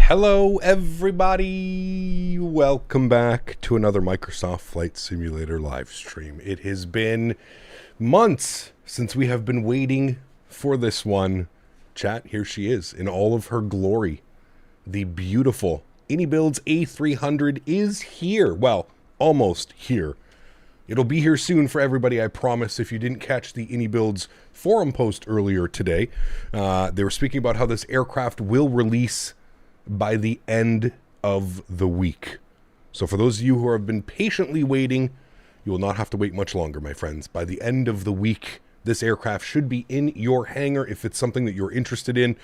Hello everybody, welcome back to another Microsoft Flight Simulator live stream. It has been months since we have been waiting for this one. Chat, here she is in all of her glory. The beautiful iniBuilds A300 is here. Well, almost here. It'll be here soon for everybody, I promise. If you didn't catch the iniBuilds forum post earlier today, they were speaking about how this aircraft will release by the end of the week. So for those of you who have been patiently waiting, you will not have to wait much longer, my friends. By the end of the week, this aircraft should be in your hangar if it's something that you're interested in.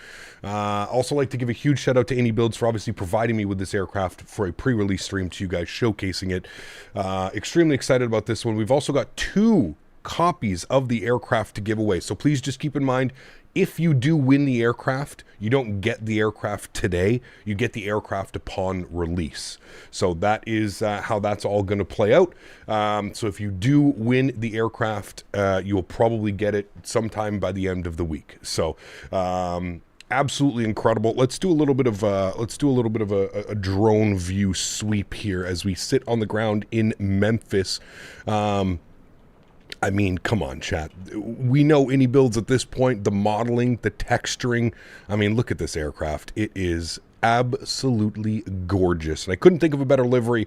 Also like to give a huge shout out to iniBuilds for obviously providing me with this aircraft for a pre-release stream to you guys, showcasing it. Extremely excited about this one. We've also got 2 copies of the aircraft to give away. So please just keep in mind, if you do win the aircraft, you don't get the aircraft today. You get the aircraft upon release. So that is how that's all going to play out. So if you do win the aircraft, you will probably get it sometime by the end of the week. So absolutely incredible. Let's do a little bit of a drone view sweep here as we sit on the ground in Memphis. I mean, come on, chat. We know iniBuilds at this point, the modeling, the texturing. I mean, look at this aircraft. It is absolutely gorgeous. And I couldn't think of a better livery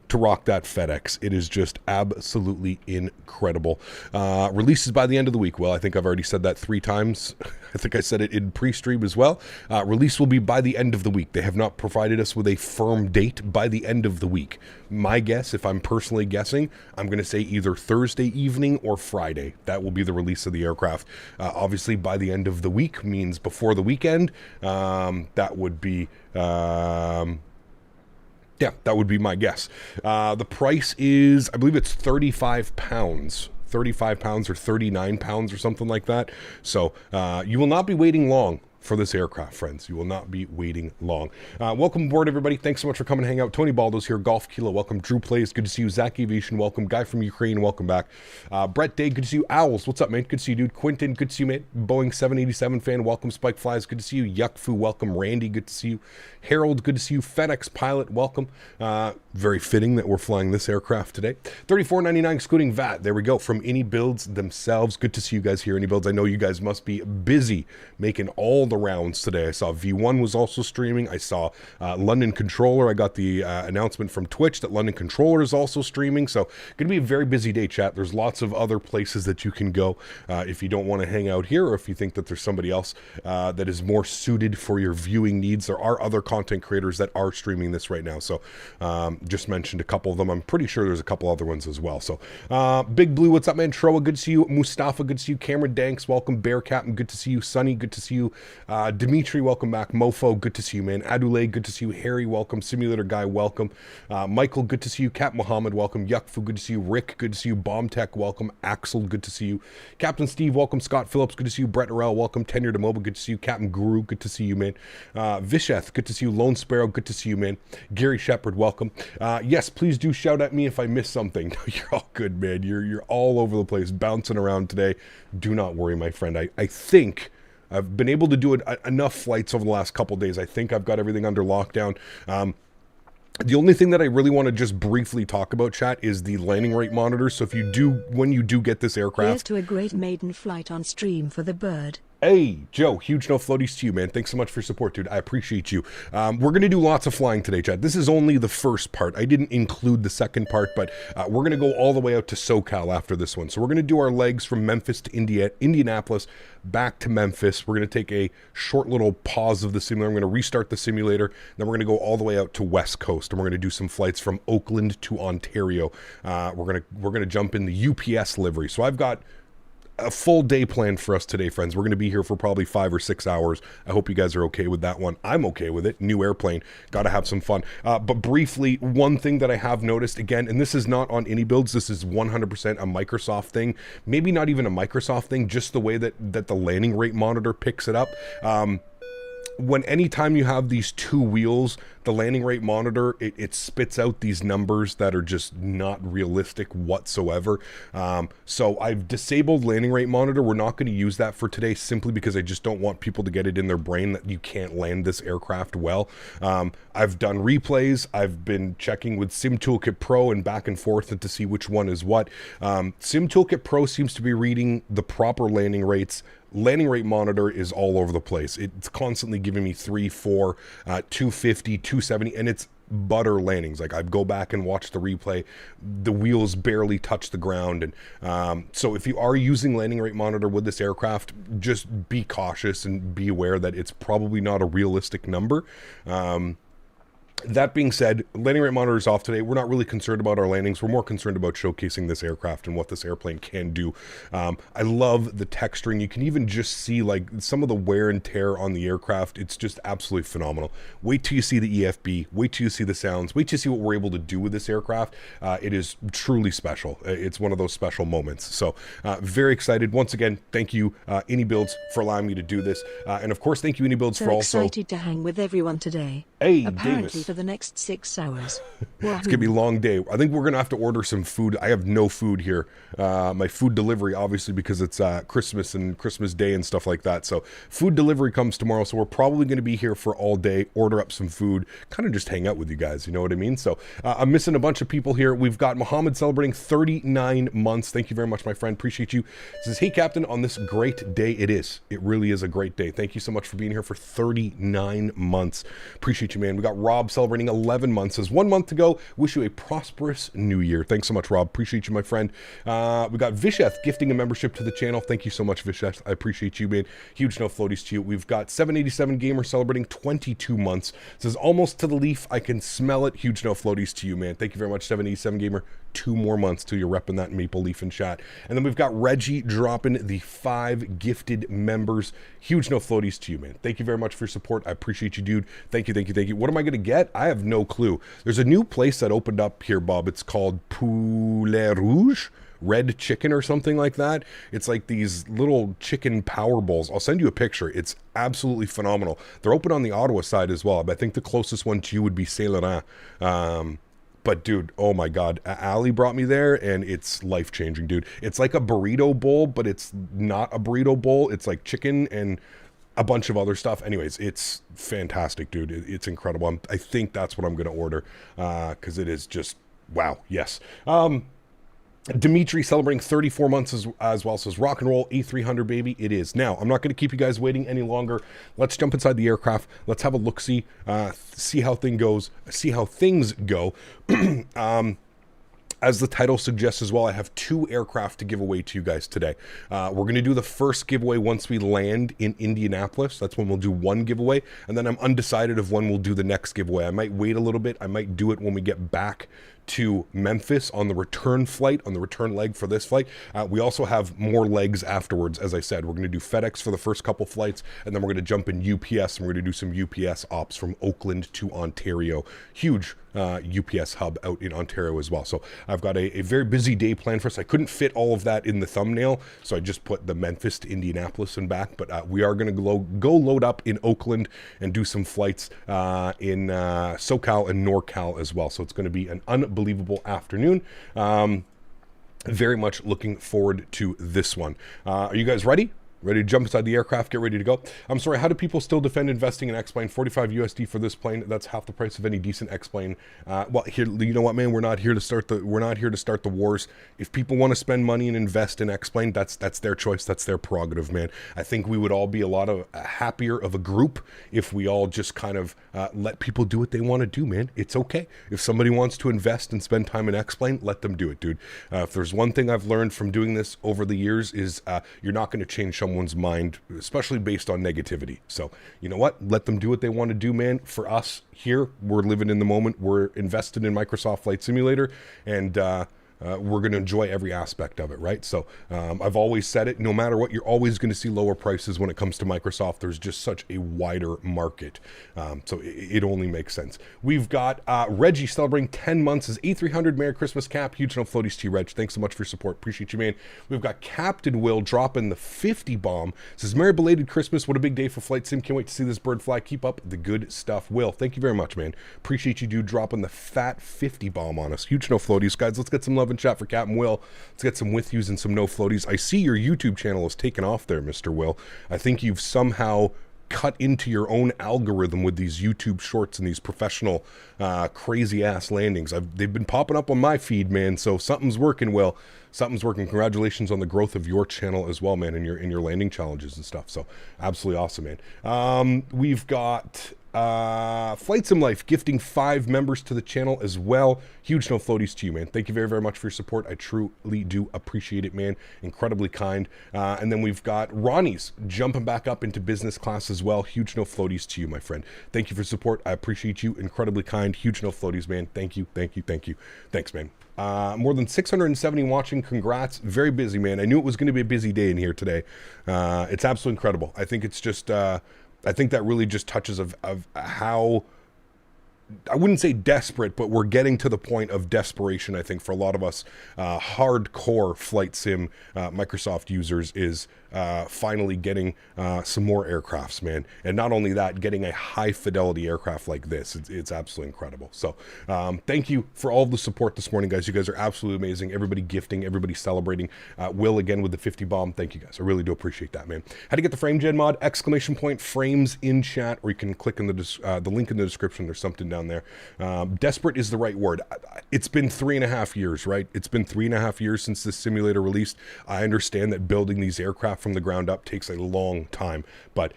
to rock that FedEx. It is just absolutely incredible. Releases by the end of the week. Well, I think I've already said that 3 times. I think I said it in pre-stream as well. Release will be by the end of the week. They have not provided us with a firm date by the end of the week. My guess, if I'm personally guessing, I'm going to say either Thursday evening or Friday. That will be the release of the aircraft. Obviously, by the end of the week means before the weekend. That would be... yeah, that would be my guess. The price is, I believe it's 35 pounds. 35 pounds or 39 pounds or something like that. So you will not be waiting long for this aircraft, friends. You will not be waiting long. Welcome aboard, everybody. Thanks so much for coming to hang out. Tony Baldo's here. Golf Kilo, welcome. Drew Plays, good to see you. Zach Aviation, welcome. Guy from Ukraine, welcome back. Brett Day, good to see you. Owls, what's up, man? Good to see you, dude. Quentin, good to see you, mate. Boeing 787 fan, welcome. Spike Flies, good to see you. Yuckfu, welcome. Randy, good to see you. Harold, good to see you. FedEx Pilot, welcome. Very fitting that we're flying this aircraft today. $34.99 excluding VAT. There we go. From iniBuilds themselves. Good to see you guys here, iniBuilds. I know you guys must be busy making all the rounds today. I saw V1 was also streaming. I saw London Controller. I got the announcement from Twitch that London Controller is also streaming. So going to be a very busy day, chat. There's lots of other places that you can go if you don't want to hang out here, or if you think that there's somebody else that is more suited for your viewing needs. There are other content creators that are streaming this right now. So just mentioned a couple of them. I'm pretty sure there's a couple other ones as well. So Big Blue, what's up, man? Troa, good to see you. Mustafa, good to see you. Cameron Danks, welcome. Bear Captain, good to see you. Sunny, good to see you. Dimitri, welcome back. Mofo, good to see you, man. Adule, good to see you. Harry, welcome. Simulator Guy, welcome. Michael, good to see you. Cap Muhammad, welcome. Yuckfu, good to see you. Rick, good to see you. Bomb Tech, welcome. Axel, good to see you. Captain Steve, welcome. Scott Phillips, good to see you. Brett Arell, welcome. Tenure to Mobile, good to see you. Captain Guru, good to see you, man. Visheth, good to see you. Lone Sparrow, good to see you, man. Gary Shepard, welcome. Yes, please do shout at me if I miss something. You're all good, man. You're all over the place, bouncing around today. Do not worry, my friend. I think I've been able to do enough flights over the last couple days. I think I've got everything under lockdown. The only thing that I really want to just briefly talk about, chat, is the landing rate monitor. So if you do, when you do get this aircraft... Here's to a great maiden flight on stream for the bird. Hey, Joe, huge no floaties to you, man. Thanks so much for your support, dude. I appreciate you. We're going to do lots of flying today, Chad. This is only the first part. I didn't include the second part, but we're going to go all the way out to SoCal after this one. So we're going to do our legs from Memphis to Indianapolis, back to Memphis. We're going to take a short little pause of the simulator. I'm going to restart the simulator. Then we're going to go all the way out to West Coast, and we're going to do some flights from Oakland to Ontario. We're going to jump in the UPS livery. So I've got a full day planned for us today, friends. We're going to be here for probably 5 or 6 hours. I hope you guys are okay with that one. I'm okay with it. New airplane. Got to have some fun. But briefly, one thing that I have noticed, again, and this is not on iniBuilds, this is 100% a Microsoft thing. Maybe not even a Microsoft thing, just the way that the landing rate monitor picks it up. Anytime you have these two wheels, the landing rate monitor, it spits out these numbers that are just not realistic whatsoever. So I've disabled landing rate monitor. We're not going to use that for today simply because I just don't want people to get it in their brain that you can't land this aircraft well. I've done replays. I've been checking with Sim Toolkit Pro and back and forth to see which one is what. Sim Toolkit Pro seems to be reading the proper landing rates. Landing rate monitor is all over the place. It's constantly giving me 3, 4, 250, 270, and it's butter landings. Like, I go back and watch the replay, the wheels barely touch the ground. And so if you are using landing rate monitor with this aircraft, just be cautious and be aware that it's probably not a realistic number. That being said, landing rate monitor is off today. We're not really concerned about our landings. We're more concerned about showcasing this aircraft and what this airplane can do. I love the texturing. You can even just see like some of the wear and tear on the aircraft. It's just absolutely phenomenal. Wait till you see the EFB. Wait till you see the sounds. Wait till you see what we're able to do with this aircraft. It is truly special. It's one of those special moments. So very excited. Once again, thank you, iniBuilds, for allowing me to do this. And of course, thank you, iniBuilds, for also... excited to hang with everyone today. Hey, apparently Davis. For the next 6 hours. It's going to be a long day. I think we're going to have to order some food. I have no food here. My food delivery, obviously, because it's Christmas and Christmas Day and stuff like that. So food delivery comes tomorrow. So we're probably going to be here for all day, order up some food, kind of just hang out with you guys. You know what I mean? So I'm missing a bunch of people here. We've got Mohammed celebrating 39 months. Thank you very much, my friend. Appreciate you. It says, hey, Captain, on this great day. It is. It really is a great day. Thank you so much for being here for 39 months. Appreciate appreciate you, man. We got Rob celebrating 11 months. Says 1 month to go. Wish you a prosperous new year. Thanks so much, Rob. Appreciate you, my friend. We got Visheth gifting a membership to the channel. Thank you so much, Visheth. I appreciate you, man. Huge no floaties to you. We've got 787 Gamer celebrating 22 months. Says almost to the leaf. I can smell it. Huge no floaties to you, man. Thank you very much, 787 Gamer. 2 more months till you're repping that maple leaf in chat. And then we've got Reggie dropping the 5 gifted members. Huge no floaties to you, man. Thank you very much for your support. I appreciate you, dude. Thank you, thank you, thank you. What am I going to get? I have no clue. There's a new place that opened up here, Bob. It's called Poulet Rouge. Red chicken or something like that. It's like these little chicken power bowls. I'll send you a picture. It's absolutely phenomenal. They're open on the Ottawa side as well. But I think the closest one to you would be Sólríkt. But dude, oh my God, Ali brought me there and it's life-changing, dude. It's like a burrito bowl, but it's not a burrito bowl. It's like chicken and a bunch of other stuff. Anyways, it's fantastic, dude. It's incredible. I think that's what I'm going to order because it is just, wow, yes. Dimitri celebrating 34 months as well, says rock and roll A300 baby. It is. Now, I'm not going to keep you guys waiting any longer. Let's jump inside the aircraft. Let's have a look-see, see how things go. As the title suggests as well, I have 2 aircraft to give away to you guys today. We're going to do the first giveaway once we land in Indianapolis. That's when we'll do 1 giveaway. And then I'm undecided of when we'll do the next giveaway. I might wait a little bit. I might do it when we get back to Memphis on the return flight, on the return leg for this flight. We also have more legs afterwards. As I said, we're going to do FedEx for the first couple flights, and then we're going to jump in UPS, and we're going to do some UPS ops from Oakland to Ontario. Huge UPS hub out in Ontario as well. So I've got a very busy day planned for us. I couldn't fit all of that in the thumbnail, so I just put the Memphis to Indianapolis and back. But we are going to go load up in Oakland and do some flights in SoCal and NorCal as well. So it's going to be an unbelievable afternoon. Very much looking forward to this one. Are you guys ready? Ready to jump inside the aircraft, get ready to go. I'm sorry, how do people still defend investing in X-Plane? 45 USD for this plane. That's half the price of any decent X-Plane. Well, here, you know what, man? We're not here to start the wars. If people want to spend money and invest in X-Plane, that's their choice. That's their prerogative, man. I think we would all be a lot of happier of a group if we all just kind of let people do what they want to do, man. It's okay. If somebody wants to invest and spend time in X-Plane, let them do it, dude. If there's one thing I've learned from doing this over the years is you're not going to change someone's mind, especially based on negativity. So you know what, let them do what they want to do, man. For us here, we're living in the moment. We're invested in Microsoft Flight Simulator, and we're going to enjoy every aspect of it, right? So I've always said it, no matter what, you're always going to see lower prices when it comes to Microsoft. There's just such a wider market. So it only makes sense. We've got Reggie celebrating 10 months as A300. Merry Christmas, Cap. Huge no floaties to you, Reg. Thanks so much for your support. Appreciate you, man. We've got Captain Will dropping the 50 bomb. Says, Merry belated Christmas. What a big day for Flight Sim. Can't wait to see this bird fly. Keep up the good stuff, Will. Thank you very much, man. Appreciate you, dude, dropping the fat 50 bomb on us. Huge no floaties. Guys, let's get some love in chat for Captain Will. Let's get some with yous and some no floaties. I see your YouTube channel has taken off there, Mr. Will. I think you've somehow cut into your own algorithm with these YouTube shorts and these professional crazy ass landings. They've been popping up on my feed, man. So something's working, Will. Something's working. Congratulations on the growth of your channel as well, man, and your landing challenges and stuff. So absolutely awesome, man. We've got Flight Sim Life gifting 5 members to the channel as well. Huge no floaties to you, man. Thank you very, very much for your support. I truly do appreciate it, man. Incredibly kind. And then we've got Ronnie's jumping back up into business class as well. Huge no floaties to you, my friend. Thank you for support. I appreciate you. Incredibly kind. Huge no floaties, man. Thank you, thank you, thank you. Thanks, man. More than 670 watching. Congrats. Very busy, man. I knew it was going to be a busy day in here today. It's absolutely incredible. I think it's just I think that really just touches of how, I wouldn't say desperate, but we're getting to the point of desperation, I think, for a lot of us hardcore Flight Sim Microsoft users is finally getting some more aircrafts, man. And not only that, getting a high fidelity aircraft like this. It's absolutely incredible. So thank you for all of the support this morning, guys. You guys are absolutely amazing. Everybody gifting, everybody celebrating. Will again with the 50 bomb. Thank you, guys. I really do appreciate that, man. How to get the frame gen mod? !! Frames in chat, or you can click in the link in the description. There's something down down there. Desperate is the right word. It's been 3.5 years, right? It's been 3.5 years since this simulator released. I understand that building these aircraft from the ground up takes a long time, but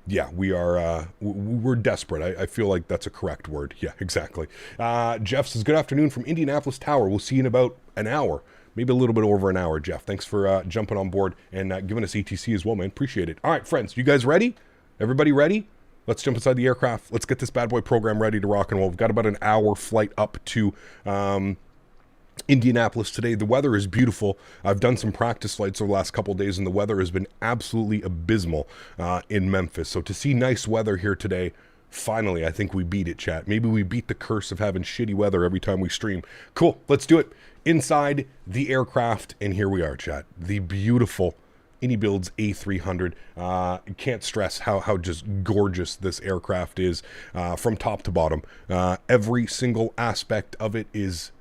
yeah, we're desperate. I feel like that's a correct word. Yeah, exactly. Jeff says, good afternoon from Indianapolis Tower. We'll see you in about an hour. Maybe a little bit over an hour, Jeff. Thanks for jumping on board and giving us ETC as well, man. Appreciate it. All right, friends, you guys ready? Everybody ready? Let's jump inside the aircraft. Let's get this bad boy program ready to rock and roll. We've got about an hour flight up to Indianapolis today. The weather is beautiful. I've done some practice flights over the last couple of days, and the weather has been absolutely abysmal in Memphis. So to see nice weather here today, finally, I think we beat it, chat. Maybe we beat the curse of having shitty weather every time we stream. Cool, let's do it. Inside the aircraft, and here we are, chat. The beautiful iniBuilds A300. Can't stress how just gorgeous this aircraft is from top to bottom. Every single aspect of it is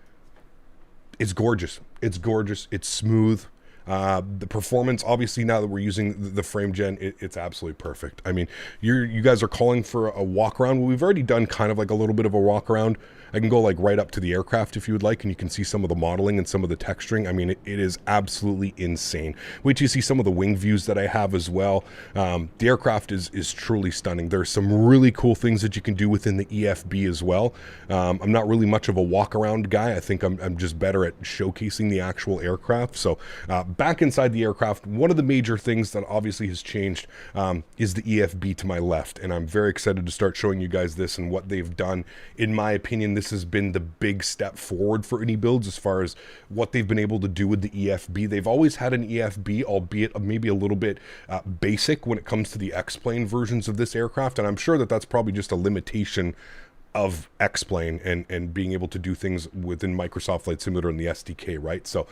gorgeous. It's gorgeous. It's smooth. The performance, obviously, now that we're using the frame gen, it's absolutely perfect. I mean, you guys are calling for a walk around. Well, we've already done kind of like a little bit of a walk around. I can go like right up to the aircraft if you would like, and you can see some of the modeling and some of the texturing. I mean, it is absolutely insane. Wait till you see some of the wing views that I have as well. The aircraft is truly stunning. There's some really cool things that you can do within the EFB as well. I'm not really much of a walk around guy. I think I'm just better at showcasing the actual aircraft. So back inside the aircraft, one of the major things that obviously has changed is the EFB to my left, and I'm very excited to start showing you guys this and what they've done. In my opinion, this has been the big step forward for iniBuilds as far as what they've been able to do with the EFB. They've always had an EFB, albeit maybe a little bit basic when it comes to the X-Plane versions of this aircraft, and I'm sure that that's probably just a limitation of X-Plane and being able to do things within Microsoft Flight Simulator and the SDK, right? So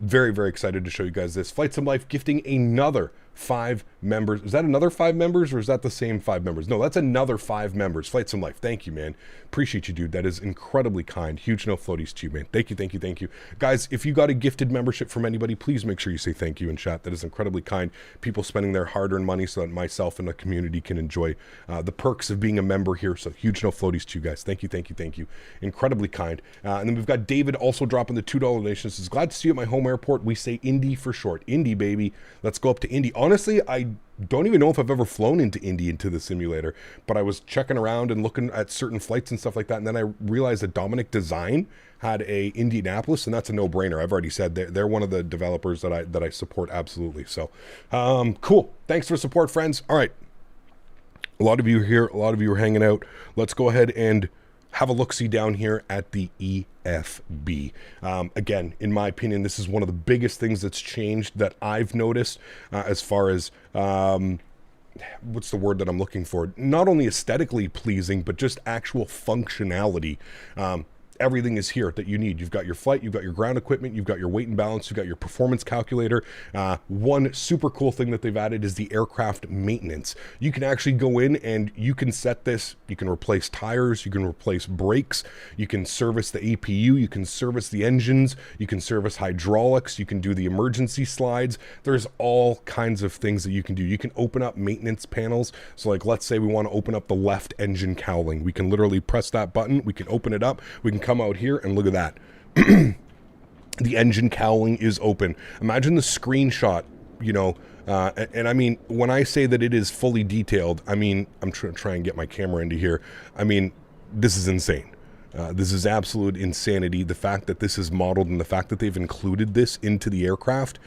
very, very excited to show you guys this. Flight Sim Life gifting another 5 members. Is that another 5 members, or is that the same 5 members? No, that's another 5 members. Flight Sim Life, thank you, man. Appreciate you, dude. That is incredibly kind. Huge no floaties to you, man. Thank you, thank you, thank you. Guys, if you got a gifted membership from anybody, please make sure you say thank you in chat. That is incredibly kind. People spending their hard-earned money so that myself and the community can enjoy the perks of being a member here. So huge no floaties to you guys. Thank you, thank you, thank you. Incredibly kind. And then we've got David also dropping the $2 donation. Says, glad to see you at my home airport. We say Indy for short. Indy, baby. Let's go up to Indy. Honestly, I don't even know if I've ever flown into Indy into the simulator, but I was checking around and looking at certain flights and stuff like that, and then I realized that Dominic Design had a Indianapolis, and that's a no-brainer. I've already said they're one of the developers that I support absolutely. So cool. Thanks for support, friends. All right, a lot of you are here, a lot of you are hanging out. Let's go ahead and have a look-see down here at the EFB. Again, in my opinion, this is one of the biggest things that's changed that I've noticed as far as, what's the word that I'm looking for? Not only aesthetically pleasing, but just actual functionality. Everything is here that you need. You've got your flight, you've got your ground equipment, you've got your weight and balance, you've got your performance calculator. One super cool thing that they've added is the aircraft maintenance. You can actually go in and you can set this, you can replace tires, you can replace brakes, you can service the APU, you can service the engines, you can service hydraulics, you can do the emergency slides. There's all kinds of things that you can do. You can open up maintenance panels. So like, let's say we want to open up the left engine cowling. We can literally press that button, we can open it up, we can come out here and look at that. The engine cowling is open. Imagine the screenshot, you know, and I mean, when I say that it is fully detailed, I mean, I'm trying to try and get my camera into here. I mean, this is insane. This is absolute insanity. The fact that this is modeled and the fact that they've included this into the aircraft,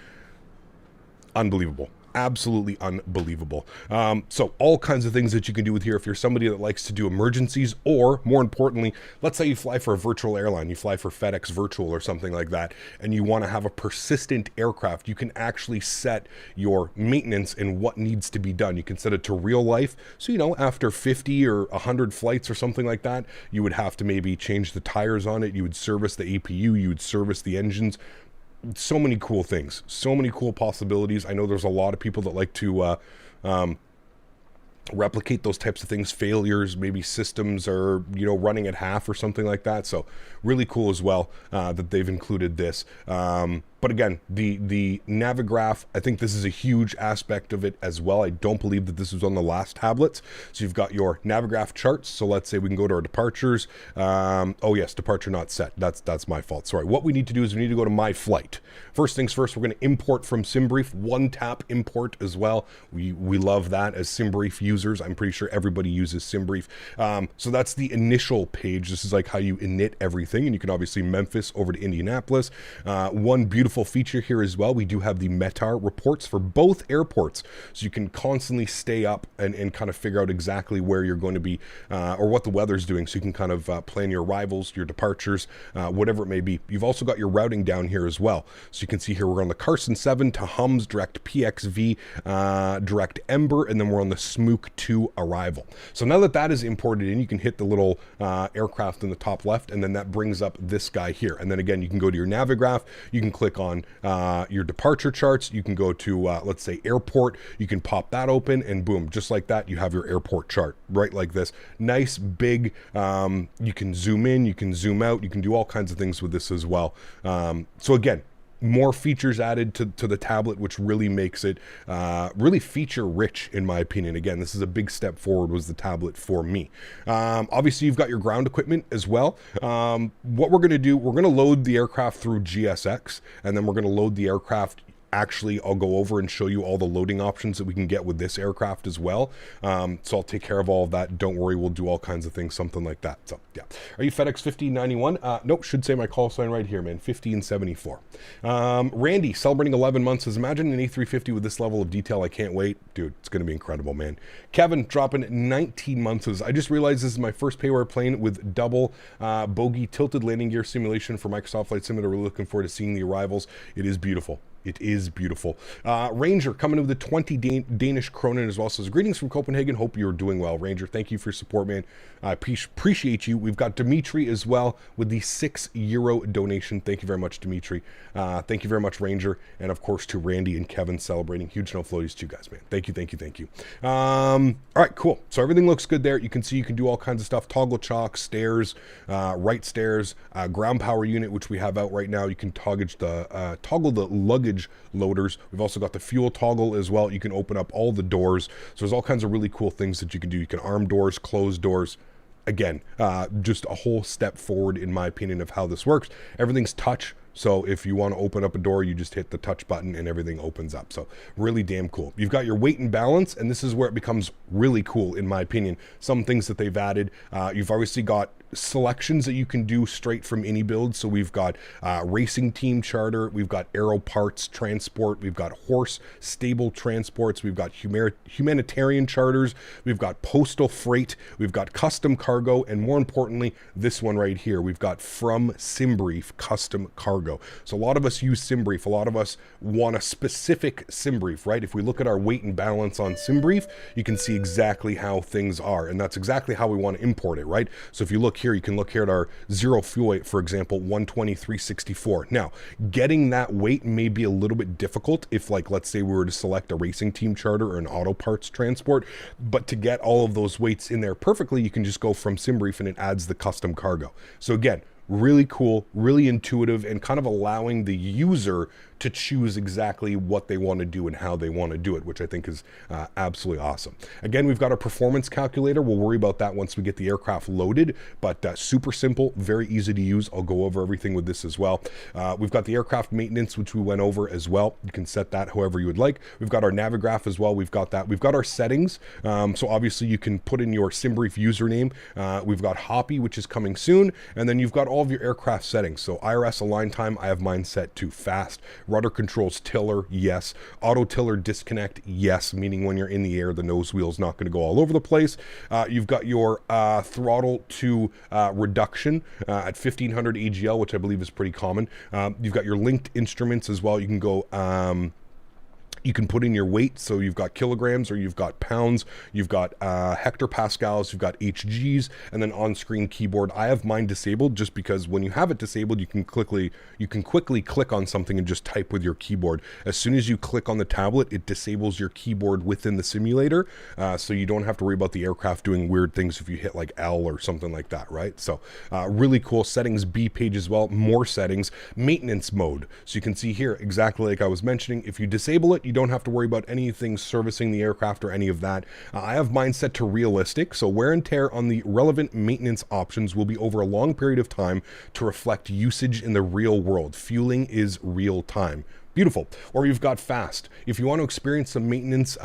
unbelievable. Absolutely unbelievable. So all kinds of things that you can do with here if you're somebody that likes to do emergencies, or more importantly, let's say you fly for a virtual airline, you fly for FedEx Virtual or something like that, and you want to have a persistent aircraft. You can actually set your maintenance and what needs to be done. You can set it to real life. So, you know, after 50 or 100 flights or something like that, you would have to maybe change the tires on it. You would service the APU, you would service the engines. So many cool things, so many cool possibilities. I know there's a lot of people that like to replicate those types of things, failures, maybe systems are, you know, running at half or something like that. So really cool as well that they've included this. But again, the Navigraph, I think this is a huge aspect of it as well. I don't believe that this was on the last tablets. So you've got your Navigraph charts. So let's say we can go to our departures. Oh yes, departure not set. That's my fault. Sorry. What we need to do is we need to go to My Flight. First things first, we're going to import from SimBrief, one tap import as well. We love that as SimBrief users. I'm pretty sure everybody uses SimBrief. So that's the initial page. This is like how you init everything, and you can obviously Memphis over to Indianapolis. One beautiful feature here as well, we do have the METAR reports for both airports, so you can constantly stay up and kind of figure out exactly where you're going to be or what the weather's doing, so you can kind of plan your arrivals, your departures, whatever it may be. You've also got your routing down here as well, so you can see here we're on the Carson 7 to Hums direct PXV direct Ember, and then we're on the Smook 2 arrival. So now that is imported in, you can hit the little aircraft in the top left, and then that brings up this guy here. And then again, you can go to your Navigraph, you can click on your departure charts, you can go to let's say airport, you can pop that open, and boom, just like that, you have your airport chart right like this. Nice big, you can zoom in, you can zoom out, you can do all kinds of things with this as well. So again, more features added to the tablet, which really makes it really feature rich, in my opinion. Again, this is a big step forward, was the tablet for me. Obviously, you've got your ground equipment as well. What we're going to do, we're going to load the aircraft through GSX, and then we're going to load the aircraft. Actually, I'll go over and show you all the loading options that we can get with this aircraft as well. So I'll take care of all of that. Don't worry, we'll do all kinds of things, something like that. So yeah. Are you FedEx 1591? Nope, should say my call sign right here, man. 1574. Randy, celebrating 11 months, says, imagine an A350 with this level of detail. I can't wait. Dude, it's going to be incredible, man. Kevin, dropping 19 months, says, I just realized this is my first payware plane with double bogey tilted landing gear simulation for Microsoft Flight Simulator. Really looking forward to seeing the arrivals. It is beautiful. It is beautiful. Ranger coming in with the 20 Danish kronen as well. Says, greetings from Copenhagen. Hope you're doing well. Ranger, thank you for your support, man. I appreciate you. We've got Dimitri as well with the €6 donation. Thank you very much, Dimitri. Thank you very much, Ranger. And of course to Randy and Kevin celebrating. Huge no floaties to you guys, man. Thank you, thank you, thank you. All right, cool. So everything looks good there. You can see you can do all kinds of stuff. Toggle chalk, stairs, right stairs, ground power unit, which we have out right now. You can toggle the luggage loaders. We've also got the fuel toggle as well. You can open up all the doors. So there's all kinds of really cool things that you can do. You can arm doors, close doors. Again, just a whole step forward, in my opinion, of how this works. Everything's touch. So if you want to open up a door, you just hit the touch button and everything opens up. So really damn cool. You've got your weight and balance, and this is where it becomes really cool, in my opinion. Some things that they've added. You've obviously got selections that you can do straight from iniBuilds. So we've got racing team charter, we've got aero parts transport, we've got horse stable transports, we've got humanitarian charters, we've got postal freight, we've got custom cargo, and more importantly, this one right here, we've got from SimBrief custom cargo. So a lot of us use SimBrief, a lot of us want a specific SimBrief, right? If we look at our weight and balance on SimBrief, you can see exactly how things are, and that's exactly how we want to import it, right? So if you look here, you can look here at our zero fuel weight, for example, 120,364. Now, getting that weight may be a little bit difficult if, like, let's say we were to select a racing team charter or an auto parts transport, but to get all of those weights in there perfectly, you can just go from SimBrief and it adds the custom cargo. So again, really cool, really intuitive, and kind of allowing the user to choose exactly what they want to do and how they want to do it, which I think is absolutely awesome. Again, we've got a performance calculator. We'll worry about that once we get the aircraft loaded, but super simple, very easy to use. I'll go over everything with this as well. We've got the aircraft maintenance, which we went over as well. You can set that however you would like. We've got our Navigraph as well. We've got that. We've got our settings. So obviously you can put in your SimBrief username. We've got Hoppy, which is coming soon. And then you've got all of your aircraft settings. So IRS align time, I have mine set to fast. Rudder controls tiller, yes. Auto tiller disconnect, yes, meaning when you're in the air, the nose wheel's not going to go all over the place. You've got your throttle to reduction at 1500 AGL, which I believe is pretty common. You've got your linked instruments as well. You can go You can put in your weight, so you've got kilograms or you've got pounds, you've got hectopascals, you've got HGs, and then on-screen keyboard. I have mine disabled just because when you have it disabled, you can quickly click on something and just type with your keyboard. As soon as you click on the tablet, it disables your keyboard within the simulator, so you don't have to worry about the aircraft doing weird things if you hit like L or something like that, right? So really cool. Settings B page as well, more settings, maintenance mode. So you can see here exactly like I was mentioning, if you disable it, you don't have to worry about anything servicing the aircraft or any of that. I have mine set to realistic, so wear and tear on the relevant maintenance options will be over a long period of time to reflect usage in the real world. Fueling is real time. Beautiful. Or you've got fast. If you want to experience some maintenance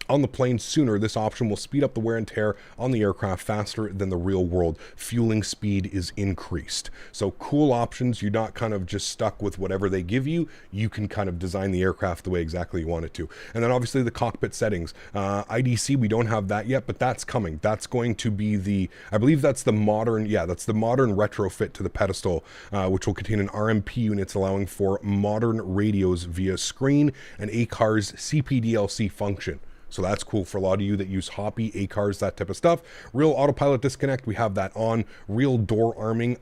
on the plane sooner, this option will speed up the wear and tear on the aircraft faster than the real world. Fueling speed is increased. So cool options. You're not kind of just stuck with whatever they give you. You can kind of design the aircraft the way exactly you want it to. And then obviously the cockpit settings. IDC, we don't have that yet, but that's coming. That's going to be I believe that's the modern, that's the modern retrofit to the pedestal, which will contain an RMP units allowing for modern radios via screen and ACARS CPDLC function. So that's cool for a lot of you that use Hoppy, ACARS, that type of stuff. Real autopilot disconnect, we have that on. Real door arming,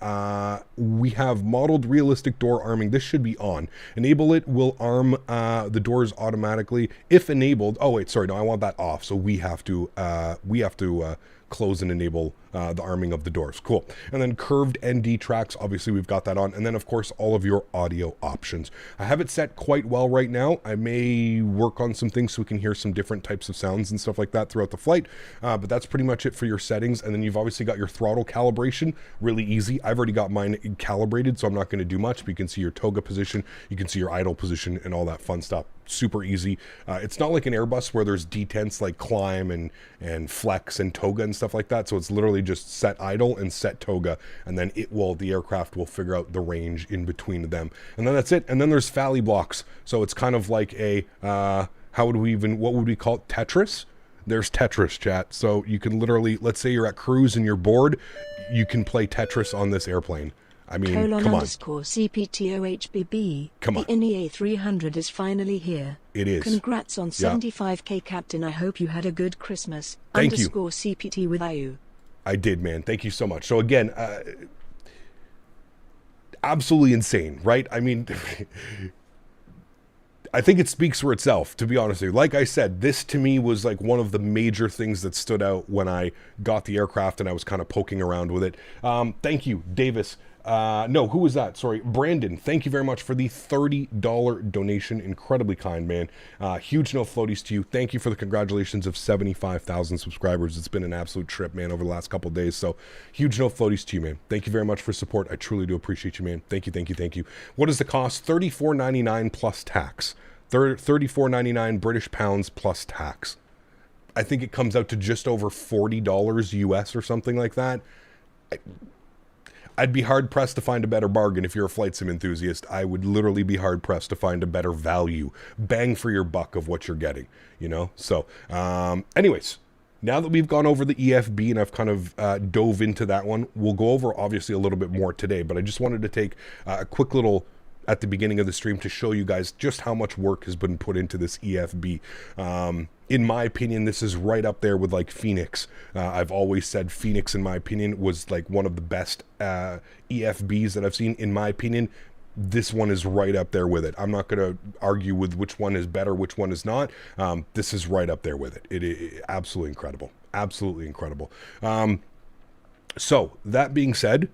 we have modeled realistic door arming. This should be on. Enable it will arm the doors automatically if enabled. Oh wait, sorry, no, I want that off. So we have to close and enable the arming of the doors. Cool. And then curved ND tracks, obviously we've got that on. And then of course all of your audio options. I have it set quite well right now. I may work on some things so we can hear some different types of sounds and stuff like that throughout the flight. But that's pretty much it for your settings. And then you've obviously got your throttle calibration, really easy. I've already got mine calibrated, so I'm not going to do much, but you can see your toga position, you can see your idle position and all that fun stuff. Super easy. It's not like an Airbus where there's detents like climb and flex and toga and stuff like that. So it's literally just set idle and set toga, and then the aircraft will figure out the range in between them. And then that's it. And then there's Fally blocks. So it's kind of like a, what would we call it? Tetris? There's Tetris, chat. So you can literally, let's say you're at cruise and you're bored, you can play Tetris on this airplane. I mean, come on. _CPTOHBB. Come on. The iniA300 is finally here. It is. Congrats on 75k, Captain. I hope you had a good Christmas. Thank you. _CPT with IU. I did, man. Thank you so much. So again, absolutely insane, right? I mean, I think it speaks for itself, to be honest with you. Like I said, this to me was like one of the major things that stood out when I got the aircraft and I was kind of poking around with it. Thank you, Davis. No, who was that? Sorry, Brandon. Thank you very much for the $30 donation. Incredibly kind, man. Huge no floaties to you. Thank you for the congratulations of 75,000 subscribers. It's been an absolute trip, man, over the last couple of days. So huge no floaties to you, man. Thank you very much for support. I truly do appreciate you, man. Thank you, thank you, thank you. What is the cost? $34.99 plus tax. $34.99 British pounds plus tax. I think it comes out to just over $40 US or something like that. I'd be hard-pressed to find a better bargain if you're a flight sim enthusiast. I would literally be hard-pressed to find a better value, bang for your buck of what you're getting, you know? So, anyways, now that we've gone over the EFB and I've kind of dove into that one, we'll go over obviously a little bit more today, but I just wanted to take a quick little at the beginning of the stream to show you guys just how much work has been put into this EFB. In my opinion, this is right up there with like Phoenix. I've always said Phoenix, in my opinion, was like one of the best EFBs that I've seen. In my opinion, this one is right up there with it. I'm not going to argue with which one is better, which one is not. This is right up there with it. It is absolutely incredible. Absolutely incredible. So that being said,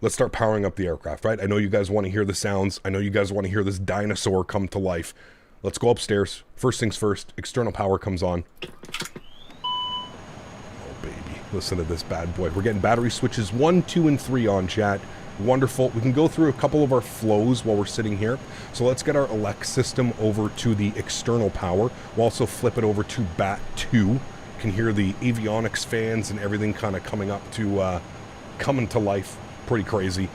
let's start powering up the aircraft, right? I know you guys want to hear the sounds. I know you guys want to hear this dinosaur come to life. Let's go upstairs. First things first, external power comes on. Oh, baby. Listen to this bad boy. We're getting battery switches 1, 2, and 3 on, chat. Wonderful. We can go through a couple of our flows while we're sitting here. So let's get our Alex system over to the external power. We'll also flip it over to BAT 2. You can hear the avionics fans and everything kind of coming up to, coming to life. Pretty crazy.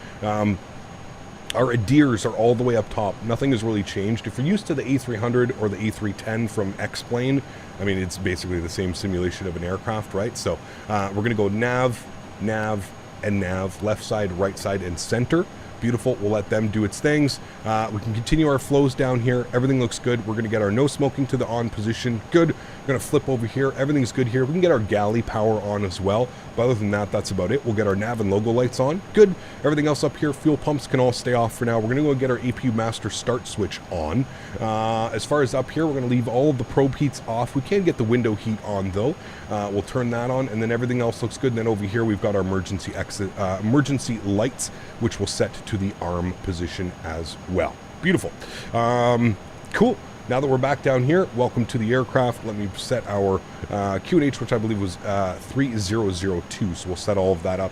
Our ADIRs are all the way up top. Nothing has really changed. If you're used to the A300 or the A310 from X-Plane, I mean, it's basically the same simulation of an aircraft, right? So we're going to go nav, nav, and nav, left side, right side, and center, beautiful. We'll let them do its things. We can continue our flows down here. Everything looks good. We're going to get our no smoking to the on position. Good. We're going to flip over here. Everything's good here. We can get our galley power on as well. But other than that, that's about it. We'll get our nav and logo lights on. Good. Everything else up here, fuel pumps can all stay off for now. We're going to go get our APU master start switch on. As far as up here, we're going to leave all of the probe heats off. We can get the window heat on though. We'll turn that on, and then everything else looks good. And then over here, we've got our emergency exit, emergency lights, which will set to the arm position as well. Beautiful. Cool. Now that we're back down here, welcome to the aircraft. Let me set our QNH, which I believe was 3002. So we'll set all of that up.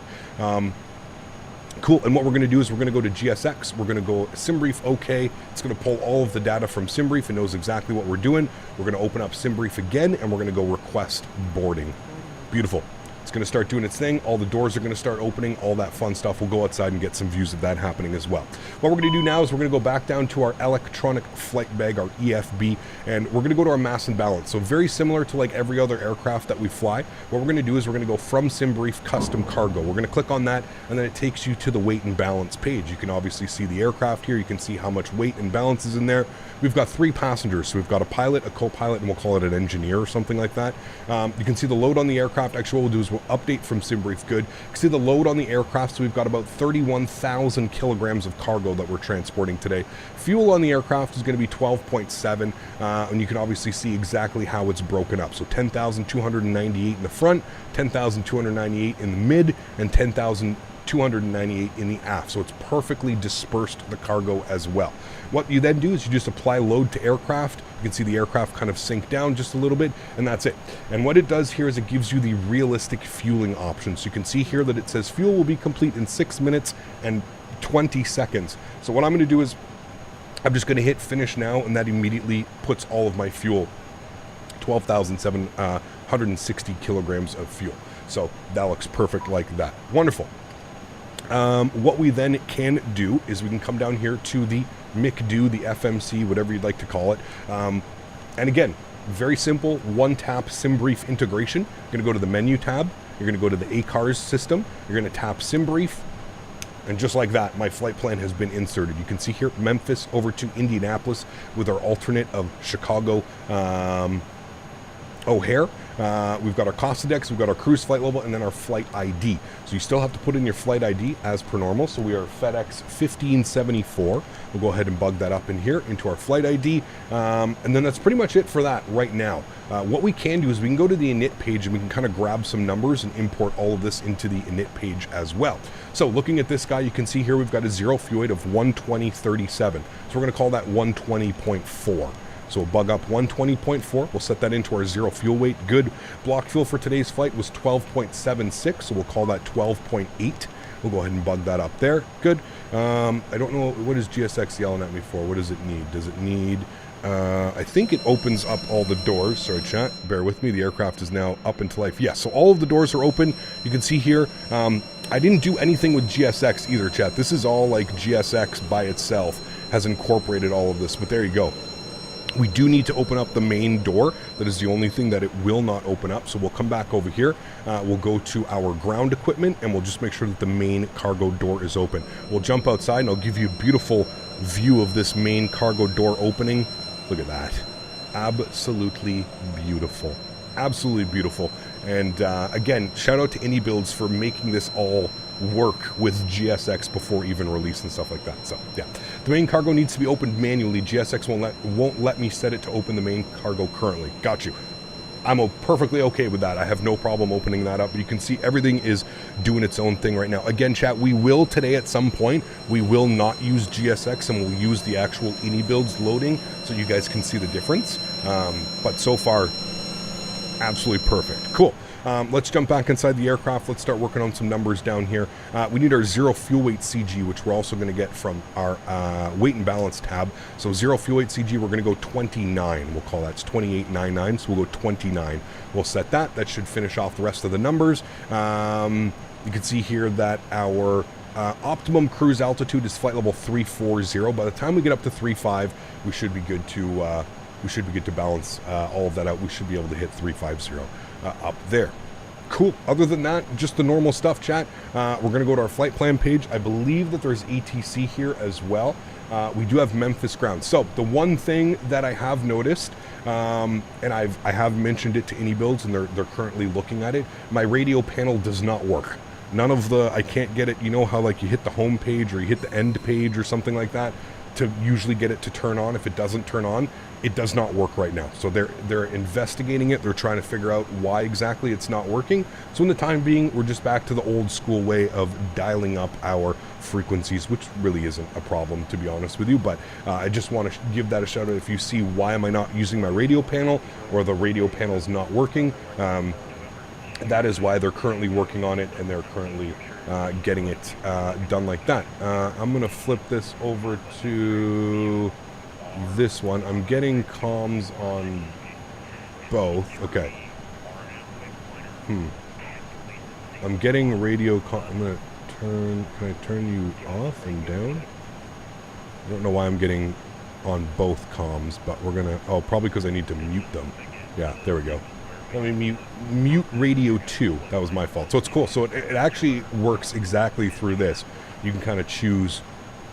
Cool, and what we're going to do is we're going to go to GSX, we're going to go SimBrief OK, it's going to pull all of the data from SimBrief, it knows exactly what we're doing. We're going to open up SimBrief again, and we're going to go request boarding. Beautiful. It's going to start doing its thing, all the doors are going to start opening, all that fun stuff. We'll go outside and get some views of that happening as well. What we're going to do now is we're going to go back down to our electronic flight bag, our EFB, and we're going to go to our mass and balance. So very similar to like every other aircraft that we fly, what we're going to do is we're going to go from SimBrief custom cargo. We're going to click on that, and then it takes you to the weight and balance page. You can obviously see the aircraft here. You can see how much weight and balance is in there. We've got 3 passengers, so we've got a pilot, a co-pilot, and we'll call it an engineer or something like that. You can see the load on the aircraft. Actually, what we'll do is we'll update from SimBrief. Good. You can see the load on the aircraft, so we've got about 31,000 kilograms of cargo that we're transporting today. Fuel on the aircraft is going to be 12.7, and you can obviously see exactly how it's broken up. So 10,298 in the front, 10,298 in the mid, and 10,298 in the aft. So it's perfectly dispersed the cargo as well. What you then do is you just apply load to aircraft. You can see the aircraft kind of sink down just a little bit, and that's it. And what it does here is it gives you the realistic fueling options. So you can see here that it says fuel will be complete in 6 minutes and 20 seconds. So what I'm going to do is I'm just going to hit finish now, and that immediately puts all of my fuel, 12,760 kilograms of fuel. So that looks perfect like that. Wonderful. What we then can do is we can come down here to the MICDO, the FMC, whatever you'd like to call it. And again, very simple, one tap SimBrief integration. You're going to go to the menu tab. You're going to go to the ACARS system. You're going to tap SimBrief. And just like that, my flight plan has been inserted. You can see here, Memphis over to Indianapolis with our alternate of Chicago O'Hare. We've got our cost index, we've got our cruise flight level, and then our flight ID. So you still have to put in your flight ID as per normal. So we are FedEx 1574. We'll go ahead and bug that up in here into our flight ID. And then that's pretty much it for that right now. What we can do is we can go to the init page, and we can kind of grab some numbers and import all of this into the init page as well. So looking at this guy, you can see here we've got a zero fuel weight of 120.37. So we're going to call that 120.4. So we'll bug up 120.4. We'll set that into our zero fuel weight. Good. Block fuel for today's flight was 12.76. So we'll call that 12.8. We'll go ahead and bug that up there. Good. I don't know, what is GSX yelling at me for? What does it need? Does it need... I think it opens up all the doors. Sorry, chat. Bear with me. The aircraft is now up into life. Yes, so all of the doors are open. You can see here, I didn't do anything with GSX either, chat. This is all like GSX by itself has incorporated all of this, but there you go. We do need to open up the main door. That is the only thing that it will not open up. So we'll come back over here. We'll go to our ground equipment, and we'll just make sure that the main cargo door is open. We'll jump outside, and I'll give you a beautiful view of this main cargo door opening. Look at that. Absolutely beautiful. Absolutely beautiful. And again, shout out to iniBuilds for making this all work with GSX before even release and stuff like that. So yeah, the main cargo needs to be opened manually. GSX won't let me set it to open the main cargo currently. Got you. I'm perfectly okay with that. I have no problem opening that up. But you can see everything is doing its own thing right now. Again, chat, we will today at some point, we will not use GSX, and we'll use the actual iniBuilds loading so you guys can see the difference. But so far, absolutely perfect. Cool. Let's jump back inside the aircraft. Let's start working on some numbers down here. We need our zero fuel weight CG, which we're also going to get from our weight and balance tab. So zero fuel weight CG, we're going to go 29. We'll call that 2899. So we'll go 29. We'll set that. That should finish off the rest of the numbers. You can see here that our optimum cruise altitude is flight level 340. By the time we get up to 35, we should be good to balance all of that out. We should be able to hit 350. Up there. Cool. Other than that, just the normal stuff, chat. We're going to go to our flight plan page. I believe that there's ATC here as well. We do have Memphis ground. So the one thing that I have noticed, and I have mentioned it to iniBuilds, and they're currently looking at it. My radio panel does not work. None of the, I can't get it. You know how like you hit the home page or you hit the end page or something like that to usually get it to turn on. If it doesn't turn on, it does not work right now. So they're investigating it. They're trying to figure out why exactly it's not working. So in the time being, we're just back to the old school way of dialing up our frequencies, which really isn't a problem, to be honest with you. But I just want to give that a shout out. If you see why am I not using my radio panel or the radio panel is not working, that is why they're currently working on it, and they're currently getting it done like that. I'm going to flip this over to this one. I'm getting comms on both. Okay. I'm getting radio I'm going to turn... Can I turn you off and down? I don't know why I'm getting on both comms, but we're going to... Oh, probably because I need to mute them. Yeah, there we go. Let me mute radio 2. That was my fault. So it's cool. So it actually works exactly through this. You can kind of choose.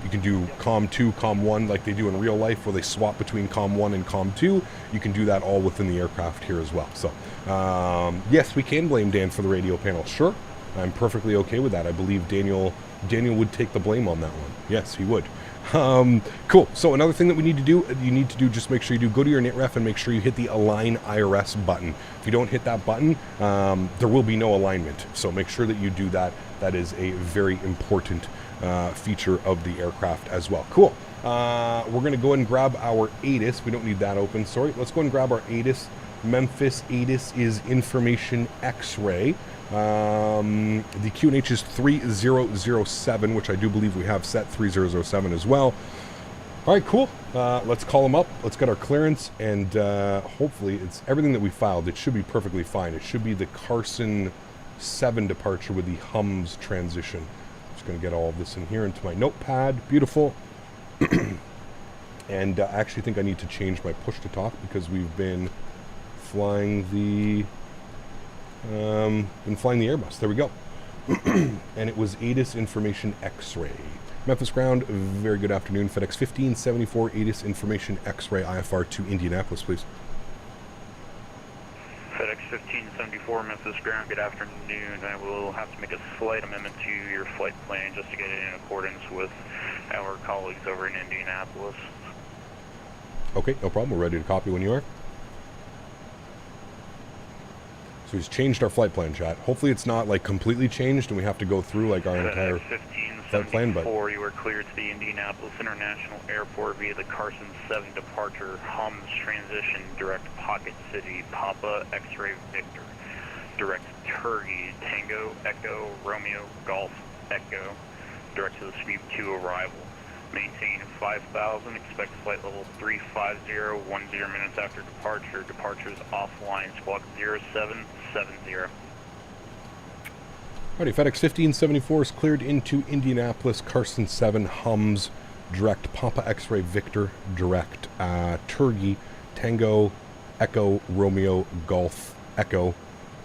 You can do COM 2, COM 1 like they do in real life where they swap between COM 1 and COM 2. You can do that all within the aircraft here as well. So yes, we can blame Dan for the radio panel. Sure. I'm perfectly okay with that. I believe Daniel would take the blame on that one. Yes, he would. Cool. So another thing that you need to do, just make sure you go to your NitRef and make sure you hit the Align IRS button. If you don't hit that button, there will be no alignment. So make sure that you do that. That is a very important feature of the aircraft as well. Cool. We're going to go ahead and grab our ATIS. We don't need that open. Sorry. Let's go ahead and grab our ATIS. Memphis ATIS is information X-ray. The QNH is 3007, which I do believe we have set 3007 as well. All right, cool. Let's call them up. Let's get our clearance, and hopefully it's everything that we filed. It should be perfectly fine. It should be the Carson 7 departure with the hums transition. Just going to get all of this in here into my notepad. Beautiful. And I actually think I need to change my push to talk because we've been flying the Airbus. There we go. And it was ATIS information X-ray. Memphis ground, very good afternoon. FedEx 1574 ATIS information X-ray IFR to Indianapolis, please. FedEx 1574 Memphis ground, good afternoon. I will have to make a slight amendment to your flight plan just to get it in accordance with our colleagues over in Indianapolis. Okay, no problem. We're ready to copy when you are. So he's changed our flight plan, chat. Hopefully it's not like completely changed and we have to go through like our entire flight plan, but you were cleared to the Indianapolis International Airport via the Carson 7 departure, hums transition, direct Pocket City, Papa X-ray Victor, direct Turkey, Tango Echo Romeo Golf Echo, direct to the Sweep 2 arrival. Maintain 5,000, expect flight level 350, 10 minutes after departure. Departures offline, squawk 0770. Alrighty, FedEx 1574 is cleared into Indianapolis, Carson 7, hums, direct Papa X-ray Victor, direct Turkey, Tango Echo Romeo Golf Echo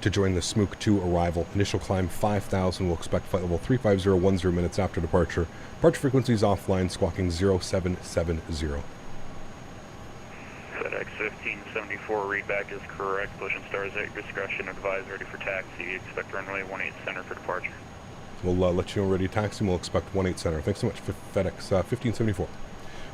to join the Smook 2 arrival. Initial climb 5,000. We'll expect flight level 350, 10 minutes after departure. Departure frequencies offline, squawking 0770. FedEx 1574 readback is correct. Push and stars at your discretion. Advise ready for taxi. Expect runway 18 center for departure. We'll let you know ready to taxi. We'll expect 18 center. Thanks so much for FedEx 1574.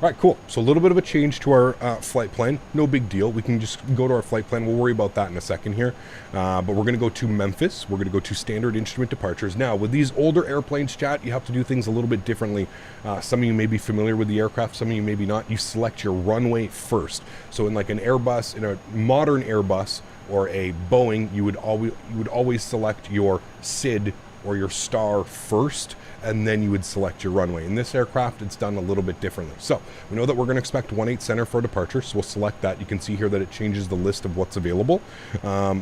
All right, cool. So a little bit of a change to our flight plan. No big deal. We can just go to our flight plan. We'll worry about that in a second here. But we're going to go to Memphis. We're going to go to standard instrument departures. Now, with these older airplanes, chat, you have to do things a little bit differently. Some of you may be familiar with the aircraft. Some of you maybe not. You select your runway first. So in like an Airbus, in a modern Airbus or a Boeing, you would always select your SID or your star first, and then you would select your runway. In this aircraft, it's done a little bit differently. So we know that we're going to expect 18 center for departure, so we'll select that. You can see here that it changes the list of what's available.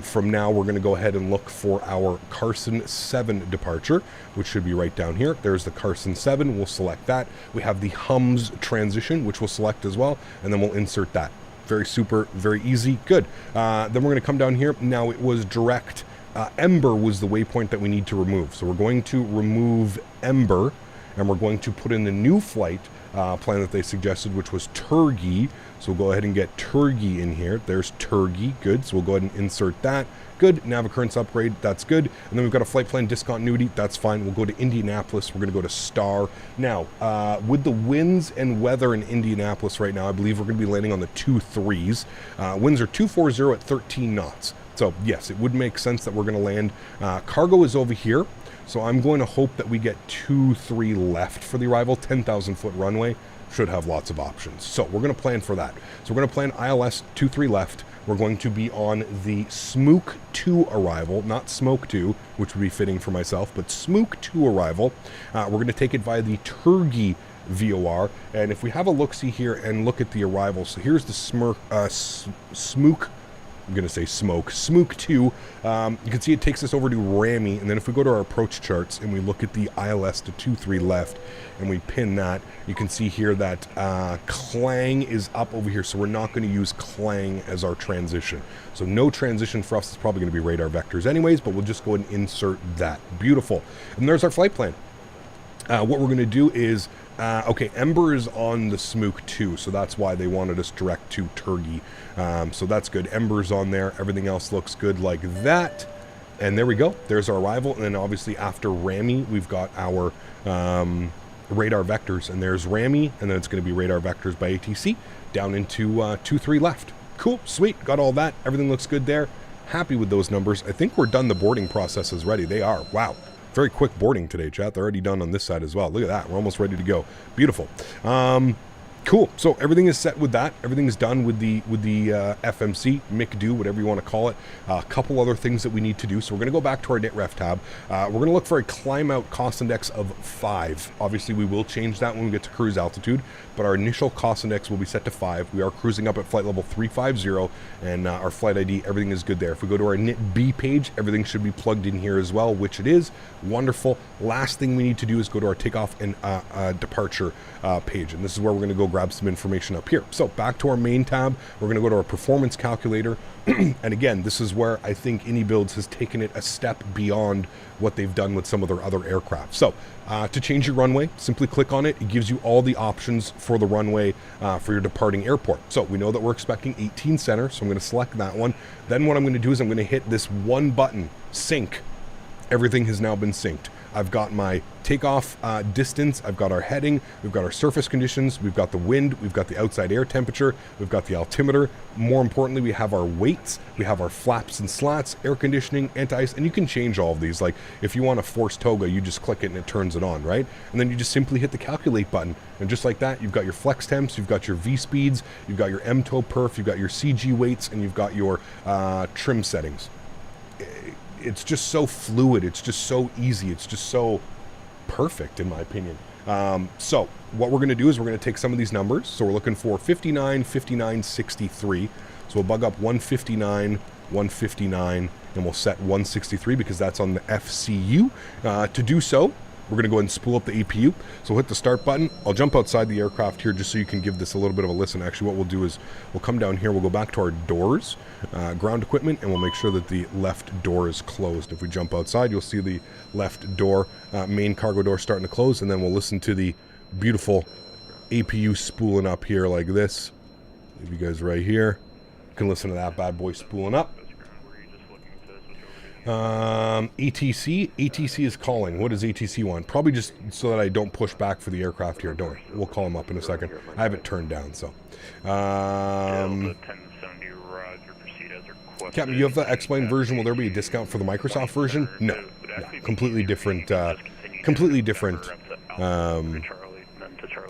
From now, we're going to go ahead and look for our Carson 7 departure, which should be right down here. There's the Carson 7. We'll select that. We have the hums transition, which we'll select as well, and then we'll insert that. Very super, very easy, good. Then we're going to come down here. Now it was direct Ember was the waypoint that we need to remove. So we're going to remove Ember, and we're going to put in the new flight plan that they suggested, which was Turgi. So we'll go ahead and get Turgi in here. There's Turgi. Good. So we'll go ahead and insert that. Good. Nav occurrence upgrade. That's good. And then we've got a flight plan discontinuity. That's fine. We'll go to Indianapolis. We're going to go to Star. Now, with the winds and weather in Indianapolis right now, I believe we're going to be landing on the 2-3s. Winds are 240 at 13 knots. So yes, it would make sense that we're going to land. Cargo is over here. So I'm going to hope that we get 2-3 left for the arrival. 10,000 foot runway should have lots of options. So we're going to plan for that. So we're going to plan ILS 2-3 left. We're going to be on the Smook 2 arrival, not Smoke 2, which would be fitting for myself, but Smook 2 arrival. We're going to take it via the Turgi VOR. And if we have a look-see here and look at the arrival, so here's the Smook. I'm going to say Smook 2. You can see it takes us over to Rami, and then if we go to our approach charts and we look at the ILS to 2-3 left and we pin that, you can see here that Clang is up over here, so we're not going to use Clang as our transition. So no transition for us. It's probably going to be radar vectors anyways, but we'll just go ahead and insert that. Beautiful. And there's our flight plan. What we're going to do is, okay, Ember is on the Smook 2, so that's why they wanted us direct to Turgi. So that's good. Ember's on there. Everything else looks good like that. And there we go. There's our arrival. And then obviously after Rami, we've got our radar vectors. And there's Rami, and then it's going to be radar vectors by ATC down into 2-3 left. Cool. Sweet. Got all that. Everything looks good there. Happy with those numbers. I think we're done. The boarding process is ready. They are. Wow. Very quick boarding today, chat. They're already done on this side as well. Look at that. We're almost ready to go. Beautiful. Cool. So everything is set with that. Everything is done with the FMC, McDo, whatever you want to call it. A couple other things that we need to do. So we're going to go back to our NITREF tab. We're going to look for a climb out cost index of 5. Obviously, we will change that when we get to cruise altitude, but our initial cost index will be set to 5. We are cruising up at flight level 350, and our flight ID, everything is good there. If we go to our NITB page, everything should be plugged in here as well, which it is. Wonderful. Last thing we need to do is go to our takeoff and departure page, and this is where we're going to go grab some information up here. So back to our main tab, we're going to go to our performance calculator. And again, this is where I think iniBuilds has taken it a step beyond what they've done with some of their other aircraft. So to change your runway, simply click on it. It gives you all the options for the runway for your departing airport. So we know that we're expecting 18 center, so I'm going to select that one. Then what I'm going to do is I'm going to hit this one button, sync. Everything has now been synced. I've got my takeoff distance, I've got our heading, we've got our surface conditions, we've got the wind, we've got the outside air temperature, we've got the altimeter. More importantly, we have our weights, we have our flaps and slats, air conditioning, anti-ice, and you can change all of these. Like if you want a forced toga, you just click it and it turns it on, right? And then you just simply hit the calculate button. And just like that, you've got your flex temps, you've got your V speeds, you've got your MTOW perf, you've got your CG weights, and you've got your trim settings. It's just so fluid. It's just so easy. It's just so perfect, in my opinion. So what we're going to do is we're going to take some of these numbers. So we're looking for 59, 59, 63. So we'll bug up 159, 159, and we'll set 163 because that's on the FCU. To do so, we're going to go ahead and spool up the APU. So we'll hit the start button. I'll jump outside the aircraft here just so you can give this a little bit of a listen. Actually, what we'll do is we'll come down here. We'll go back to our doors, ground equipment, and we'll make sure that the left door is closed. If we jump outside, you'll see the left door, main cargo door starting to close, and then we'll listen to the beautiful APU spooling up here like this. Leave you guys right here. You can listen to that bad boy spooling up. ATC is calling. What does ATC want? Probably just so that I don't push back for the aircraft here. Don't worry. We'll call him up in a second. I have it turned down, so. Captain, you have the X-Plane version. Will there be a discount for the Microsoft version? No. Completely different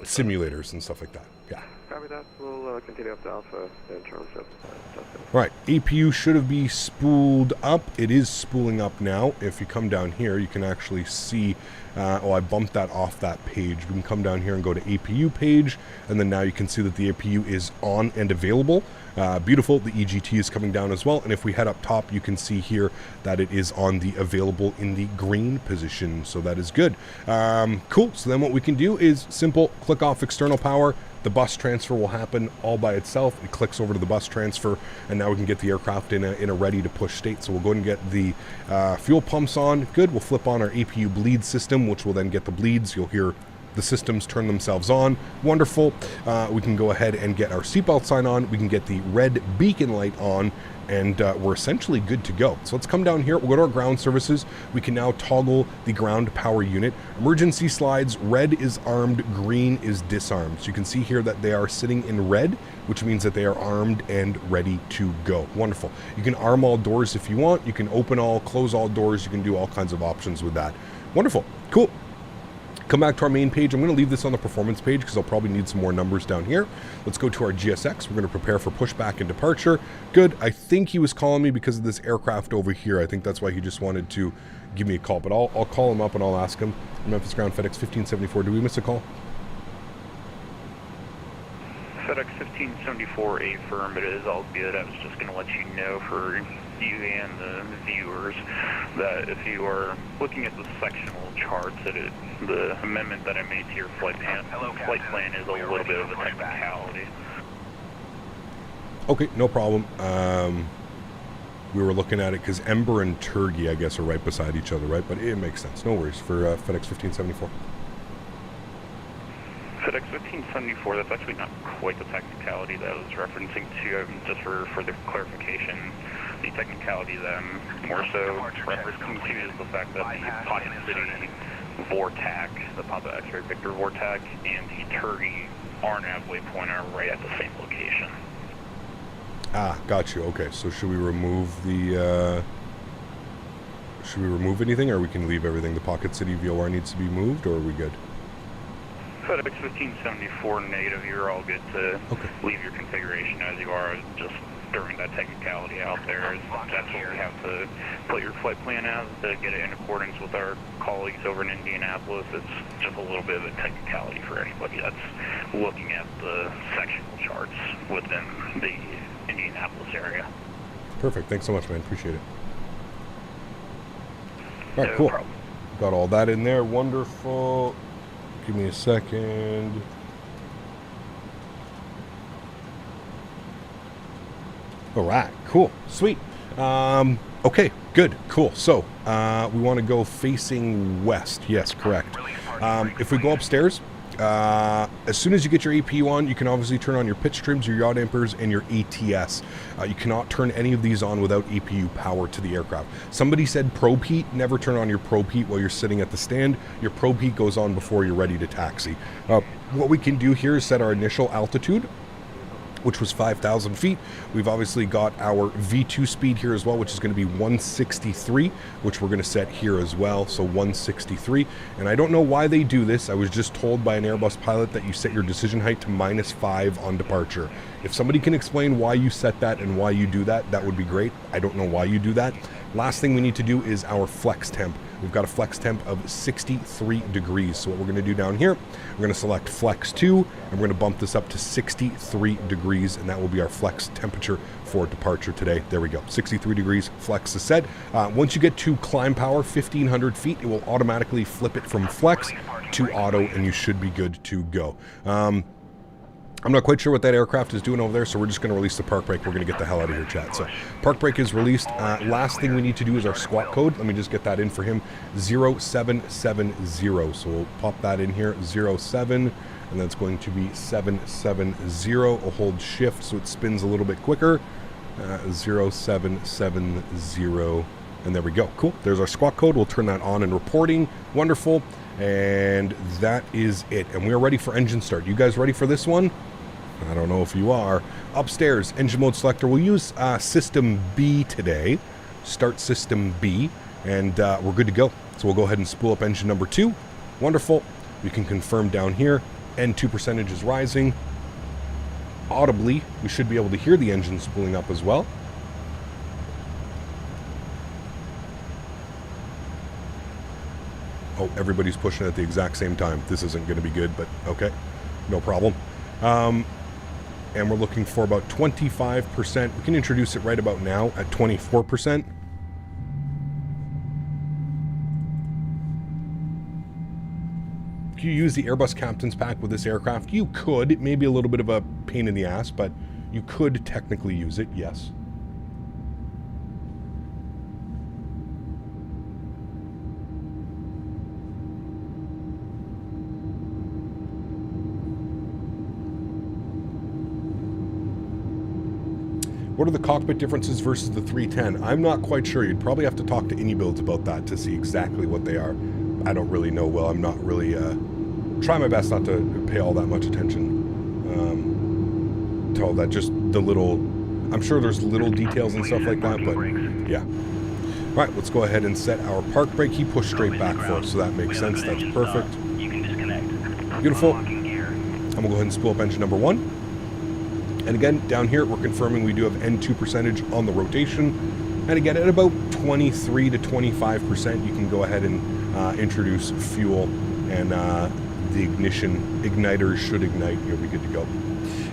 simulators and stuff like that. Yeah. Copy that. We'll continue up to Alpha in terms of Alright, APU should be spooled up. It is spooling up now. If you come down here, you can actually see, I bumped that off that page. We can come down here and go to APU page, and then now you can see that the APU is on and available. Beautiful. The EGT is coming down as well, and if we head up top, you can see here that it is on the available in the green position, so that is good. Cool. So then what we can do is simple, click off external power, The bus transfer will happen all by itself. It clicks over to the bus transfer, and now we can get the aircraft in a ready to push state. So we'll go ahead and get the fuel pumps on. Good. We'll flip on our APU bleed system, which will then get the bleeds. You'll hear the systems turn themselves on. Wonderful. We can go ahead and get our seatbelt sign on. We can get the red beacon light on, and we're essentially good to go. So let's come down here. We'll go to our ground services. We can now toggle the ground power unit. Emergency slides, red is armed, green is disarmed. So you can see here that they are sitting in red, which means that they are armed and ready to go. Wonderful. You can arm all doors if you want. You can open all, close all doors. You can do all kinds of options with that. Wonderful. Cool. Come back to our main page. I'm going to leave this on the performance page because I'll probably need some more numbers down here. Let's go to our GSX. We're going to prepare for pushback and departure. Good. I think he was calling me because of this aircraft over here. I think that's why he just wanted to give me a call. But I'll call him up and I'll ask him. Memphis Ground FedEx 1574. Did we miss a call? FedEx 1574, affirm, it is all good. I was just going to let you know for you and the viewers that if you are looking at the sectional charts, that the amendment that I made to your flight plan is a little bit of a technicality. Okay, no problem. We were looking at it because Ember and Turkey, I guess, are right beside each other, right? But it makes sense. No worries for FedEx 1574. FedEx 1574, that's actually not quite the technicality that I was referencing to, just for further clarification. The technicality that I'm more so referencing to is the fact that the Pocket City VORTAC, the Papa X-ray Victor VORTAC, and the Turkey RNAV waypoint are right at the same location. Ah, got you. Okay, so should we remove the... should we remove anything, or we can leave everything? The Pocket City VOR needs to be moved, or are we good? FedEx 1574 negative, you're all good to leave your configuration as you are, just during that technicality out there. That's what we have to put your flight plan as to get it in accordance with our colleagues over in Indianapolis. It's just a little bit of a technicality for anybody that's looking at the sectional charts within the Indianapolis area. Perfect. Thanks so much, man. Appreciate it. All right, No cool. problem. Got all that in there. Wonderful. Give me a second. All right, cool, sweet. Okay, good, cool. So we want to go facing west. Yes, correct. If we go upstairs, as soon as you get your APU on, you can obviously turn on your pitch trims, your yaw dampers, and your ATS. You cannot turn any of these on without APU power to the aircraft. Somebody said probe heat. Never turn on your probe heat while you're sitting at the stand. Your probe heat goes on before you're ready to taxi. What we can do here is set our initial altitude, which was 5,000 feet. We've obviously got our V2 speed here as well, which is going to be 163, which we're going to set here as well. So 163. And I don't know why they do this. I was just told by an Airbus pilot that you set your decision height to -5 on departure. If somebody can explain why you set that and why you do that, that would be great. I don't know why you do that. Last thing we need to do is our flex temp. We've got a flex temp of 63 degrees. So what we're going to do down here, we're going to select flex 2, and we're going to bump this up to 63 degrees, and that will be our flex temperature for departure today. There we go. 63 degrees, flex is set. Once you get to climb power, 1,500 feet, it will automatically flip it from flex to auto, and you should be good to go. I'm not quite sure what that aircraft is doing over there, so we're just going to release the park brake. We're going to get the hell out of here, chat. So park brake is released. Last thing we need to do is our squawk code. Let me just get that in for him. 0770. So we'll pop that in here. 07, and that's going to be 770. We'll hold shift so it spins a little bit quicker. 0770. And there we go. Cool. There's our squawk code. We'll turn that on in reporting. Wonderful. And that is it. And we are ready for engine start. You guys ready for this one? I don't know if you are. Upstairs, engine mode selector. We'll use system B today. Start system B. And we're good to go. So we'll go ahead and spool up engine number 2. Wonderful. We can confirm down here. N2 percentage is rising. Audibly, we should be able to hear the engine spooling up as well. Oh, everybody's pushing at the exact same time. This isn't going to be good, but okay, no problem. And we're looking for about 25%. We can introduce it right about now at 24%. you use the Airbus Captain's Pack with this aircraft? You could. It may be a little bit of a pain in the ass, but you could technically use it, yes. What are the cockpit differences versus the 310? I'm not quite sure. You'd probably have to talk to iniBuilds about that to see exactly what they are. I don't really know well. I'm not really... try my best not to pay all that much attention to all that. Just the little... I'm sure there's little details and stuff like that, but yeah. All right, let's go ahead and set our park brake. He pushed straight back for us, so that makes sense. That's perfect. Beautiful. I'm going to go ahead and spool up engine number 1. And again, down here, we're confirming we do have N2 percentage on the rotation. And again, at about 23 to 25%, you can go ahead and introduce fuel, and the igniter should ignite. You'll be good to go.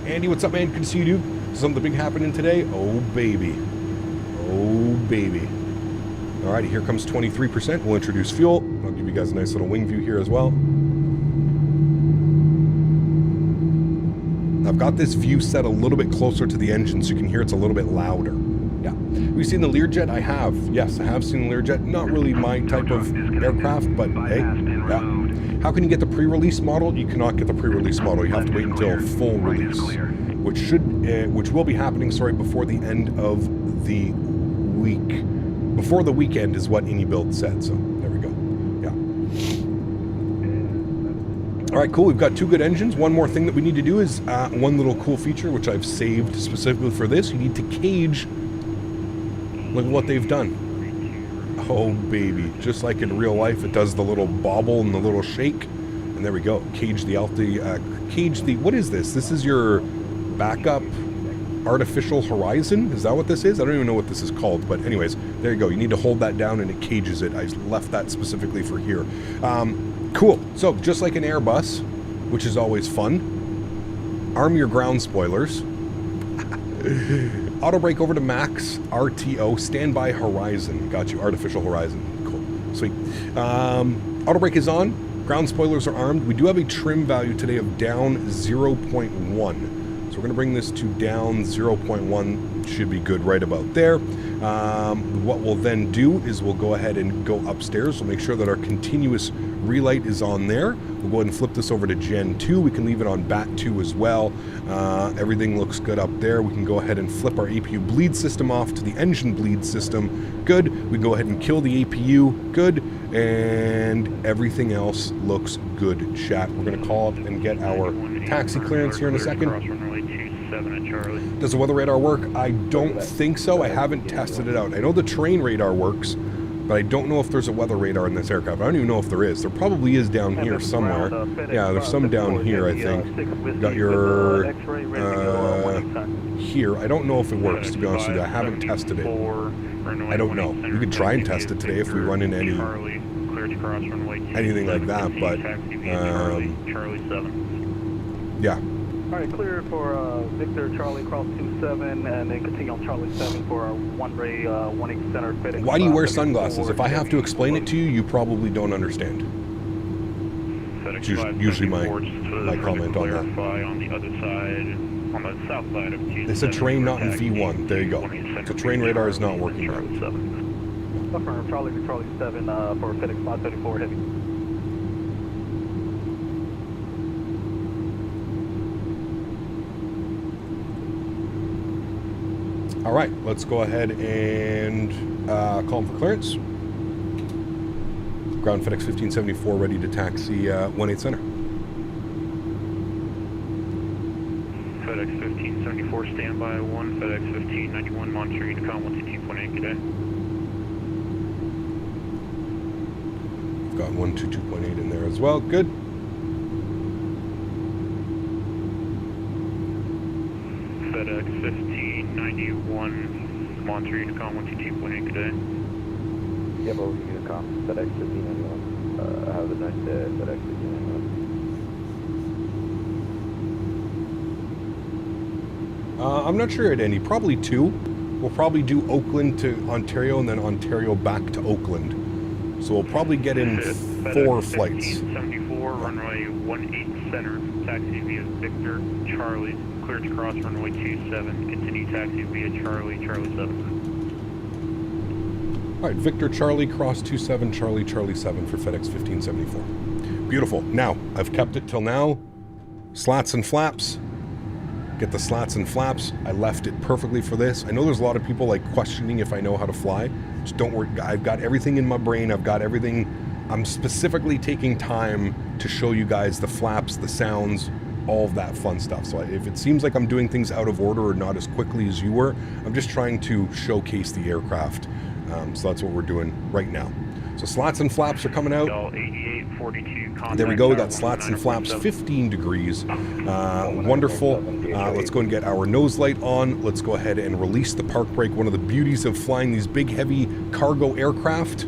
Andy, what's up, man? Good to see you, dude. Something big happening today? Oh, baby. Oh, baby. All righty, here comes 23%. We'll introduce fuel. I'll give you guys a nice little wing view here as well. I've got this view set a little bit closer to the engine so you can hear it's a little bit louder. Yeah. Have you seen the Learjet? I have. Yes, I have seen the Learjet. Not really my type of aircraft, but hey, yeah. How can you get the pre-release model? You cannot get the pre-release model. You have to wait until full release, which will be happening, before the end of the week. Before the weekend is what iniBuild said, so there we go. Yeah. All right, cool. We've got 2 good engines. One more thing that we need to do is one little cool feature, which I've saved specifically for this. You need to cage. Look at what they've done. Oh, baby. Just like in real life, it does the little bobble and the little shake. And there we go. Cage the, what is this? This is your backup artificial horizon? Is that what this is? I don't even know what this is called. But anyways, there you go. You need to hold that down and it cages it. I left that specifically for here. Cool. So just like an Airbus, which is always fun, arm your ground spoilers. Auto brake over to max, RTO, standby horizon. Got you, artificial horizon. Cool. Sweet. Auto brake is on. Ground spoilers are armed. We do have a trim value today of down 0.1. So we're going to bring this to down 0.1. Should be good right about there. What we'll then do is we'll go ahead and go upstairs. We'll make sure that our continuous relight is on there. We'll go ahead and flip this over to Gen 2. We can leave it on BAT 2 as well. Everything looks good up there. We can go ahead and flip our APU bleed system off to the engine bleed system. Good. We go ahead and kill the APU. Good. And everything else looks good, chat. We're going to call up and get our taxi clearance here in a second. Does the weather radar work? I don't think so. I haven't tested it out. I know the terrain radar works, but I don't know if there's a weather radar in this aircraft. I don't even know if there is. There probably is down here somewhere. Yeah, there's some down here, I think. Got your... here. I don't know if it works, to be honest with you. I haven't tested it. I don't know. We could try and test it today if we run into anything like that, but... yeah. All right, clear for Victor Charlie cross 27 and then continue on Charlie 7 for our one-way 1-8 center FedEx. Why do you wear sunglasses? If I have to explain it to you, you probably don't understand. It's usually my comment on that. On the other side, on the south side of T7. It's a terrain not in V1. There you go. So terrain radar is not working right. Affirm Charlie to Charlie 7 for FedEx 534 heavy. All right, let's go ahead and call him for clearance. Ground FedEx 1574 ready to taxi 1-8 center. FedEx 1574 standby 1, FedEx 1591 monitoring Unicom 122.8, good day. We've got 122.8 in there as well, good. FedEx 1591 monitoring Unicom 122.8, good day. Yep, over Unicom, FedEx 1591. Have a nice day, FedEx 1591. I'm not sure at any, probably 2. We'll probably do Oakland to Ontario and then Ontario back to Oakland. So we'll probably get in 4 flights. 1574 runway 18 center, taxi via Victor, Charlie, cleared to cross runway 27, continue taxi via Charlie, Charlie 7. All right, Victor, Charlie, cross 27, Charlie, Charlie 7 for FedEx 1574. Beautiful. Now, I've kept it till now. Slats and flaps. Get the slats and flaps. I left it perfectly for this. I know there's a lot of people like questioning if I know how to fly. Just don't worry. I've got everything in my brain. I've got everything. I'm specifically taking time to show you guys the flaps, the sounds, all of that fun stuff. So if it seems like I'm doing things out of order or not as quickly as you were, I'm just trying to showcase the aircraft. So that's what we're doing right now. So slats and flaps are coming out. There we go. We got slats and flaps, 15 degrees. Wonderful. Let's go and get our nose light on. Let's go ahead and release the park brake. One of the beauties of flying these big, heavy cargo aircraft.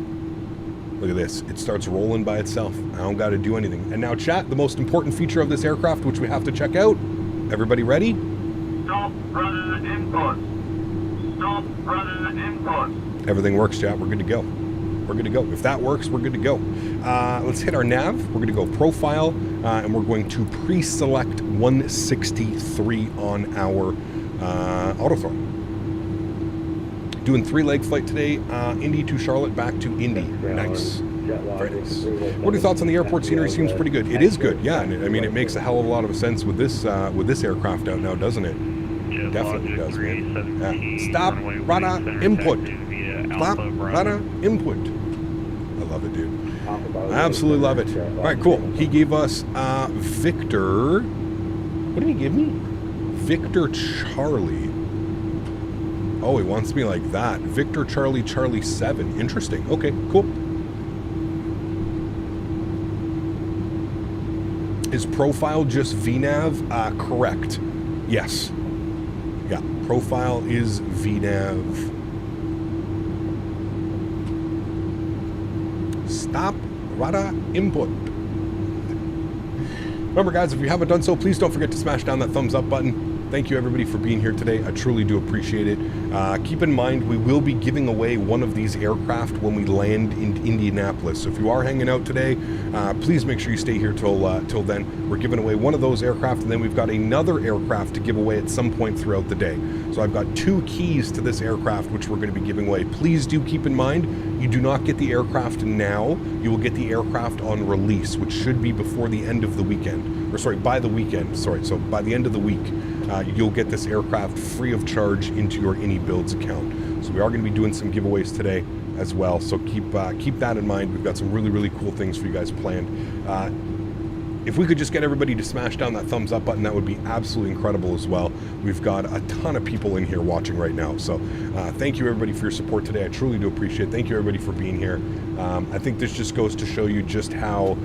Look at this. It starts rolling by itself. I don't got to do anything. And now, chat, the most important feature of this aircraft, which we have to check out. Everybody ready? Stop rudder input. Stop rudder input. Everything works, chat. We're good to go. We're good to go. If that works, we're good to go. Let's hit our nav. We're going to go profile, and we're going to pre-select 163 on our auto throttle. Doing 3-leg flight today. Indy to Charlotte, back to Indy. Nice. Very nice. What are your thoughts on the airport scenery? Seems pretty good. It is good, yeah. And I mean, it makes a hell of a lot of sense with this aircraft out now, doesn't it? Definitely does, man. Yeah. Stop radar input. Stop radar input. I love it, dude. I absolutely love it. All right, cool. He gave us Victor. What did he give me? Victor Charlie. Oh, he wants me like that. Victor Charlie Charlie 7. Interesting. Okay, cool. Is profile just VNAV? Correct. Yes. Yeah, profile is VNAV. Stop radar input. Remember, guys, if you haven't done so, please don't forget to smash down that thumbs up button. Thank you, everybody, for being here today. I truly do appreciate it. Keep in mind, we will be giving away one of these aircraft when we land in Indianapolis. So if you are hanging out today, please make sure you stay here till then. We're giving away one of those aircraft, and then we've got another aircraft to give away at some point throughout the day. So I've got 2 keys to this aircraft, which we're going to be giving away. Please do keep in mind, you do not get the aircraft now. You will get the aircraft on release, which should be before the end of the weekend. Or sorry, by the weekend. Sorry, so by the end of the week. You'll get this aircraft free of charge into your iniBuilds account. So we are going to be doing some giveaways today as well. So keep that in mind. We've got some really, really cool things for you guys planned. If we could just get everybody to smash down that thumbs up button, that would be absolutely incredible as well. We've got a ton of people in here watching right now. So thank you, everybody, for your support today. I truly do appreciate it. Thank you, everybody, for being here. I think this just goes to show you just how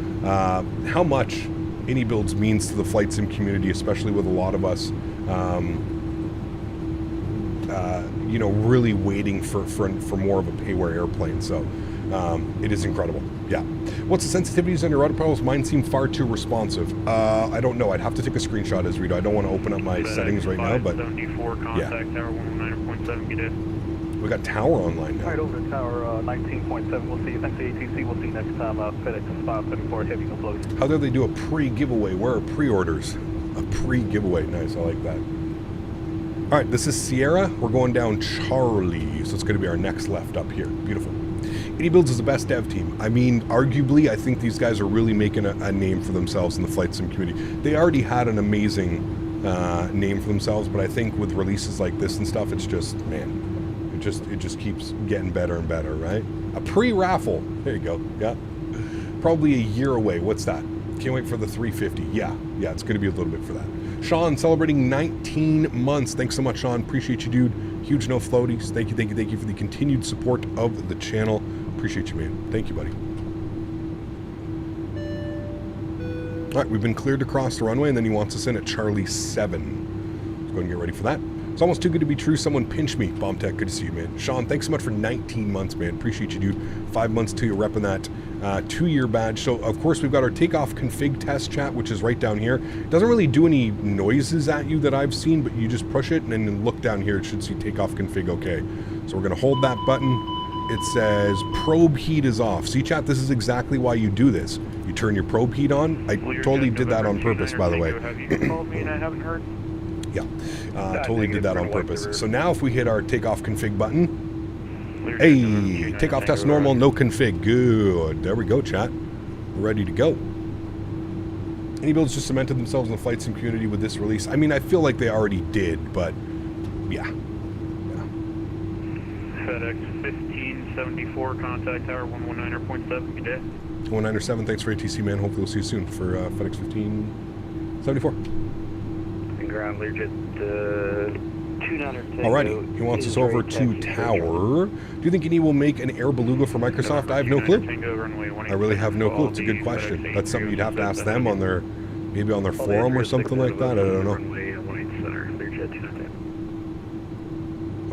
much iniBuilds means to the flight sim community, especially with a lot of us really waiting for more of a payware airplane. So it is incredible. Yeah. What's the sensitivities on your rudder pedals? Mine seem far too responsive. I don't know. I'd have to take a screenshot as Rito. I don't want to open up my settings right now, but 74, contact tower 119.7, get in. We got tower online now. All right, over to tower 19.7. We'll see you. Thanks to ATC. We'll see you next time. FedEx 574 heavy no blows. How dare they do a pre-giveaway? Where are pre-orders? A pre-giveaway. Nice. I like that. All right, this is Sierra. We're going down Charlie, so it's going to be our next left up here. Beautiful. iniBuilds is the best dev team. I mean, arguably, I think these guys are really making a name for themselves in the flight sim community. They already had an amazing name for themselves, but I think with releases like this and stuff, it's just, man, it just keeps getting better and better, right? A pre-raffle. There you go. Yeah. Probably a year away. What's that? Can't wait for the 350. Yeah, it's going to be a little bit for that. Sean, celebrating 19 months. Thanks so much, Sean. Appreciate you, dude. Huge no floaties. Thank you for the continued support of the channel. Appreciate you, man. Thank you, buddy. All right, we've been cleared to cross the runway, and then he wants us in at Charlie 7. Let's go and get ready for that. It's almost too good to be true. Someone pinch me. Bomb Tech, good to see you, man. Sean, thanks so much for 19 months, man. Appreciate you, dude. 5 months till you're repping that 2-year badge. So, of course, we've got our takeoff config test chat, which is right down here. It doesn't really do any noises at you that I've seen, but you just push it and then look down here. It should see takeoff config okay. So we're going to hold that button. it says probe heat is off. See, chat, this is exactly why you do this. You turn your probe heat on. I totally did that on purpose, by the way. Have you called me and I haven't heard? Yeah, totally did that on purpose. So now if we hit our takeoff config button, hey, takeoff test normal, no config. Good. There we go, chat. We're ready to go. iniBuilds just cemented themselves in the flight sim community with this release. I mean, I feel like they already did, but yeah. FedEx 1574, contact tower 119.7, good day. 197, thanks for ATC, man. Hopefully we'll see you soon for FedEx 1574. And ground Learjet 29. Alrighty, he wants us over to tower. Do you think ini will make an Air Beluga for Microsoft? I have no clue. I really have no clue. It's a good question. That's something you'd have to ask them on their, maybe on their forum or something like that. I don't know.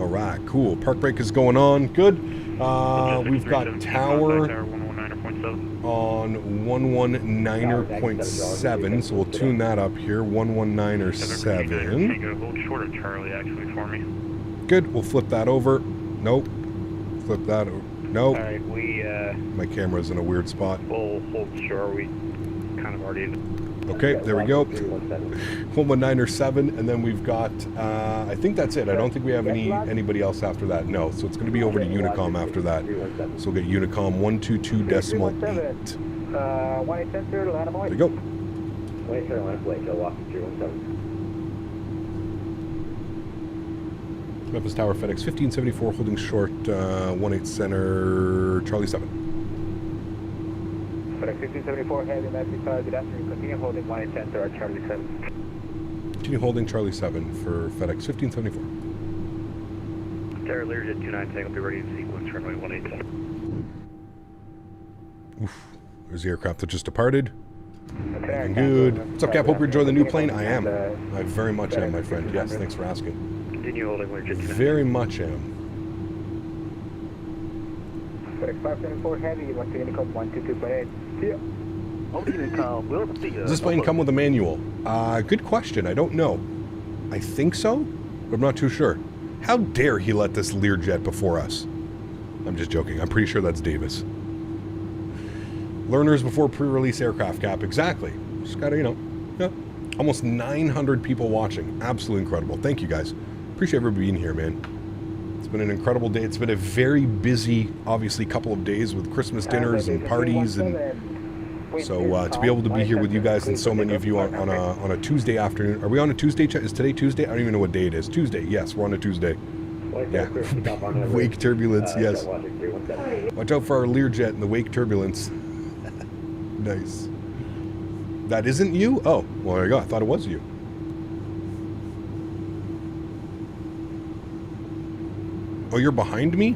Alright, cool. Park brake is going on. Good. We've got tower on 119.7, so we'll tune that up here. 119.7. Hold short of Charlie, actually, for me. Good. We'll flip that over. Nope. Flip that over. Nope. All right, we My camera's in a weird spot. we'll hold short. We kind of already. Okay, there we go. 119.7, and then we've got. I think that's it. I don't think we have anybody else after that. No, so it's going to be over to Unicom after that. So we'll get Unicom 122.8. 187, There you go. Memphis Tower, FedEx 1574, holding short, 18 center, Charlie 7. FedEx 1574, heavy Memphis Tower, good afternoon. Continue holding 18 center, Charlie 7. Continue holding Charlie 7 for FedEx 1574. Tower Learjet 29, tank will be ready to sequence runway 187. Oof. There's the aircraft that just departed. Looking good. What's up, Cap? Hope you're enjoying the new plane. I am. I very much am, my friend. Yes, thanks for asking. Continue holding Learjet 29. Very much am. FedEx 574, heavy, once again, Unicom 122.8. See ya. Does this plane come with a manual? Good question. I don't know. I think so, but I'm not too sure. How dare he let this Learjet before us? I'm just joking. I'm pretty sure that's Davis. Learners before pre-release aircraft, Cap. Exactly. Just gotta, you know, yeah. Almost 900 people watching. Absolutely incredible. Thank you, guys. Appreciate everybody being here, man. It's been an incredible day. It's been a very busy, obviously, couple of days with Christmas dinners and parties, and so to be able to be here with you guys and so many of you on a Tuesday afternoon. Are we on a Tuesday? Is today Tuesday? I don't even know what day it is. Tuesday. Yes, we're on a Tuesday. Yeah. Wake turbulence. Yes. Watch out for our Learjet and the wake turbulence. Nice. That isn't you? Oh, well, there you go. I thought it was you. Oh, you're behind me?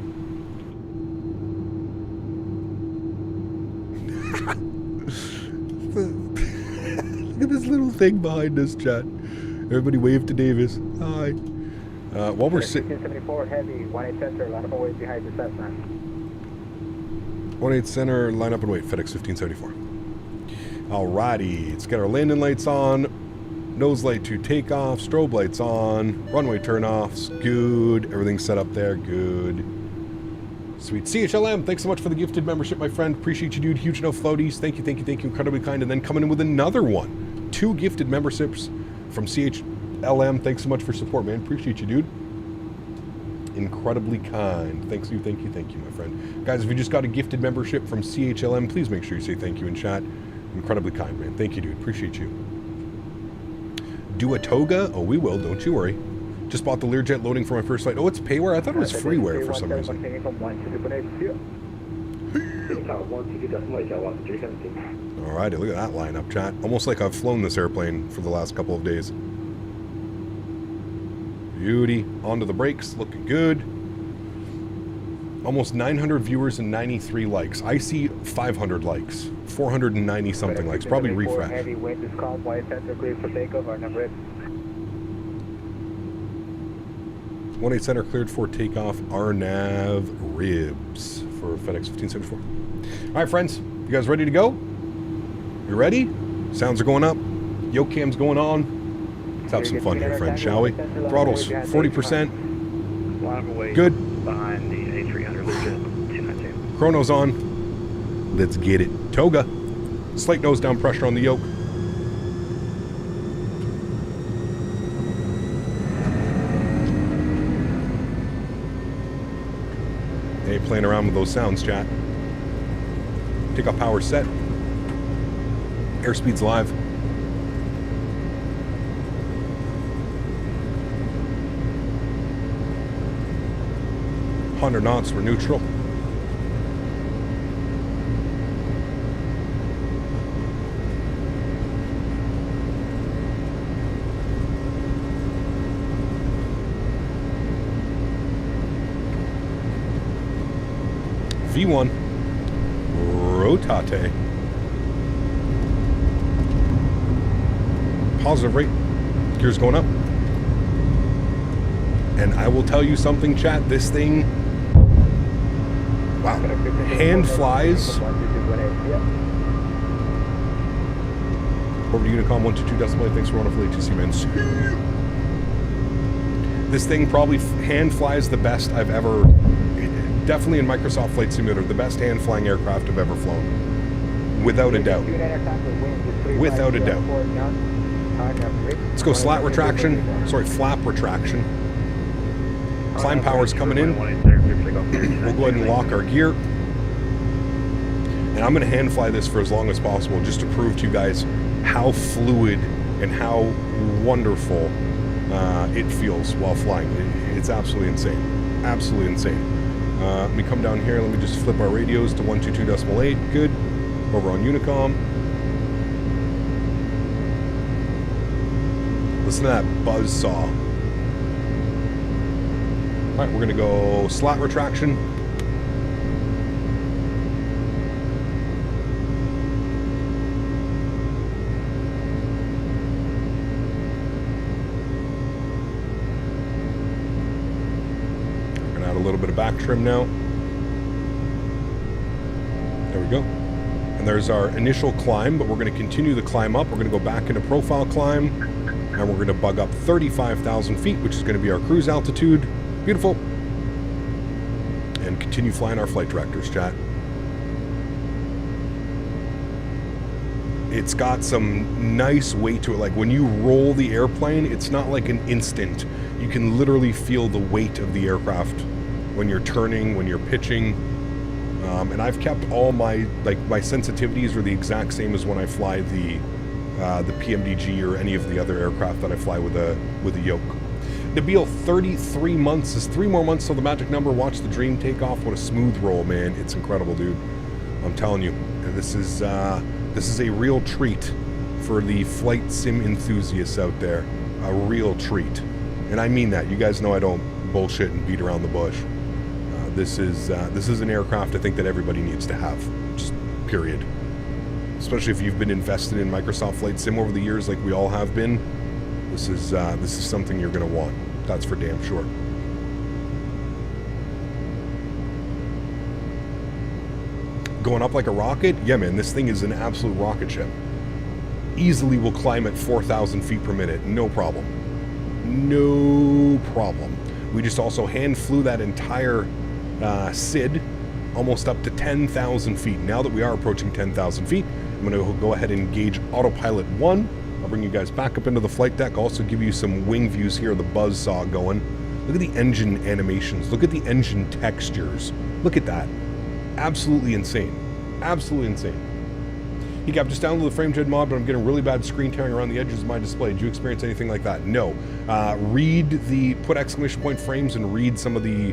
Look at this little thing behind us, chat. Everybody wave to Davis. Hi. While we're sitting... 1574, heavy, 18 center, line up and wait behind the Cessna. 18 center, line up and wait, FedEx 1574. Alrighty, let's get our landing lights on. Nose light to takeoff, strobe lights on, runway turn-offs, good. Everything's set up there, good. Sweet. CHLM, thanks so much for the gifted membership, my friend. Appreciate you, dude. Huge no floaties. Thank you, thank you, thank you. Incredibly kind. And then coming in with another one. 2 gifted memberships from CHLM. Thanks so much for support, man. Appreciate you, dude. Incredibly kind. Thanks you, thank you, thank you, my friend. Guys, if you just got a gifted membership from CHLM, please make sure you say thank you in chat. Incredibly kind, man. Thank you, dude. Appreciate you. Do a toga? Oh, we will. Don't you worry. Just bought the Learjet loading for my first flight. Oh, it's payware? I thought it was freeware for some reason. Alrighty, look at that lineup, chat. Almost like I've flown this airplane for the last couple of days. Beauty. Onto the brakes. Looking good. Almost 900 viewers and 93 likes. I see 500 likes. 490 something likes. Probably refresh. Heavy wind is calm, white center clear for takeoff, our number 18 center cleared for takeoff. RNAV ribs for FedEx 1574. All right, friends. You guys ready to go? You ready? Sounds are going up. Yoke cam's going on. Let's have some fun here, friends, shall we? Throttles 40%. Line away good. behind the A300 Learjet Chrono's on. Let's get it. Toga. Slight nose down pressure on the yoke. They ain't playing around with those sounds, chat. Takeoff power set. Airspeed's live. Hundred knots, we're neutral. V1. Rotate. Positive rate. Gears going up. And I will tell you something, chat. This thing, wow, hand flies. Over to Unicom 122.8. Thanks for running for the ATC, man. This thing probably hand flies the best I've ever. Definitely in Microsoft Flight Simulator, the best hand flying aircraft I've ever flown, without a doubt. Without a doubt. Let's go slat retraction. Sorry, flap retraction. Climb power's coming in. We'll go ahead and lock our gear. And I'm going to hand fly this for as long as possible just to prove to you guys how fluid and how wonderful it feels while flying. It's absolutely insane. Absolutely insane. Let me come down here. Let me just flip our radios to 122.8. Good. Over on Unicom. Listen to that buzz saw. Alright, we're going to go slat retraction. We're going to add a little bit of back trim now. There we go. And there's our initial climb, but we're going to continue the climb up. We're going to go back into profile climb. And we're going to bug up 35,000 feet, which is going to be our cruise altitude. Beautiful. And continue flying our flight directors, chat. It's got some nice weight to it. Like when you roll the airplane, it's not like an instant. You can literally feel the weight of the aircraft when you're turning, when you're pitching. And I've kept all my sensitivities are the exact same as when I fly the PMDG or any of the other aircraft that I fly with a yoke. Nabil, 33 months is 3 more months till the magic number. Watch the dream take off. What a smooth roll, man! It's incredible, dude. I'm telling you, and this is a real treat for the flight sim enthusiasts out there. A real treat, and I mean that. You guys know I don't bullshit and beat around the bush. This is an aircraft I think that everybody needs to have. Just period. Especially if you've been invested in Microsoft Flight Sim over the years, like we all have been. This is something you're going to want. That's for damn sure. Going up like a rocket? Yeah, man, this thing is an absolute rocket ship. Easily will climb at 4,000 feet per minute. No problem. No problem. We just also hand flew that entire SID almost up to 10,000 feet. Now that we are approaching 10,000 feet, I'm going to go ahead and engage autopilot 1. I'll bring you guys back up into the flight deck. Also give you some wing views here of the buzz saw going. Look at the engine animations. Look at the engine textures. Look at that. Absolutely insane. Absolutely insane. He got just downloaded the FrameJet mod, but I'm getting really bad screen tearing around the edges of my display. Did you experience anything like that? No. Put exclamation point frames and read some of the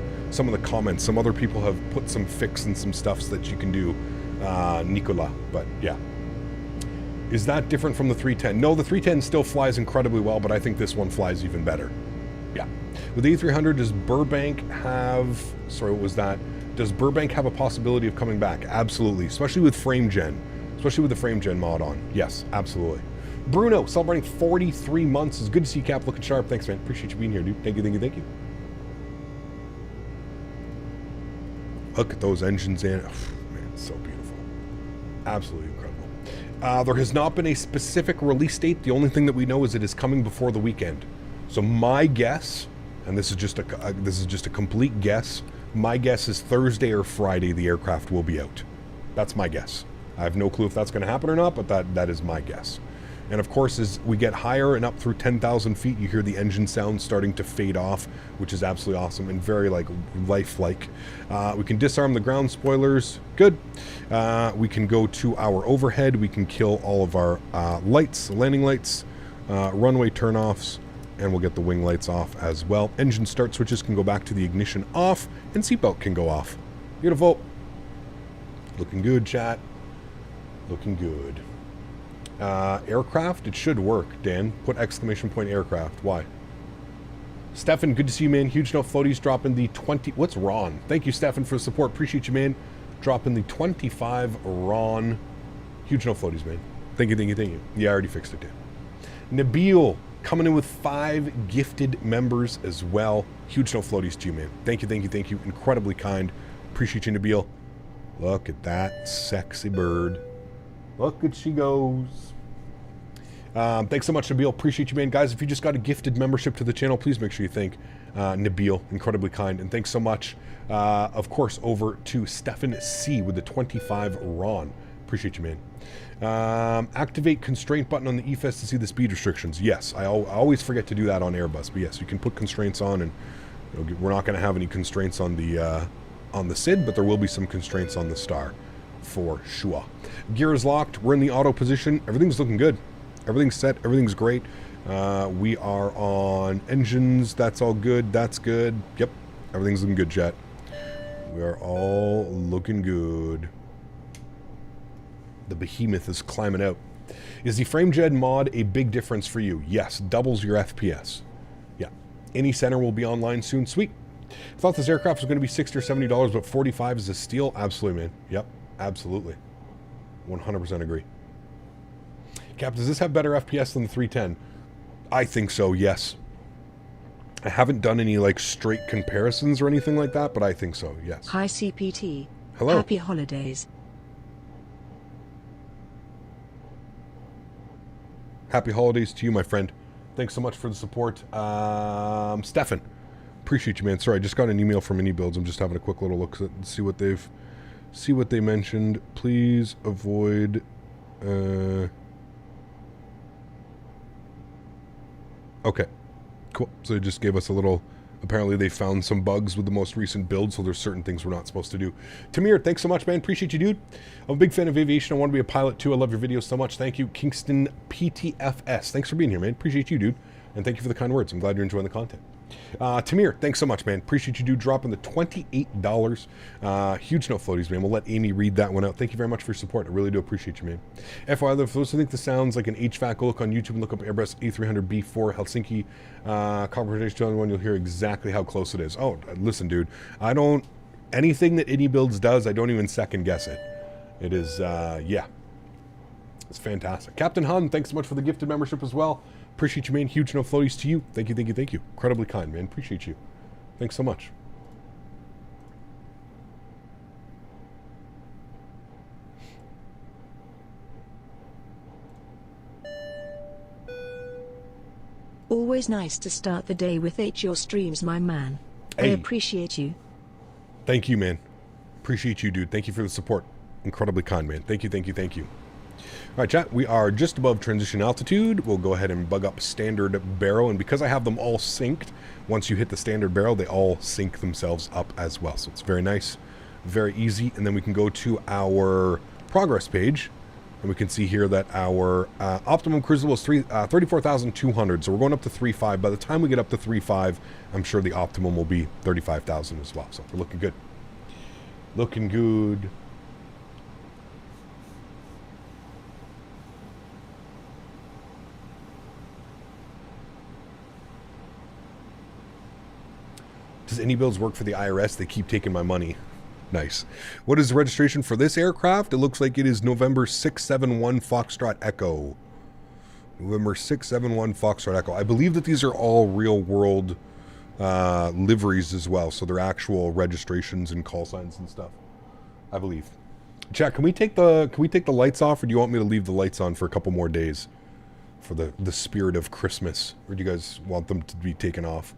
comments. Some other people have put some fix and some stuffs that you can do, Nicola. But yeah. Is that different from the 310? No, the 310 still flies incredibly well, but I think this one flies even better. Yeah. With the A300, does Burbank have... Sorry, what was that? Does Burbank have a possibility of coming back? Absolutely. Especially with FrameGen. Especially with the FrameGen mod on. Yes, absolutely. Bruno, celebrating 43 months. It's good to see you, Cap. Looking sharp. Thanks, man. Appreciate you being here, dude. Thank you, thank you, thank you. Look at those engines in. Oh, man, it's so beautiful. Absolutely incredible. There has not been a specific release date. The only thing that we know is it is coming before the weekend. So my guess, and this is just a complete guess, My guess is Thursday or Friday the aircraft will be out. That's my guess. I have no clue if that's going to happen or not, but that is my guess. And of course, as we get higher and up through 10,000 feet, you hear the engine sound starting to fade off, which is absolutely awesome and very like lifelike. We can disarm the ground spoilers. Good. We can go to our overhead. We can kill all of our lights, landing lights, runway turnoffs, and we'll get the wing lights off as well. Engine start switches can go back to the ignition off, and seatbelt can go off. Beautiful. Looking good, chat. Looking good. Aircraft, it should work, Dan. Put exclamation point aircraft. Why? Stefan, good to see you, man. Huge note floaties dropping the 20. What's Ron? Thank you, Stefan, for the support. Appreciate you, man. Dropping the 25 Ron. Huge note floaties, man. Thank you, thank you, thank you. Yeah, I already fixed it, Dan. Nabil coming in with 5 gifted members as well. Huge note floaties to you, man. Thank you, thank you, thank you. Incredibly kind. Appreciate you, Nabil. Look at that sexy bird. Look at she goes. Thanks so much, Nabil. Appreciate you, man. Guys, if you just got a gifted membership to the channel, please make sure you thank Nabil. Incredibly kind. And thanks so much, of course, over to Stefan C with the 25 Ron. Appreciate you, man. Activate constraint button on the EFS to see the speed restrictions. Yes, I always forget to do that on Airbus. But yes, you can put constraints on, and we're not going to have any constraints on the SID, but there will be some constraints on the Star for sure. Gear is locked. We're in the auto position. Everything's looking good. Everything's set. Everything's great. We are on engines. That's all good. That's good. Yep. Everything's looking good, chat. We are all looking good. The behemoth is climbing out. Is the FrameJed mod a big difference for you? Yes. Doubles your FPS. Yeah. Any center will be online soon. Sweet. I thought this aircraft was going to be $60 or $70, but 45 is a steal. Absolutely, man. Yep. Absolutely. 100% agree. Cap, does this have better FPS than the 310? I think so, yes. I haven't done any like straight comparisons or anything like that, but I think so, yes. Hi CPT. Hello. Happy holidays. Happy holidays to you, my friend. Thanks so much for the support. Stefan, appreciate you, man. Sorry, I just got an email from iniBuilds. I'm just having a quick little look at see what they mentioned. Please avoid okay, cool. So they just gave us a little, apparently they found some bugs with the most recent build, so there's certain things we're not supposed to do. Tamir, thanks so much, man. Appreciate you, dude. I'm a big fan of aviation. I want to be a pilot too. I love your videos so much. Thank you. Kingston PTFS. Thanks for being here, man. Appreciate you, dude. And thank you for the kind words. I'm glad you're enjoying the content. Tamir, thanks so much, man. Appreciate you, dude, dropping the $28. Huge note floaties, man. We'll let Amy read that one out. Thank you very much for your support. I really do appreciate you, man. FYI, for those who think this sounds like an HVAC, go look on YouTube and look up Airbus A300 B4 Helsinki Conversation 201. You'll hear exactly how close it is. Oh, listen, dude. Anything that iniBuilds does, I don't even second guess it. It is, yeah. It's fantastic. Captain Han, thanks so much for the gifted membership as well. Appreciate you, man. Huge no floaties to you. Thank you, thank you, thank you. Incredibly kind, man. Appreciate you. Thanks so much. Always nice to start the day with your streams, my man. Hey. I appreciate you. Thank you, man. Appreciate you, dude. Thank you for the support. Incredibly kind, man. Thank you, thank you, thank you. All right, chat, we are just above transition altitude. We'll go ahead and bug up standard barrel, and because I have them all synced, once you hit the standard barrel, they all sync themselves up as well. So it's very nice, very easy, and then we can go to our progress page, and we can see here that our optimum cruise level is 34,200, so we're going up to 3.5. By the time we get up to 3.5, I'm sure the optimum will be 35,000 as well, so we're looking good. Looking good. Does iniBuilds work for the IRS? They keep taking my money. Nice. What is the registration for this aircraft? It looks like it is November 671 Foxtrot Echo. November 671 Foxtrot Echo. I believe that these are all real world liveries as well. So they're actual registrations and call signs and stuff. I believe. Chat, can we take the lights off, or do you want me to leave the lights on for a couple more days for the spirit of Christmas? Or do you guys want them to be taken off?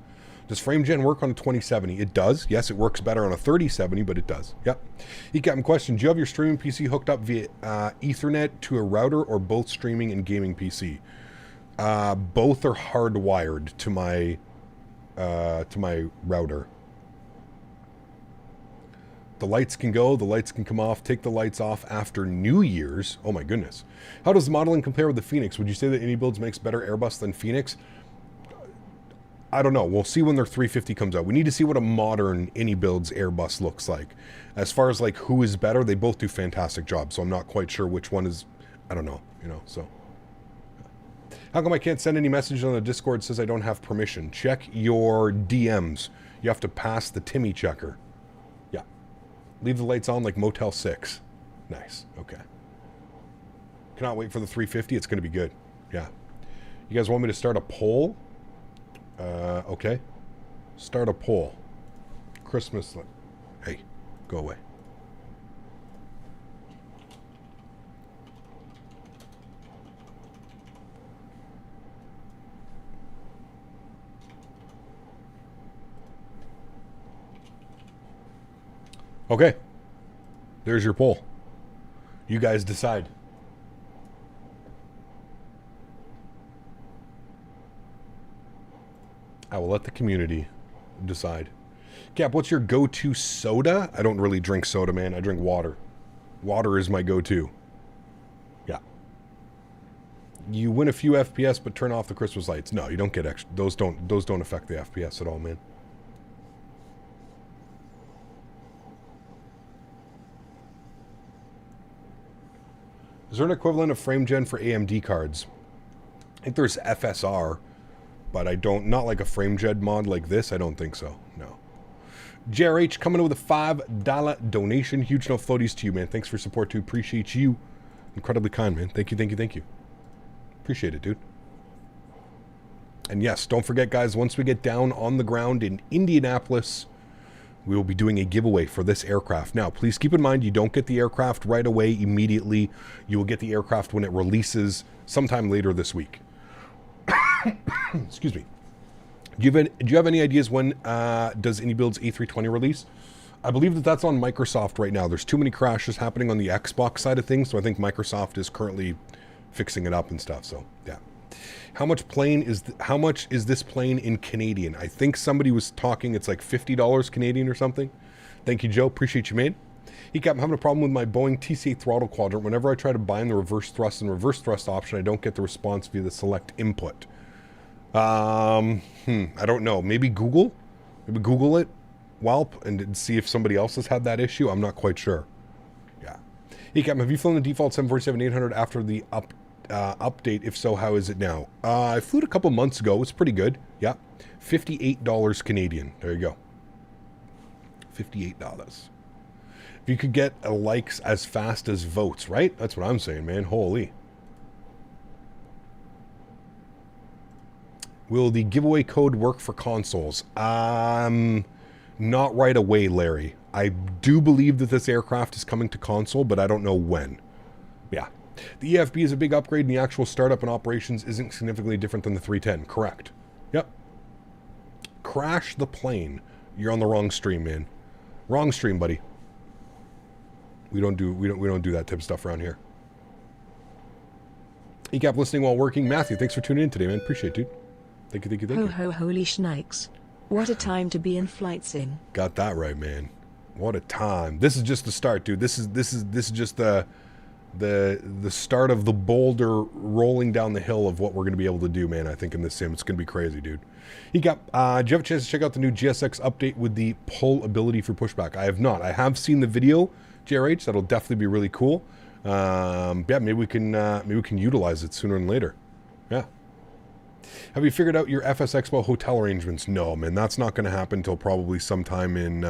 Does FrameGen work on a 2070? It does. Yes, it works better on a 3070, but it does. Yep. Captain question, do you have your streaming PC hooked up via Ethernet to a router or both streaming and gaming PC? Both are hardwired to my router. The lights can go, the lights can come off. Take the lights off after New Year's. Oh my goodness. How does the modeling compare with the Phoenix? Would you say that iniBuilds makes better Airbus than Phoenix? I don't know. We'll see when their 350 comes out. We need to see what a modern iniBuilds Airbus looks like. As far as like who is better, they both do fantastic jobs. So I'm not quite sure which one is, I don't know, you know, so. How come I can't send any message on the Discord that says I don't have permission? Check your DMs. You have to pass the Timmy checker. Yeah. Leave the lights on like Motel 6. Nice. Okay. Cannot wait for the 350. It's going to be good. Yeah. You guys want me to start a poll? Okay. Start a poll. Christmas. Hey, go away. Okay. There's your poll. You guys decide. I will let the community decide. Cap, what's your go-to soda? I don't really drink soda, man. I drink water. Water is my go-to. Yeah. You win a few FPS, but turn off the Christmas lights. No, you don't get extra. Those don't affect the FPS at all, man. Is there an equivalent of FrameGen for AMD cards? I think there's FSR, but I don't, not like a FrameGen mod like this. I don't think so. No. JRH coming in with a $5 donation. Huge no floaties to you, man. Thanks for support too. Appreciate you. Incredibly kind, man. Thank you, thank you, thank you. Appreciate it, dude. And yes, don't forget, guys, once we get down on the ground in Indianapolis, we will be doing a giveaway for this aircraft. Now, please keep in mind, you don't get the aircraft right away, immediately. You will get the aircraft when it releases sometime later this week. Excuse me. Do you have any ideas when does iniBuilds A300 release? I believe that that's on Microsoft right now. There's too many crashes happening on the Xbox side of things, so I think Microsoft is currently fixing it up and stuff. So, yeah. How much is this plane in Canadian? I think somebody was talking, it's like $50 Canadian or something. Thank you, Joe. Appreciate you, man. I'm having a problem with my Boeing TCA throttle quadrant. Whenever I try to bind the reverse thrust and reverse thrust option, I don't get the response via the select input. I don't know. Maybe Google? Maybe Google it, Whelp, and see if somebody else has had that issue. I'm not quite sure. Yeah. Have you flown the default 747-800 after the update? If so, how is it now? I flew it a couple months ago. It was pretty good. Yeah. $58 Canadian. There you go. $58. If you could get likes as fast as votes, right? That's what I'm saying, man. Holy. Will the giveaway code work for consoles? Not right away, Larry. I do believe that this aircraft is coming to console, but I don't know when. Yeah. The EFB is a big upgrade, and the actual startup and operations isn't significantly different than the 310. Correct. Yep. Crash the plane. You're on the wrong stream, man. Wrong stream, buddy. We don't do that type of stuff around here. ECAP listening while working. Matthew, thanks for tuning in today, man. Appreciate it, dude. Thank you. Ho ho holy schnikes. What a time to be in flight sim. Got that right, man. What a time. This is just the start, dude. This is just the start of the boulder rolling down the hill of what we're going to be able to do, man. I think in this sim, it's going to be crazy, dude. Do you have a chance to check out the new GSX update with the pull ability for pushback? I have not. I have seen the video, JRH. That'll definitely be really cool. Yeah, maybe we can utilize it sooner than later. Yeah. Have you figured out your FS Expo hotel arrangements? No, man. That's not going to happen until probably sometime in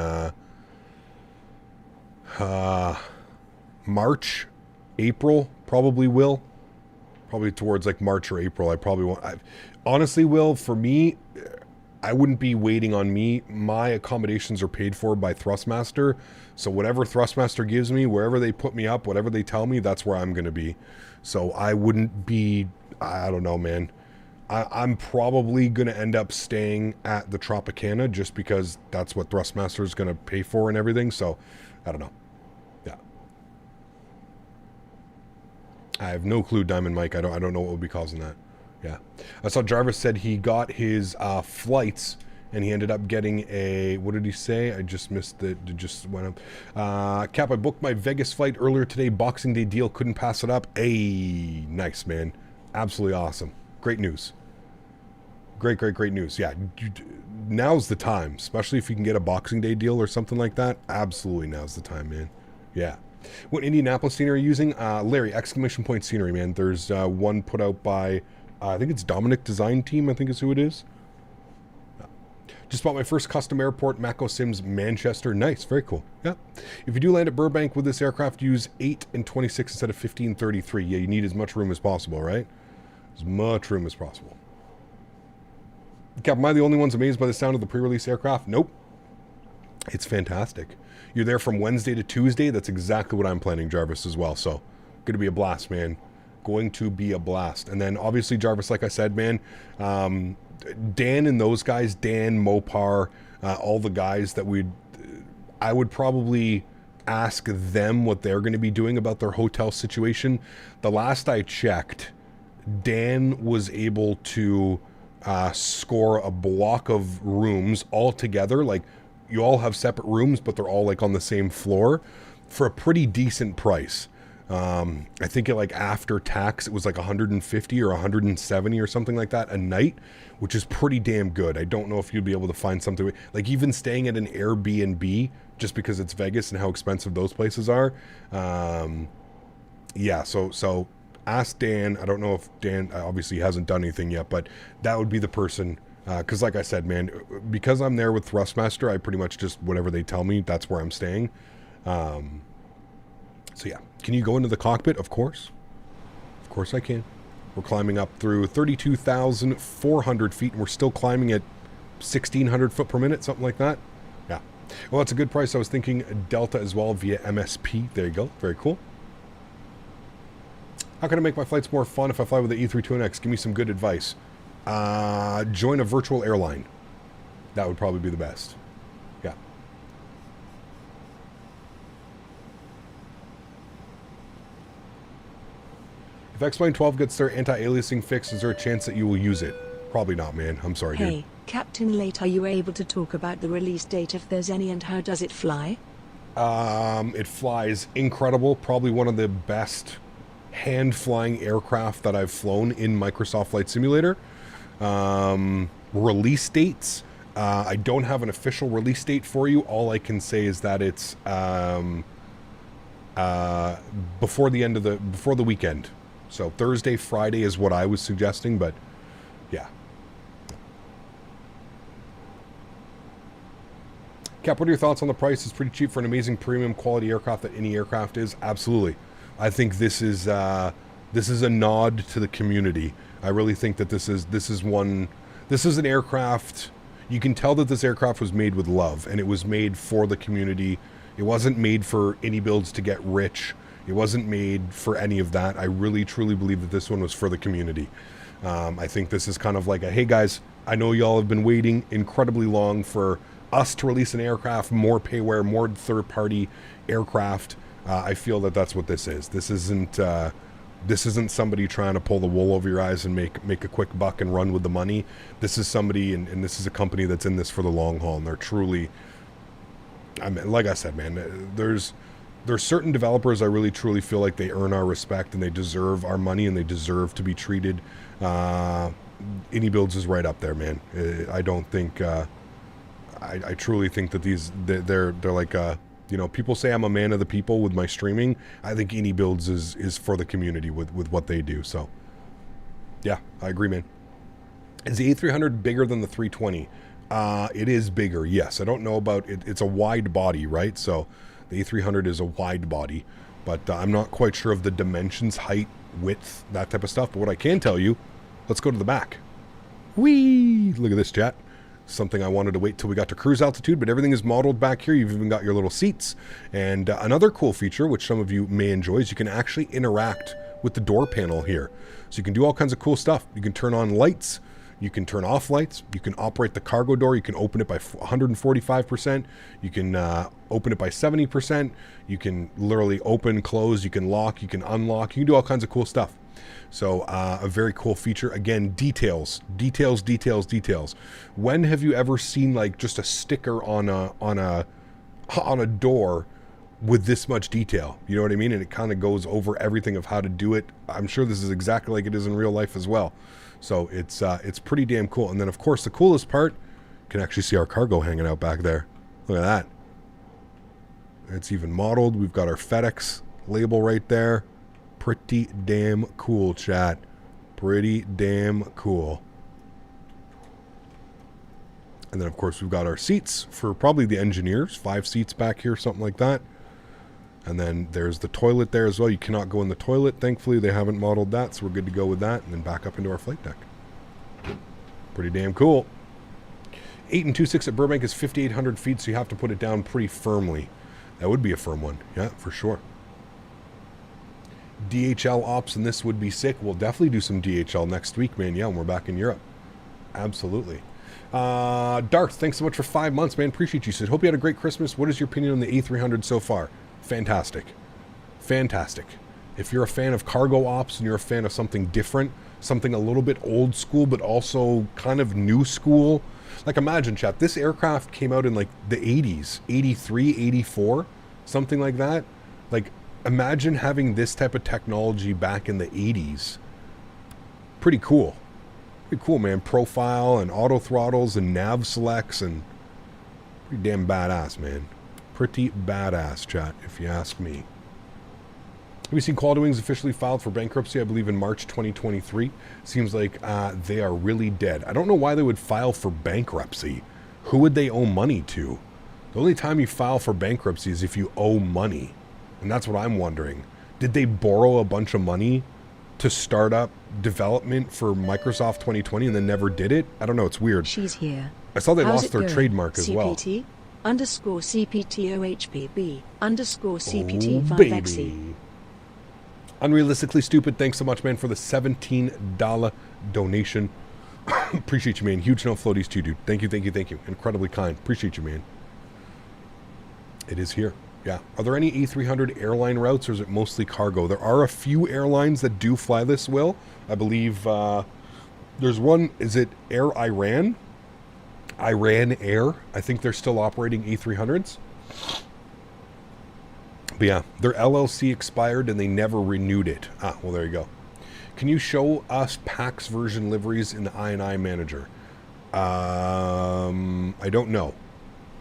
March, April. Probably will. Probably towards like March or April. I probably won't. Honestly, Will, for me, I wouldn't be waiting on me. My accommodations are paid for by Thrustmaster. So whatever Thrustmaster gives me, wherever they put me up, whatever they tell me, that's where I'm going to be. So I wouldn't be, I don't know, man. I'm probably going to end up staying at the Tropicana just because that's what Thrustmaster is going to pay for and everything. So, I don't know. Yeah. I have no clue, Diamond Mike. I don't know what would be causing that. Yeah. I saw Jarvis said he got his flights and he ended up getting a, what did he say? I just missed it. It just went up. Cap, I booked my Vegas flight earlier today. Boxing Day deal. Couldn't pass it up. Hey, nice, man. Absolutely awesome. Great news. Great news. Yeah, now's the time, especially if you can get a Boxing Day deal or something like that. Absolutely, now's the time, man. Yeah. What Indianapolis scenery are you using? Larry, exclamation point scenery, man. There's one put out by, I think it's Dominic Design Team, I think is who it is. Just bought my first custom airport, Mako Sims Manchester. Nice, very cool. Yeah. If you do land at Burbank with this aircraft, use 8 and 26 instead of 1533. Yeah, you need as much room as possible, right? As much room as possible. Cap, am I the only ones amazed by the sound of the pre-release aircraft? Nope. It's fantastic. You're there from Wednesday to Tuesday. That's exactly what I'm planning, Jarvis, as well. So, going to be a blast, man. Going to be a blast. And then, obviously, Jarvis, like I said, man, Dan and those guys, Dan, Mopar, all the guys that I would probably ask them what they're going to be doing about their hotel situation. The last I checked, Dan was able to score a block of rooms all together. Like, you all have separate rooms, but they're all like on the same floor for a pretty decent price. I think it, like, after tax, it was like 150 or 170 or something like that a night, which is pretty damn good. I don't know if you'd be able to find something like even staying at an Airbnb just because it's Vegas and how expensive those places are. Yeah, so ask Dan. I don't know if Dan obviously hasn't done anything yet, but that would be the person. Because like I said, man, because I'm there with Thrustmaster, I pretty much just, whatever they tell me, that's where I'm staying. So yeah, can you go into the cockpit? Of course. Of course I can. We're climbing up through 32,400 feet, and we're still climbing at 1,600 foot per minute, something like that. Yeah. Well, that's a good price. I was thinking Delta as well via MSP. There you go. Very cool. How can I make my flights more fun if I fly with the E321X? Give me some good advice. Join a virtual airline. That would probably be the best. Yeah. If X-Plane 12 gets their anti-aliasing fixed, is there a chance that you will use it? Probably not, man. I'm sorry, dude. Hey, Captain Late, are you able to talk about the release date if there's any, and how does it fly? It flies incredible. Probably one of the best hand-flying aircraft that I've flown in Microsoft Flight Simulator. Release dates. I don't have an official release date for you. All I can say is that it's before the weekend. So Thursday, Friday is what I was suggesting, but yeah. Cap, what are your thoughts on the price? It's pretty cheap for an amazing premium quality aircraft that any aircraft is. Absolutely. I think this is a nod to the community. I really think that this is an aircraft. You can tell that this aircraft was made with love, and it was made for the community. It wasn't made for iniBuilds to get rich. It wasn't made for any of that. I really, truly believe that this one was for the community. I think this is kind of like a, hey guys, I know y'all have been waiting incredibly long for us to release an aircraft, more payware, more third-party aircraft. I feel that that's what this is. This isn't somebody trying to pull the wool over your eyes and make a quick buck and run with the money. This is somebody, and this is a company that's in this for the long haul, and they're truly, I mean, like I said, man, there's certain developers I really truly feel like they earn our respect and they deserve our money and they deserve to be treated. iniBuilds is right up there, man. I don't think, I truly think that they're like, you know, people say I'm a man of the people with my streaming. I think iniBuilds is for the community with what they do. So, yeah, I agree, man. Is the A300 bigger than the 320? It is bigger, yes. I don't know about it. It's a wide body, right? So the A300 is a wide body, but I'm not quite sure of the dimensions, height, width, that type of stuff. But what I can tell you, let's go to the back. Whee! Look at this, chat. Something I wanted to wait till we got to cruise altitude, but everything is modeled back here. You've even got your little seats. And another cool feature, which some of you may enjoy, is you can actually interact with the door panel here. So you can do all kinds of cool stuff. You can turn on lights. You can turn off lights. You can operate the cargo door. You can open it by 145%. You can open it by 70%. You can literally open, close. You can lock. You can unlock. You can do all kinds of cool stuff. So a very cool feature. Again, details. When have you ever seen like just a sticker on a door with this much detail? You know what I mean? And it kind of goes over everything of how to do it. I'm sure this is exactly like it is in real life as well. So it's pretty damn cool. And then of course the coolest part, you can actually see our cargo hanging out back there. Look at that. It's even modeled. We've got our FedEx label right there. Pretty damn cool, chat. Pretty damn cool. And then of course we've got our seats for probably the engineers. 5 seats back here, something like that. And then there's the toilet there as well. You cannot go in the toilet. Thankfully, they haven't modeled that, so we're good to go with that. And then back up into our flight deck. Pretty damn cool. 8 and 2/6 at Burbank is 5,800 feet, so you have to put it down pretty firmly. That would be a firm one. Yeah, for sure. DHL ops, and this would be sick. We'll definitely do some DHL next week, man. Yeah, when we're back in Europe. Absolutely. Darth, thanks so much for 5 months, man. Appreciate you. Said, hope you had a great Christmas. What is your opinion on the A300 so far? Fantastic. Fantastic. If you're a fan of cargo ops and you're a fan of something different, something a little bit old school, but also kind of new school. Like imagine, chat, this aircraft came out in like the 80s, 83, 84, something like that. Like imagine having this type of technology back in the 80s. Pretty cool. Pretty cool, man. Profile and auto throttles and nav selects and pretty damn badass, man. Pretty badass, chat, if you ask me. Have you seen Quality Wings officially filed for bankruptcy, I believe in March 2023? Seems like they are really dead. I don't know why they would file for bankruptcy. Who would they owe money to? The only time you file for bankruptcy is if you owe money. And that's what I'm wondering. Did they borrow a bunch of money to start up development for Microsoft 2020 and then never did it? I don't know, it's weird. She's here. I saw they How's lost it their going? trademark as well. CPT _ CPTOHPB _ CPT Oh, 5XE. baby. Unrealistically Stupid, thanks so much, man, for the $17 donation. Appreciate you, man. Huge no floaties to you, dude. Thank you, thank you, thank you. Incredibly kind. Appreciate you, man. It is here. Yeah. Are there any A300 airline routes, or is it mostly cargo? There are a few airlines that do fly this, Will. I believe there's one. Is it Air Iran? Iran Air. I think they're still operating A300s. But yeah, their LLC expired and they never renewed it. Ah, well, there you go. Can you show us PAX version liveries in the I&I manager? I don't know.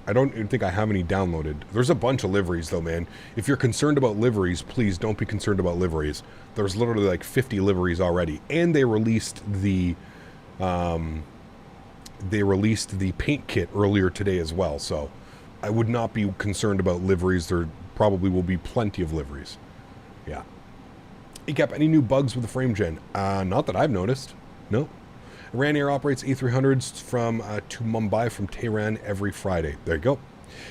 I don't even think I have any downloaded. There's a bunch of liveries though, man. If you're concerned about liveries, please don't be concerned about liveries. There's literally like 50 liveries already. And they released the paint kit earlier today as well. So I would not be concerned about liveries. There probably will be plenty of liveries. Yeah. Cap, any new bugs with the frame gen? Not that I've noticed. No. Iran Air operates A300s from to Mumbai from Tehran every Friday. There you go.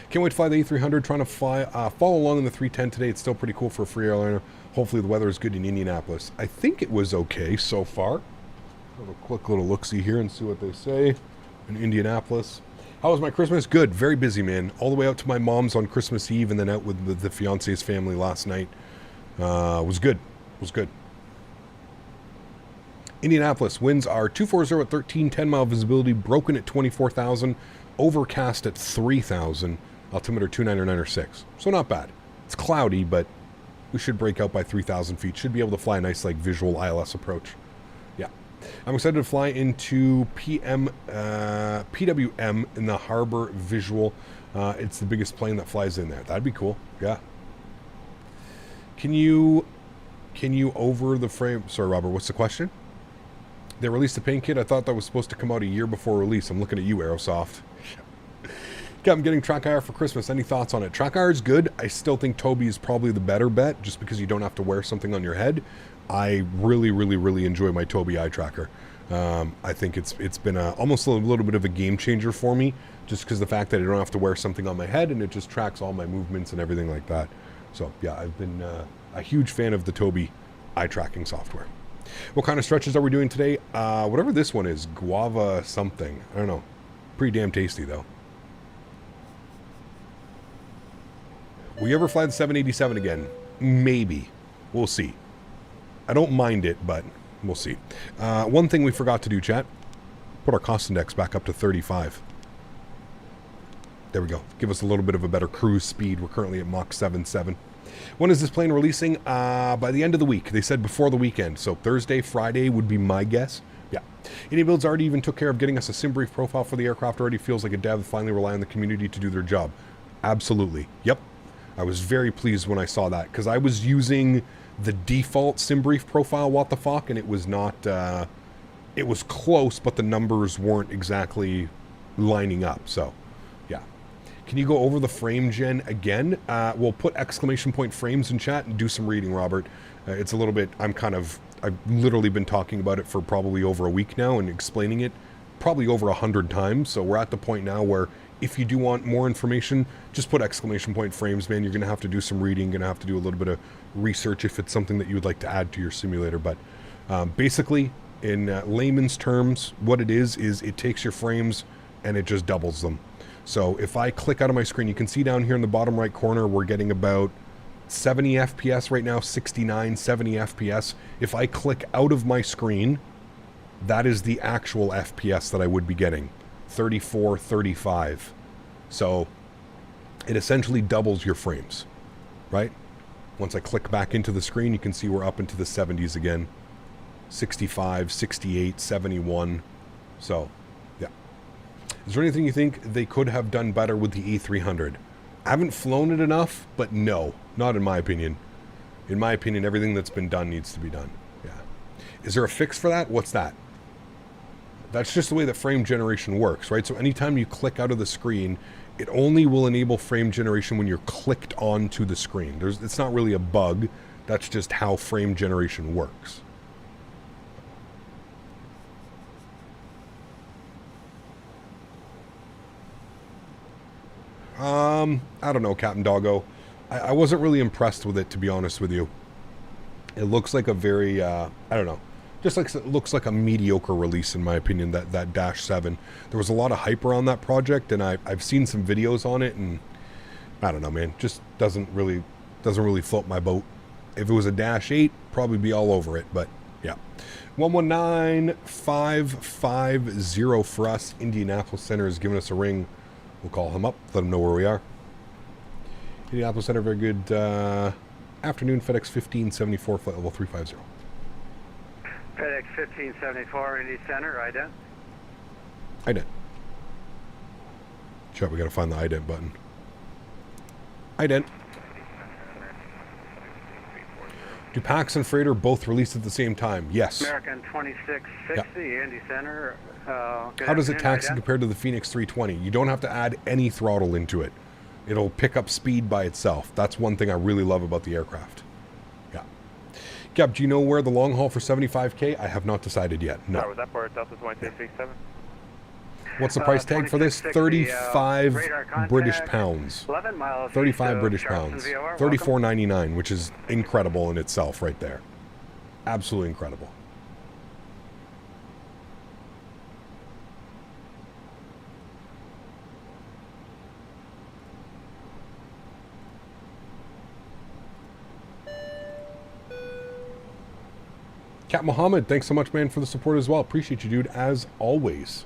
Can't wait to fly the A300. Trying to follow along in the 310 today. It's still pretty cool for a free airliner. Hopefully the weather is good in Indianapolis. I think it was okay so far. Have a quick little look-see here and see what they say in Indianapolis. How was my Christmas? Good. Very busy, man. All the way out to my mom's on Christmas Eve and then out with the fiance's family last night. Was good. Was good. Indianapolis, winds are 240 at 13, 10-mile visibility, broken at 24,000, overcast at 3,000, altimeter 299.6. So not bad. It's cloudy, but we should break out by 3,000 feet. Should be able to fly a nice, like, visual ILS approach. Yeah. I'm excited to fly into PWM in the harbor visual. It's the biggest plane that flies in there. That'd be cool. Yeah. Can you over the frame? Sorry, Robert, what's the question? They released the paint kit. I thought that was supposed to come out a year before release. I'm looking at you, Aerosoft. Yeah, I'm getting TrackIR for Christmas. Any thoughts on it? TrackIR is good. I still think Toby is probably the better bet, just because you don't have to wear something on your head. I really, really, really enjoy my Toby eye tracker. I think it's been almost a little bit of a game changer for me, just because the fact that I don't have to wear something on my head and it just tracks all my movements and everything like that. So yeah, I've been a huge fan of the Toby eye tracking software. What kind of stretches are we doing today? Whatever this one is, guava something. I don't know. Pretty damn tasty though. Will you ever fly the 787 again? Maybe. We'll see. I don't mind it, but we'll see. One thing we forgot to do, chat. Put our cost index back up to 35. There we go. Give us a little bit of a better cruise speed. We're currently at Mach 7.7. When is this plane releasing? By the end of the week. They said before the weekend. So Thursday, Friday would be my guess. Yeah. iniBuilds already even took care of getting us a sim brief profile for the aircraft. Already feels like a dev finally rely on the community to do their job. Absolutely. Yep. I was very pleased when I saw that because I was using the default sim brief profile, what the fuck, and it was not, it was close, but the numbers weren't exactly lining up. So, yeah. Can you go over the frame gen again? We'll put exclamation point frames in chat and do some reading, Robert. It's a little bit, I've literally been talking about it for probably over a week now and explaining it probably over 100 times. So we're at the point now where if you do want more information, just put exclamation point frames, man. You're going to have to do some reading, going to have to do a little bit of research if it's something that you would like to add to your simulator. But basically, in layman's terms, what it is it takes your frames and it just doubles them. So if I click out of my screen, you can see down here in the bottom right corner, we're getting about 70 FPS right now, 69, 70 FPS. If I click out of my screen, that is the actual FPS that I would be getting. 34, 35. So it essentially doubles your frames, right? Once I click back into the screen, you can see we're up into the 70s again. 65, 68, 71. So, yeah. Is there anything you think they could have done better with the A300? I haven't flown it enough, but no, not in my opinion. In my opinion, everything that's been done needs to be done. Yeah. Is there a fix for that? What's that? That's just the way that frame generation works, right? So anytime you click out of the screen, it only will enable frame generation when you're clicked onto the screen. It's not really a bug. That's just how frame generation works. I don't know, Captain Doggo. I wasn't really impressed with it, to be honest with you. It looks like a very, I don't know. Just like it looks like a mediocre release, in my opinion, that Dash 7. There was a lot of hype around that project, and I've seen some videos on it, and I don't know, man. Just doesn't really float my boat. If it was a Dash 8, probably be all over it, but yeah. 119550 for us. Indianapolis Center has given us a ring. We'll call him up, let him know where we are. Indianapolis Center, very good afternoon. FedEx 1574, flight level 350. FedEx 1574, Indy Center, ident. Ident. Chat, we gotta find the ident button. Ident. Do Pax and Freighter both release at the same time? Yes. American 2660, yeah. Indy Center. How does it taxi compared to the Phoenix 320? You don't have to add any throttle into it. It'll pick up speed by itself. That's one thing I really love about the aircraft. Yeah. Gab, do you know where the long haul for 75K? I have not decided yet. No. Sorry, was that for Delta 2667? What's the price tag for this? 35 British pounds. 11 miles 35 British pounds. 34.99, which is incredible in itself right there. Absolutely incredible. Cap Mohammed, thanks so much, man, for the support as well. Appreciate you, dude, as always.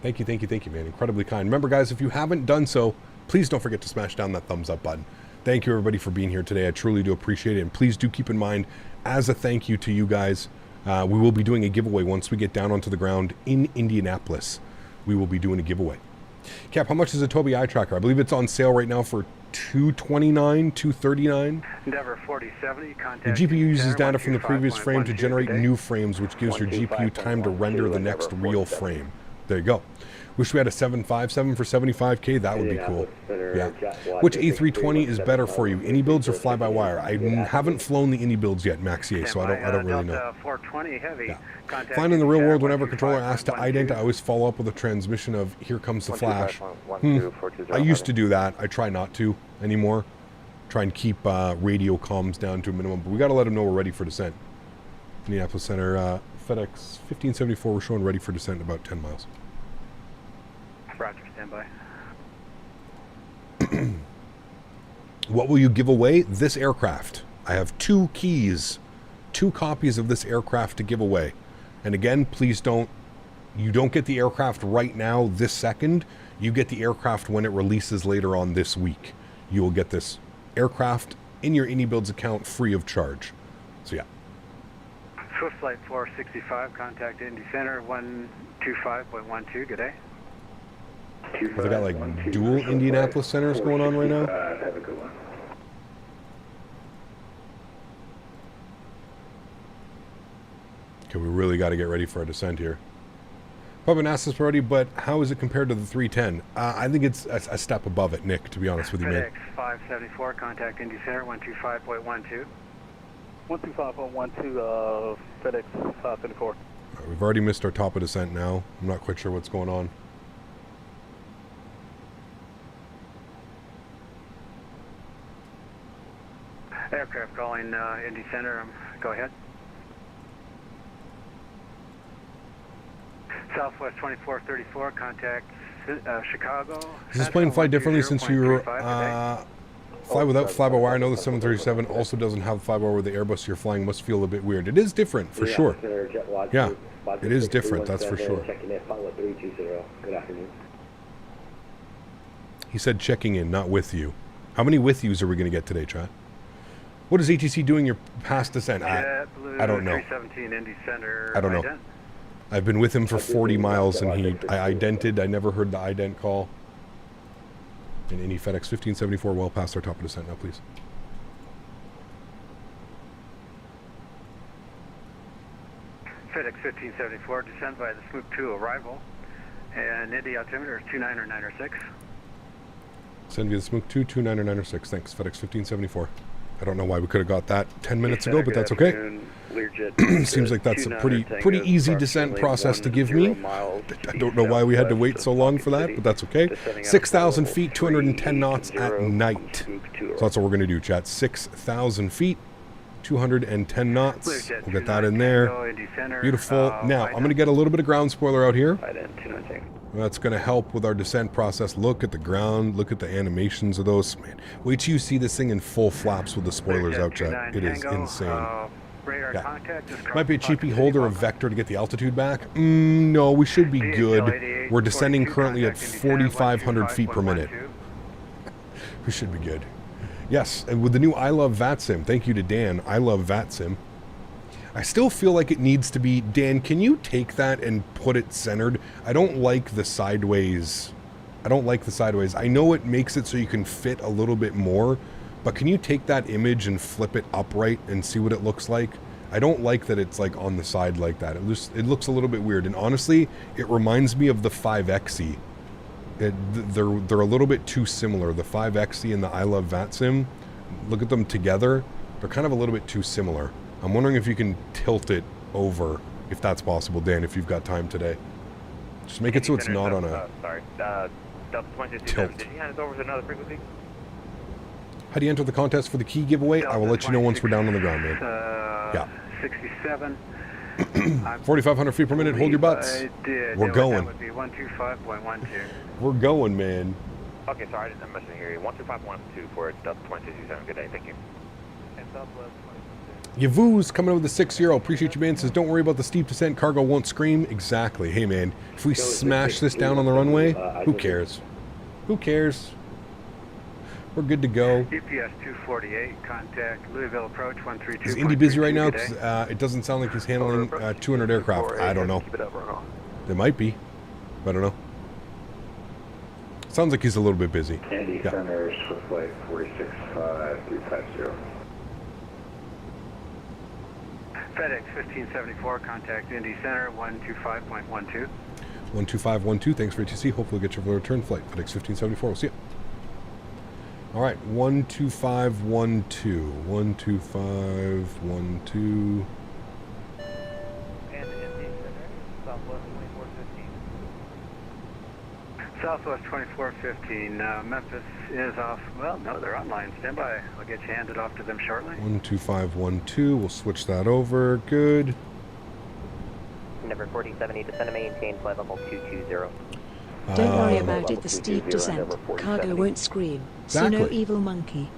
Thank you, man. Incredibly kind. Remember, guys, if you haven't done so, please don't forget to smash down that thumbs up button. Thank you, everybody, for being here today. I truly do appreciate it. And please do keep in mind, as a thank you to you guys, we will be doing a giveaway once we get down onto the ground in Indianapolis. We will be doing a giveaway. Cap, how much is a Tobii eye tracker? I believe it's on sale right now for $229, $239. Endeavor 4070, contact. The GPU uses data from the previous frame to generate new frames, which gives your GPU time to render the next real frame. There you go. Wish we had a 757 for 75K. That would be cool. Yeah. Which A320 is better for you, iniBuilds or fly-by-wire? I haven't flown the iniBuilds yet, Maxier, so I don't really know. Yeah. Flying in the real world, whenever a controller asks to ident, I always follow up with a transmission of "Here comes the flash." I used to do that. I try not to anymore. Try and keep radio comms down to a minimum. But we got to let them know we're ready for descent. Indianapolis Center, FedEx 1574, we're showing ready for descent in about 10 miles. Roger, standby. What will you give away? This aircraft. I have 2 keys, 2 copies of this aircraft to give away. And again, please you don't get the aircraft right now, this second. You get the aircraft when it releases later on this week. You will get this aircraft in your iniBuilds account free of charge. So yeah. Swift Flight 465, contact Indy Center 125.12. Good day. Well, they got like dual Indianapolis centers going on right now. Have a good one. Okay, we really got to get ready for our descent here. Probably asked this already, but how is it compared to the 310? I think it's a step above it, Nick, to be honest with you, man. FedEx 574, contact Indy Center 125.12. 125.12, FedEx 574. Right, we've already missed our top of descent now. I'm not quite sure what's going on. Aircraft calling Indy Center. Go ahead. Southwest 2434, contact Chicago. Does this plane fly differently since you were fly without fly-by-wire? I know the 737 also doesn't have fly-by-wire with the Airbus you're flying. Must feel a bit weird. It is different, for sure. Yeah, it is different, that's for sure. Good afternoon. He said checking in, not with you. How many with yous are we going to get today, chat? What is ATC doing your past descent? I don't know. 317 Indy Center. I don't know. I've been with him for 40 miles and I idented. I never heard the ident call. And any FedEx 1574 well past our top of descent now, please. FedEx 1574, descend by the Smook 2 arrival. And Indy altimeter is 29906. Send via the Smook 2, 29906. Thanks, FedEx 1574. I don't know why we could have got that 10 minutes ago, but that's okay. Seems like that's a pretty easy descent process to give me. I don't know why we had to wait so long for that, but that's okay. 6,000 feet, 210 knots at night. So that's what we're going to do, chat. 6,000 feet, 210 knots. We'll get that in there. Beautiful. Now, I'm going to get a little bit of ground spoiler out here. That's going to help with our descent process. Look at the ground. Look at the animations of those. Man, wait till you see this thing in full flaps with the spoilers out, chat. It is insane. Yeah. Might be a cheapy holder of vector to get the altitude back. No, we should be good. We're descending currently at 4,500 feet per minute. We should be good. Yes, and with the new I Love VATSIM, thank you to Dan, I Love VATSIM. I still feel like it needs to be, Dan, can you take that and put it centered? I don't like the sideways. I know it makes it so you can fit a little bit more, but can you take that image and flip it upright and see what it looks like? I don't like that it's like on the side like that. It looks a little bit weird, and honestly, it reminds me of the 5XE. They're a little bit too similar. The 5XE and the I Love VATSIM, look at them together. They're kind of a little bit too similar. I'm wondering if you can tilt it over, if that's possible, Dan, if you've got time today. Just make it so it's not on a tilt. Did you hand it over to another frequency? How do you enter the contest for the key giveaway? I will let you know once we're down on the ground, man. Yeah. 67. 4,500 feet per minute, hold your butts. We're going. That would be 125.12. We're going, man. Okay, sorry, I didn't hear you. 125.12 for Delta 2627. Good day, thank you. Yavoo's coming over with the 6-0. Appreciate you, man. Says, don't worry about the steep descent. Cargo won't scream. Exactly. Hey, man. If we smash this down on the runway, who cares? Who cares? We're good to go. UPS 248, contact Louisville approach 132. Is Indy busy right now? Because it doesn't sound like he's handling 200 aircraft. I don't know. They might be. I don't know. Sounds like he's a little bit busy. Indy Center, Swift Flight 465-350. FedEx 1574, contact Indy Center 125.12. 12512, thanks for ATC. Hopefully we'll get your return flight. FedEx 1574, we'll see you. All right, 12512. 12512. And Indy Center, Southwest Southwest 2415, Memphis is off. Well, no, they're online. Stand by. I'll get you handed off to them shortly. 12512. We'll switch that over. Good. Number 4070, descend and maintain flight level 220. Don't worry about it, the steep descent. Cargo won't scream. See no Exactly. evil monkey.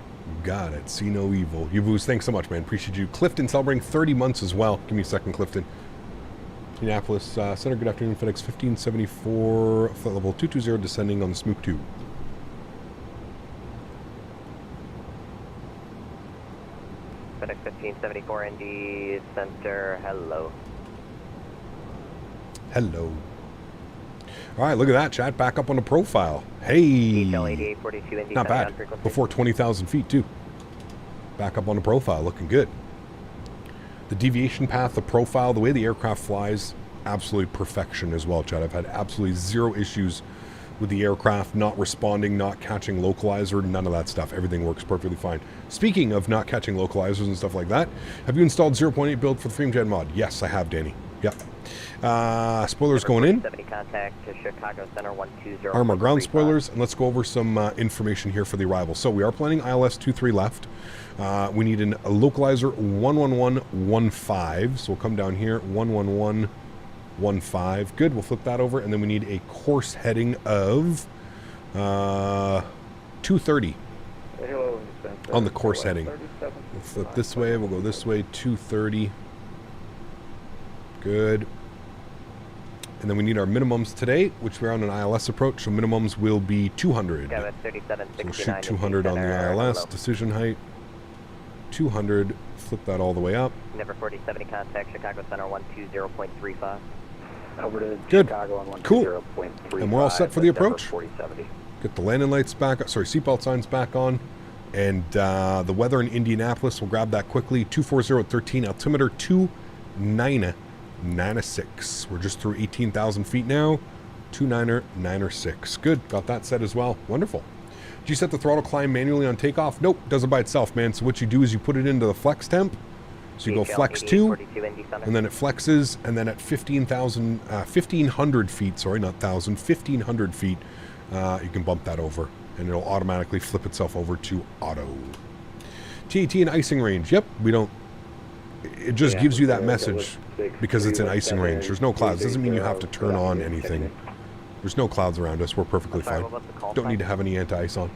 Got it. See no evil. Yavuz, thanks so much, man. Appreciate you. Clifton celebrating 30 months as well. Give me a second, Clifton. Indianapolis Center, good afternoon. FedEx 1574, flight level 220, descending on the Smook 2. FedEx 1574, ND Center, hello. Hello. All right, look at that, chat. Back up on the profile. Hey. Detail 8842, ND Not Center, bad. frequency. Before 20,000 feet, too. Back up on the profile, looking good. The deviation path, the profile, the way the aircraft flies, absolute perfection as well, Chad. I've had absolutely zero issues with the aircraft not responding, not catching localizer, none of that stuff. Everything works perfectly fine. Speaking of not catching localizers and stuff like that, have you installed 0.8 build for the FreeMjet mod? Yes, I have, Danny. Yep. Spoilers going in. 70 contact to Chicago Center 120. Armor ground spoilers, and let's go over some information here for the arrival. So we are planning ILS 23 left. We need a localizer 11115. So we'll come down here 11115. Good. We'll flip that over, and then we need a course heading of 230 on the course heading. We'll flip this way. We'll go this way. 230. Good. And then we need our minimums today, which we're on an ILS approach. So minimums will be 200. Yeah, that's 37, So we'll shoot 200 on the ILS. Decision height 200. Flip that all the way up. Number 4070 contact Chicago Center 120.35. Over to Good. Chicago on Cool. 120.35. And we're all set for the Denver approach. 4070. Get the landing lights back. Sorry, seatbelt signs back on. And the weather in Indianapolis, we'll grab that quickly. 240 at 13. Altimeter 2996. We're just through 18,000 feet now. 2996. Good. Got that set as well. Wonderful. Did you set the throttle climb manually on takeoff? Nope. Does it by itself, man. So what you do is you put it into the flex temp. So you go flex 2, and then it flexes, and then at 1,500 feet, sorry, not 1,000, 1,500 feet, you can bump that over, and it'll automatically flip itself over to auto. TAT and icing range. Yep, we don't. It just gives you that message because it's an icing range. There's no clouds. Doesn't mean you have to turn on anything. There's no clouds around us. We're perfectly fine. Don't need to have any anti-ice on.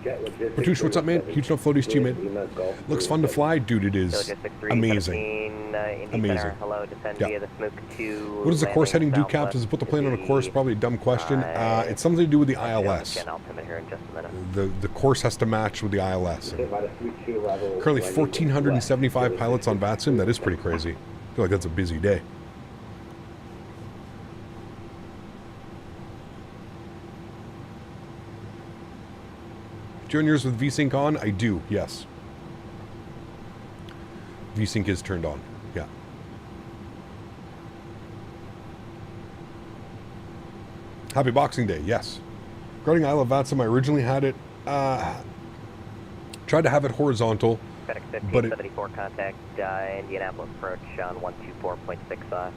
Patouche, what's up, man? Huge no floaties to you, man. Looks fun to fly. Dude, it is amazing. Amazing. Hello, descend Yeah. via the Smook 2. What does the course heading do, Cap? Does it put the plane on a course? Probably a dumb question. It's something to do with the ILS. Here in just a minute. The course has to match with the ILS. Currently 1,475 pilots on VATSIM. That is pretty crazy. I feel like that's a busy day. Doing yours with VSync on? I do, yes. VSync is turned on, yeah. Happy Boxing Day, yes. Regarding Isle of VATSIM, I originally had it, tried to have it horizontal, FedEx but it, 1574 contact Indianapolis approach on 124.65.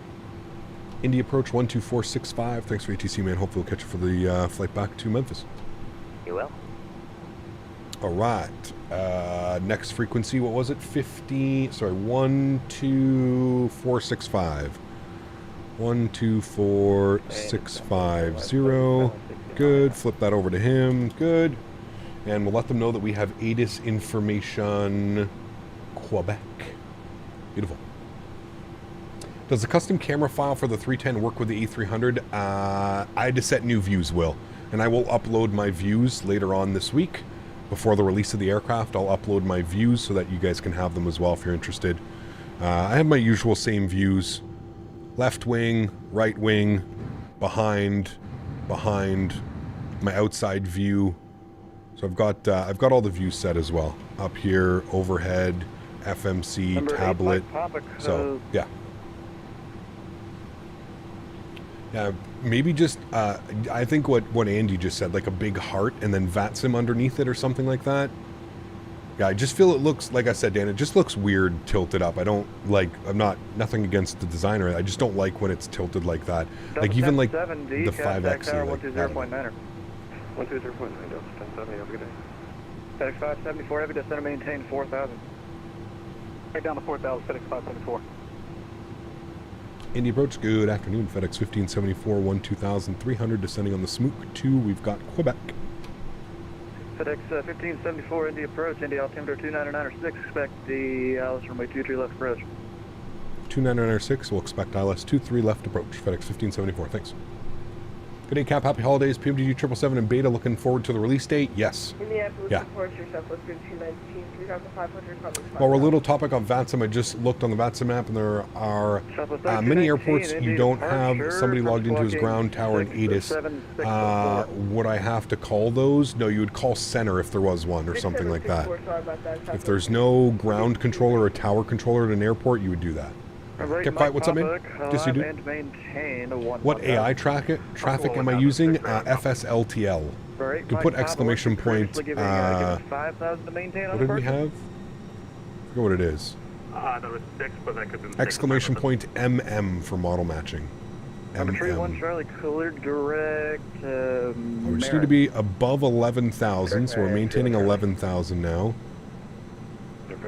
Indy approach 12465. Thanks for ATC, man. Hopefully we'll catch you for the flight back to Memphis. You will. All right. Next frequency, what was it? 12465. 12465. Good. Flip that over to him. Good. And we'll let them know that we have ATIS information Quebec. Beautiful. Does the custom camera file for the 310 work with the A300? I had to set new views, Will. And I will upload my views later on this week. Before the release of the aircraft, I'll upload my views so that you guys can have them as well if you're interested. I have my usual same views. Left wing, right wing, behind, my outside view. So I've got all the views set as well. Up here, overhead, FMC, Number tablet. 8 topic, So, yeah. Yeah, maybe just, I think what Andy just said, like a big heart and then VATSIM underneath it or something like that. Yeah, I just feel it looks, like I said, Dan, it just looks weird tilted up. I don't like, nothing against the designer. I just don't like when it's tilted like that. Like even like the 5X. Like, 120.9. 120.9, Delta 1070, have a good day. FedEx 574, heavy descent, maintain 4,000. Right down to 4,000, FedEx 574. Indy approach, good afternoon. FedEx 1574, 12300, descending on the Smook 2. We've got Quebec. FedEx 1574, Indy approach, Indy altimeter 29906, expect the ILS runway 23 left approach. 29906, we'll expect ILS 23 left approach. FedEx 1574, thanks. Good day, Cap. Happy holidays. PMDG 777 and Beta. Looking forward to the release date. Yes. Yeah. While we're a little topic on VATSIM, I just looked on the VATSIM app, and there are many airports you don't have somebody logged into his ground tower in ATIS. Would I have to call those? No, you would call center if there was one or something like that. If there's no ground controller or tower controller at an airport, you would do that. Okay, quiet. What's up, man? Just you do. What AI traffic am I using? FSLTL. You can put exclamation point. What did we have? I forget what it is. There was 6, but that could have been Exclamation point MM for model matching. MM. Charlie, cleared direct. We just need to be above 11,000, so we're maintaining 11,000 now.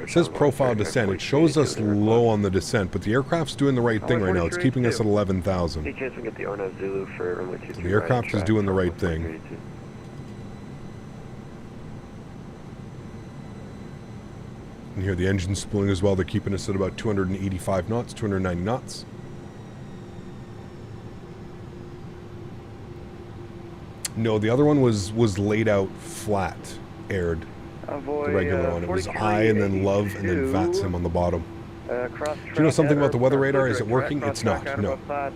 It says profile descent. It shows us low on the descent, but the aircraft's doing the right thing right now. It's keeping us at 11,000. The aircraft is doing the right thing. And here the engine's spooling as well. They're keeping us at about 285 knots, 290 knots. No, the other one was laid out flat, aired. The regular one. It was I and then love and then VATSIM on the bottom. Do you know something about the weather radar? Is it working? It's not. No. I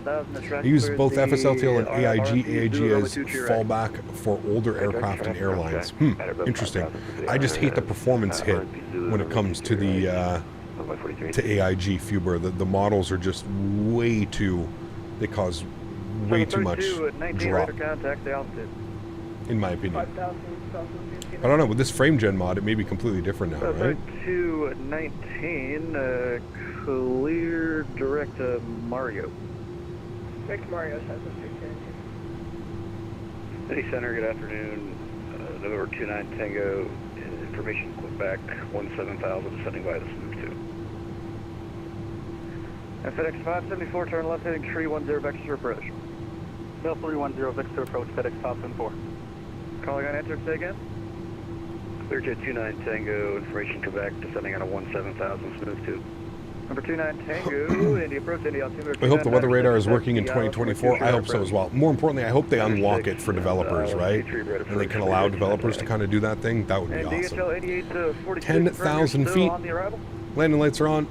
use both FSLTL and AIG. AIG as fallback for older aircraft and airlines. Interesting. I just hate the performance hit when it comes to the to AIG Fuber. The models are just way too. They cause way too much drop. In my opinion. I don't know, with this frame gen mod, it may be completely different now, right? 219, clear direct Mario. Direct Mario, South City Center, good afternoon. November 29 Tango, information Quebec, 17,000, descending by the Smook 2. And FedEx 574, turn left heading 310 Vector approach. Bell 310 Vector approach, FedEx 574. Calling on enter, say again. Clearjet 29 Tango, information Quebec, descending on a 17,000, Smook 2. Number 29 Tango, Indy approach, Indy altimeter. I hope the weather radar is working in 2024. I hope so as well. More importantly, I hope they unlock it for developers, right? And they can allow developers to kind of do that thing. That would be awesome. 10,000 feet. Landing lights are on.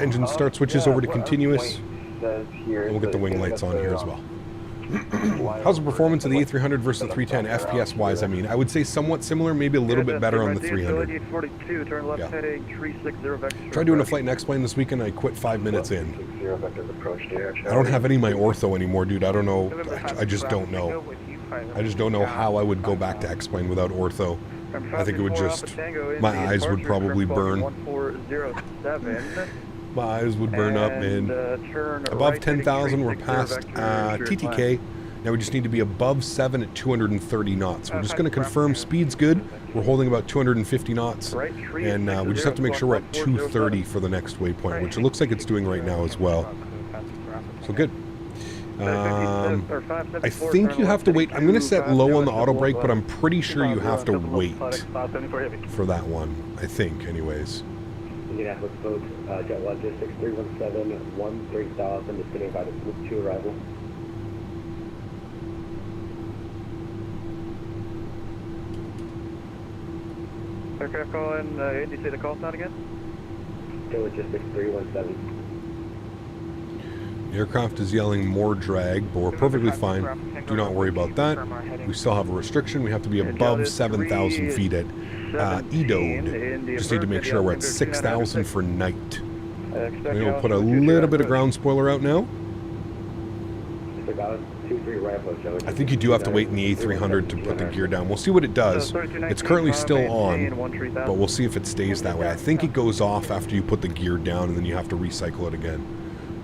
Engine start switches over to continuous. And we'll get the wing lights on here as well. How's the performance of the A300 versus the 310 FPS wise? I mean, I would say somewhat similar, maybe a little bit better on the 300. Yeah. Tried doing a flight and X-plane this weekend. I quit 5 minutes in. I don't have any of my ortho anymore, dude. I don't know. I just don't know. I just don't know how I would go back to X-plane without ortho. I think it would just, my eyes would probably burn. My eyes would burn up, and above 10,000, we're past TTK. Now we just need to be above 7 at 230 knots. We're just going to confirm speed's good. We're holding about 250 knots, and we just have to make sure we're at 230 for the next waypoint, which it looks like it's doing right now as well. So good. I think you have to wait. I'm going to set low on the auto brake, but I'm pretty sure you have to wait for that one. I think, anyways. Indianapolis boat, Jet Logistics 317, 13,000, descending by the Smook 2 arrival. Aircraft call in, Indy, say the call sign again? Jet Logistics 317. The aircraft is yelling more drag, but we're perfectly fine. Do not worry about that. We still have a restriction. We have to be above 7,000 feet at EyeDoc. Just need to make sure we're at 6,000 for night. We'll put a little bit of ground spoiler out now. So got us 2-3 rifle, Joe. I think you do have to wait in the A300 to put the gear down. We'll see what it does. It's currently still on, but we'll see if it stays that way. I think it goes off after you put the gear down, and then you have to recycle it again.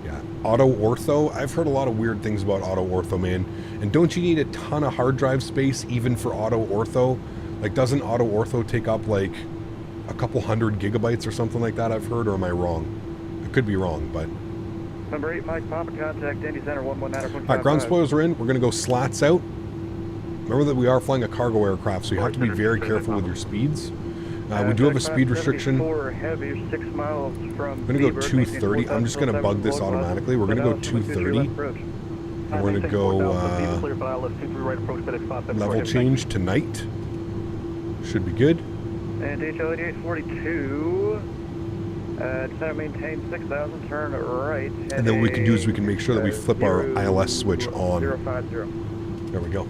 Yeah, auto ortho. I've heard a lot of weird things about auto ortho, man. And don't you need a ton of hard drive space even for auto ortho? Like, doesn't auto ortho take up like a couple hundred gigabytes or something like that? I've heard, or am I wrong? I could be wrong, but. Number 8, Mike Papa, contact Indy Center 119. Alright, ground spoilers are in. We're going to go slats out. Remember that we are flying a cargo aircraft, so you have to be very careful with your speeds. We do have a speed restriction. Heavy, 6 miles from I'm going to go 230. I'm just going to bug this automatically. We're going to go 230. And we're going to go level change tonight. Should be good. And DHL 8842. Center maintain 6,000, turn right. And then what we can do is we can make sure that we flip our ILS switch on. 050. There we go.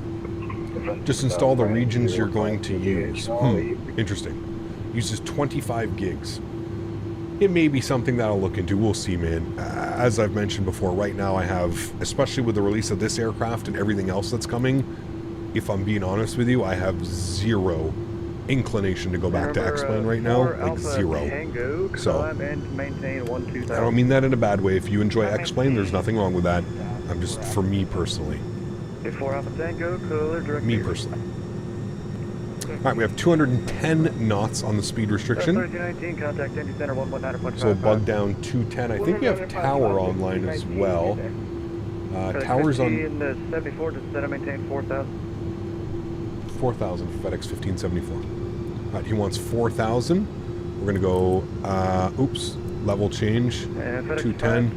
Just install the regions you're going to use. Interesting. Uses 25 gigs. It may be something that I'll look into. We'll see, man. As I've mentioned before, right now I have, especially with the release of this aircraft and everything else that's coming, if I'm being honest with you, I have zero inclination to go back to X-Plane right now. Like zero. So, I don't mean that in a bad way. If you enjoy X-Plane, there's nothing wrong with that. I'm just, for me personally. Me personally. Alright, we have 210 knots on the speed restriction. So bug down 210. I think we have Tower online as well. Tower's on 4,000 for FedEx 1574. Alright, he wants 4,000. We're going to go, oops, level change, 210.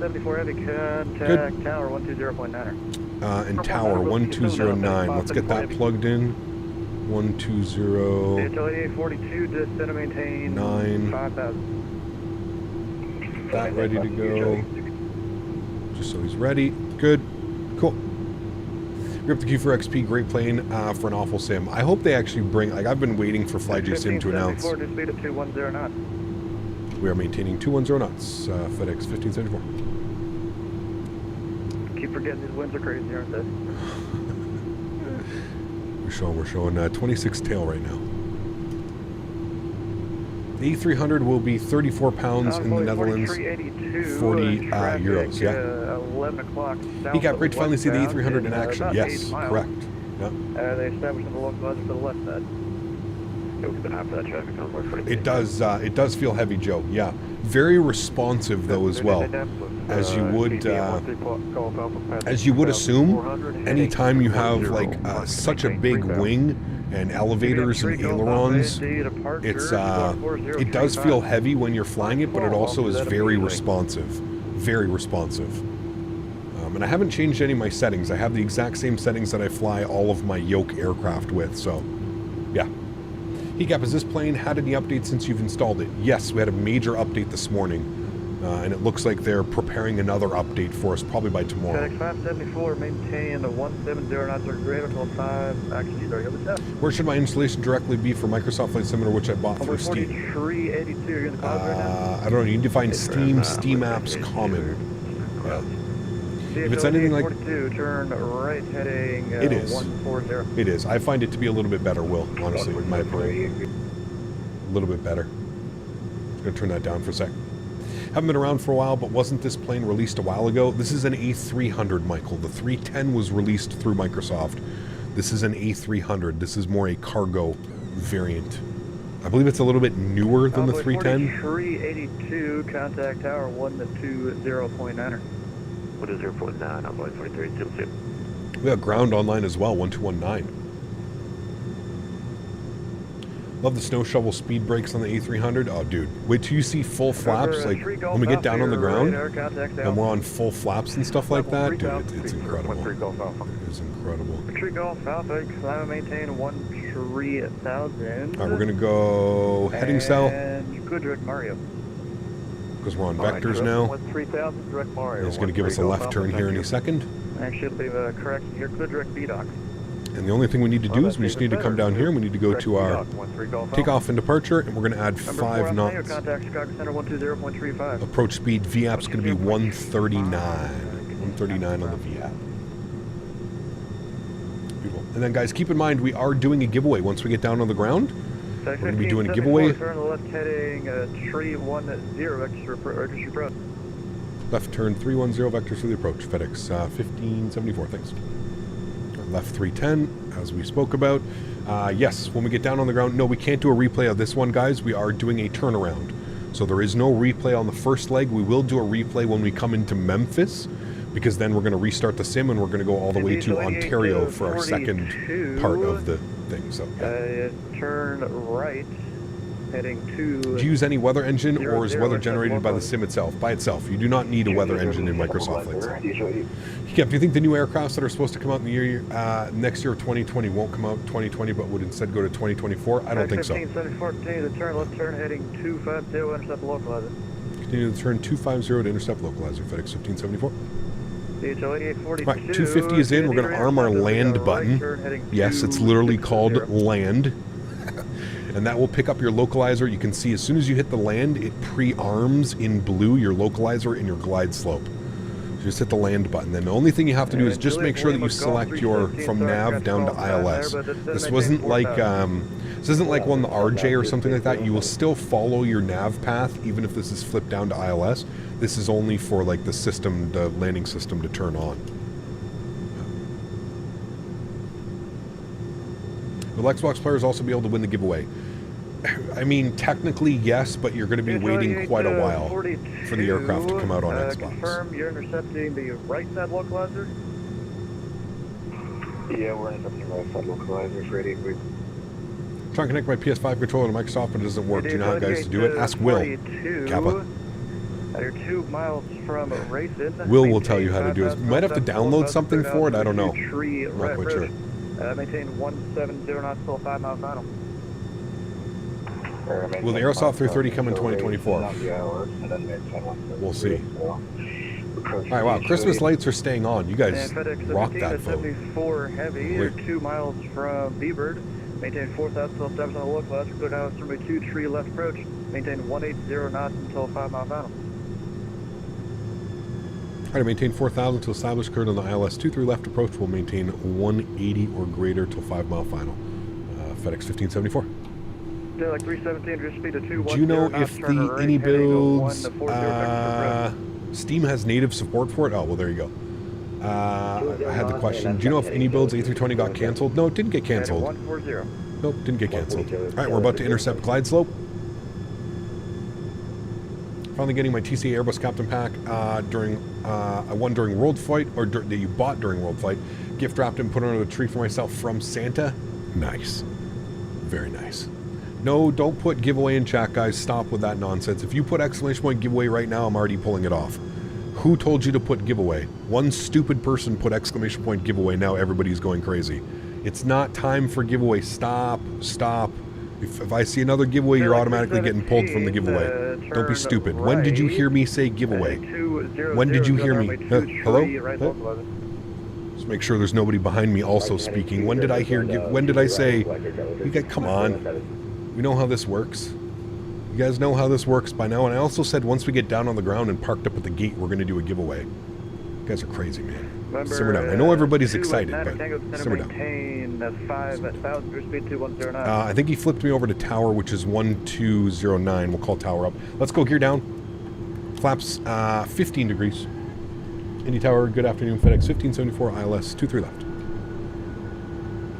Good. Tower 120.9. And Tower 1209. Let's get that plugged in. 120. to center maintain 9. 5,000. That ready to go. Just so he's ready. Good. Cool. Rip the Q for XP, great plane for an awful sim. I hope they actually bring, like, I've been waiting for FlyJ Sim to announce. We are maintaining 210 knots, FedEx 1574. Keep forgetting these winds are crazy, aren't they? We're showing 26 tail right now. The A300 will be 34 pounds in the Netherlands, 40 euros, yeah. 11 o'clock. He got great to finally see the A300 in action. Yes, correct. Yeah. They established the localizer for the left side. It does feel heavy, Joe. Yeah, very responsive though as well, as you would assume. Anytime you have like such a big wing and elevators and ailerons, it does feel heavy when you're flying it, but it also is very responsive, very responsive. And I haven't changed any of my settings. I have the exact same settings that I fly all of my yoke aircraft with. So, yeah. Heat has this plane had any updates since you've installed it? Yes, we had a major update this morning, and it looks like they're preparing another update for us probably by tomorrow. FedEx 574, maintain the 170 knots or greater until 5. Actually, sorry, other test. Where should my installation directly be for Microsoft Flight Simulator, which I bought through Steam? 4382, you're in the cloud right now? I don't know, you need to find Steam apps common. Yeah. If it's anything like... 42, turn right heading it is. 140. It is. I find it to be a little bit better, Will, honestly, in my opinion. A little bit better. I'm going to turn that down for a sec. Haven't been around for a while, but wasn't this plane released a while ago? This is an A300, Michael. The 310 was released through Microsoft. This is an A300. This is more a cargo variant. I believe it's a little bit newer than the 310. 4382, contact tower 120.9. 120.9, Always 4322. We have ground online as well, 1219. Love the snow shovel speed brakes on the A300. Oh, dude. Wait till you see full flaps. Like, when we get down on the ground and we're on full flaps and stuff like that, dude, it's incredible. It is incredible. Tree Golf Alpha, climb maintain 13,000. All right, we're going to go heading south. And you could direct Mario. Because we're on vectors now. 3000, direct Mario. It's going to give us a left turn here any second. Actually, it'll be the correction here. Could direct BDOC. And the only thing we need to do is we just need to come down here and we need to go to our takeoff and departure, and we're going to add 5 knots. Approach speed VAP's going to be 139. 139 on the VAP. Beautiful. And then, guys, keep in mind, we are doing a giveaway once we get down on the ground. We're going to be doing a giveaway. Turn left heading 310 extra approach. Left turn 310 vectors for the approach. FedEx 1574, thanks. Left 310, as we spoke about. Yes, when we get down on the ground, no, we can't do a replay of this one, guys. We are doing a turnaround. So there is no replay on the first leg. We will do a replay when we come into Memphis, because then we're going to restart the sim and we're going to go all the way to Ontario for our second part of the thing. So yeah. Turn right, heading to... Do you use any weather engine, or is weather generated by the sim itself? By itself. You do not need a weather engine in Microsoft Flight Sim. Yeah, do you think the new aircrafts that are supposed to come out in the year next year, 2020, won't come out 2020, but would instead go to 2024? I don't think so. 1574, continue to turn left turn, heading 250, intercept localizer. Continue to turn 250 to intercept localizer, FedEx 1574. Right, 250 is in. We're going to arm our land button. Yes, it's literally called land. And that will pick up your localizer. You can see as soon as you hit the land, it pre-arms in blue your localizer and your glide slope. So just hit the land button. Then the only thing you have to do is just make sure that you select your from nav down to ILS. This wasn't like this isn't like one the RJ or something like that. You will still follow your nav path even if this is flipped down to ILS. This is only for like the system, the landing system to turn on. Will Xbox players also be able to win the giveaway? I mean, technically yes, but you're going to be waiting quite a while for the aircraft to come out on Xbox. Confirm you're intercepting the right side localizer? Yeah, we're intercepting right side localizer for 88. Trying to connect my PS5 controller to Microsoft, but it doesn't work. Do you know how guys to do it? Ask Will. Kappa. You're 2 miles from Racing. Will tell you how to do it. You might have to download something for it. I don't know. I'm not quite sure. Maintain 170 knots till 5 mile final. Will the Aerosoft 330 come in 2024? We'll see. Alright, wow, Christmas lights are staying on. You guys rock that phone. 74 heavy, you're 2 miles from Beebird. Maintain 4,000 till 7 on the localizer. Go down runway 23 left approach. Maintain 180 knots until 5 mile final. Alright, maintain 4,000 to establish current on the ILS 23 left approach. Will maintain 180 or greater till 5 mile final. FedEx 1574. Yeah, like 317, your speed of 210. Do you know if the iniBuilds Steam has native support for it? Oh, well, there you go. I had the question. Do you know if iniBuilds A300 got canceled? No, it didn't get canceled. 140. Nope, didn't get canceled. Alright, we're about to intercept glide slope. Finally getting my TCA Airbus Captain Pack I won during World Flight, or that you bought during World Flight. Gift wrapped and put under the tree for myself from Santa. Nice. Very nice. No, don't put giveaway in chat, guys. Stop with that nonsense. If you put exclamation point giveaway right now, I'm already pulling it off. Who told you to put giveaway? One stupid person put exclamation point giveaway. Now everybody's going crazy. It's not time for giveaway. Stop. Stop. If I see another giveaway, you're automatically getting pulled from the giveaway. Don't be stupid. When did you hear me say giveaway? When did you hear me? Hello? Just make sure there's nobody behind me also speaking. When did I hear? When did I say? You guys, come on. We know how this works. You guys know how this works by now. And I also said once we get down on the ground and parked up at the gate, we're going to do a giveaway. You guys are crazy, man. Simmer down. I know everybody's excited, but simmer down. I think he flipped me over to tower, which is 1209. We'll call tower up. Let's go gear down. Flaps 15 degrees. Indy Tower, good afternoon. FedEx 1574, ILS 23 left.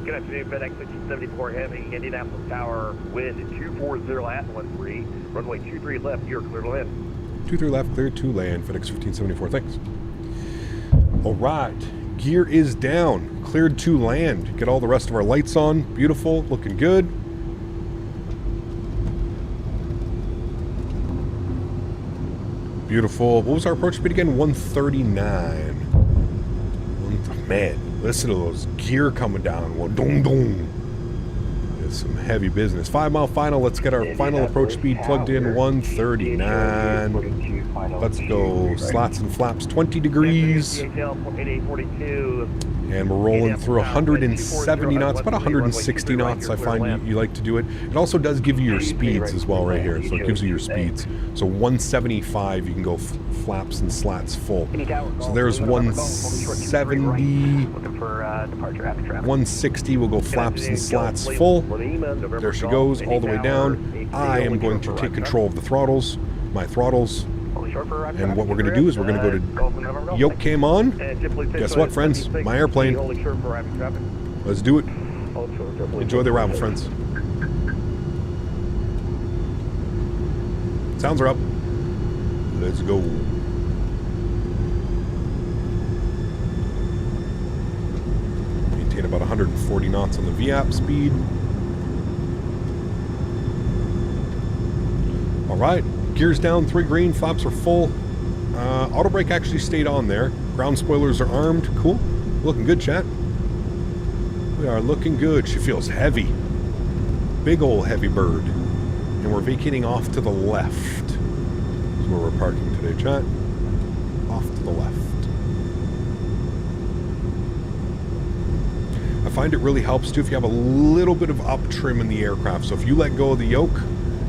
Good afternoon, FedEx 1574 Heavy, Indianapolis Tower, wind 240 at 13, runway 23 left, you're clear to land. 23 left, clear to land, FedEx 1574, thanks. Alright, gear is down, cleared to land. Get all the rest of our lights on, beautiful, looking good. Beautiful. What was our approach speed again? 139. Man, listen to those gear coming down. Well, dong dong. It's some heavy business. 5 mile final. Let's get our final approach speed plugged in. 139. Let's go. Slots and flaps. 20 degrees. And we're rolling through 170 knots, about 160 knots. I find you like to do it. It also does give you your speeds as well right here. So it gives you your speeds. So 175, you can go flaps and slats full. So there's 170, 160, we'll go flaps and slats full. There she goes, all the way down. I am going to take control of the throttles, my throttles. And what we're going to do is we're going to go to yoke cam on. Guess what, friends? My airplane. Let's do it. Enjoy the arrival, friends. Sounds are up. Let's go. Maintain about 140 knots on the VAP speed. All right. Gears down, 3 green, flaps are full. Auto brake actually stayed on there. Ground spoilers are armed. Cool. Looking good, chat. We are looking good. She feels heavy. Big old heavy bird. And we're vacating off to the left. That's where we're parking today, chat. Off to the left. I find it really helps too if you have a little bit of up trim in the aircraft. So if you let go of the yoke,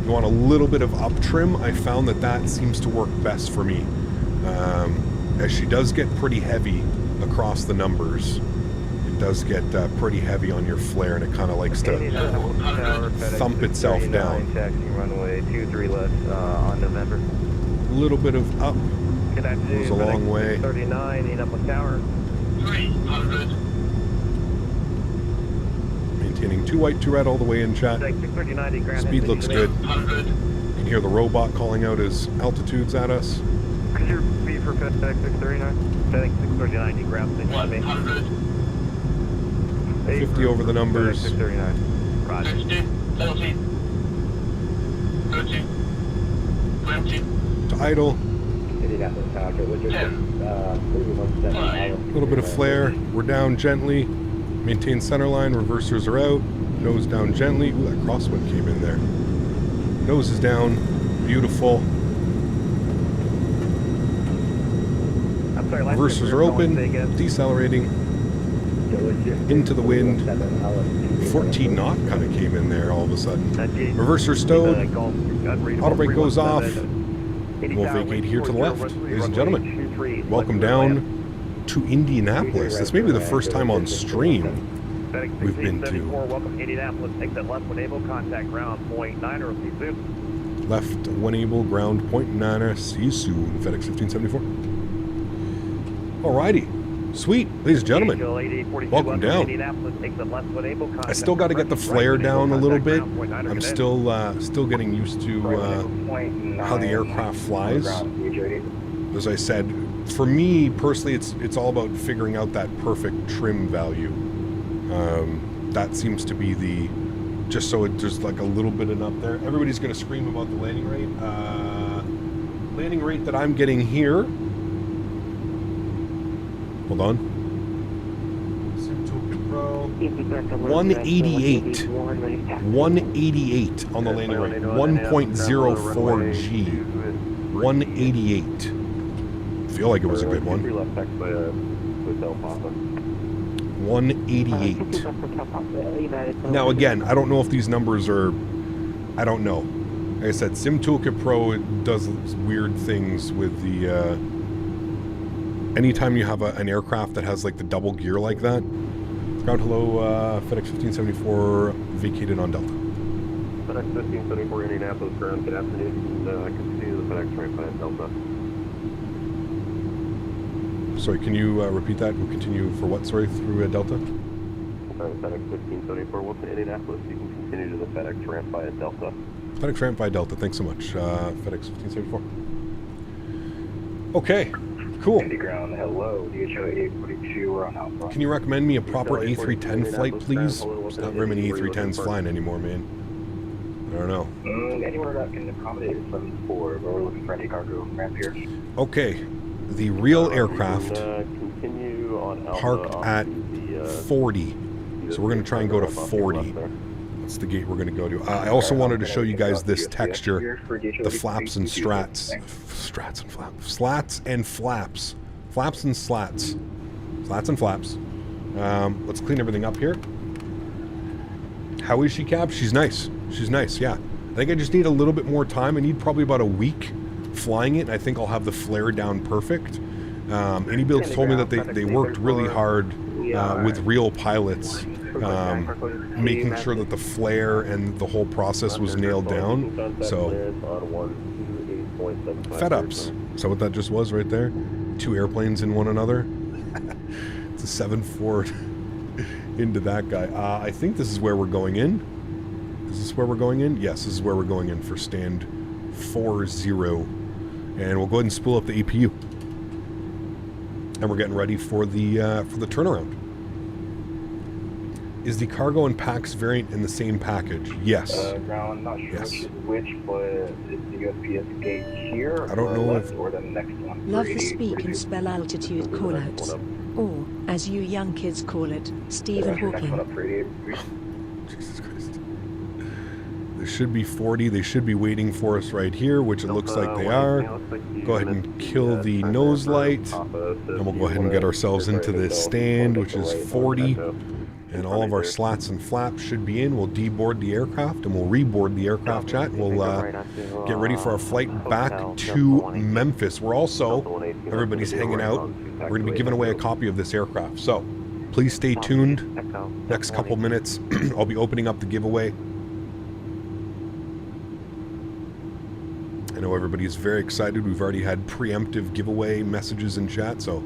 you want a little bit of up trim. I found that seems to work best for me. As she does get pretty heavy across the numbers. It does get pretty heavy on your flare, and it kind of likes to thump itself down. Taxiing runway 23 left on November. A little bit of up goes a long way. 39, in up with tower. 300. Maintaining 2 white, 2 red all the way in, chat. Speed looks good. You can hear the robot calling out his altitudes at us. Could you repeat for FedEx 639? FedEx 639, you ground station. 100. 50 over the numbers. 639. Roger. 60, 40, 30, 20. To idle. 10. A little bit of flare. We're down gently. Maintain center line. Reversers are out. Nose down gently. Ooh, that crosswind came in there. Nose is down. Beautiful. Reversers are open. Decelerating. Into the wind. 14 knot kind of came in there all of a sudden. Reverser stowed. Auto brake goes off. We'll vacate here to the left. Ladies and gentlemen, welcome down to Indianapolis. This may be the first time on stream we've been to. Welcome Indianapolis. Exit left when able. Contact ground point 9 or see soon. Left when able. Ground point 9. See you soon. FedEx 1574. Alrighty. Sweet. Ladies and gentlemen, welcome down. I still got to get the flare down a little bit. I'm still getting used to how the aircraft flies. As I said, for me personally, it's all about figuring out that perfect trim value. That seems to be the, just so there's like a little bit of up there. Everybody's going to scream about the landing rate. Landing rate that I'm getting here. Hold on. 188. 188 on the landing rate. 1.04 G. 188. Feel like it was a good one. 188. Now again, I don't know if these numbers are, I don't know. Like I said, Sim Toolkit Pro, it does weird things with the anytime you have an aircraft that has like the double gear like that. Ground hello, FedEx 1574 vacated on Delta. FedEx 1574 Indianapolis ground, good afternoon. Continue the FedEx right by Delta. Sorry, can you repeat that? We'll continue for what, sorry, through Delta? FedEx 1574 Wilson, Indianapolis. You can continue to the FedEx ramp via Delta. FedEx ramp via Delta, thanks so much. FedEx 1574. Okay. Cool. Ground, hello, DHO 842, we're on Alpha. Can you recommend me a proper A310 flight, please? There's not very many A310s flying anymore, man. I don't know. Anywhere that can accommodate 74, but we're looking for any cargo ramp here. Okay. The real aircraft continue on park at 40. So we're going to try and go to 40. That's the gate we're going to go to. I also wanted to show you guys this texture, the flaps and slats and flaps. Flaps and flaps. Flaps and slats. Slats and flaps. Let's clean everything up here. How is she, Cap? She's nice. She's nice, yeah. I think I just need a little bit more time. I need probably about a week flying it, and I think I'll have the flare down perfect. iniBuilds told me that they worked really hard with real pilots, making sure that the flare and the whole process was nailed down. So, FedEx. Is that what that just was right there? 2 airplanes in one another. It's a 7-4 into that guy. I think this is where we're going in. Is this where we're going in? Yes, this is where we're going in for stand 40. And we'll go ahead and spool up the APU. And we're getting ready for the turnaround. Is the cargo and PAX variant in the same package? Yes. Ground, not sure yes. which, but is the USPS gate here? I don't know if... or the next one. Love the speak and spell altitude callouts. Or, as you young kids call it, Stephen Hawking. Jesus Christ. There should be 40. They should be waiting for us right here, which it looks like they are. Go ahead and kill the nose light. And we'll go ahead and get ourselves into this stand, which is 40. And all of our slats and flaps should be in. We'll deboard the aircraft and we'll reboard the aircraft, chat. And we'll get ready for our flight back to Memphis. We're also, everybody's hanging out, we're going to be giving away a copy of this aircraft. So please stay tuned. Next couple minutes, I'll be opening up the giveaway. I know everybody's very excited. We've already had preemptive giveaway messages in chat, so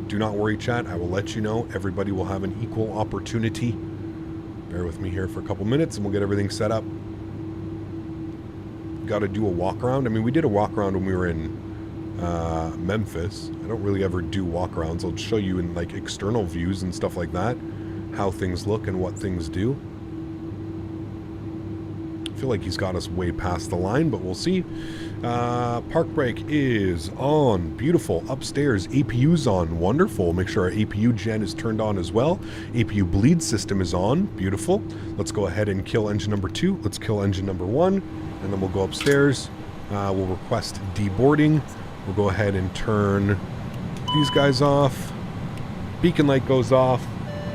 do not worry, chat. I will let you know. Everybody will have an equal opportunity. Bear with me here for a couple minutes and we'll get everything set up. Got to do a walk around. I mean, we did a walk around when we were in Memphis. I don't really ever do walk arounds. I'll show you in like external views and stuff like that, how things look and what things do. I feel like he's got us way past the line, but we'll see. Park brake is on. Beautiful. Upstairs, APU's on. Wonderful. Make sure our APU gen is turned on as well. APU bleed system is on. Beautiful. Let's go ahead and kill engine number 2. Let's kill engine number 1. And then we'll go upstairs. We'll request deboarding. We'll go ahead and turn these guys off. Beacon light goes off.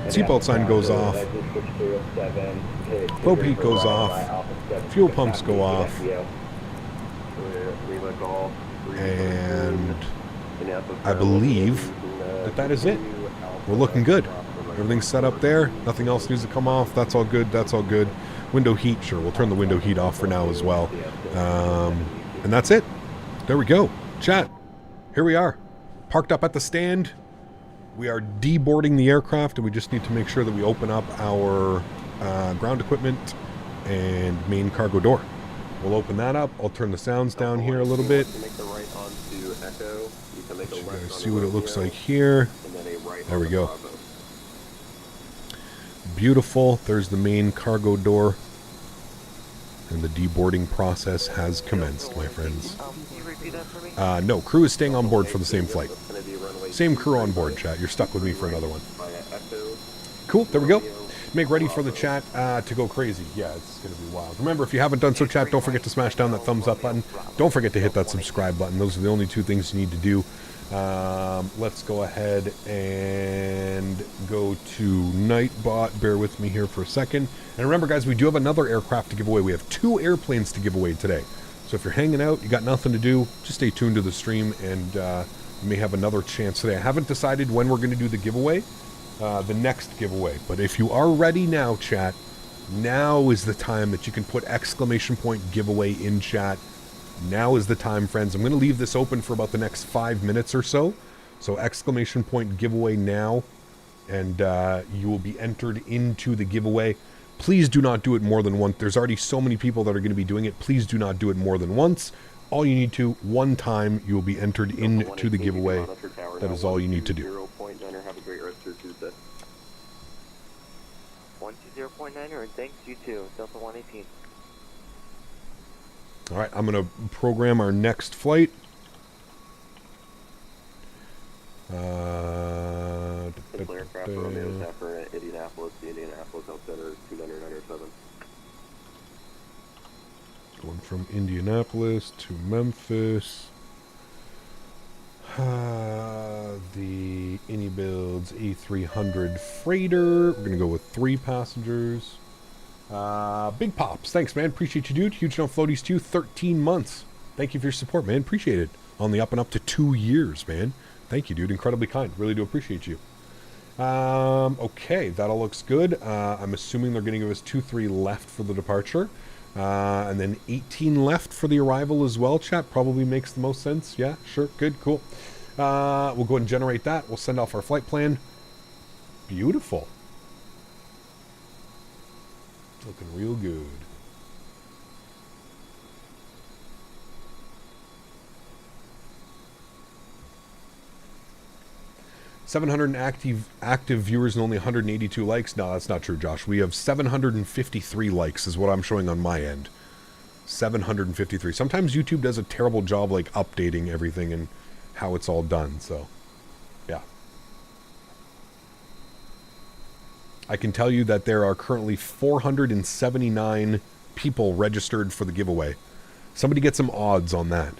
Seatbelt sign goes off. Low peak goes off. Fuel pumps go off. And I believe that is it. We're looking good. Everything's set up there. Nothing else needs to come off. That's all good. That's all good. Window heat, sure. We'll turn the window heat off for now as well. And that's it. There we go. Chat. Here we are. Parked up at the stand. We are deboarding the aircraft, and we just need to make sure that we open up our ground equipment and main cargo door. We'll open that up. I'll turn the sounds down here a little bit. Let you guys see what it looks like here. There we go. Beautiful. There's the main cargo door. And the deboarding process has commenced, my friends. No, crew is staying on board for the same flight. Same crew on board, chat. You're stuck with me for another one. Cool. There we go. Make ready for the chat to go crazy. Yeah, it's going to be wild. Remember, if you haven't done so, chat, don't forget to smash down that thumbs up button. Don't forget to hit that subscribe button. Those are the only 2 things you need to do. Let's go ahead and go to Nightbot. Bear with me here for a second. And remember, guys, we do have another aircraft to give away. We have 2 airplanes to give away today. So if you're hanging out, you got nothing to do, just stay tuned to the stream, and you may have another chance today. I haven't decided when we're going to do the giveaway. The next giveaway. But if you are ready now, chat, now is the time that you can put exclamation point giveaway in chat. Now is the time, friends. I'm going to leave this open for about the next 5 minutes or so. So exclamation point giveaway now, and you will be entered into the giveaway. Please do not do it more than once. There's already so many people that are going to be doing it. Please do not do it more than once. All you need to, one time, you will be entered into the giveaway. That is all you need to do. 120.9, and thanks, you too. Delta 118. All right, I'm going to program our next flight. Aircraft Romeo Zephyr at Indianapolis, the Indianapolis Health Center, 29907. Going from Indianapolis to Memphis. The iniBuilds iniBuilds A300 freighter. We're going to go with 3 passengers. Big Pops, thanks, man. Appreciate you, dude. Huge enough floaties to you. 13 months. Thank you for your support, man. Appreciate it. On the up and up to 2 years, man. Thank you, dude. Incredibly kind. Really do appreciate you. Okay, that all looks good. I'm assuming they're going to give us 2-3 left for the departure. And then 18 left for the arrival as well, chat. Probably makes the most sense. Yeah, sure. Good, cool. We'll go ahead and generate that. We'll send off our flight plan. Beautiful. Looking real good. $700 active viewers and only 182 likes. No, that's not true, Josh. We have 753 likes is what I'm showing on my end. 753. Sometimes YouTube does a terrible job like updating everything and how it's all done. So, yeah. I can tell you that there are currently 479 people registered for the giveaway. Somebody get some odds on that.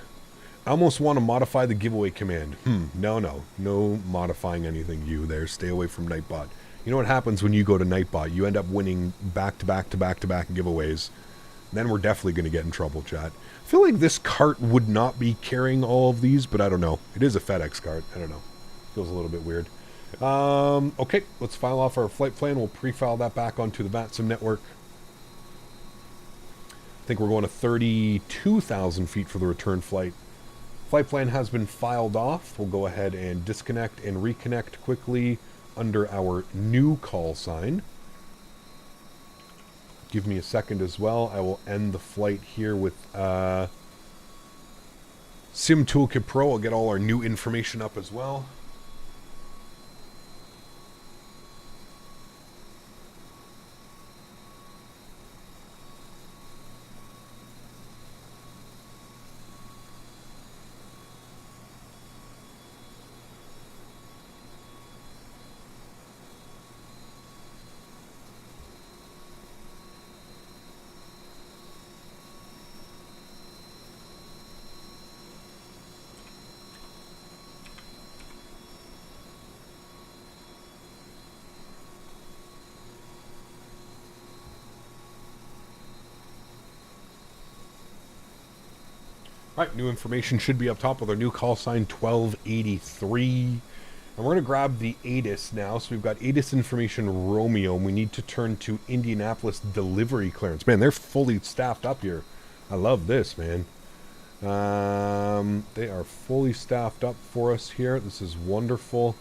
I almost want to modify the giveaway command. No modifying anything, you there. Stay away from Nightbot. You know what happens when you go to Nightbot? You end up winning back-to-back giveaways. Then we're definitely going to get in trouble, chat. I feel like this cart would not be carrying all of these, but I don't know. It is a FedEx cart. I don't know. Feels a little bit weird. Okay, let's file off our flight plan. We'll pre-file that back onto the VATSIM network. I think we're going to 32,000 feet for the return flight. Flight plan has been filed off. We'll go ahead and disconnect and reconnect quickly under our new call sign. Give me a second as well. I will end the flight here with Sim Toolkit Pro. I'll get all our new information up as well. Alright, new information should be up top with our new call sign 1283. And we're going to grab the ATIS now. So we've got ATIS information Romeo. And we need to turn to Indianapolis delivery clearance. Man, they're fully staffed up here. I love this, man. They are fully staffed up for us here. This is wonderful.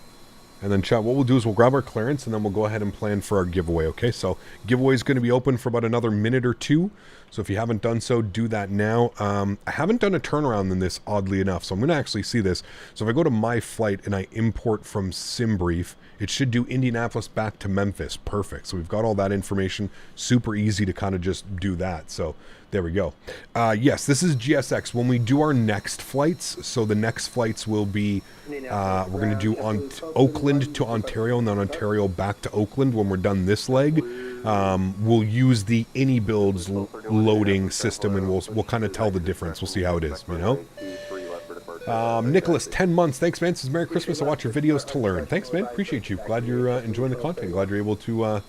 And then, chat, what we'll do is we'll grab our clearance and then we'll go ahead and plan for our giveaway, okay? So, giveaway is going to be open for about another minute or two. So, if you haven't done so, do that now. I haven't done a turnaround in this, oddly enough, so I'm going to actually see this. So, if I go to my flight and I import from SimBrief, it should do Indianapolis back to Memphis. Perfect. So, we've got all that information. Super easy to kind of just do that. So, there we go. Yes, this is GSX. When we do our next flights, so the next flights will be, we're going to do on Oakland to Ontario and then Ontario back to Oakland. When we're done this leg, we'll use the iniBuilds loading system and we'll kind of tell the difference. We'll see how it is, you know? Nicholas, 10 months. Thanks, man. Says Merry Christmas. I watch your videos to learn. Thanks, man. Appreciate you. Glad you're enjoying the content. Glad you're able to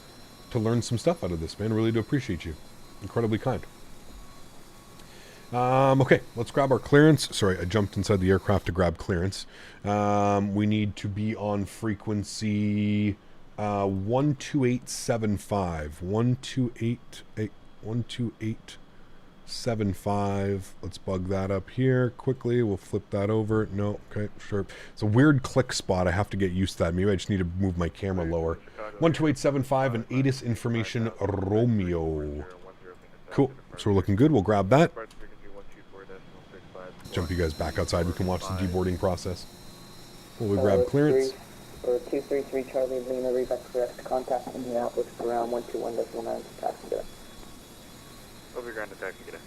learn some stuff out of this, man. Really do appreciate you. Incredibly kind. Okay, let's grab our clearance. Sorry, I jumped inside the aircraft to grab clearance. We need to be on frequency 12875. 12875. Let's bug that up here quickly. We'll flip that over. No, okay, sure. It's a weird click spot. I have to get used to that. Maybe I just need to move my camera lower. 12875 and ATIS information Romeo. Cool. So we're looking good. We'll grab that. Jump you guys back outside. We can watch the deboarding process. Will we grab clearance? 233 Charlie Lima, reback correct. Contact Indianapolis around 121.9 passenger. Over ground attack again.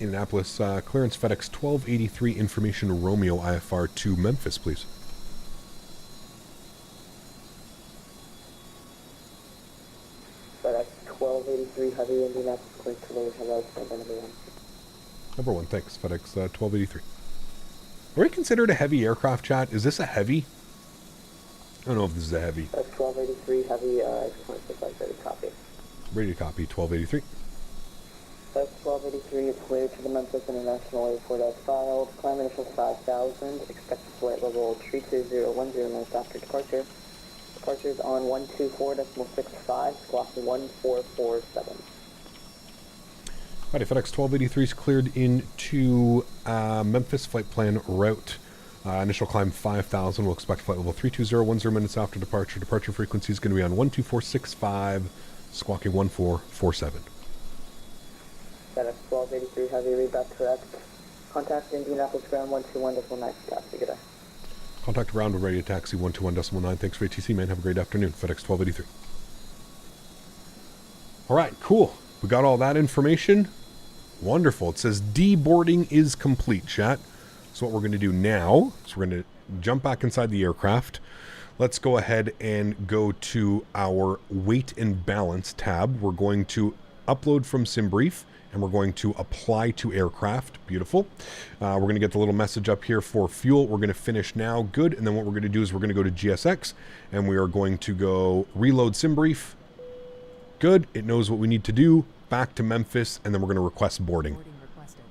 Indianapolis clearance FedEx 1283 information Romeo IFR to Memphis, please. FedEx 1283 heavy Indianapolis clear to load. Hello, number one. Number one, thanks. FedEx 1283. Are we considered a heavy aircraft, chat? Is this a heavy? I don't know if this is a heavy. That's 1283 heavy, 26 ready copy. Ready to copy, 1283. That's 1283, it's cleared to the Memphis International Airport as filed. Climb initial 5,000, expected flight level 32010 minutes after departure. Departure is on 124.65, squawk 1447. Alright, FedEx 1283 is cleared into Memphis flight plan route. Initial climb 5,000. We'll expect flight level 32010 minutes after departure. Departure frequency is going to be on 12465, squawking 1447. FedEx 1283 heavy, read back correct. Contact Indianapolis ground 121.9, taxi, good day. Contact ground, we're ready to taxi 121.9. Thanks for ATC, man. Have a great afternoon. FedEx 1283. Alright, cool. We got all that information. Wonderful. It says deboarding is complete, chat. So what we're going to do now is we're going to jump back inside the aircraft. Let's go ahead and go to our weight and balance tab. We're going to upload from SimBrief, and we're going to apply to aircraft. Beautiful. We're going to get the little message up here for fuel. We're going to finish now. Good. And then what we're going to do is we're going to go to GSX, and we are going to go reload SimBrief. Good. It knows what we need to do. Back to Memphis, and then we're going to request boarding.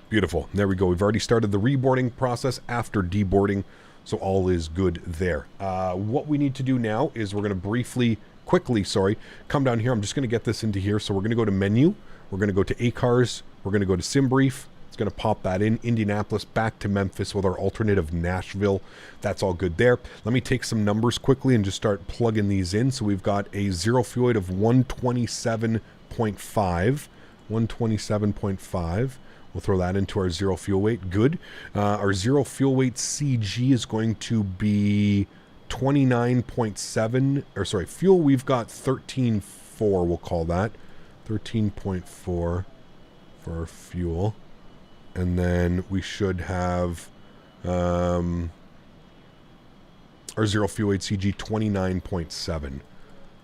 Beautiful. There we go. We've already started the reboarding process after deboarding, so all is good there. What we need to do now is we're going to quickly, come down here. I'm just going to get this into here. So we're going to go to menu. We're going to go to ACARS. We're going to go to SimBrief. It's going to pop that in. Indianapolis back to Memphis with our alternative Nashville. That's all good there. Let me take some numbers quickly and just start plugging these in. So we've got a zero fuel weight of 127.5. 127.5. We'll throw that into our zero fuel weight. Good. Our zero fuel weight CG is going to be 29.7. Or sorry, fuel we've got 13.4. We'll call that 13.4 for our fuel, and then we should have our zero fuel weight CG 29.7.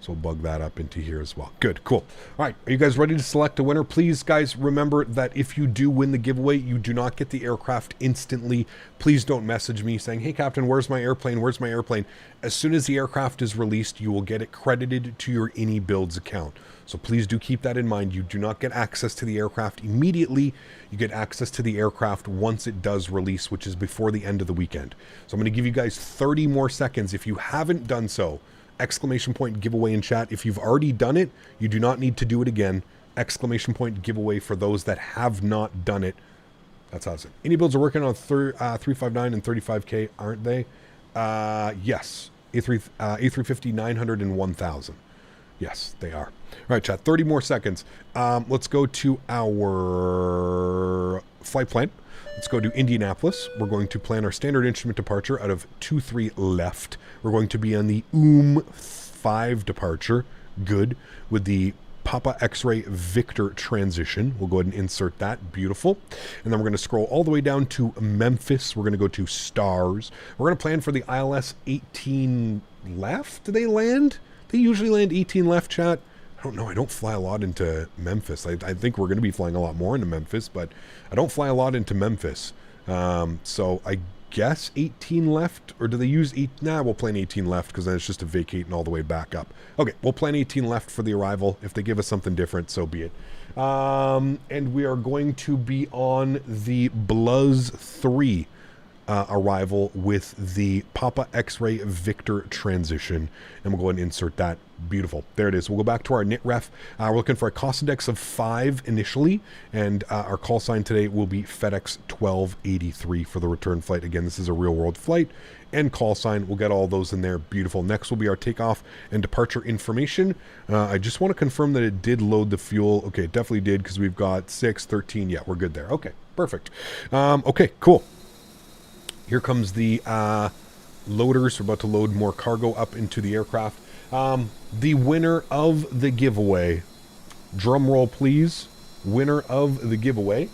So we'll bug that up into here as well. Good, cool. All right, are you guys ready to select a winner? Please, guys, remember that if you do win the giveaway, you do not get the aircraft instantly. Please don't message me saying, hey, Captain, where's my airplane? Where's my airplane? As soon as the aircraft is released, you will get it credited to your iniBuilds account. So please do keep that in mind. You do not get access to the aircraft immediately. You get access to the aircraft once it does release, which is before the end of the weekend. So I'm going to give you guys 30 more seconds. If you haven't done so, exclamation point giveaway in chat. If you've already done it, you do not need to do it again. Exclamation point giveaway for those that have not done it. That's awesome. iniBuilds are working on 359 and 35K, aren't they? Yes. A350, 900, and 1000. Yes, they are. All right, chat. 30 more seconds. Let's go to our flight plan. Let's go to Indianapolis. We're going to plan our standard instrument departure out of 23 left. We're going to be on the 5 departure. Good. With the Papa X-Ray Victor transition. We'll go ahead and insert that. Beautiful. And then we're going to scroll all the way down to Memphis. We're going to go to stars. We're going to plan for the ILS 18 left. Do they land? They usually land 18 left, chat. I don't know. I don't fly a lot into Memphis. I think we're going to be flying a lot more into Memphis, but I don't fly a lot into Memphis. So I guess 18 left, or do they use 8? Nah, we'll plan 18 left because then it's just a vacate and all the way back up. Okay, we'll plan 18 left for the arrival. If they give us something different, so be it. And we are going to be on the Bluz 3 arrival with the Papa X-Ray Victor transition, and we'll go ahead and insert that. Beautiful. There it is. We'll go back to our NITREF. We're looking for a cost index of 5 initially, and our call sign today will be FedEx 1283 for the return flight. Again, this is a real-world flight, and call sign. We'll get all those in there. Beautiful. Next will be our takeoff and departure information. I just want to confirm that it did load the fuel. Okay, it definitely did because we've got 6, 13. Yeah, we're good there. Okay, perfect. Okay, cool. Here comes the loaders. We're about to load more cargo up into the aircraft. The winner of the giveaway, drum roll please, winner of the giveaway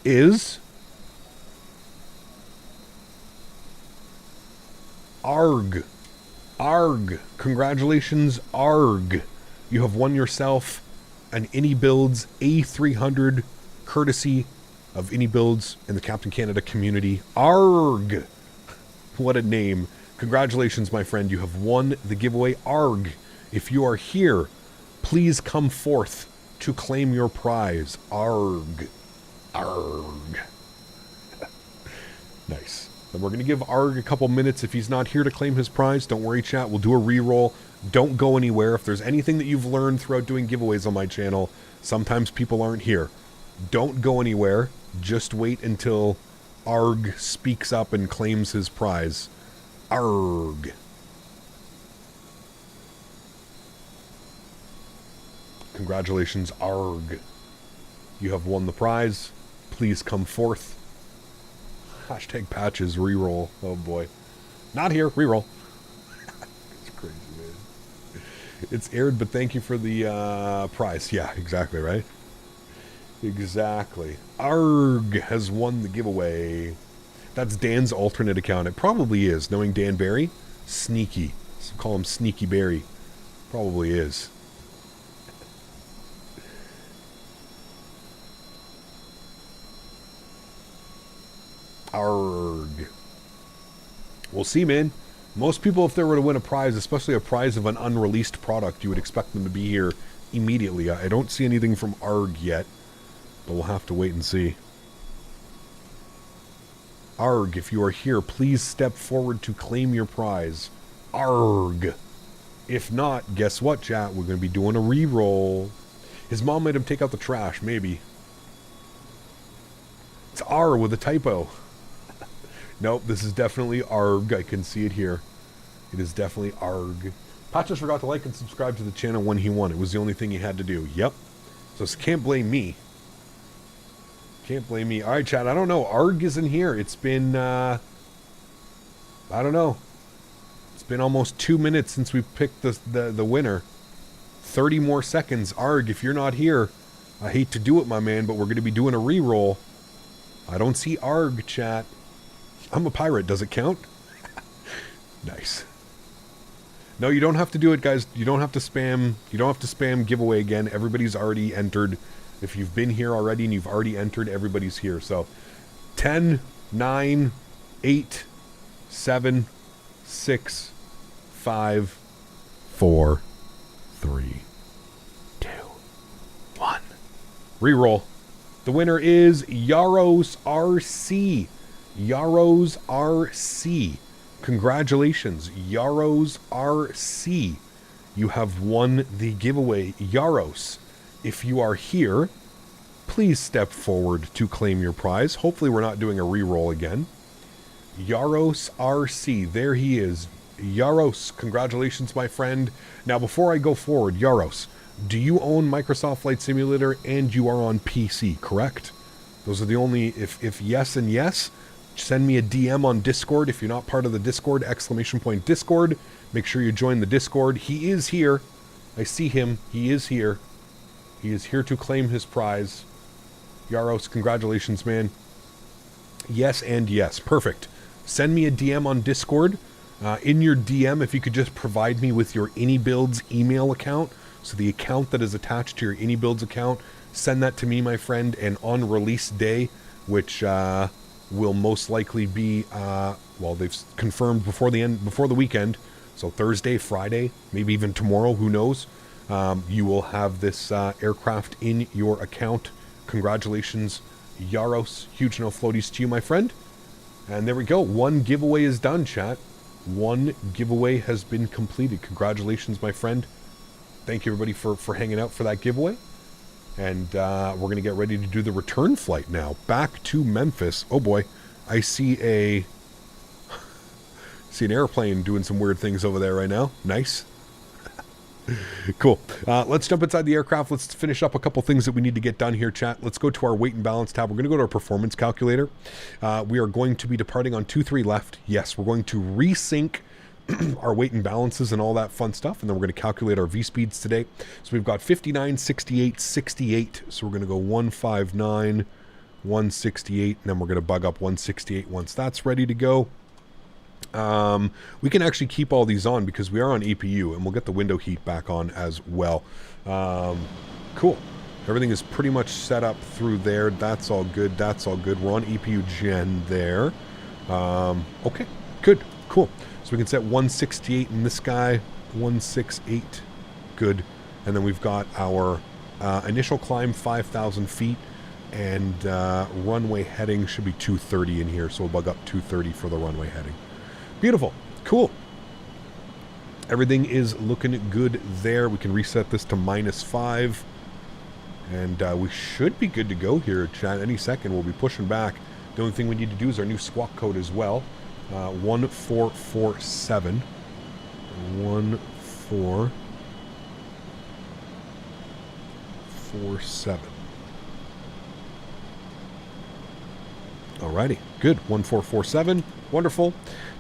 is ARG. ARG. Congratulations, ARG. You have won yourself an iniBuilds A300 courtesy of iniBuilds and the Captain Canada community. ARG! What a name. Congratulations, my friend. You have won the giveaway. ARG! If you are here, please come forth to claim your prize. ARG! ARG! Nice. Then we're going to give ARG a couple minutes if he's not here to claim his prize. Don't worry, chat. We'll do a re-roll. Don't go anywhere. If there's anything that you've learned throughout doing giveaways on my channel, sometimes people aren't here. Don't go anywhere. Just wait until ARG speaks up and claims his prize. ARG. Congratulations, ARG. You have won the prize. Please come forth. Hashtag patches, reroll. Oh boy. Not here, reroll. It's crazy, man. It's aired, but thank you for the prize. Yeah, exactly, right? Exactly. ARG has won the giveaway. That's Dan's alternate account. It probably is. Knowing Dan Barry, sneaky. So call him Sneaky Barry. Probably is. ARG. We'll see, man. Most people, if they were to win a prize, especially a prize of an unreleased product, you would expect them to be here immediately. I don't see anything from ARG yet, but we'll have to wait and see. ARG, if you are here, please step forward to claim your prize. ARG. If not, guess what, chat? We're going to be doing a re-roll. His mom made him take out the trash, maybe. It's R with a typo. Nope, this is definitely ARG. I can see it here. It is definitely ARG. Pat just forgot to like and subscribe to the channel when he won. It was the only thing he had to do. Yep. So can't blame me. Can't blame me. Alright, chat. I don't know. ARG isn't here. It's been, I don't know. It's been almost 2 minutes since we picked the winner. 30 more seconds. ARG, if you're not here, I hate to do it, my man, but we're going to be doing a re-roll. I don't see ARG, chat. I'm a pirate. Does it count? Nice. No, you don't have to do it, guys. You don't have to spam. You don't have to spam giveaway again. Everybody's already entered. If you've been here already and you've already entered, everybody's here. So 10, 9, 8, 7, 6, 5, 4, 3, 2, 1. Reroll. The winner is Yaros RC. Yaros RC. Congratulations, Yaros RC. You have won the giveaway. Yaros, if you are here, please step forward to claim your prize. Hopefully we're not doing a re-roll again. Yaros RC, there he is. Yaros, congratulations, my friend. Now, before I go forward, Yaros, do you own Microsoft Flight Simulator and you are on PC, correct? Those are the only, if yes and yes, send me a DM on Discord. If you're not part of the Discord, ! Discord, make sure you join the Discord. He is here. I see him. He is here. He is here to claim his prize. Yaros, congratulations, man. Yes and yes. Perfect. Send me a DM on Discord. In your DM, if you could just provide me with your iniBuilds email account, so the account that is attached to your iniBuilds account, send that to me, my friend, and on release day, which will most likely be, well, they've confirmed before the weekend, so Thursday, Friday, maybe even tomorrow, who knows, you will have this aircraft in your account. Congratulations, Yaros. Huge no floaties to you, my friend. And there we go. One giveaway is done, chat. One giveaway has been completed. Congratulations, my friend. Thank you, everybody, for hanging out for that giveaway. And we're going to get ready to do the return flight now. Back to Memphis. Oh, boy. I see an airplane doing some weird things over there right now. Nice. Cool. Let's jump inside the aircraft. Let's finish up a couple things that we need to get done here, chat. Let's go to our weight and balance tab. We're going to go to our performance calculator. We are going to be departing on 23 left. Yes, we're going to resync our weight and balances and all that fun stuff, and then we're going to calculate our V-speeds today. So we've got 59, 68, 68. So we're going to go 159, 168, and then we're going to bug up 168 once that's ready to go. We can actually keep all these on because we are on APU, and we'll get the window heat back on as well. Cool. Everything is pretty much set up through there. That's all good. That's all good. We're on EPU Gen there. Okay, good, cool. So we can set 168 in this guy, 168, good. And then we've got our initial climb 5,000 feet, and runway heading should be 230 in here. So we'll bug up 230 for the runway heading. Beautiful, cool. Everything is looking good there. We can reset this to -5. And we should be good to go here, chat. Any second, we'll be pushing back. The only thing we need to do is our new squawk code as well. 1447. 1447. Alrighty, good. 1447. Wonderful.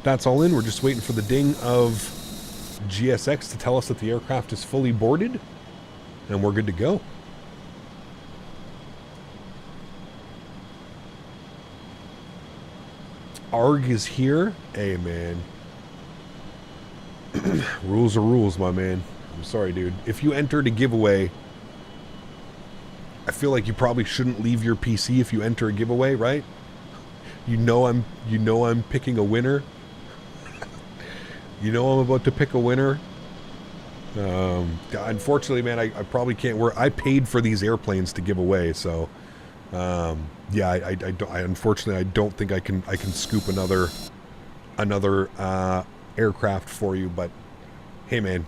That's all in. We're just waiting for the ding of GSX to tell us that the aircraft is fully boarded. And we're good to go. ARG is here. Hey, man. Rules are rules, my man. I'm sorry, dude. If you entered a giveaway, I feel like you probably shouldn't leave your PC if you enter a giveaway, right? You know I'm picking a winner. You know I'm about to pick a winner. Unfortunately, man, I probably can't. I paid for these airplanes to give away, so yeah, I unfortunately I don't think I can scoop another aircraft for you. But hey, man,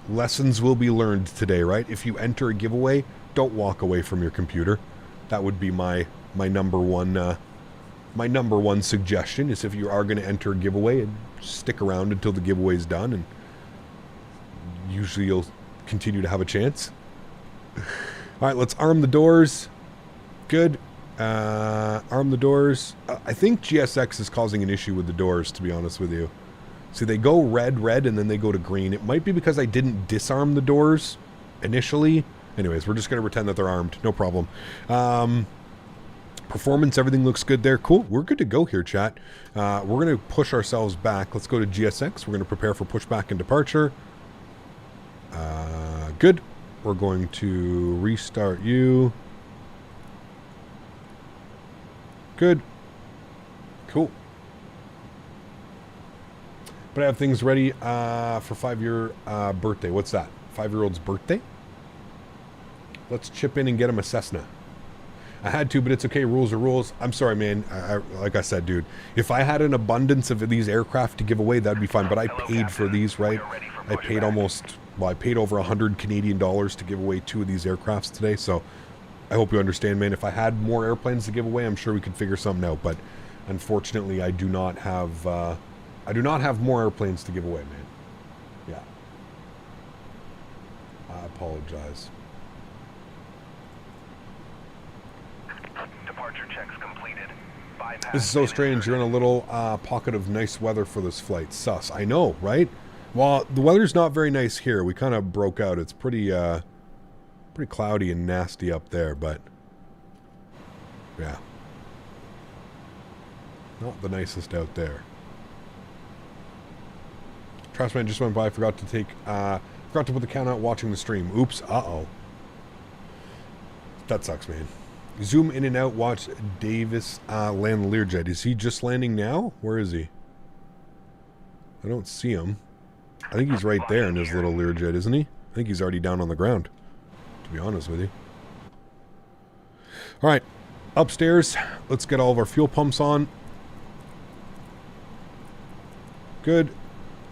lessons will be learned today, right? If you enter a giveaway, don't walk away from your computer. That would be my number one suggestion. Is if you are going to enter a giveaway, and stick around until the giveaway is done, and usually you'll continue to have a chance. All right, let's arm the doors. Good. Arm the doors. I think GSX is causing an issue with the doors, to be honest with you. See, they go red, and then they go to green. It might be because I didn't disarm the doors initially. Anyways, we're just going to pretend that they're armed. No problem. Performance, everything looks good there. Cool. We're good to go here, chat. We're going to push ourselves back. Let's go to GSX. We're going to prepare for pushback and departure. Good. We're going to restart you. Good. Cool. But I have things ready for 5-year birthday. What's that? 5-year-old's birthday? Let's chip in and get him a Cessna. I had to, but it's okay. Rules are rules. I'm sorry, man. Like I said, dude, if I had an abundance of these aircraft to give away, that'd be fine. But I paid for these, right? I paid I paid over 100 Canadian dollars to give away 2 of these aircrafts today. So I hope you understand, man. If I had more airplanes to give away, I'm sure we could figure something out. But unfortunately, I do not have more airplanes to give away, man. Yeah. I apologize. Departure checks completed. This is so strange. You're in a little pocket of nice weather for this flight. Sus. I know, right? Well, the weather's not very nice here. We kind of broke out. It's pretty cloudy and nasty up there, but yeah, not the nicest out there. Trustman just went by. Forgot to put the count out watching the stream. Oops. Uh-oh. That sucks, man. Zoom in and out. Watch Davis land the Learjet. Is he just landing now? Where is he? I don't see him. I think he's right there in his little Learjet, isn't he? I think he's already down on the ground, to be honest with you. All right, upstairs. Let's get all of our fuel pumps on. Good.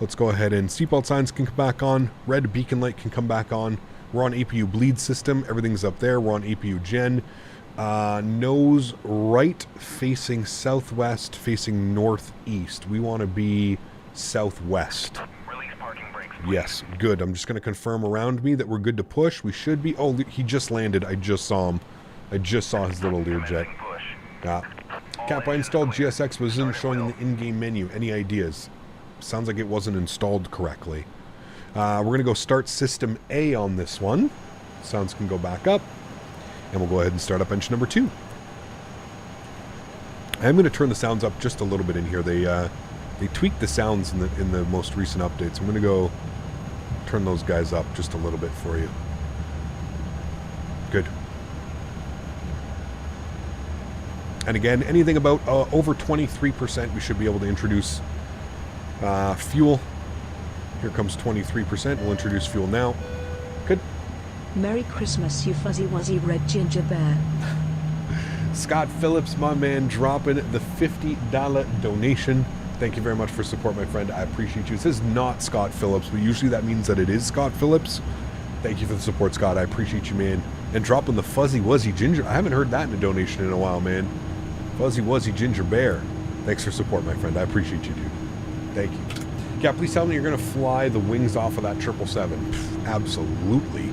Let's go ahead and seatbelt signs can come back on. Red beacon light can come back on. We're on APU bleed system. Everything's up there. We're on APU Gen. Nose right, facing southwest, facing northeast. We want to be southwest. Release parking brakes. Yes, good. I'm just going to confirm around me that we're good to push. We should be. Oh, he just landed. I just saw him. I just saw his little Learjet. Yeah. Cap, I installed GSX, but isn't showing in the in-game menu. Any ideas? Sounds like it wasn't installed correctly. We're going to go start system A on this one. Sounds can go back up. And we'll go ahead and start up engine number 2. I'm going to turn the sounds up just a little bit in here. They tweaked the sounds in the most recent updates. I'm going to go turn those guys up just a little bit for you. Good. And again, anything about over 23%, we should be able to introduce fuel. Here comes 23%. We'll introduce fuel now. Good. Merry Christmas, you fuzzy wuzzy red ginger bear. Scott Phillips, my man, dropping the $50 donation. Thank you very much for support, my friend. I appreciate you. It says not Scott Phillips, but usually that means that it is Scott Phillips. Thank you for the support, Scott. I appreciate you, man. And dropping the fuzzy wuzzy ginger. I haven't heard that in a donation in a while, man. Fuzzy wuzzy ginger bear. Thanks for support, my friend. I appreciate you, dude. Thank you. Yeah, please tell me you're going to fly the wings off of that 777. Pff, absolutely.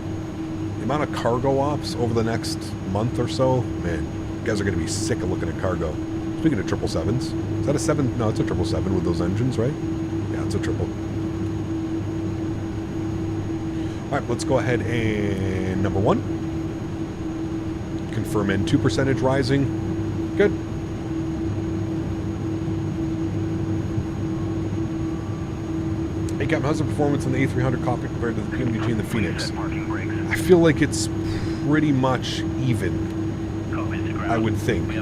The amount of cargo ops over the next month or so, man, you guys are going to be sick of looking at cargo. Speaking of 777s, is that a 7? No, it's a 777 with those engines, right? Yeah, it's a triple. All right, let's go ahead and number 1. Confirm N2 percentage rising. Good. Hey, Captain, how's the performance on the A300 cockpit compared to the PMDG and the Phoenix? I feel like it's pretty much even. I would think. I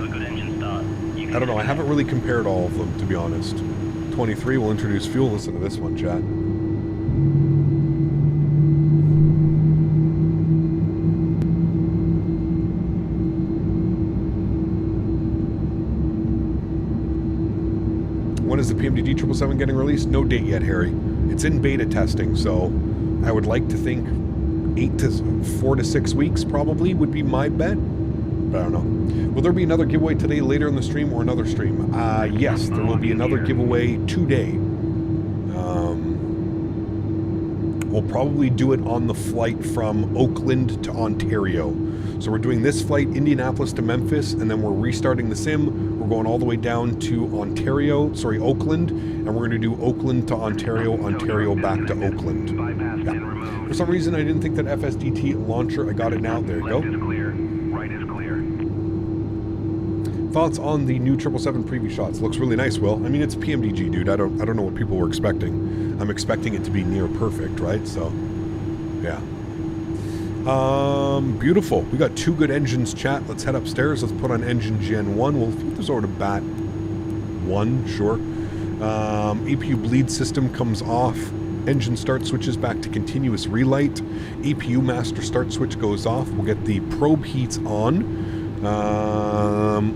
don't know. I haven't really compared all of them, to be honest. 23, we'll introduce fuel. Listen to this one, chat. When is the PMDG 777 getting released? No date yet, Harry. It's in beta testing, so I would like to think 4 to 6 weeks probably would be my bet. But I don't know. Will there be another giveaway today later in the stream or another stream? Yes, there will be another giveaway today. We'll probably do it on the flight from Oakland to Ontario. So we're doing this flight, Indianapolis to Memphis, and then we're restarting the sim. We're going all the way down to Oakland, and we're going to do Oakland to Ontario, Ontario back to Oakland. Yeah. For some reason, I didn't think that FSDT launcher, I got it now. There you go. Thoughts on the new 777 preview shots? Looks really nice, Will. I mean, it's PMDG, dude. I don't know what people were expecting. I'm expecting it to be near perfect, right? So, yeah. Beautiful. We got 2 good engines, chat. Let's head upstairs. Let's put on engine Gen 1. We'll flip this over to BAT 1, sure. APU bleed system comes off. Engine start switches back to continuous relight. APU master start switch goes off. We'll get the probe heats on.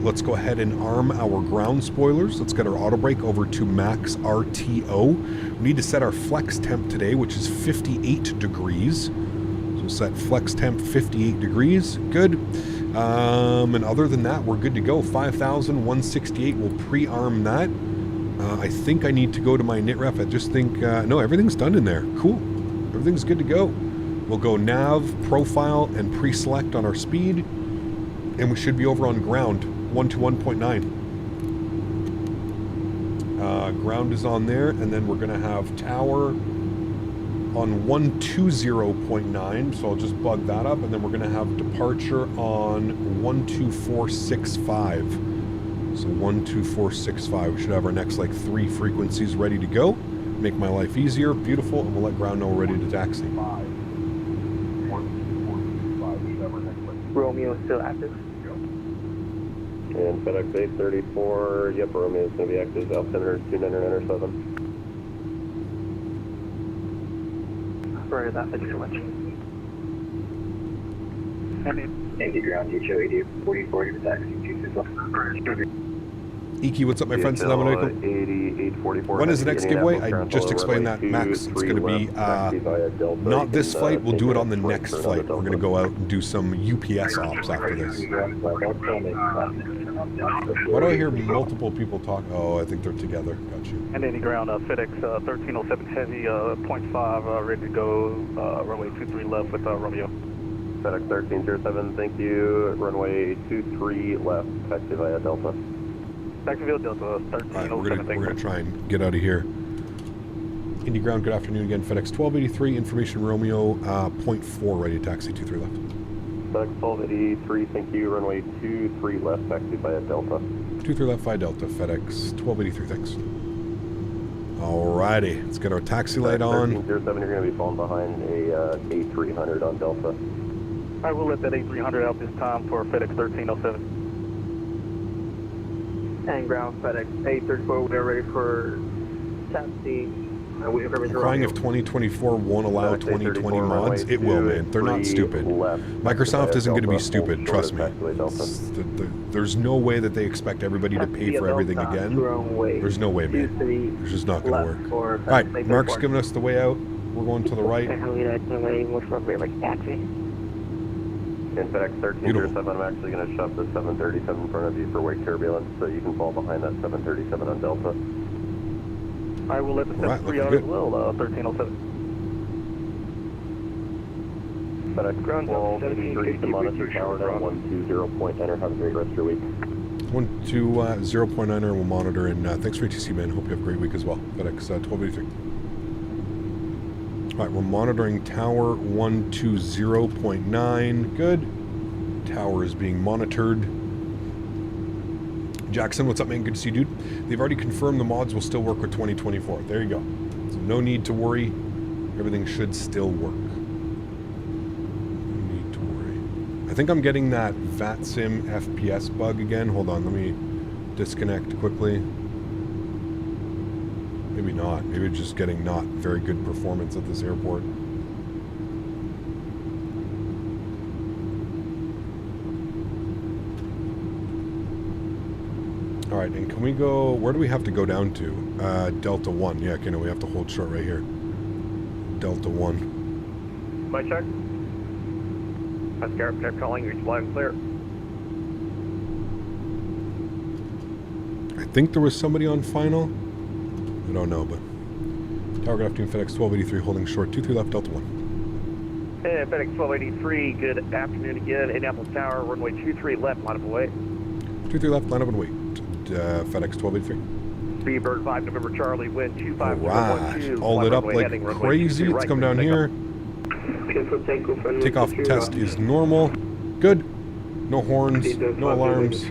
Let's go ahead and arm our ground spoilers. Let's get our auto brake over to max RTO. We need to set our flex temp today, which is 58 degrees. So we'll set flex temp 58 degrees. Good. And other than that, we're good to go. 5,168. We'll pre-arm that. I think I need to go to my NITREF. I just think, no, everything's done in there. Cool. Everything's good to go. We'll go nav, profile, and pre-select on our speed. And we should be over on ground, 121.9. Ground is on there, and then we're going to have tower on 120.9, so I'll just bug that up, and then we're going to have departure on 12465. So 12465. We should have our next, 3 frequencies ready to go. Make my life easier. Beautiful, and we'll let ground know we're ready to taxi. Romeo still active? And FedEx 834, yep, Romeo is going to be active, altimeter 29907. Sorry that, thank you so much. Thank you, ground THO 8040 for taxi 261. Iki, what's up, my friend? Assalamu alaikum. 8844. When is the next giveaway? I just explained that, Max. It's going to be not this flight. We'll do it on the next flight. We're going to go out and do some UPS ops after this. Why do I hear multiple people talk? Oh, I think they're together. Got you. And any ground, FedEx 1307 heavy, 0.5, ready to go, runway 23 left with Romeo. FedEx 1307, thank you. Runway 23 left, taxi via Delta. Jacksonville Delta 1307. All right, we're gonna try and get out of here. Indy ground, good afternoon again. FedEx 1283, information Romeo, 0.4, ready to taxi 23 left. FedEx 1283, thank you. Runway 23 left, taxi via Delta. 23 left via Delta, FedEx 1283, thanks. Alrighty, let's get our taxi light on. 1307, you're going to be falling behind a A300 on Delta. I will let that A300 out this time for FedEx 1307. And ground FedEx A34, we are ready for taxi. I'm crying if 2024 won't allow 2020 mods. It will, man. They're not stupid. Microsoft isn't going to be stupid, trust me. There's no way that they expect everybody to pay for everything again. There's no way, man. It's just not going to work. Alright, Mark's giving us the way out. We're going to the right. And FedEx 1307, I'm actually going to shove the 737 in front of you for wake turbulence so you can fall behind that 737 on Delta. I will let the 73 out as well, 1307. FedEx 1283 to monitor tower down 120.9, have a great rest of your week. 120.9 will monitor, and thanks for ATC, man. Hope you have a great week as well. FedEx 1283. Alright, we're monitoring tower 120.9. Good. Tower is being monitored. Jackson, what's up, man? Good to see you, dude. They've already confirmed the mods will still work with 2024. There you go. So no need to worry. Everything should still work. No need to worry. I think I'm getting that VATSIM FPS bug again. Hold on, let me disconnect quickly. Maybe not. Maybe just getting not very good performance at this airport. Alright, and can we go... Where do we have to go down to? Delta 1. Yeah, okay, no, we have to hold short right here. Delta 1. My check. That's Garrett calling. You're loud and clear. I think there was somebody on final. I don't know, but... Tower Graph Team FedEx 1283 holding short. 23 left, Delta 1. And FedEx 1283, good afternoon again. Indianapolis Tower, runway 23 left, line up and wait. 23 left, line up and wait. FedEx 1283. Speedbird 5 November Charlie, wind 25012. Alright, all lit up like crazy. Let's come down here. Takeoff test is normal. Good. No horns, no alarms.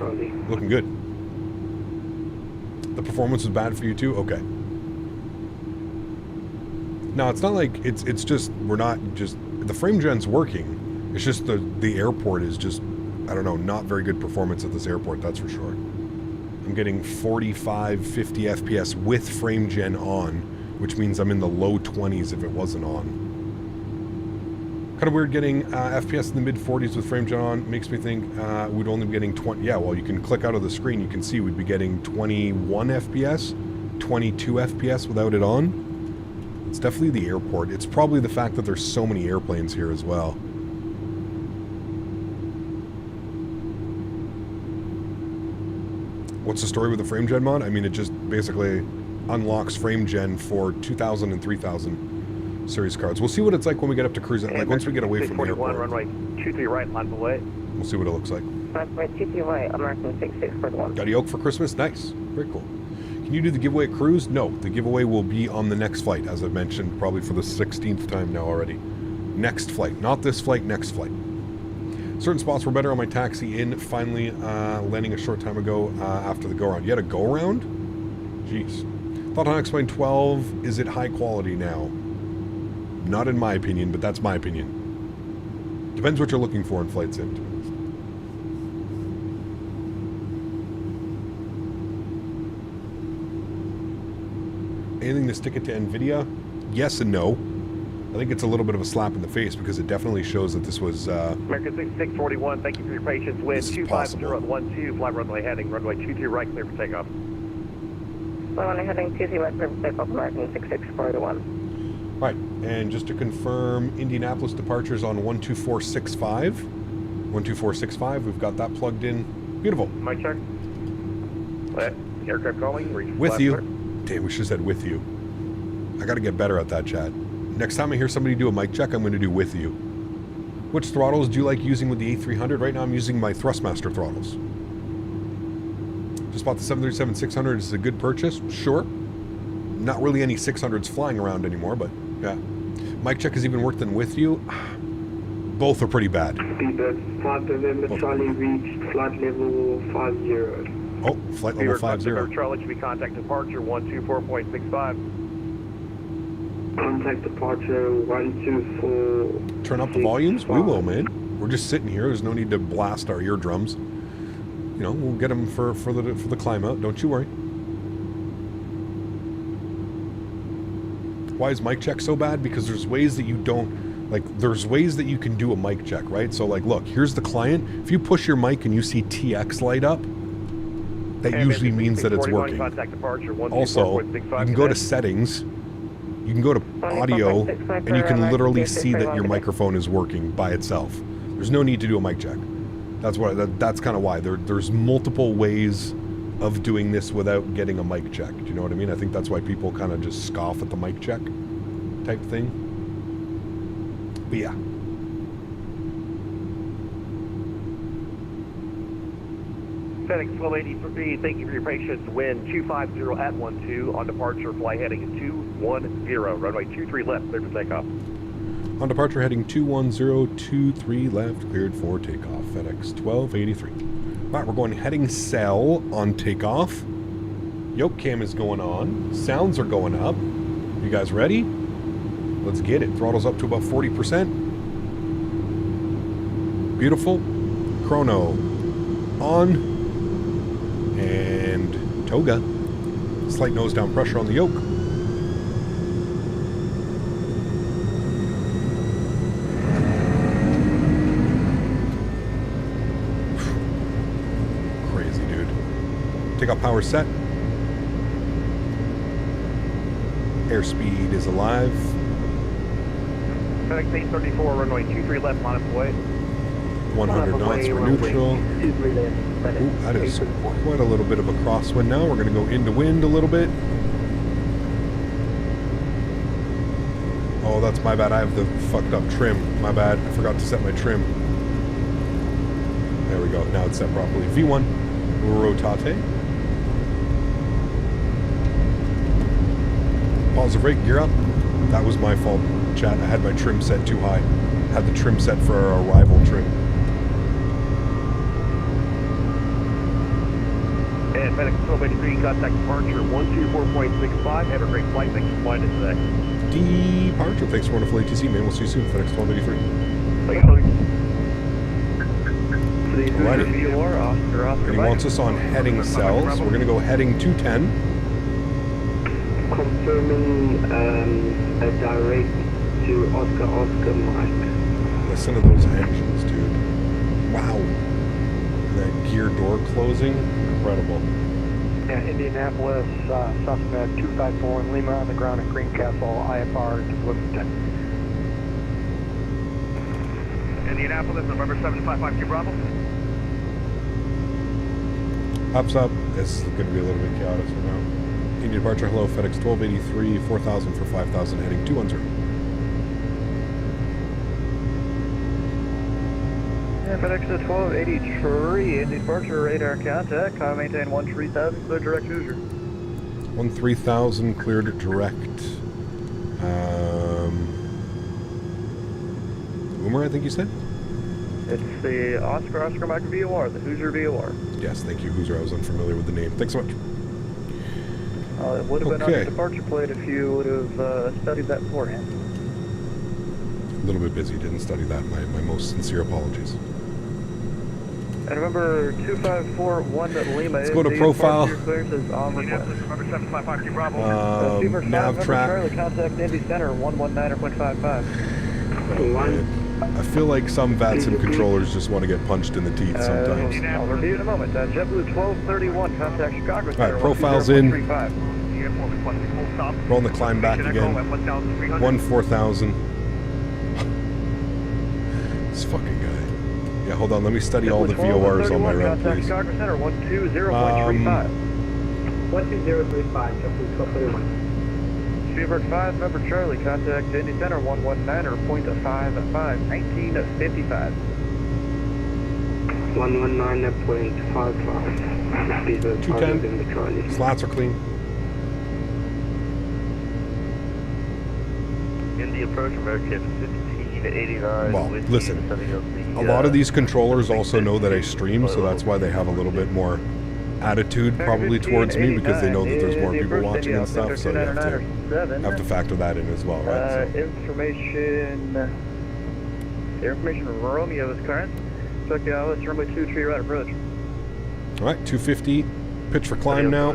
Looking good. The performance was bad for you too? Okay. No, it's not like it's just we're not just the frame gen's working. It's just the airport is just, I don't know, not very good performance at this airport, that's for sure. I'm getting 45, 50 FPS with frame gen on, which means I'm in the low 20s if it wasn't on. Kind of weird getting FPS in the mid 40s with frame gen on. Makes me think we'd only be getting 20. Yeah, well, you can click out of the screen. You can see we'd be getting 21 FPS, 22 FPS without it on. It's definitely the airport. It's probably the fact that there's so many airplanes here as well. What's the story with the frame gen mod? I mean, it just basically unlocks frame gen for 2000 and 3000 series cards. We'll see what it's like when we get up to cruise. Like once we get away from the airport. Runway 23 right, line up and wait. We'll see what it looks like. Runway 23 right, American 6641. Got a yoke for Christmas? Nice. Very cool. Can you do the giveaway at cruise? No, the giveaway will be on the next flight, as I mentioned, probably for the 16th time now already. Next flight. Not this flight, next flight. Certain spots were better on my taxi in, finally landing a short time ago after the go-around. You had a go-around? Jeez. Thought on X-Plane 12, is it high quality now? Not in my opinion, but that's my opinion. Depends what you're looking for in flight sim, to be honest. Anything to stick it to NVIDIA? Yes and no. I think it's a little bit of a slap in the face because it definitely shows that this was... American 6641, thank you for your patience. Wind 25012, flight runway heading, runway 23 right, clear for takeoff. Runway heading 23 right, clear for takeoff, American 6641. Right, and just to confirm, Indianapolis departures on 12465. 12465, we've got that plugged in. Beautiful. My check. Aircraft calling. With you. Damn, we should have said with you. I got to get better at that, Chad. Next time I hear somebody do a mic check, I'm going to do with you. Which throttles do you like using with the A300? Right now I'm using my Thrustmaster throttles. Just bought the 737-600. Is a good purchase? Sure. Not really any 600s flying around anymore, but yeah. Mic check has even worked than with you. Both are pretty bad. November Charlie reached flight level 50. Oh, flight level 50. Charlie should be contact departure 124.65. Contact departure 124. Turn up the volumes? We will, man. We're just sitting here. There's no need to blast our eardrums. You know, we'll get them for the climb out. Don't you worry. Why is mic check so bad? Because there's ways that you don't, like, there's ways that you can do a mic check, right? So, like, look, here's the client. If you push your mic and you see TX light up, that usually means that it's working. Also, you can go to settings, you can go to audio, and you can literally see that your microphone is working by itself. There's no need to do a mic check. That's kind of why. There's multiple ways of doing this without getting a mic check. Do you know what I mean? I think that's why people kind of just scoff at the mic check type thing. But yeah. FedEx 1283, thank you for your patience. Wind 250 at 12 on departure, fly heading 210, runway 23 left, cleared for takeoff. On departure heading 21023 left, cleared for takeoff. FedEx 1283. All right, we're going heading cell on takeoff. Yoke cam is going on. Sounds are going up. You guys ready? Let's get it. Throttle's up to about 40%. Beautiful. Chrono on. And toga. Slight nose down pressure on the yoke. Crazy, dude. Takeoff power set. Airspeed is alive. FedEx 834, runway 23 left, line of way. 100 knots for neutral. Ooh, that is quite a little bit of a crosswind now. We're going to go into wind a little bit. Oh, that's my bad. I have the fucked up trim. My bad. I forgot to set my trim. There we go. Now it's set properly. V1. Rotate. Pause the brake. Gear up. That was my fault, chat. I had my trim set too high. Had the trim set for our arrival trim. And FedEx 1283, contact departure 124.65. Have a great flight. Thanks for flying in today. Departure. Thanks for wonderful ATC, man. We'll see you soon. FedEx 1283. Thanks, Cody. Alrighty. He wants us on heading cells. We're going to go heading 210. Confirming a direct to Oscar Mike. Listen to those engines, dude. Wow. That gear door closing. Incredible. Yeah, Indianapolis, Cessna 254 in Lima on the ground at Greencastle, IFR to Bloomington. Indianapolis, November 7552 Bravo. Hops up. This is going to be a little bit chaotic right now. India departure, hello, FedEx 1283, 4,000 for 5,000, heading 210. Yeah, FedEx 1283, India departure, radar contact, maintain 13,000, clear direct Hoosier. 13,000, cleared direct. Boomer, I think you said? It's the Oscar Mike VOR, the Hoosier VOR. Yes, thank you, Hoosier. I was unfamiliar with the name. Thanks so much. It would have been on your departure plate if you would have studied that beforehand. A little bit busy, didn't study that. My most sincere apologies. And remember, 2541 Lima. Let's go to profile. Nav track. Charlie, contact Indy Center 119.55. I feel like some VATSIM controllers just want to get punched in the teeth sometimes. I'll review in a moment. JetBlue 1231, contact Chicago. Alright, profile's in. Rolling the climb back again. 4,000. This fucking guy. Yeah, hold on. Let me study all the VORs on my route, please. Chicago Center 120.35. 12035, JetBlue 1231. Spielberg 5, number Charlie, contact Indy Center 119 or point 55, 1955. 119.55. 210. Slots are clean. Indy approach, American 1589. Well, listen, a lot of these controllers also know that I stream, so that's why they have a little bit more attitude probably towards me, because they know that there's more people watching and stuff, so you have to factor that in as well, right? Information Your information from Romeo is current. Check the Alice runway 23 right approach. All right, 250. Pitch for climb now.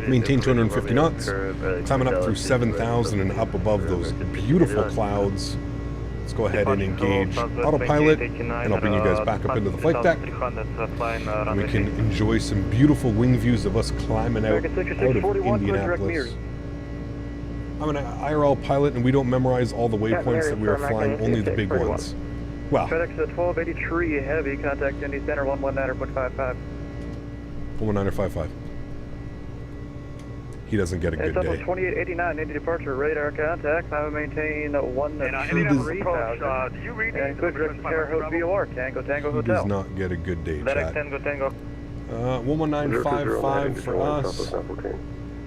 Maintain 250 knots. Climbing up through 7,000 and up above those beautiful clouds. Let's go ahead and engage autopilot, and I'll bring you guys back up into the flight deck. And we can enjoy some beautiful wing views of us climbing out of Indianapolis. I'm an IRL pilot, and we don't memorize all the waypoints that we are flying, only the big ones. Wow. FedEx 1283 heavy, contact Indy Center 119.55. 119.55. He doesn't get a good day. 2889, Indy departure, radar contact. I will maintain 1-3,000. Do you read and good direct Terre Haute VOR, Tango Tango Hotel. He does not get a good day, chat. Tango Tango. 119.55 for us.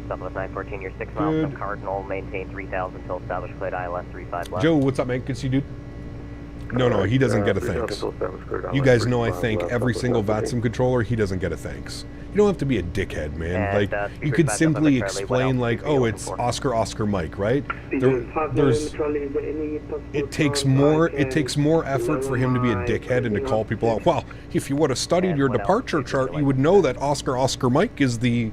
Southwest 914, you're 6 miles from Cardinal, maintain 3,000 until established flight ILS 35 left. Joe, what's up, man? Good to see you, dude. No, he doesn't get a thanks. You guys know I thank every single VATSIM controller. He doesn't get a thanks. You don't have to be a dickhead, man. Like, you could simply explain, like, oh, it's Oscar Mike, right? It takes more effort for him to be a dickhead and to call people out. Well, if you would have studied your departure chart, you would know that Oscar Mike is the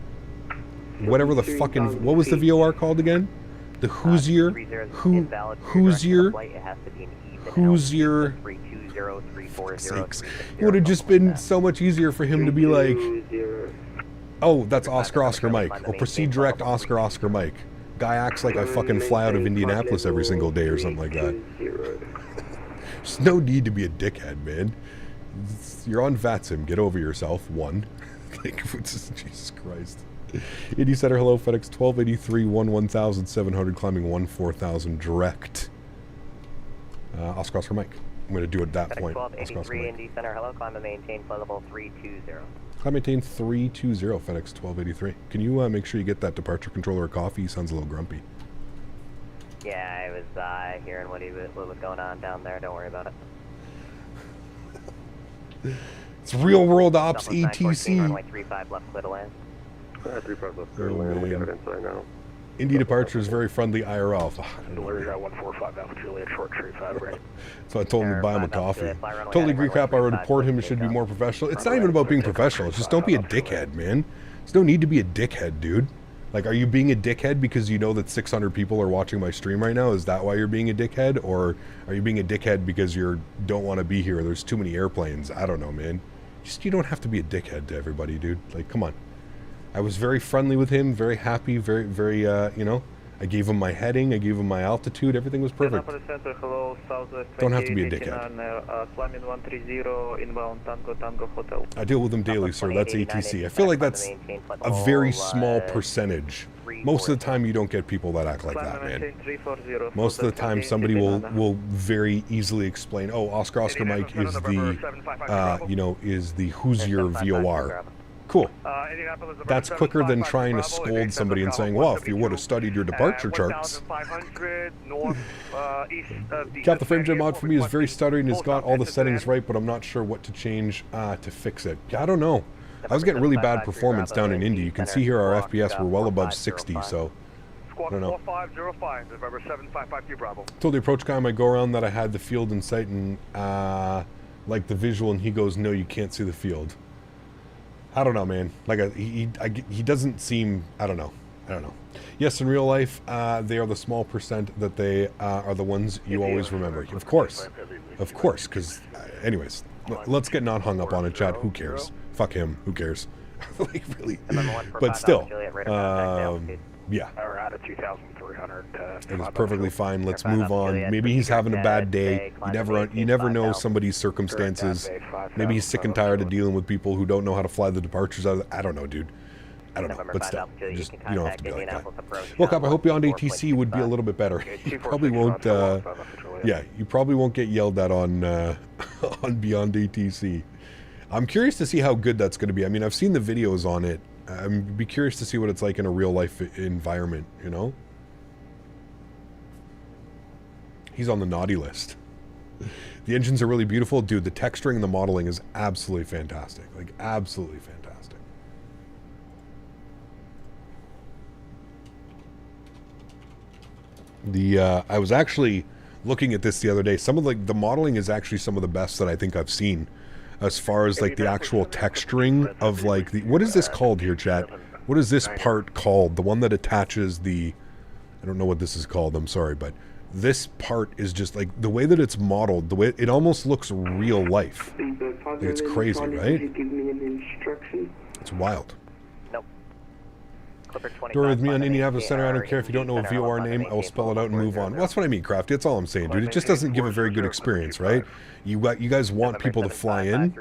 whatever the fucking, what was the VOR called again? The Hoosier sakes. It would have just been so much easier for him to be like, oh, that's Oscar Mike. Oh, proceed direct Oscar Mike. Guy acts like I fucking fly out of Indianapolis every single day or something like that. There's no need to be a dickhead, man. You're on VATSIM. Get over yourself. One. Like, Jesus Christ. Indy Center, hello, FedEx 1283, 11700, climbing 14,000 direct. Oscar Mike. I'm going to do it at that FedEx point. 1283, Indy Center, hello, climb and maintain flight level 320. Climb maintain 320, FedEx 1283. Can you make sure you get that departure controller a coffee? He sounds a little grumpy. Yeah, I was hearing what was going on down there. Don't worry about it. It's real world ops ETC. Runway 35 left, clear to land. 35 left, clear to land. We got it inside now. Indy departure is very friendly IRL. So I told him to buy him a coffee. Totally agree, crap. I would report him. It should be more professional. It's not even about being professional. It's just don't be a dickhead, man. There's no need to be a dickhead, dude. Like, are you being a dickhead because you know that 600 people are watching my stream right now? Is that why you're being a dickhead? Or are you being a dickhead because you don't want to be here? There's too many airplanes. I don't know, man. Just, you don't have to be a dickhead to everybody, dude. Like, come on. I was very friendly with him, very happy, very, you know, I gave him my heading, I gave him my altitude, everything was perfect. Don't have to be a dickhead. I deal with them daily, sir. That's ATC. I feel like that's a very small percentage. Most of the time you don't get people that act like that, man. Most of the time somebody will very easily explain, oh, Oscar Mike is the, you know, is the Hoosier VOR. Cool. That's quicker than trying to scold somebody and saying, well, if you would have studied your departure charts. Cap, the frame gen mod for me is very stuttery and has got all the settings right, but I'm not sure what to change to fix it. I don't know. I was getting really bad performance down in Indy. You can see here our FPS were well above 60, so I don't know. Told the approach guy on my go-around that I had the field in sight and like the visual, and he goes, no, you can't see the field. I don't know, man. Like, he doesn't seem, I don't know. Yes, in real life, they are the small percent that they are the ones you always remember. Of course, because, anyways, let's get not hung up on it, chat. Who cares? Fuck him. Who cares? Like, really. But still, yeah. It is perfectly fine. Let's move on. Maybe he's having a bad day. You never know somebody's circumstances. Maybe he's sick and tired of dealing with people who don't know how to fly the departures out of I don't know, dude. I don't know, but still, just, you don't have to be like that. Well, Cop, I hope Beyond ATC would be a little bit better. You probably won't, yeah, you probably won't get yelled at on, on Beyond ATC. I'm curious to see how good that's going to be. I mean, I've seen the videos on it. I'd be curious to see what it's like in a real life environment, you know? He's on the naughty list. The engines are really beautiful. Dude, the texturing and the modeling is absolutely fantastic. Like, absolutely fantastic. I was actually looking at this the other day. Some of like the modeling is actually some of the best that I think I've seen, as far as like the actual texturing of like the, what is this called here, chat? What is this part called? The one that attaches the, I don't know what this is called. I'm sorry, but this part is just like the way that it's modeled. The way it almost looks real life. Like, it's crazy, right? It's wild. You're with me on Indianapolis Center. I don't care if you don't know a VOR name. I will spell it out and move on. Well, that's what I mean, Crafty. That's all I'm saying, dude. It just doesn't give a very good experience, right? You guys want people to fly in.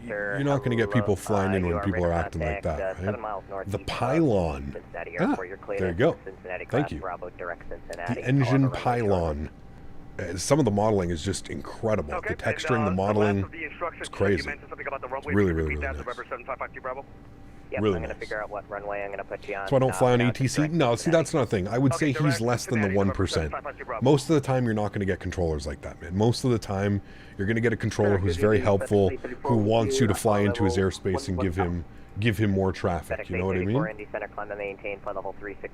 You're not going to get people flying in when people are acting like that, right? The pylon. Ah, there you go. Thank you. The engine pylon. Some of the modeling is just incredible. The texturing, the modeling, it's crazy. It's really, really, really nice. Yep, really I'm going to nice. figure out what runway I'm going to put you on. So I don't fly on ATC? No, see, that's not a thing. I would say he's less than the 1%. Most of the time, you're not going to get controllers like that, man. Most of the time, you're going to get a controller who's very helpful, who wants you to fly into his airspace and give him more traffic. You know what I mean?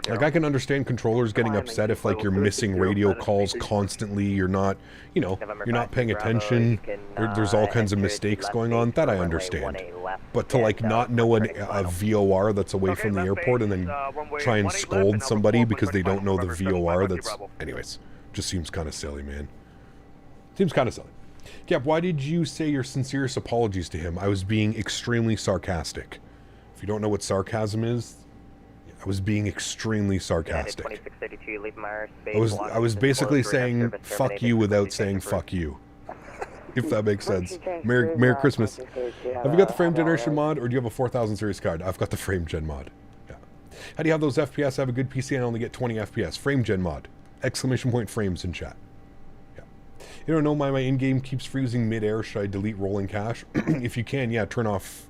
Like, I can understand controllers getting upset if, like, you're missing radio calls constantly, you're not, you know, you're not paying attention, there's all kinds of mistakes going on. That I understand. But to, like, not know a VOR that's away from the airport and then try and scold somebody because they don't know the VOR that's... Anyways, just seems kind of silly, man. Seems kind of silly. Yep, why did you say your sincerest apologies to him? I was being extremely sarcastic. If you don't know what sarcasm is, I was being extremely sarcastic. I was basically saying fuck you without saying fuck you. If that makes sense. Merry Christmas. Have you got the frame generation mod, or do you have a 4000 series card? I've got the frame gen mod. Yeah. How do you have those FPS? I have a good PC and I only get 20 FPS. Frame gen mod. Exclamation point frames in chat. Yeah. You don't know why my in-game keeps freezing mid-air. Should I delete rolling cache? If you can, yeah, turn off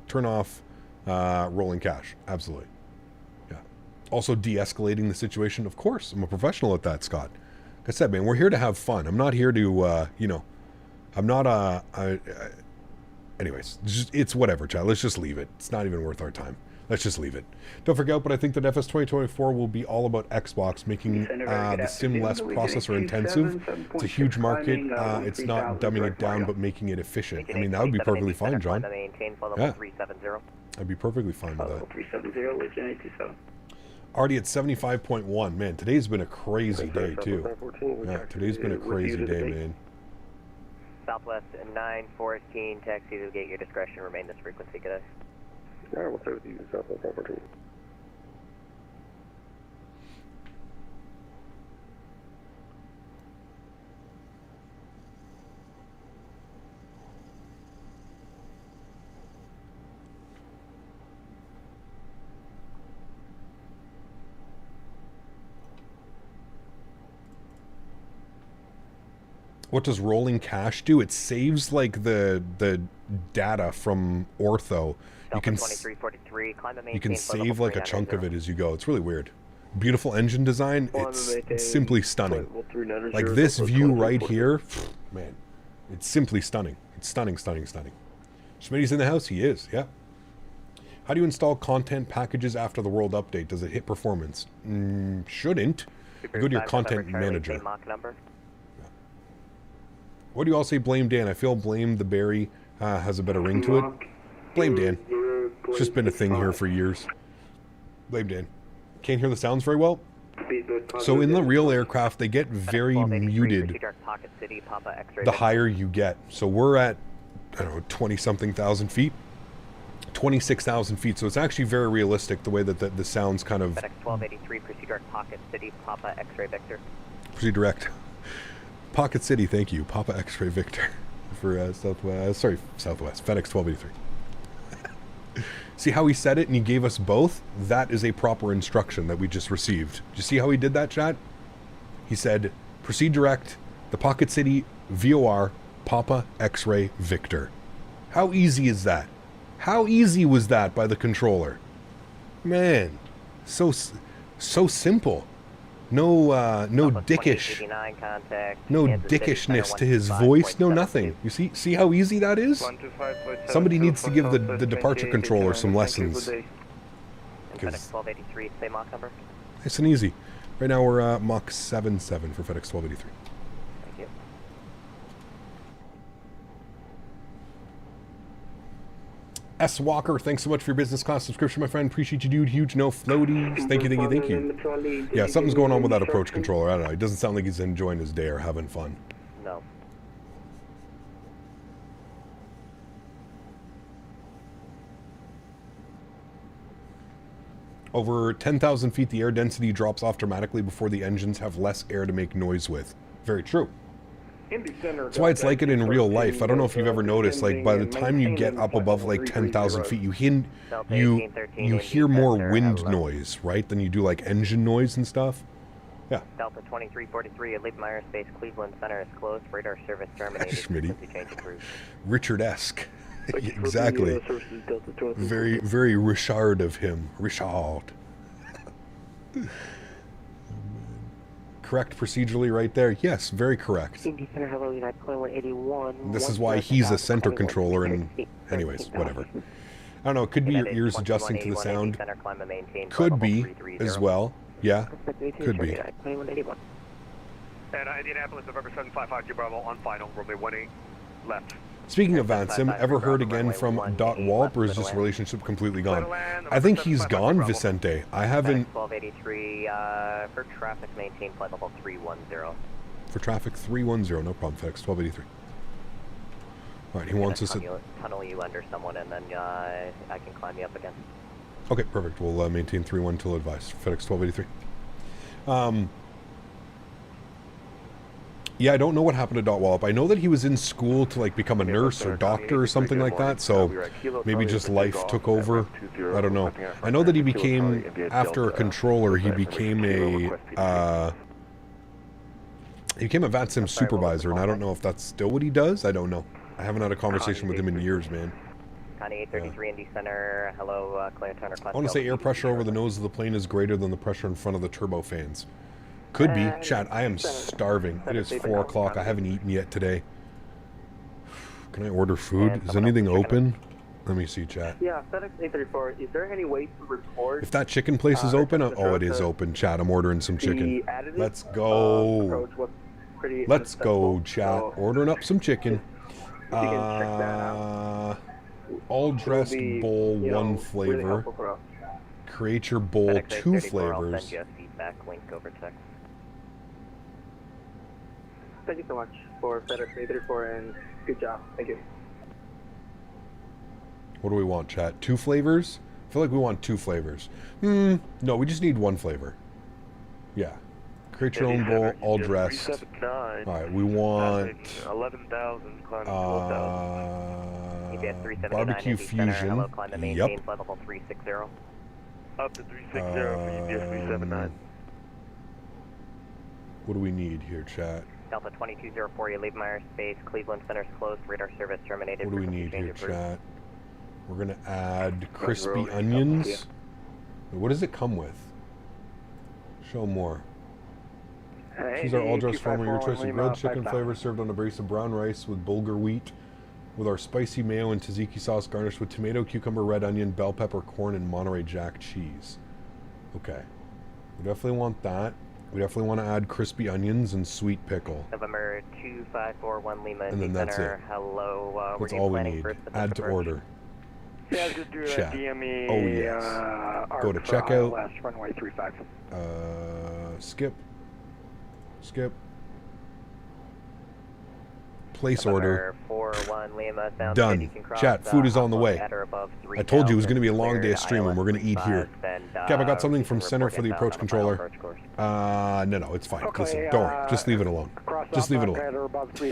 rolling cache. Absolutely. Yeah. Also de-escalating the situation. Of course. I'm a professional at that, Scott. Like I said, man, we're here to have fun. I'm not here to, you know, I'm not anyways, it's whatever, child. Let's just leave it. It's not even worth our time. Let's just leave it. Don't forget, but I think that FS 2024 will be all about Xbox, making the sim less processor intensive. It's a huge market. It's not dumbing it down, but making it efficient. I mean, that would be perfectly fine, John. Yeah. I'd be perfectly fine with that. Already at 75.1. Man, today's been a crazy day, too. Yeah, today's been a crazy day, man. Southwest 914, taxi to gate, your discretion, remain this frequency, good day. Alright, we'll stay with you, Southwest 914. What does rolling cache do? It saves like the data from ortho. You can save like a chunk of it as you go. It's really weird. Beautiful engine design. It's simply stunning. Like this view right here, man, it's simply stunning. It's stunning, stunning, stunning. Smitty's in the house. He is. Yeah. How do you install content packages after the world update? Does it hit performance? Shouldn't. Go to your content manager. What do you all say? Blame Dan. I feel blame the berry has a better ring to it. Blame Dan. It's just been a thing here for years. Blame Dan. Can't hear the sounds very well. So in the real aircraft, they get very muted the higher you get. So we're at, I don't know, 20-something thousand feet. 26,000 feet. So it's actually very realistic the way that the sounds kind of... FedEx 1283, proceed direct Pocket City, Papa X-Ray Victor. Proceed direct. Pocket City, thank you. Papa X-Ray Victor for Southwest. Sorry, Southwest. FedEx 1283. See how he said it and he gave us both? That is a proper instruction that we just received. Do you see how he did that, chat? He said, proceed direct, the Pocket City, VOR, Papa X-Ray Victor. How easy is that? How easy was that by the controller? Man, so simple. No dickish, no dickishness to his voice, no nothing. You see how easy that is? Somebody needs to give the departure controller some lessons. FedEx 1283, say Mach number. Nice and easy. Right now we're Mach 77 for FedEx 1283. S. Walker, thanks so much for your business class subscription, my friend. Appreciate you, dude. Huge no floaties. Thank you, thank you, thank you. Yeah, something's going on with that approach controller. I don't know. It doesn't sound like he's enjoying his day or having fun. No. Over 10,000 feet, the air density drops off dramatically before the engines have less air to make noise with. Very true. That's why it's like it in real life. I don't know if you've ever noticed, like, by the time you get up above, like, 10,000 feet, you hear more wind noise, right, than you do, like, engine noise and stuff. Yeah. Delta 2343, Leaping Aerospace, Cleveland Center is closed. Radar service terminated. Smitty. Richard-esque. Exactly. Very, very Richard of him. Richard. Correct procedurally right there? Yes, very correct. This is why he's a center controller and... Anyways, whatever. I don't know, it could be your ears adjusting to the sound. Could be, as well. Yeah, could be. And Indianapolis, November 755, Bravo, on final, runway 18, left. Speaking of VATSIM, ever heard again from .Wallop, or is this relationship completely gone? I think he's gone, Vicente. I haven't... 1283, for traffic, maintain flight level 310. For traffic, 310, no problem, FedEx, 1283. Alright, he wants us to... tunnel you under someone, and then I can climb you up again. Okay, perfect. We'll maintain 3-1 till advised. FedEx 1283. Yeah, I don't know what happened to Wallop. I know that he was in school to, like, become a nurse or doctor or something like that, so maybe just life took over. I don't know. I know that he became, after a controller, he became a VATSIM supervisor, and I don't know if that's still what he does. I don't know. I haven't had a conversation with him in years, man. Connie 833 Indy Center, hello, Claire Turner. I want to say air pressure over the nose of the plane is greater than the pressure in front of the turbofans. Could be. Chat, I am starving. It is 4 o'clock. I haven't eaten yet today. Can I order food? Is anything open? Let me see, chat. Yeah, FedEx 834, is there any way to record... If that chicken place is open, oh, it is open, chat. I'm ordering some chicken. Let's go. Let's go, chat. Ordering up some chicken. All dressed bowl, 1 flavor. Create your bowl, 2 flavors. I'll send you a feedback link over text. Thank you so much for FedEx 834 and good job. Thank you. What do we want, chat? 2 flavors? I feel like we want 2 flavors. No, we just need 1 flavor. Yeah. Create your own bowl, all dressed. Alright, we want... 11,000, barbecue fusion. Yep. Level 360. Up to 360 for UPS 379. What do we need here, chat? Delta 2204, you leave my airspace. Cleveland Center's closed. Radar service terminated. What do we need here, chat? We're going to add crispy onions. What does it come with? Show more. These are all dressed from your choice of grilled chicken flavor served on a brace of brown rice with bulgur wheat, with our spicy mayo and tzatziki sauce garnished with tomato, cucumber, red onion, bell pepper, corn, and Monterey Jack cheese. Okay. We definitely want that. We definitely want to add crispy onions and sweet pickle. November 2541 Lima and then that's Center. it. Hello. That's all we need. Add to order. Yeah, just do Chat. DME. Oh, yes. Go to checkout. Last runway 35. Skip. Skip. Place order. 41 Lima, done. Chat, food is on the way. I told you it was going to be a long day of streaming. We're going to eat here. Cap, I got something from Center for the approach controller. No, it's fine. Listen, don't worry. Just leave it alone. Just leave it alone.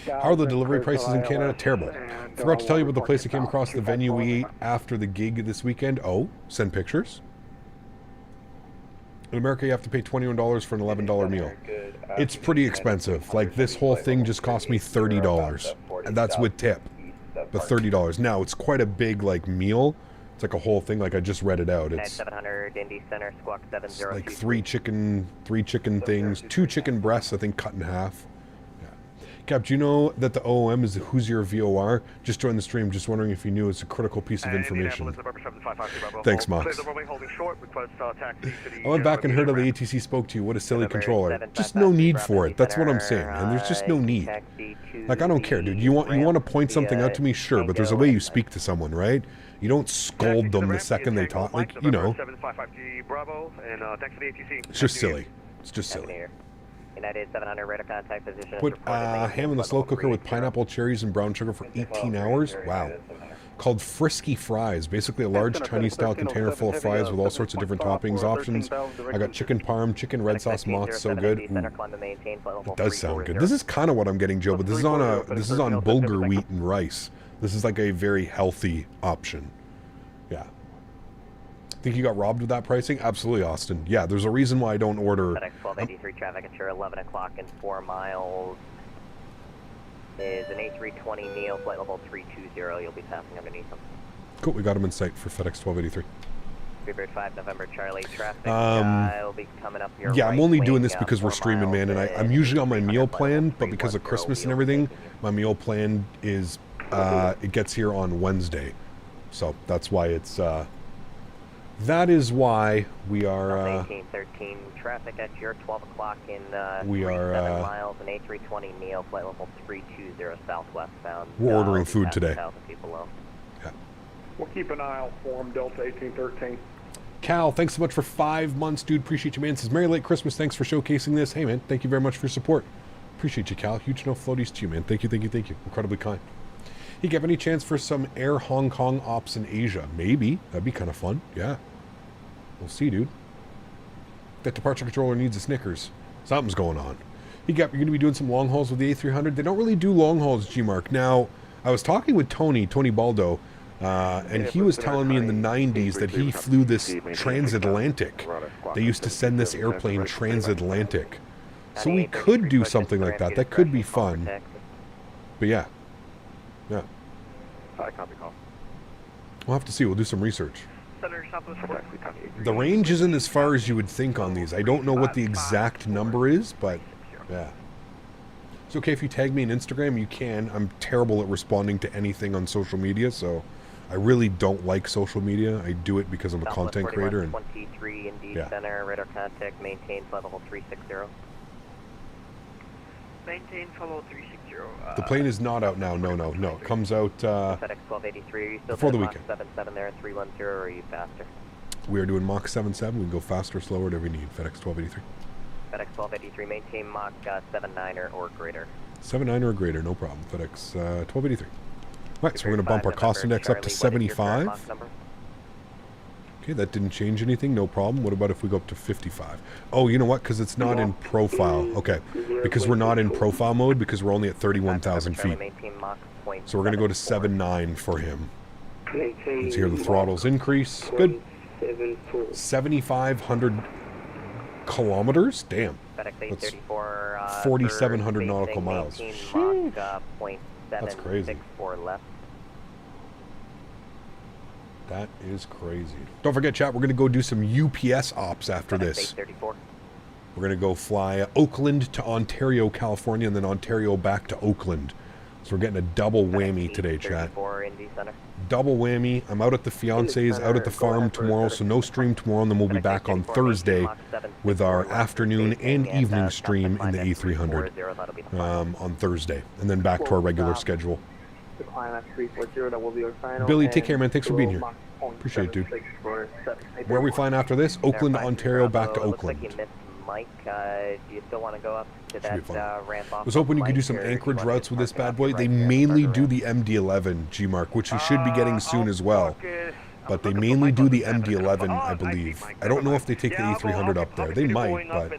How are the delivery prices in Canada? Terrible. Forgot to tell you about the place I came across, the venue we ate after the gig this weekend. Oh, send pictures. In America, you have to pay $21 for an $11 meal. It's pretty expensive. Like, this whole thing just cost me $30. And that's with tip. But $30. Now, it's quite a big, like, meal. It's like a whole thing. Like, I just read it out. It's 700 Indy Center, squawk 70. like three chicken things. 2 chicken breasts, I think, cut in half. Yeah. Cap, do you know that the OOM is the Hoosier VOR? Just joined the stream. Just wondering if you knew it's a critical piece of information. Thanks, Mox. I went back and heard how the ATC spoke to you. What a silly controller. Just no need for it. That's what I'm saying. And there's just no need. Like, I don't care, dude. You want to point something out to me? Sure, but there's a way you speak to someone, right? You don't scold them the second they talk. Like, you know. It's just silly. It's just silly. United 700 radar contact position. Put ham in the slow cooker with pineapple, cherries, and brown sugar for 18 hours. Wow. Called Frisky Fries. Basically a large Chinese-style container full of fries with all sorts of different toppings options. I got chicken parm, chicken red sauce mozz, so good. Ooh. It does sound good. This is kind of what I'm getting, Joe, but this is on bulgur wheat and rice. This is like a very healthy option. Yeah. Think you got robbed with that pricing? Absolutely, Austin. Yeah, there's a reason why I don't order. FedEx 1283 traffic ensure 11 o'clock and 4 miles is an A320 Neo flight level 320. You'll be passing underneath them. Cool, we got him in sight for FedEx 1283. Freebird 5 November Charlie traffic will be coming up your yeah, I'm only doing this because we're streaming, man, and I'm usually on my meal plan, but because of Christmas and everything, my meal plan is it gets here on Wednesday, so that's why it's that is why we are 1813 traffic at your 12 o'clock in we are 7 miles an A320 Neo flight level 320 southwest bound. We're ordering food today. Yeah. We'll keep an eye out for him, Delta 1813. Cal, thanks so much for 5 months, dude. Appreciate you, man. Says Merry Late Christmas. Thanks for showcasing this. Hey, man, thank you very much for your support. Appreciate you, Cal. Huge enough floaties to you, man. Thank you, thank you, thank you. Incredibly kind. You have any chance for some Air Hong Kong ops in Asia? Maybe. That'd be kind of fun. Yeah. We'll see, dude. That departure controller needs a Snickers. Something's going on. You're going to be doing some long hauls with the A300. They don't really do long hauls, G-Mark. Now, I was talking with Tony Baldo, and he was telling me in the 90s that he flew this transatlantic. They used to send this airplane transatlantic. So we could do something like that. That could be fun. But yeah. Yeah. We'll have to see. We'll do some research. The range isn't as far as you would think on these. I don't know what the exact number is, but yeah. It's okay if you tag me on Instagram, you can. I'm terrible at responding to anything on social media, so I really don't like social media. I do it because I'm a content creator. And 23 Indeed Center, radar contact, maintain level 360. Maintain follow 360. The plane is not out now. No. It comes out FedEx 1283. Are you still before the Mach weekend. 77 there at 310, or are you faster? We are doing Mach 77. We can go faster, slower, whatever we need. FedEx 1283. FedEx 1283. Maintain Mach 79 or greater. 79 or greater, no problem. FedEx 1283. Right, so we're going to bump our cost index up to 75. Okay, that didn't change anything, no problem. What about if we go up to 55? Oh, you know what? Because it's not in profile. Okay, because we're not in profile mode because we're only at 31,000 feet. So we're going to go to 79 for him. Let's hear the throttles increase. Good. 7,500 kilometers? Damn. That's 4,700 nautical miles. That's crazy. That is crazy. Don't forget, chat, we're going to go do some UPS ops after this. We're going to go fly Oakland to Ontario, California, and then Ontario back to Oakland. So we're getting a double whammy today, chat. Double whammy. I'm out at the fiancé's, out at the farm tomorrow, so no stream tomorrow, and then we'll be back on Thursday with our afternoon and evening stream in the A300 on Thursday, and then back to our regular schedule. Billy, take care, man. Thanks for being here. Appreciate it, dude. Where are we flying after this? Oakland, Ontario, back to Oakland. Mike, do you still want to go up to that ramp off? I was hoping you could do some Anchorage routes with this bad boy. They mainly do the MD-11, G-Mark, which we should be getting soon as well. But they mainly do the MD-11, I believe. I don't know if they take the A300 up there. They might, but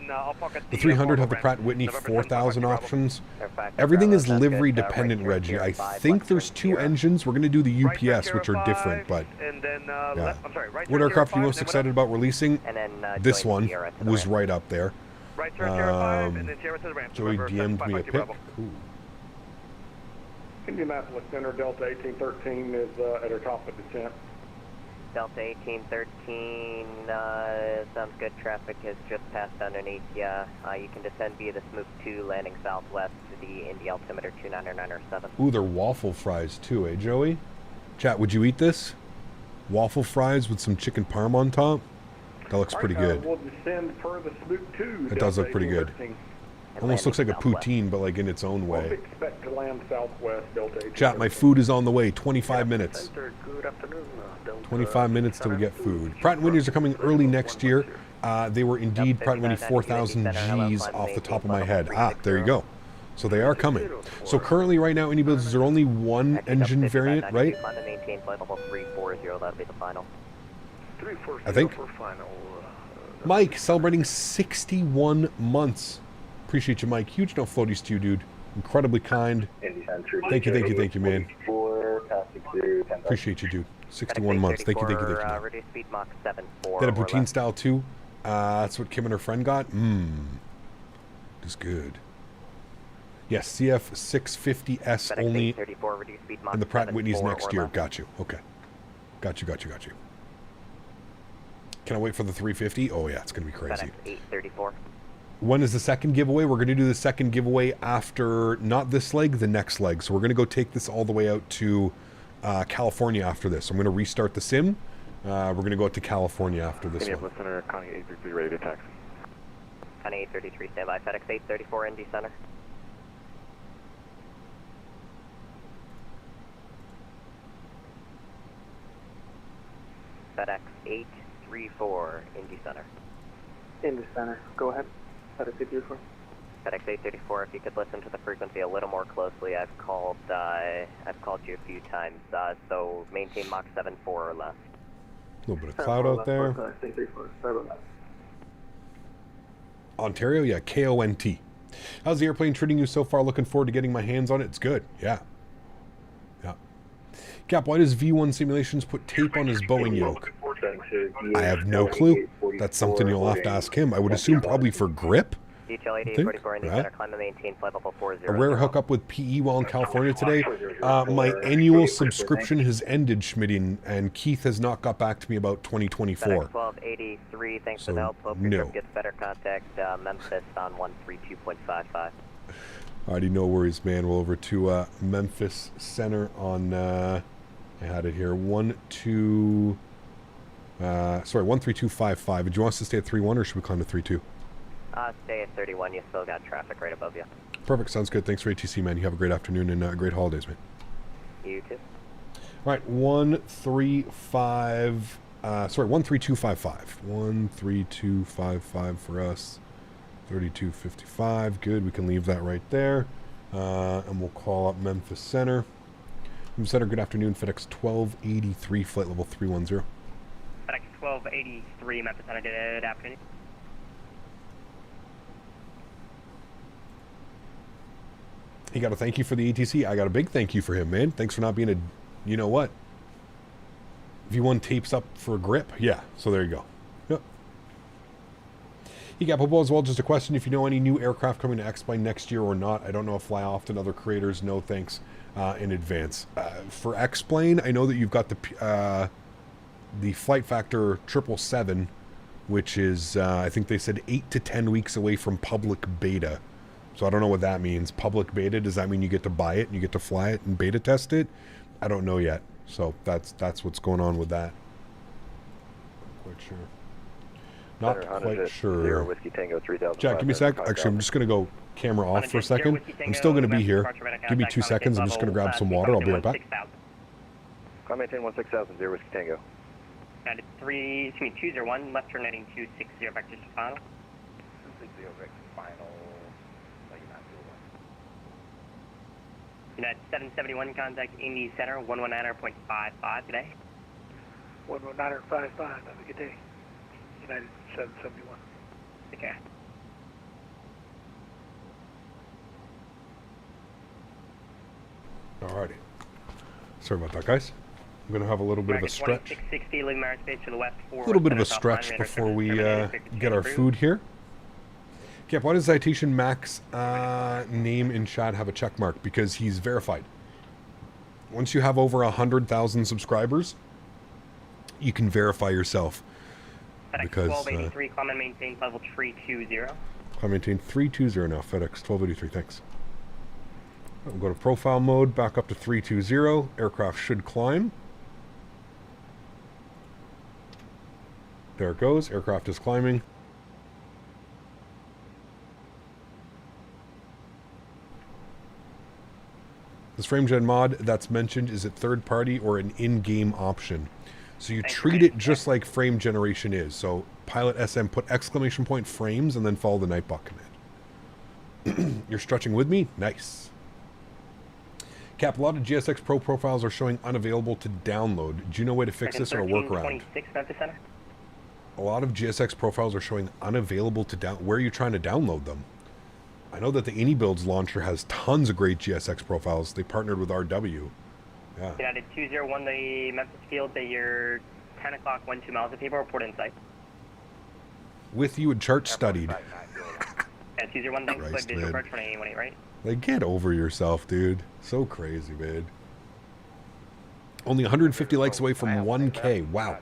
the 300 have the Pratt & Whitney 4000 options. Everything is livery dependent, Reggie. I think there's 2 engines. We're going to do the UPS, which are different, but yeah. What aircraft are you most excited about releasing? This one was right up there. Joey DM'd me a pic. Cool. Indianapolis Center, Delta 1813 is at our top of descent. Delta 1813, sounds good. Traffic has just passed underneath you. You can descend via the Smoop 2, landing southwest to the Indy altimeter 29907. Ooh, they're waffle fries too, eh, Joey? Chat, would you eat this? Waffle fries with some chicken parm on top? That looks pretty good. We'll descend per the Smoop 2. It does look pretty good. Almost looks like a poutine, but like in its own way. Expect to land southwest, Delta 18. Chat, my food is on the way. 25 minutes. Center, good afternoon. 25 minutes till we get food. Pratt & Whitney's are coming early next year. They were indeed Pratt & Whitney 4,000 Gs off the top of my head. Ah, there you go. So they are coming. So currently, right now, iniBuilds, is there only one engine variant, right? That'll be the final. I think. Mike, celebrating 61 months. Appreciate you, Mike. Huge no floaties to you, dude. Incredibly kind. Thank you, man. Appreciate you, dude. 61 months. Thank you. Reduced speed Mach 7.4. Did a poutine style too? That's what Kim and her friend got. It's good. Yes, CF 650S only in the Pratt & Whitney's next year. Got you. Okay. Got you. Can I wait for the 350? Oh, yeah, it's going to be crazy. 834. When is the second giveaway? We're going to do the second giveaway after, not this leg, the next leg. So we're going to go take this all the way out to California after this. I'm going to restart the sim. We're going to go out to California after this one. Center, Connie 833, ready to taxi. Connie 833, standby. FedEx 834, Indy Center. FedEx 834, Indy Center. Indy Center, go ahead. FedEx 834. FedEx 834, if you could listen to the frequency a little more closely. I've called you a few times, so maintain Mach 7.4 or less. A little bit of cloud out there. Ontario, yeah, KONT. How's the airplane treating you so far? Looking forward to getting my hands on it. It's good, yeah. Cap, why does V1 Simulations put tape on his Boeing yoke? I have no clue. That's something you'll have to ask him. I would assume probably for grip. Detail 8844 Indy Center, climb and maintain flight level 40. A rare hookup with PE while in California today. My annual subscription has ended, Smitty, and Keith has not got back to me about 2024. 1283, thanks for the help. Hope your trip gets better. Contact Memphis on 132.55. Alrighty, no worries, man. We'll over to Memphis Center on, I had it here, 13255. Did you want us to stay at 31 or should we climb to 32? Stay at 31. You still got traffic right above you. Perfect. Sounds good. Thanks for ATC, man. You have a great afternoon and great holidays, man. You too. All right, 13255. 13255 for us. 3255. Good. We can leave that right there. And we'll call up Memphis Center. Memphis Center, good afternoon. FedEx 1283, flight level 310. FedEx 1283, Memphis Center, good afternoon. He got a thank you for the ATC. I got a big thank you for him, man. Thanks for not being a, you know what? V1 tapes up for a grip. Yeah, so there you go. Yep. He got Popo as well. Just a question, if you know any new aircraft coming to X-Plane next year or not. I don't know if Fly Often, other creators. No thanks in advance. For X-Plane, I know that you've got the Flight Factor 777, which is, I think they said 8 to 10 weeks away from public beta. So I don't know what that means. Public beta, does that mean you get to buy it and you get to fly it and beta test it? I don't know yet. So that's what's going on with that. Not quite sure. Not quite sure. Whiskey Tango 3000. Jack, give me a sec. Actually, I'm just going to go camera off for a second. I'm still going to be here. Give me 2 seconds. I'm just going to grab some water. I'll be right back. Climb maintain 16000, 0 Whiskey Tango. 201, left turn heading 260 vectors to final. 260 vectors final. United 771, contact Indy Center, 119.55 today. 119.55, have a good day. United 771. Take care. Alrighty. Sorry about that, guys. I'm going to have a little bit of a stretch. 660, leaving airspace to the west. A little bit of a stretch before we get our food here. Cap, why does Citation Max name in chat have a check mark? Because he's verified. Once you have over 100,000 subscribers, you can verify yourself. FedEx Because 1283, climb and maintain level 320. I maintain 320 now, FedEx 1283, thanks. We'll go to profile mode, back up to 320. Aircraft should climb. There it goes, aircraft is climbing. This FrameGen mod that's mentioned, is it third party or an in-game option? So you treat it just like frame generation is. So pilot SM, put exclamation point frames and then follow the Nightbot command. You're stretching with me? Nice. Cap, a lot of GSX Pro profiles are showing unavailable to download. Do you know a way to fix this or a workaround? A lot of GSX profiles are showing unavailable to download. Where are you trying to download them? I know that the iniBuilds launcher has tons of great GSX profiles. They partnered with RW. Yeah. United 201, the Memphis field that you're 10 o'clock, 12 miles of people, report in sight. With you and chart studied. Yeah, 201, thanks. Christ, Visual man. approach 2818, right? Like, get over yourself, dude. So crazy, man. Only 150 likes away from 1K. Wow.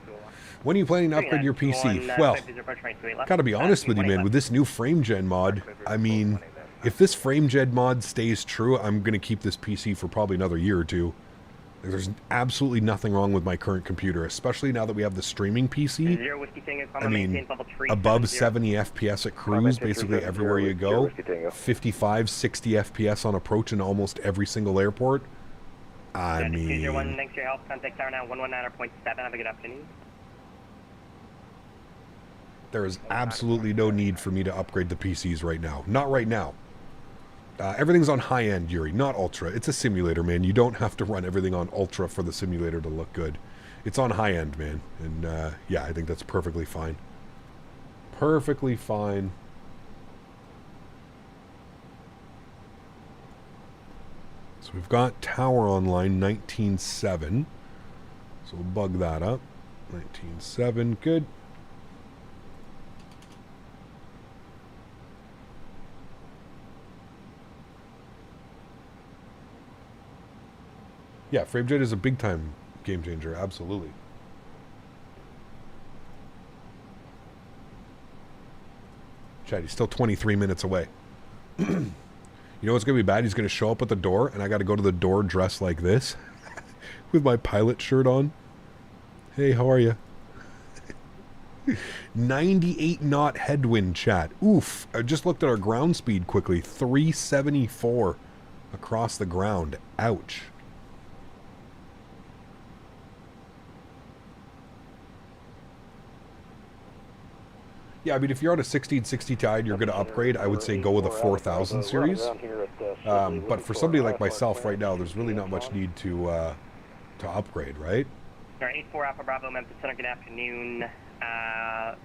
When are you planning to upgrade your PC? Well, gotta be honest with you, man. With this new FrameGen mod, I mean, if this FrameGen mod stays true, I'm going to keep this PC for probably another year or two. There's absolutely nothing wrong with my current computer, especially now that we have the streaming PC. I mean, above 70 FPS at cruise, basically everywhere you go. 55, 60 FPS on approach in almost every single airport. I mean... 201, thanks for your help. Contact tower now, 119.7. Have a good afternoon. There is absolutely no need for me to upgrade the PCs right now. Not right now. Everything's on high end, Yuri, not ultra. It's a simulator, man. You don't have to run everything on ultra for the simulator to look good. It's on high end, man. And yeah, I think that's perfectly fine. Perfectly fine. So we've got tower online, 19.7. So we'll bug that up. 19.7, good. Yeah, FrameJet is a big time game changer, absolutely. Chad, he's still 23 minutes away. You know what's going to be bad? He's going to show up at the door, and I got to go to the door dressed like this, with my pilot shirt on. Hey, how are you? 98 knot headwind, chat. Oof. I just looked at our ground speed quickly. 374 across the ground. Ouch. Yeah, I mean, if you're on a 1660 tide, you're going to upgrade. I would say go with a 4000 series. But for somebody like myself right now, there's really not much need to upgrade, right? All right, 84 Alpha Bravo, Memphis Center, good afternoon.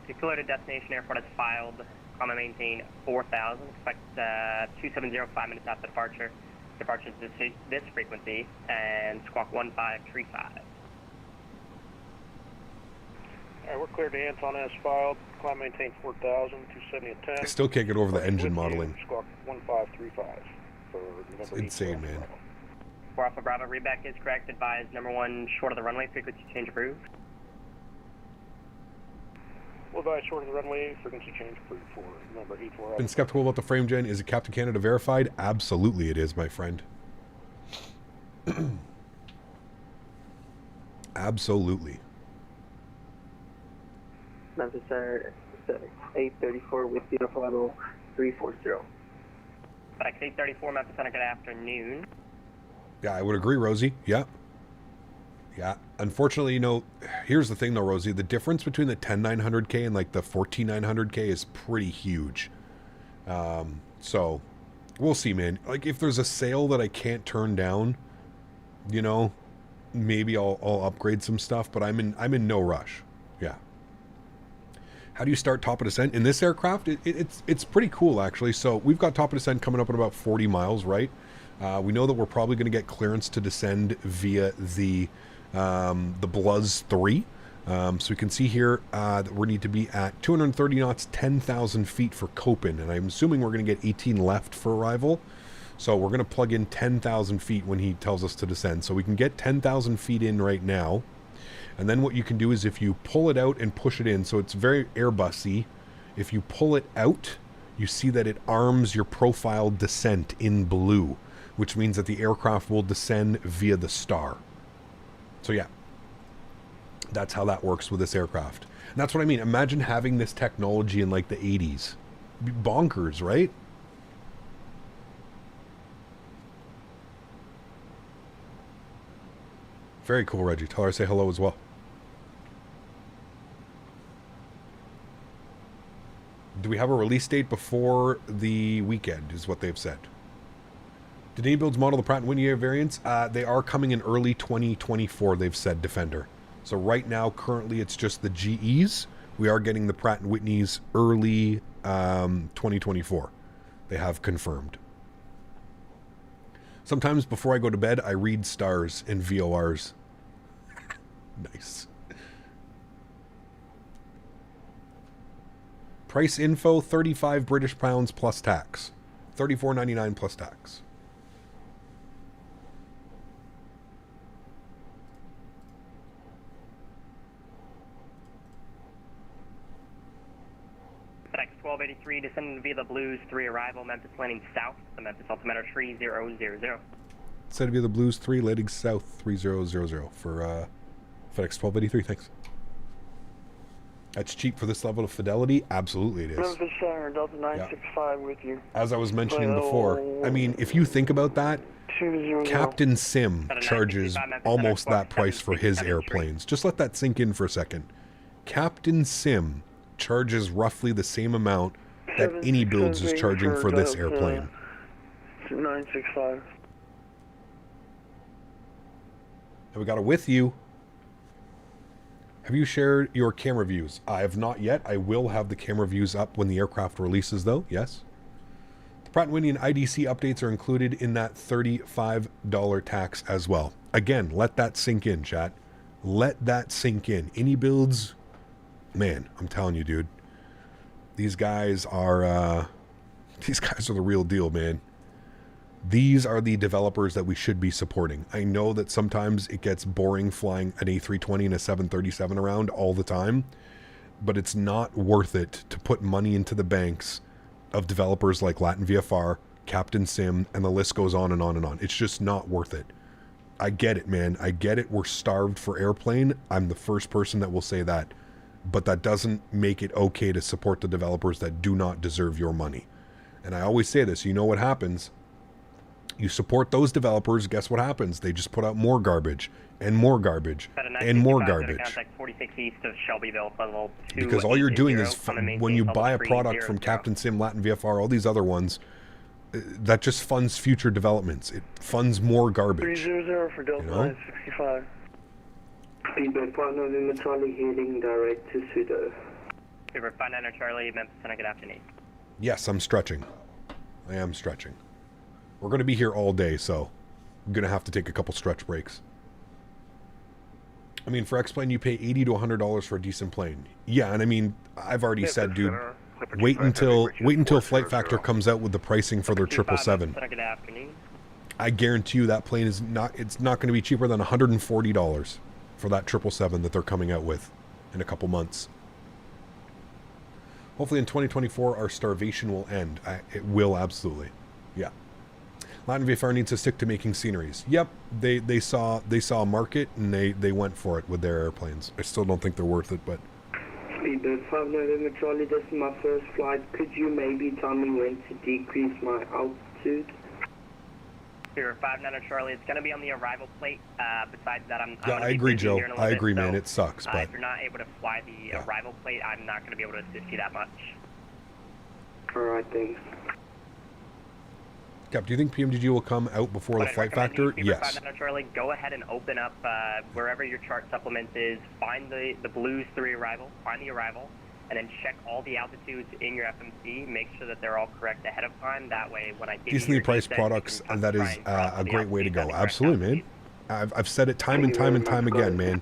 Declared to destination airport as filed. Climb and maintain 4000. Expect 270, 5 minutes after departure. Departure to this frequency, and squawk 1535. All right, we're cleared to Anton as filed. Climb maintain 4,000, 270 at 10. I still can't get over the engine modeling. Squawk 1535 for It's insane, man. 4 Alpha Bravo, reback is correct. Advise number 1 short of the runway, frequency change approved. We'll advise short of the runway, frequency change approved for number 84. Been skeptical about the FrameGen. Is it Captain Canada verified? Absolutely it is, my friend. Absolutely. Memphis Center, 834 with beautiful level 340. FedEx 834, Memphis Center, good afternoon. Yeah, I would agree, Rosie. Yeah. Yeah. Unfortunately, you know, here's the thing though, Rosie. The difference between the 10900K and like the 14900K is pretty huge. So we'll see, man. Like if there's a sale that I can't turn down, you know, maybe I'll upgrade some stuff, but I'm in no rush. Yeah. How do you start top of descent? In this aircraft, it's pretty cool, actually. So we've got top of descent coming up in about 40 miles, right? We know that we're probably going to get clearance to descend via the Bluz 3. So we can see here that we need to be at 230 knots, 10,000 feet for Copen. And I'm assuming we're going to get 18 left for arrival. So we're going to plug in 10,000 feet when he tells us to descend. So we can get 10,000 feet in right now. And then what you can do is if you pull it out and push it in, so it's very Airbus-y. If you pull it out, you see that it arms your profile descent in blue, which means that the aircraft will descend via the star. So yeah, that's how that works with this aircraft. And that's what I mean. Imagine having this technology in like the 80s. Bonkers, right? Very cool, Reggie. Tell her I say hello as well. Do we have a release date before the weekend, is what they've said. Did iniBuilds model the Pratt & Whitney variants? They are coming in early 2024, they've said, Defender. So right now, currently, it's just the GEs. We are getting the Pratt & Whitney's early 2024. They have confirmed. Sometimes before I go to bed, I read stars and VORs. Nice. Price info, 35 British pounds plus tax. $34.99 plus tax. FedEx 1283 descending via the Blues 3 arrival, Memphis landing south, the Memphis altimeter 3000. Said via the Blues 3 landing south 3000 for FedEx 1283, thanks. That's cheap for this level of fidelity? Absolutely it is. Memphis Center, Delta 965 with you. As I was mentioning before, I mean, if you think about that, Captain Sim charges almost that price for his airplanes. Just let that sink in for a second. Captain Sim charges roughly the same amount that iniBuilds is charging for this airplane. 965. And we got a with you. Have you shared your camera views? I have not yet. I will have the camera views up when the aircraft releases, though. Yes. The Pratt & Whitney and IDC updates are included in that $35 tax as well. Again, let that sink in, chat. Let that sink in. iniBuilds, man, I'm telling you, dude. These guys are the real deal, man. These are the developers that we should be supporting. I know that sometimes it gets boring flying an A320 and a 737 around all the time, but it's not worth it to put money into the banks of developers like Latin VFR, Captain Sim, and the list goes on and on and on. It's just not worth it. I get it, man. I get it. We're starved for airplane. I'm the first person that will say that. But that doesn't make it okay to support the developers that do not deserve your money. And I always say this, you know what happens? You support those developers, guess what happens? They just put out more garbage, and more garbage, and more garbage. Contact 46 east of Shelbyville, level 2. Because all you're doing is, when you buy a product from Captain Sim, Latin VFR, all these other ones, that just funds future developments. It funds more garbage. 300 for Delta 965. Feedback partner in Charlie heading direct to Souza. Feedback 59 Charlie, Memphis, and good afternoon. Yes, I'm stretching. I am stretching. We're going to be here all day, so I'm going to have to take a couple stretch breaks. I mean, for X-Plane, you pay $80 to $100 for a decent plane. Yeah, and I mean, I've already said, dude, wait until Flight Factor comes out with the pricing for their 777. I guarantee you that plane is not going to be cheaper than $140 for that 777 that they're coming out with in a couple months. Hopefully in 2024, our starvation will end. It will, absolutely. Yeah. Latin VFR needs to stick to making sceneries. Yep, they saw a market and they went for it with their airplanes. I still don't think they're worth it, but. Speedbird 5 November Charlie, this is my first flight. Could you maybe tell me when to decrease my altitude? Here, 59 Charlie, it's going to be on the arrival plate. Besides that, I'm I agree, Joe. I agree, man. It sucks, but if you're not able to fly the arrival plate, I'm not going to be able to assist you that much. All right, thanks. Cap, do you think PMDG will come out before the Flight Factor? Yes. Charlie, go ahead and open up wherever your chart supplement is. Find the Blues 3 arrival. Find the arrival, and then check all the altitudes in your FMC. Make sure that they're all correct ahead of time. That way, when I give decently priced products, and that is a great way to go. Absolutely, man. I've said it time and time again, man.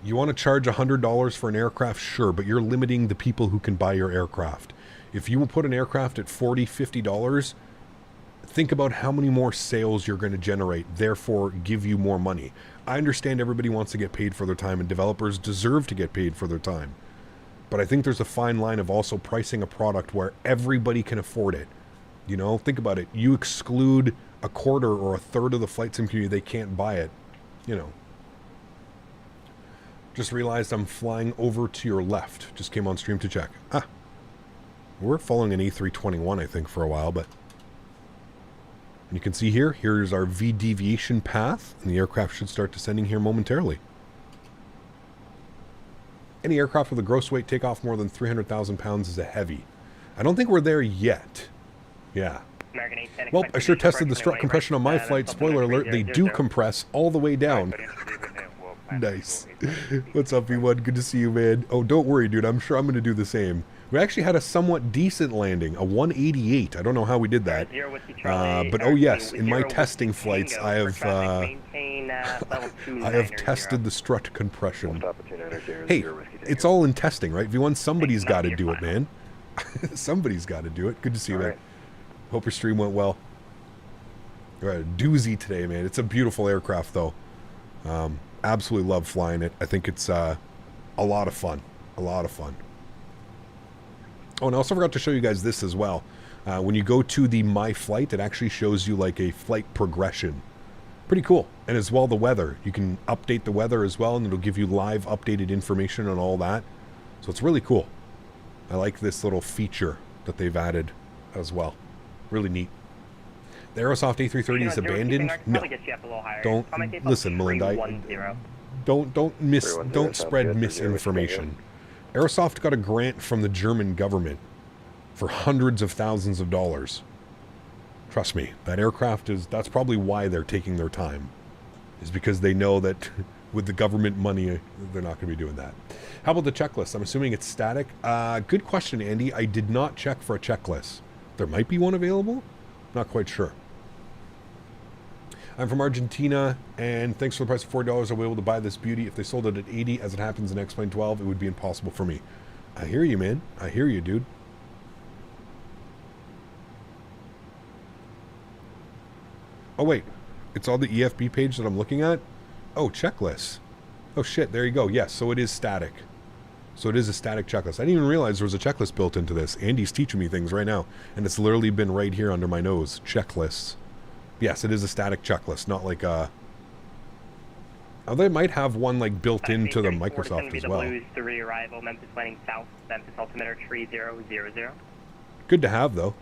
You want to charge $100 for an aircraft? Sure, but you're limiting the people who can buy your aircraft. If you will put an aircraft at $40, $50, think about how many more sales you're going to generate, therefore give you more money. I understand everybody wants to get paid for their time, and developers deserve to get paid for their time. But I think there's a fine line of also pricing a product where everybody can afford it. You know, think about it. You exclude a quarter or a third of the flight sim community, they can't buy it. You know. Just realized I'm flying over to your left. Just came on stream to check. Ah. We're following an A321, I think, for a while, but... You can see here, here's our V deviation path, and the aircraft should start descending here momentarily. Any aircraft with a gross weight takeoff more than 300,000 pounds is a heavy. I don't think we're there yet. Yeah. Well, I sure tested the strut compression on my flight. Spoiler alert, they do compress all the way down. Nice. What's up, V1? Good to see you, man. Oh, don't worry, dude. I'm sure I'm going to do the same. We actually had a somewhat decent landing, a 188. I don't know how we did that. But oh yes, in my testing flights, I have tested the strut compression. Hey, it's all in testing, right? V1, somebody's got to do it, man. Somebody's got to do it. Good to see you, man. Hope your stream went well. You're a doozy today, man. It's a beautiful aircraft, though. Absolutely love flying it. I think it's a lot of fun. A lot of fun. Oh, and I also forgot to show you guys this as well. When you go to the My Flight, it actually shows you like a flight progression. Pretty cool. And as well, the weather. You can update the weather as well, and it'll give you live updated information on all that. So it's really cool. I like this little feature that they've added as well. Really neat. The Aerosoft A330 is abandoned? No. Don't listen, Melinda. Don't spread misinformation. Aerosoft got a grant from the German government for hundreds of thousands of dollars. Trust me, that aircraft that's probably why they're taking their time. Is because they know that with the government money, they're not going to be doing that. How about the checklist? I'm assuming it's static. Good question, Andy. I did not check for a checklist. There might be one available. Not quite sure. I'm from Argentina, and thanks for the price of $4, I'll be able to buy this beauty. If they sold it at 80, as it happens in X-Plane 12, it would be impossible for me. I hear you, man. I hear you, dude. Oh, wait. It's all the EFB page that I'm looking at? Oh, checklist. Oh, shit. There you go. Yes, so it is static. So it is a static checklist. I didn't even realize there was a checklist built into this. Andy's teaching me things right now, and it's literally been right here under my nose. Checklists. Yes, it is a static checklist, not like a... Oh, they might have one like built into the Microsoft as well. Blues 3 arrival, Memphis landing south, Memphis altimeter 3000. Good to have, though.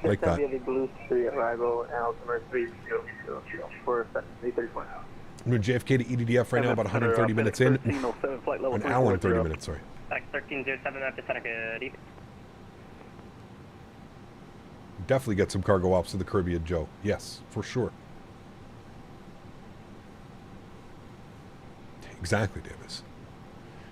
I like that. Blues 3 arrival, altimeter 3000 for 331. I'm doing JFK to EDDF right now, about 130 minutes in. An hour and 30 minutes, sorry. FedEx 1307, Memphis, good evening. Definitely get some cargo ops to the Caribbean, Joe. Yes, for sure. Exactly, Davis.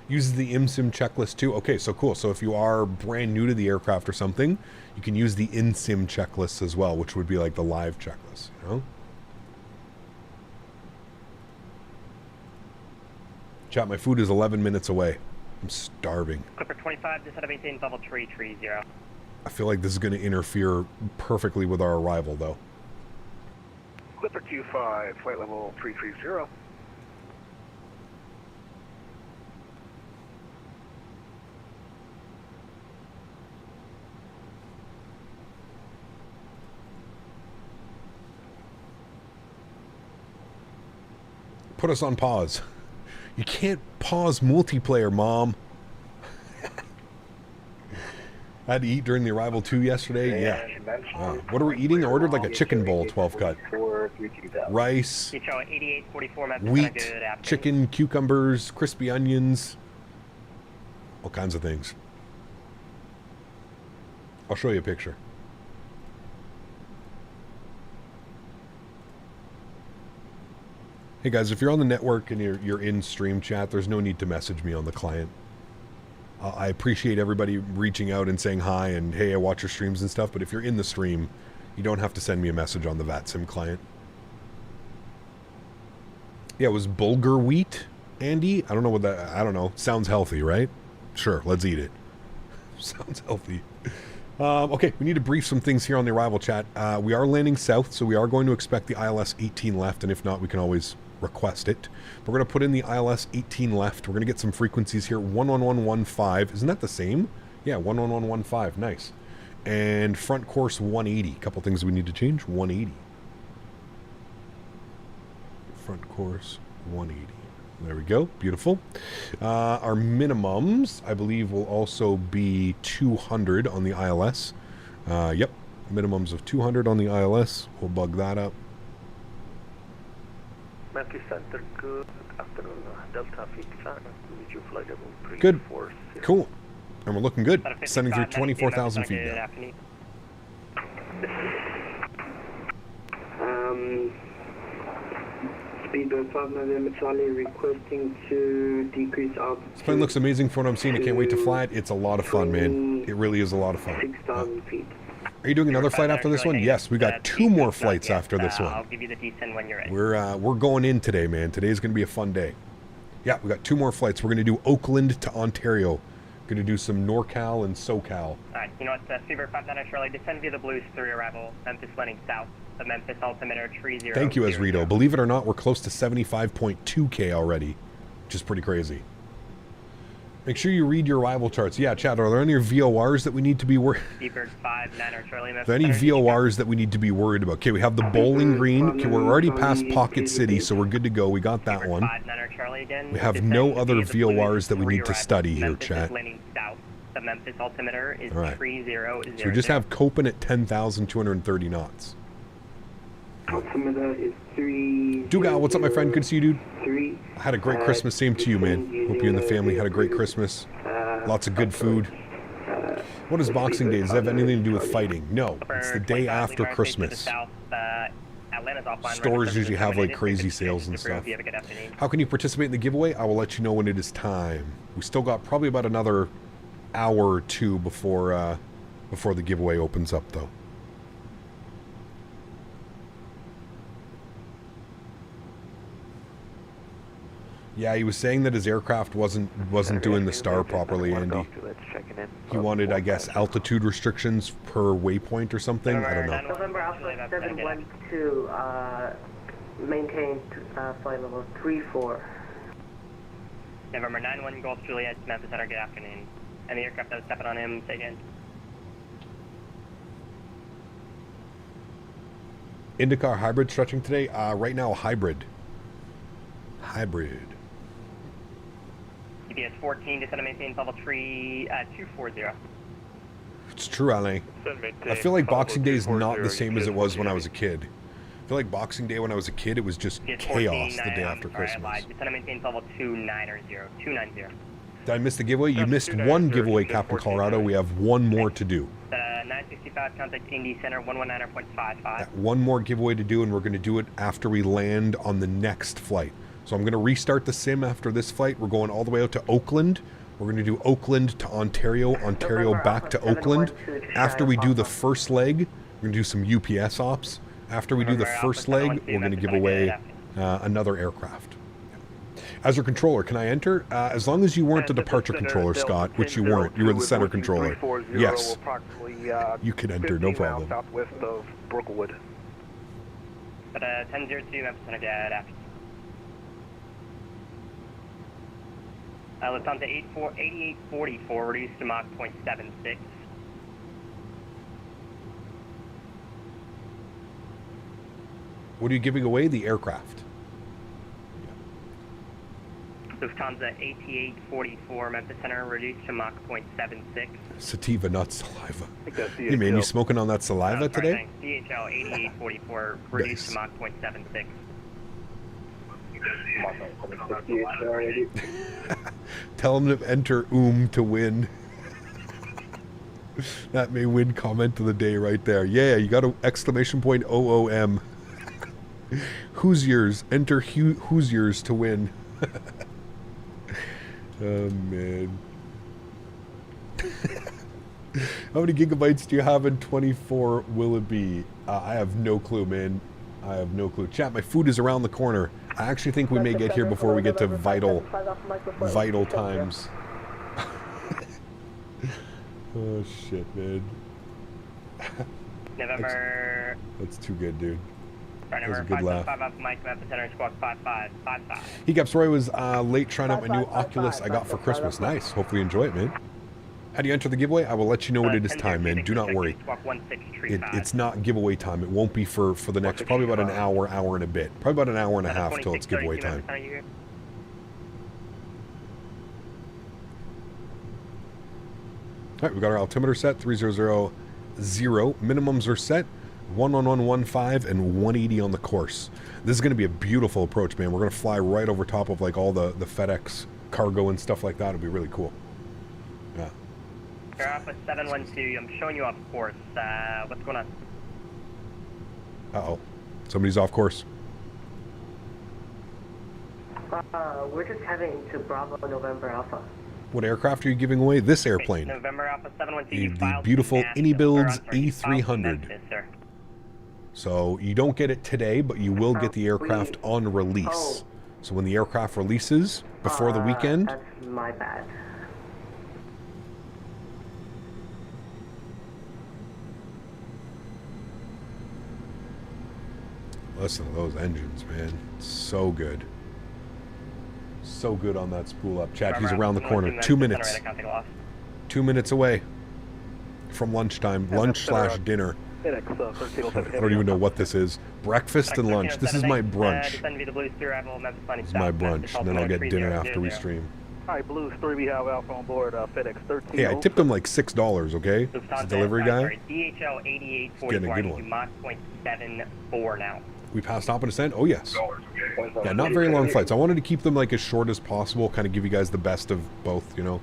Uses the IMSIM checklist too. Okay, so cool. So if you are brand new to the aircraft or something, you can use the IMSIM checklist as well, which would be like the live checklist, you know? Chat, my food is 11 minutes away. I'm starving. Clipper 25, just had to maintain level 330. I feel like this is going to interfere perfectly with our arrival, though. Clipper 25, flight level 330. Put us on pause. You can't pause multiplayer, Mom. I had to eat during the arrival too yesterday. Yeah. What are we eating? I ordered like a chicken bowl, 12 cut. Rice, wheat, chicken, cucumbers, crispy onions, all kinds of things. I'll show you a picture. Hey guys, if you're on the network and you're in stream chat, there's no need to message me on the client. I appreciate everybody reaching out and saying hi and hey, I watch your streams and stuff, but if you're in the stream, you don't have to send me a message on the VATSIM client. Yeah, it was bulgur wheat, Andy? I don't know what that, I don't know. Sounds healthy, right? Sure, let's eat it. Sounds healthy. Okay, we need to brief some things here on the arrival chat. We are landing south, so we are going to expect the ILS 18 left, and if not, we can always request it. We're going to put in the ILS 18 left. We're going to get some frequencies here. 11115. Isn't that the same? Yeah, 11115. Nice. And front course 180. A couple things we need to change. 180. Front course 180. There we go. Beautiful. Our minimums, I believe, will also be 200 on the ILS. Yep. Minimums of 200 on the ILS. We'll bug that up. Memphis Center, good afternoon. Delta 55. Your flight level 3, Good. 4, Cool. And we're looking good. Sending through 24,000 feet now. Speedbird 59 Charlie requesting to decrease altitude. This plane looks amazing for what I'm seeing. I can't wait to fly it. It's a lot of fun, man. It really is a lot of fun. 6,000 feet. Are you doing another flight after this one? Yes, we got 2 more flights after this one. I'll give you the descent when you're ready. We're going in today, man. Today's going to be a fun day. Yeah, we got 2 more flights. We're going to do Oakland to Ontario. Going to do some NorCal and SoCal. All right, you know what, Speedbird 59 Charlie, descend via the Blues 3 arrival, Memphis landing south, the Memphis altimeter 30. Thank you, Esrito. Believe it or not, we're close to 75.2K already, which is pretty crazy. Make sure you read your arrival charts. Yeah, Chad, are there any VORs that we need to be worried? Speedbird 59 Charlie, Are there any VORs that we need to be worried about? Okay, we have the Bowling Green. Okay, we're already past Pocket City, so we're good to go. We got that one. We have no other VORs that we need to study here, chat. Landing south, the Memphis altimeter is All right. 3000. So we just have Copen at 10,230 knots. Altimeter is 3. Dugal, what's up, my friend? Good to see you, dude. 3. I had a great Christmas. Same to you, man. Hope you and the family had a great Christmas. Lots of good food. What is Boxing Day? Does it have anything to do with fighting? No. It's the day after Christmas. Stores usually have like crazy sales and stuff. How can you participate in the giveaway? I will let you know when it is time. We still got probably about another hour or 2 before the giveaway opens up, though. Yeah, he was saying that his aircraft wasn't doing the star properly, Andy. He wanted, I guess, altitude restrictions per waypoint or something. I don't know. November Alpha 712, maintain flight level 34. November 91 Golf Juliet, Memphis Center, good afternoon. And the aircraft that was stepping on him, say again. IndyCar hybrid stretching today? Right now, hybrid. Hybrid. GPS 14, descend and maintain level 240. It's true, Alain. I feel like Boxing Day is not the same as it was when I was a kid. I feel like Boxing Day when I was a kid, it was just chaos the day after Christmas. Descend and maintain level 290. Did I miss the giveaway? You missed one giveaway, Captain Colorado. We have one more to do. 965, contact Indy Center 119.55. One more giveaway to do, and we're going to do it after we land on the next flight. So I'm going to restart the sim after this flight. We're going all the way out to Oakland. We're going to do Oakland to Ontario, Ontario back to Oakland. After we do the first leg, we're going to do some UPS ops. After we do the first leg, we're going to give away another aircraft. As your controller, can I enter? As long as you weren't the departure controller, Scott, which you weren't. You were the center controller. Yes. You can enter, no problem. Southwest of Brookwood. But 1002, Memphis Center, good afternoon. Let's on to 8844, reduced to Mach 0.76. What are you giving away? The aircraft. Lufthansa 8844, Memphis Center, reduced to Mach 0.76. Sativa, not saliva. Hey man, you smoking on that saliva today? DHL 8844, reduced to Mach 0.76. Tell him to enter to win. That may win comment of the day right there. Yeah, you got an exclamation point OOM. Who's yours? Enter who's yours to win. Oh man. How many gigabytes do you have in 24 will it be? I have no clue, man. I have no clue. Chat, my food is around the corner. I actually think we may get here before we get to vital times. Oh shit, man. November. That's too good, dude. That was a good laugh. 5 up Mike, Memphis Center, squawk 5555. He Gaps Roy was late trying out my new Oculus I got for Christmas. Nice. Hopefully you enjoy it, man. How do you enter the giveaway? I will let you know when it is time, man. Do not worry. It's not giveaway time. It won't be for the next, probably about an hour, hour and a bit. Probably about an hour and a half till it's giveaway time. All right, we got our altimeter set, 3000. Minimums are set, 11115 and 180 on the course. This is going to be a beautiful approach, man. We're going to fly right over top of like all the FedEx cargo and stuff like that. It'll be really cool. Yeah. You're off with 712. I'm showing you off course. What's going on? Uh-oh. Somebody's off course. We're just heading to Bravo November Alpha. What aircraft are you giving away? This airplane. November Alpha 712. The beautiful iniBuilds A300. So you don't get it today, but you will get the aircraft on release. So when the aircraft releases before the weekend... That's my bad. Listen to those engines, man. So good. So good on that spool up. Chad, he's around the corner. 2 minutes. 2 minutes away from lunchtime. Lunch/dinner. I don't even know what this is. Breakfast and lunch. This is my brunch. This is my brunch. And then I'll get dinner after we stream. Hi, Blues 3, we have Alpha on board FedEx 13. Hey, I tipped him like $6, okay? It's a delivery guy. DHL 8844. Getting a good one. Mach 0.74 now. We passed op and ascent? Oh, yes. Yeah, not very long flights. I wanted to keep them like as short as possible, kind of give you guys the best of both, you know?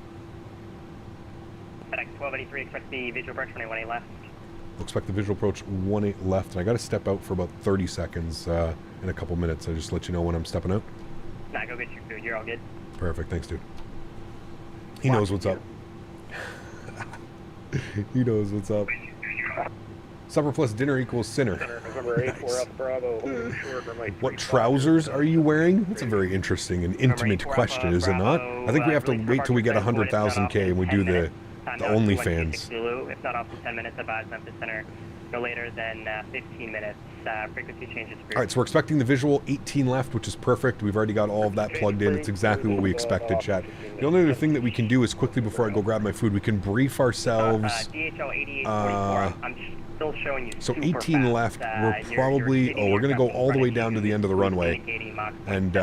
FedEx 1283, expect the visual approach 18 left. Expect the visual approach 18 left. And I got to step out for about 30 seconds in a couple minutes. I just let you know when I'm stepping out. Nah, go get your food. You're all good. Perfect. Thanks, dude. He knows what's up. He knows what's up. Supper plus dinner equals sinner. Nice. What trousers are you wearing? That's a very interesting and intimate question, is it not? I think we have to wait till we get 100,000K and we do the OnlyFans. If not, off in 10 minutes, advise Memphis Center. No later than 15 minutes. Frequency changes. All right, so we're expecting the visual 18 left, which is perfect. We've already got all of that plugged in. It's exactly what we expected, chat. The only other thing that we can do is quickly, before I go grab my food, we can brief ourselves. DHL 8844. I'm still showing you. So 18 left. We're probably. We're going to go all the way down to the end of the runway. And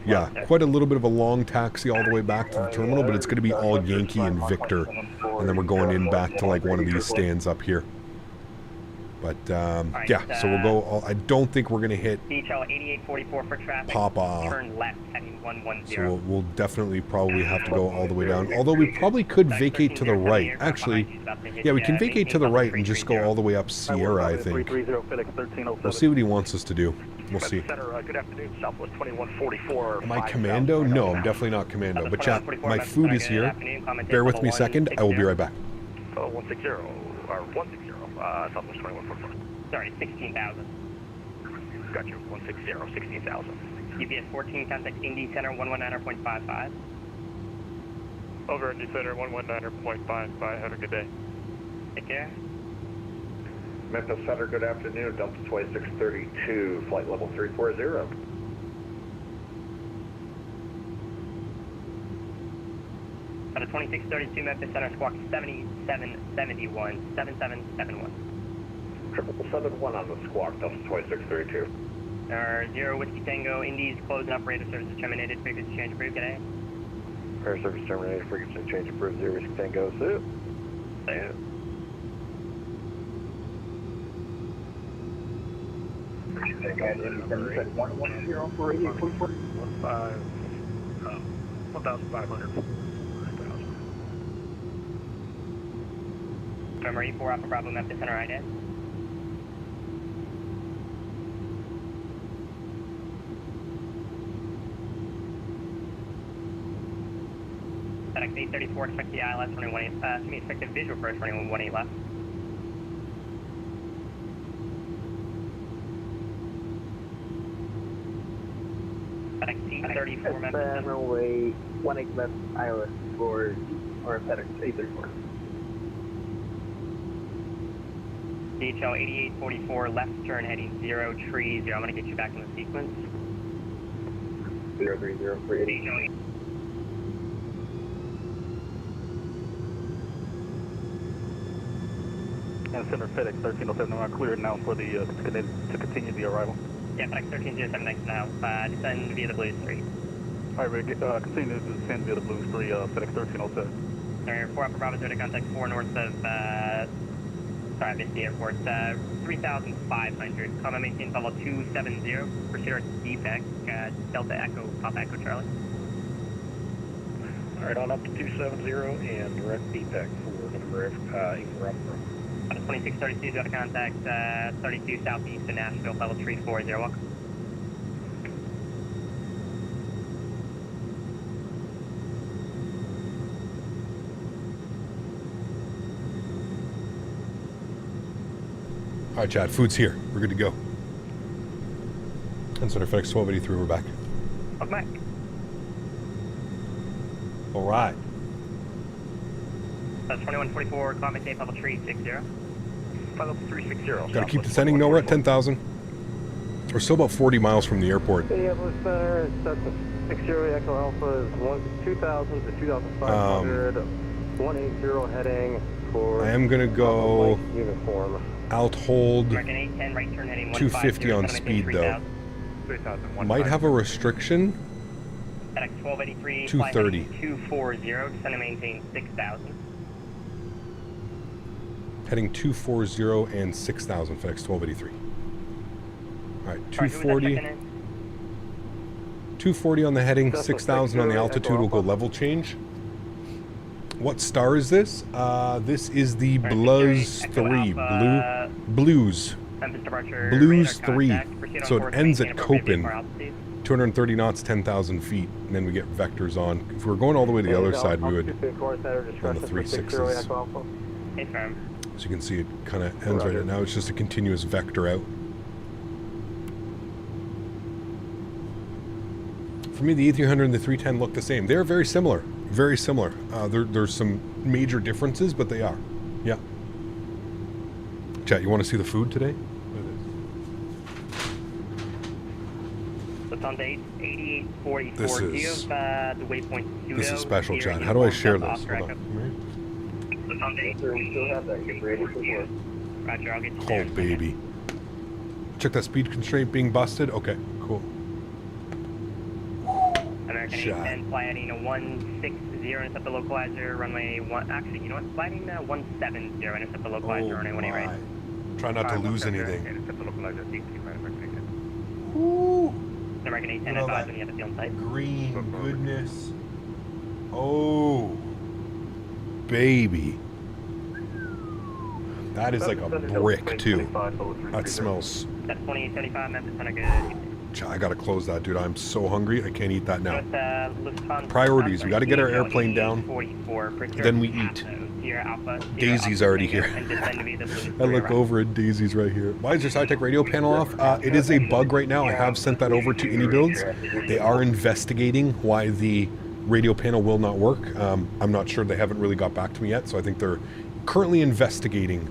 yeah, quite a little bit of a long taxi all the way back to the terminal, but it's going to be all Yankee and Victor. And then we're going in back to like one of these stands up here. But yeah, so we'll go. I don't think we're gonna hit DHL 8844 for traffic. Papa. Turn left heading 110. So we'll definitely probably have to go all the way down. Although we probably could vacate to the right. Actually, yeah, we can vacate to the right and just go all the way up Sierra. I think. We'll see what he wants us to do. We'll see. Good afternoon, Southwest 2144. Am I commando? No, I'm definitely not commando. But chat, my food is here. Bear with me a second. I will be right back. 160 or 160. Southwest 2144. Sorry, 16,000. Got you. 160, 16,000. UPS 14, contact Indy Center 119.55. Over Indy Center 119.55. Have a good day. Take care. Memphis Center, good afternoon. Delta 2632, flight level 340. At a 2632 Memphis Center, squawk 7771, 7771. 771 on the squawk, Delta 2632. 0 Whiskey Tango, Indy's closing up, radar service terminated, frequency change approved, today. Radar service terminated, frequency change approved, 0 Whiskey Tango, see you. Take 110 for 8844. 1,500. Memory 4 Alpha Bravo Memphis Center, IDEN. FedEx 834, expect the ILS running 18, expect the visual approach running 18 left. FedEx 834 Memphis Center. Runway 18 left, ILS for, or FedEx 834. DHL 8844, left turn heading 030. I'm going to get you back in the sequence. 030 for 80. And Center FedEx 1307, I'm cleared now for the to continue the arrival. Yeah, FedEx 1307 next now. Descend via the Blues 3. All right, continue to descend via the Blues 3, FedEx 1307. Sorry, 4 Upper Bravo 0 to contact 4 north of, sorry, I missed the airport. 3,500. Comma maintain level 270. Proceed our defect, Delta Echo, Papa Echo Charlie. All right, on up to 270 and direct defect for number Eagle 2632, go to contact 32 southeast in Nashville, level 340. Welcome. All right, Chad, food's here. We're good to go. And Center FedEx 1283, we're back. Welcome back. All right. That's 2144, climate tape, level 360. Level 360. Got to keep descending. No, we're at 10,000. We're still about 40 miles from the airport. Indianapolis Center, Cessna 60 Echo Alpha is 2,000 to 2,500, 180 heading for... I am going to go uniform. out hold 810, right turn heading 250 on speed, though. Might have a restriction. FedEx 1283, 230. 240, descend and maintain 6,000. Heading 240 and 6,000, FedEx 1283. All right, 240. 240 on the heading, 6,000 on the altitude. We'll go level change. What star is this? This is the Blues 3. Blues 3. So it ends at Copen. 230 knots, 10,000 feet, and then we get vectors on. If we were going all the way to the other side, we would on the 3.6s. So you can see it kind of ends right now. It's just a continuous vector out. For me, the A300 and the 310 look the same. They're very similar. Very similar. There's some major differences, but they are. Yeah. Chat, you want to see the food today? It's on date 8844. This Do you is, have the waypoint pseudo? this is special, Here Chad. in How do I uniform, share Delta this? Oscar Hold Echo. on. It's on date. We still have that. Get ready for more. Roger, I'll get you Oh, there. baby. Check that speed constraint being busted. Okay, cool. American 810, fly heading 160, intercept the localizer, runway 1, actually, you know what, fly heading 170, intercept the localizer, runway 18 right. Try not to lose anything. Intercept the localizer, American 810, Look at all advise that when you have the field sight. green goodness. Oh, baby. That is like a brick, too. That smells... That's 2875, Memphis, Center, good. I gotta close that, dude. I'm so hungry. I can't eat that now. Lufthansa, Priorities. We gotta get our airplane down. 44, Then we eat. Sierra Alpha, Sierra Daisy's Alpha, already here. and descend to be the Blues I look over and Daisy's right here. Why is your SciTech radio panel off? It is a bug right now. I have sent that over to iniBuilds. They are investigating why the radio panel will not work. I'm not sure. They haven't really got back to me yet, so I think they're currently investigating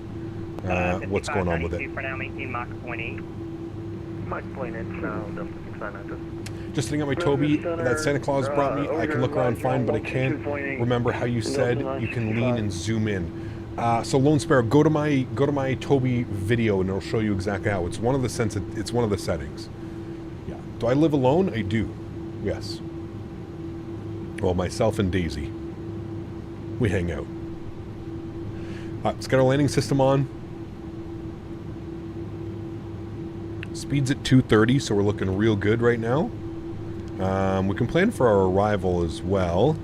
what's going on with it. For now, maintain Mach 0.8. Mach 0.8 now, Delta 6900. Just sitting on my Toby that Santa Claus brought me. I can look around fine, but I can't remember how you said you can lean and zoom in. So Lone Sparrow, go to my Toby video and it'll show you exactly how. It's one of the it's one of the settings. Yeah. Do I live alone? I do. Yes. Well, myself and Daisy. We hang out. Let's get our landing system on. Speed's at 230, so we're looking real good right now. We can plan for our arrival as well.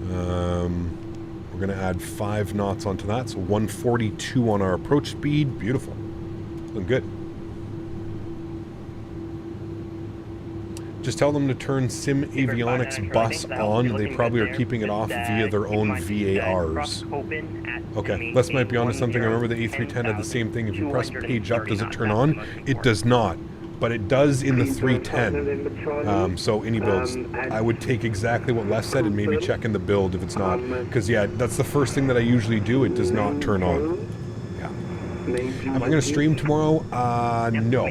We're going to add 5 knots onto that, so 142 on our approach speed. Beautiful. Looking good. Just tell them to turn Sim Avionics bus on. They probably are keeping it off via their own VARs. Okay, Les might be onto something. I remember the A310 had the same thing. If you press page up, does it turn on? It does not, but it does in the 310. So iniBuilds, I would take exactly what Les said and maybe check in the build if it's not. Because yeah, that's the first thing that I usually do. It does not turn on. Yeah. Am I going to stream tomorrow? No.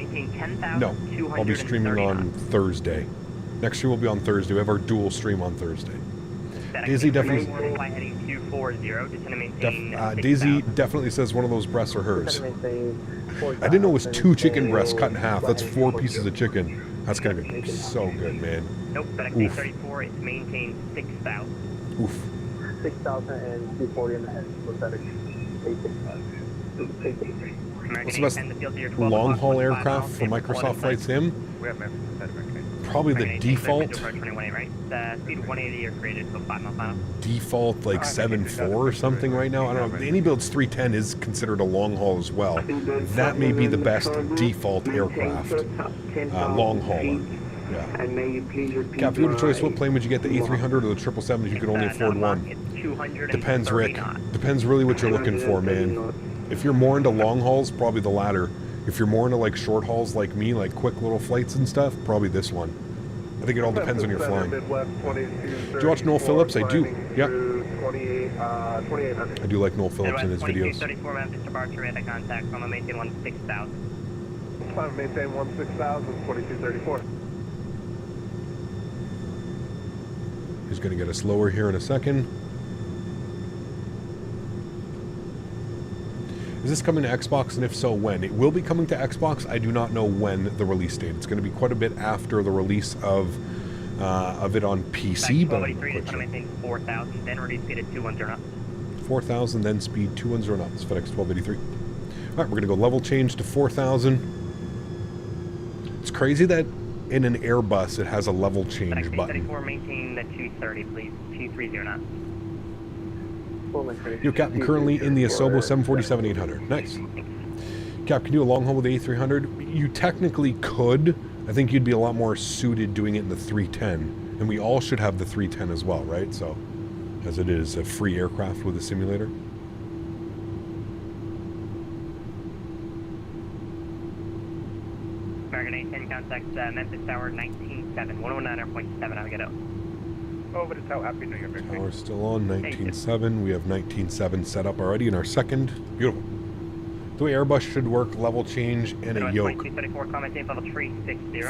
No. I'll be streaming on Thursday. Next stream will be on Thursday. We have our dual stream on Thursday. Daisy definitely. Daisy definitely says one of those breasts are hers. I didn't know it was 2 chicken breasts cut in half. That's 4 pieces of chicken. That's gonna be so good, man. Nope, FedEx A34, it's maintained 6,000. Oof. 6,000 and 240 in the head for FedEx A65. What's the best long-haul aircraft for Microsoft Flight Sim? Probably the default. Speed 180 or created, so 5 miles final. Default like 7.4 or something right now. I don't know. The iniBuilds 310 is considered a long haul as well. That may be the best default aircraft. Long hauler. Yeah. And may you please repeat Cap, if you had a choice, what plane would you get? The A300 or the 777 if you could only afford one? Depends, Rick. Depends really what you're looking for, man. If you're more into long hauls, probably the latter. If you're more into like short hauls like me, like quick little flights and stuff, probably this one. I think it all depends on your flying. Do you watch Noel Phillips? I do. Yep. I do like Noel Phillips in his videos. 34 Memphis departure at a contact from a maintain 16,000. Climb maintain 16,000, 2234. He's going to get us lower here in a second. Is this coming to Xbox, and if so, when? It will be coming to Xbox. I do not know when the release date. It's going to be quite a bit after the release of it on PC. But 4,000, then release speed at 210 knots. 4,000, then speed 210 knots. FedEx 1283. All right, we're going to go level change to 4,000. It's crazy that in an Airbus it has a level change FedEx button. 34, maintain the 230, please. 230 knots. Yo, Captain, currently in the Asobo 747-800. Nice. Cap, can you do a long haul with the A300? You technically could. I think you'd be a lot more suited doing it in the 310. And we all should have the 310 as well, right? So, as it is a free aircraft with a simulator. American 810 contacts Memphis Tower 19.7, 109.7, I'll get out. Over to Tower, Happy New Year, Victor. Tower's still on, 19.7. We have 19.7 set up already in our second. Beautiful. The way Airbus should work, level change and a yoke.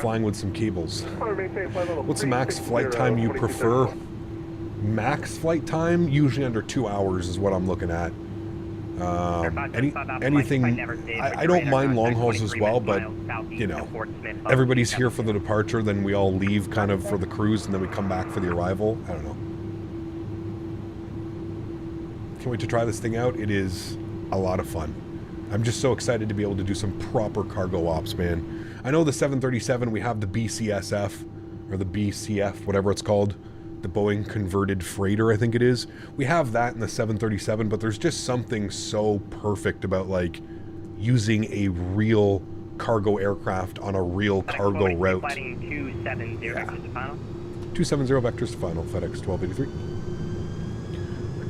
Flying with some cables. What's the max flight time you prefer? Max flight time? Usually under 2 hours is what I'm looking at. Anything, I don't mind long hauls as well, but you know, everybody's here for the departure, then we all leave kind of for the cruise, and then we come back for the arrival. I don't know. Can't wait to try this thing out. It is a lot of fun. I'm just so excited to be able to do some proper cargo ops, man. I know the 737, we have the BCSF, or the BCF, whatever it's called. The Boeing converted freighter, I think it is. We have that in the 737, but there's just something so perfect about like using a real cargo aircraft on a real cargo route. 270 vectors to final. 270 vectors to final, FedEx 1283.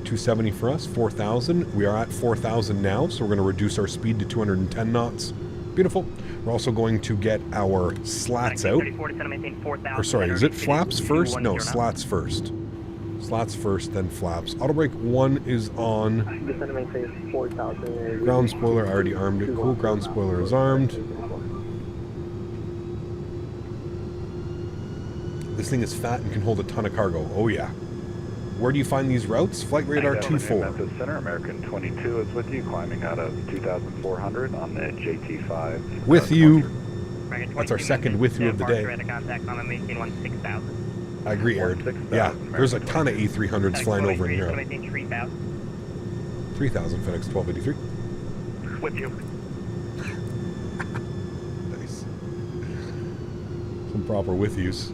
270 for us, 4,000. We are at 4,000 now, so we're going to reduce our speed to 210 knots. Beautiful. We're also going to get our slats out. Or sorry, is it flaps first? No, slats first. Slats first, then flaps. Auto brake 1 is on. Ground spoiler, I already armed it. Cool, ground spoiler is armed. This thing is fat and can hold a ton of cargo. Oh yeah. Where do you find these routes? Flight radar 24. Memphis Center, American 22 is with you, climbing out of 2,400 on the JT5. With you. That's our second with you of the day. I agree, Erin. Yeah, there's a ton of A300s flying over in Europe. 3,000 FedEx 1283. With you. Nice. Some proper with yous.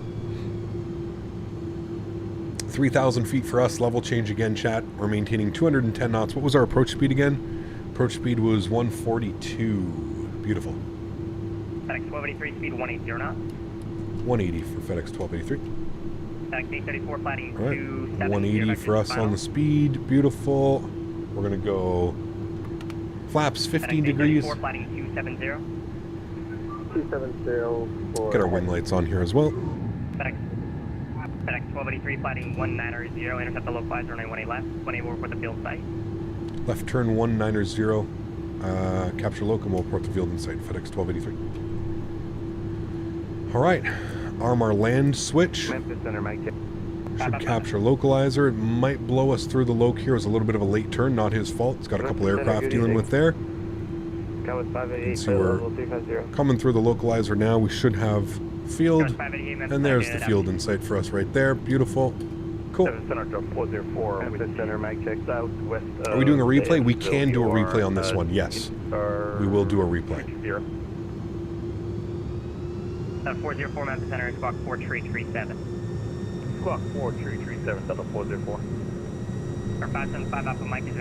3,000 feet for us, level change again, chat. We're maintaining 210 knots. What was our approach speed again? Approach speed was 142. Beautiful. FedEx 1283, speed 180 knots. 180 for FedEx 1283. FedEx 834, flatting 270. 180 for us on the speed. Beautiful. We're going to go flaps 15 degrees. FedEx 834, flatting 270. 270 for... Get our wing lights on here as well. FedEx 1283, flatting 190, intercept the localizer 918 left, 20 over for the field site. Left turn 190. Capture local, we'll report the field in sight. FedEx 1283. All right. Arm our land switch. Memphis Center, Mike. Should capture localizer. It might blow us through the loc here. It was a little bit of a late turn. Not his fault. It's got a couple aircraft dealing with there. Let's see, we're coming through the localizer now. We should have field. And there's the field in sight for us right there. Beautiful. Cool. Center 404 with Center Mike check southwest. Are we doing a replay? We can do a replay on this one. Yes. We will do a replay. 404 Memphis Center, squawk 4337. Squawk 4337, Delta 404. Our 575 Alpha Mike is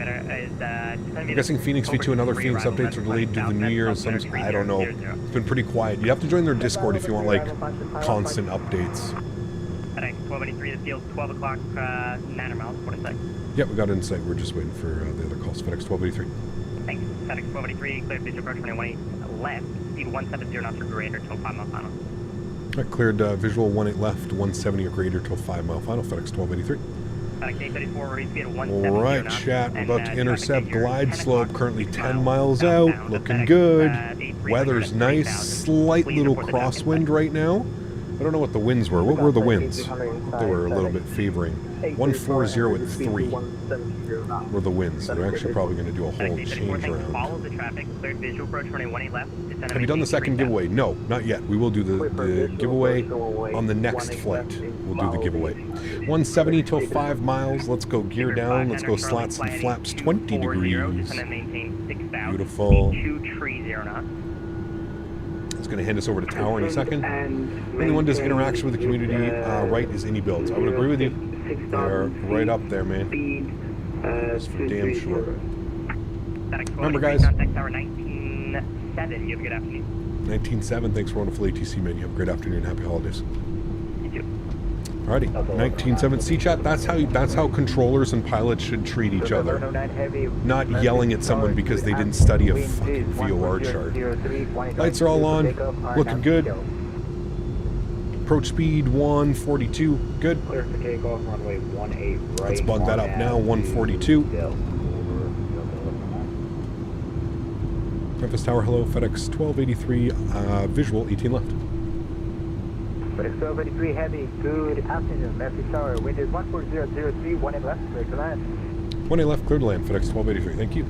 I'm guessing Phoenix V2 and other Phoenix updates are delayed due to the New Year. I don't know. It's been pretty quiet. You have to join their Discord if you want, like, constant updates. FedEx 1283, the field 12 o'clock, 9 miles, 46. Yep, we got it in sight. We're just waiting for the other calls. FedEx 1283. Thanks. FedEx 1283, cleared visual approach 21 left, speed 170 knots or greater till 5 mile final. Right, cleared visual 18 left, 170 or greater till 5 mile final. FedEx 1283. FedEx 834, ready speed at 170 Alright, knots. chat. We're about to intercept glide slope, currently 10 miles out. Looking good. Weather's nice. Slight little crosswind right now. I don't know what the winds were. What were the winds? They were a little bit favoring. 140 at 3 were the winds. They're actually probably going to do a whole change around. Follow the traffic, cleared visual approach 18 left. Have you done the second giveaway? No, not yet. We will do the giveaway on the next flight. We'll do the giveaway. 170 till 5 miles. Let's go gear down. Let's go slats and flaps 20 degrees. Beautiful. It's going to hand us over to Tower in a second. Anyone does interaction with the community right is iniBuilds. I would agree with you. They're right up there, man. That's for damn sure. Remember, guys. 19.7. You have a good afternoon. 19.7. Thanks for wonderful ATC, man. You have a great afternoon. Happy holidays. You too. Alrighty. 19.7. C-chat. That's how controllers and pilots should treat each other. Not yelling at someone because they didn't study a fucking VOR chart. Lights are all on. Looking good. Approach speed 142. Good. Clear for takeoff, runway 18 right. Let's bug that up now. 142. Memphis Tower, hello. FedEx 1283. Visual 18 left. FedEx 1283 heavy. Good afternoon. Memphis Tower. Wind is 14003. 1 left. Clear to land. 1 left. Clear to land. FedEx 1283. Thank you.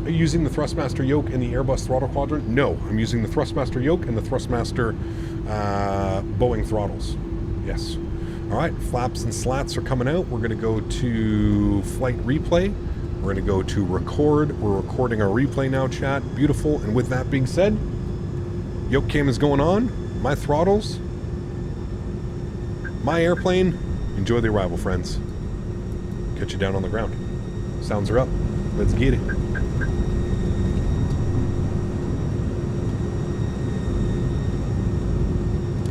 Are you using the Thrustmaster yoke and the Airbus throttle quadrant? No, I'm using the Thrustmaster yoke and the Thrustmaster Boeing throttles. Yes. All right, flaps and slats are coming out. We're going to go to flight replay. We're going to go to record. We're recording our replay now, chat. Beautiful. And with that being said, yoke cam is going on. My throttles. My airplane. Enjoy the arrival, friends. Catch you down on the ground. Sounds are up. Let's get it.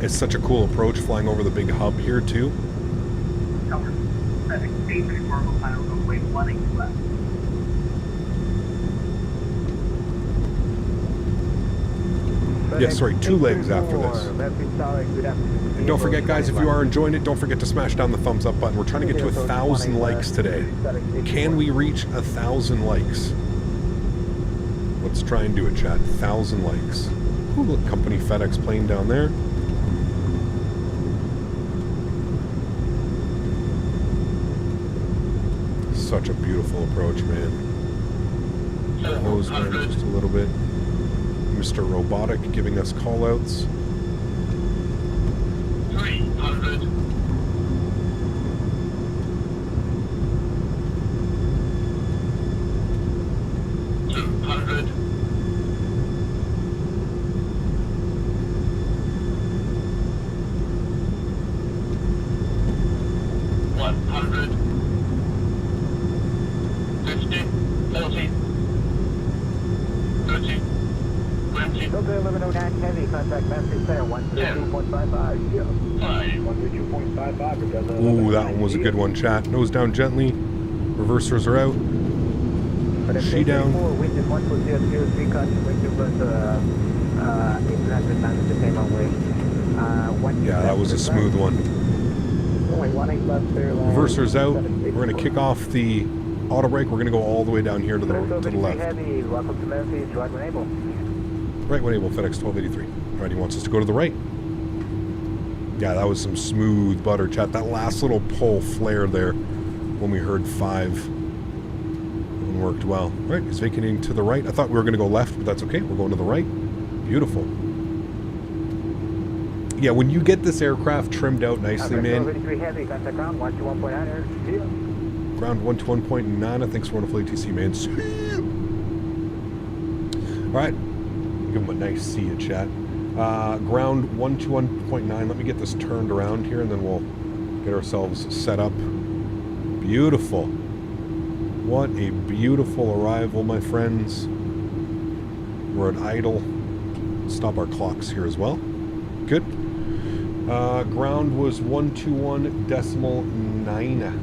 It's such a cool approach flying over the big hub here too. Yes, sorry, 2 legs after this. And don't forget, guys, if you are enjoying it, don't forget to smash down the thumbs up button. We're trying to get to 1,000 likes today. Can we reach 1,000 likes? Let's try and do it, chat. 1,000 likes. Ooh, look, company FedEx plane down there. Such a beautiful approach, man. Nose down just a little bit. Mr. Robotic giving us callouts. 300. 200. 100. 50, 40, 30, 20. Delta 1109 heavy, contact Memphis Center, 132.55. 132.55. Ooh, that one was a good one, chat. Nose down gently. Reversers are out. She down. Wind is 14003, caution, wind was 800 times the same runway. Yeah, that was a smooth one. Reverser's out. We're going to kick off the auto brake. We're going to go all the way down here to the left. Heavy, welcome to Memphis, right when able. Right when able, FedEx 1283. All right, he wants us to go to the right. Yeah, that was some smooth butter, chat. That last little pull flare there when we heard 5 worked well. All right, he's vacating to the right. I thought we were going to go left, but that's okay. We're going to the right. Beautiful. Yeah, when you get this aircraft trimmed out nicely, man. Ground 121.9. I think it's wonderful ATC, man. All right. Give him a nice see you, chat. Ground 121.9. Let me get this turned around here, and then we'll get ourselves set up. Beautiful. What a beautiful arrival, my friends. We're at idle. Stop our clocks here as well. Good. Ground was 121.9.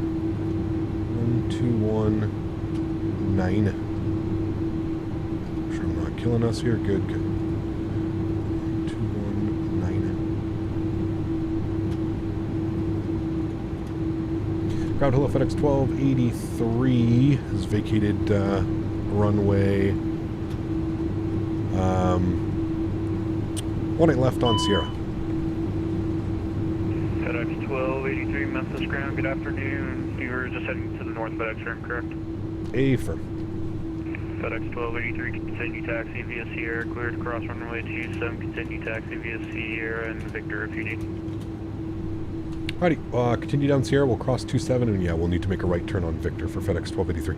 121.9. Sure I'm not killing us here. Good, good. 121.9. Ground hello FedEx 1283 has vacated runway 18 left on Sierra. FedEx 1283 Memphis ground, good afternoon. You were just heading to the north FedEx room, correct? Affirm. FedEx 1283, continue taxi via Sierra, cleared across runway 27, continue taxi via Sierra and Victor if you need. Alrighty, continue down Sierra, we'll cross 27, and yeah, we'll need to make a right turn on Victor for FedEx 1283.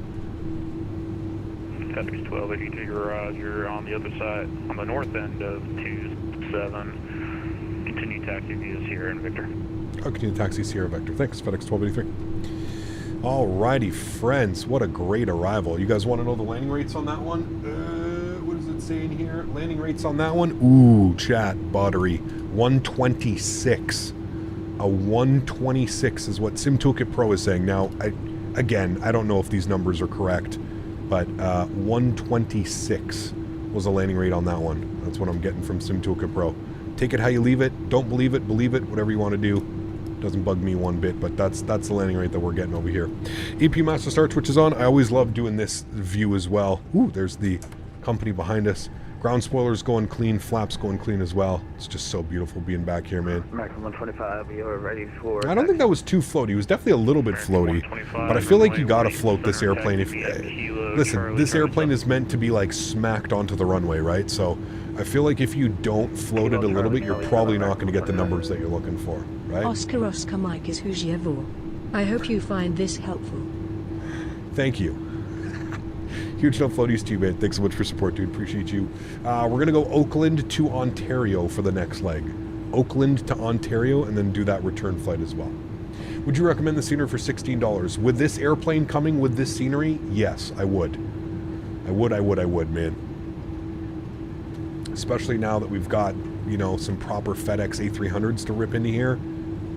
FedEx 1283 garage, you're on the other side, on the north end of 27. Continue taxi via Sierra and Victor. I'll continue taxi Sierra Victor. Thanks, FedEx 1283. Alrighty, friends, what a great arrival. You guys want to know the landing rates on that one? What does it say in here? Landing rates on that one? Ooh, chat, buttery. 126. A 126 is what Sim Toolkit Pro is saying. Now, I don't know if these numbers are correct, but 126 was a landing rate on that one. That's what I'm getting from Sim Toolkit Pro. Take it how you leave it. Don't believe it, believe it, whatever you want to do. Doesn't bug me one bit, but that's the landing rate that we're getting over here. EP Master Start Switch is on. I always love doing this view as well. Ooh, there's the company behind us. Ground spoilers going clean, flaps going clean as well. It's just so beautiful being back here, man. Maximum 125, you're ready for... I don't think that was too floaty. It was definitely a little bit floaty, but I feel like you gotta float this airplane. If listen, this airplane is meant to be like smacked onto the runway, right? So I feel like if you don't float it a little bit, you're probably not going to get the numbers that you're looking for, right? Oscar Mike is Hujiavor. I hope you find this helpful. Thank you. Huge no floaties to you, man. Thanks so much for support, dude. Appreciate you. We're going to go Oakland to Ontario for the next leg. Oakland to Ontario, and then do that return flight as well. Would you recommend the scenery for $16? With this airplane coming with this scenery? Yes, I would. I would, man. Especially now that we've got, you know, some proper FedEx A300s to rip into here.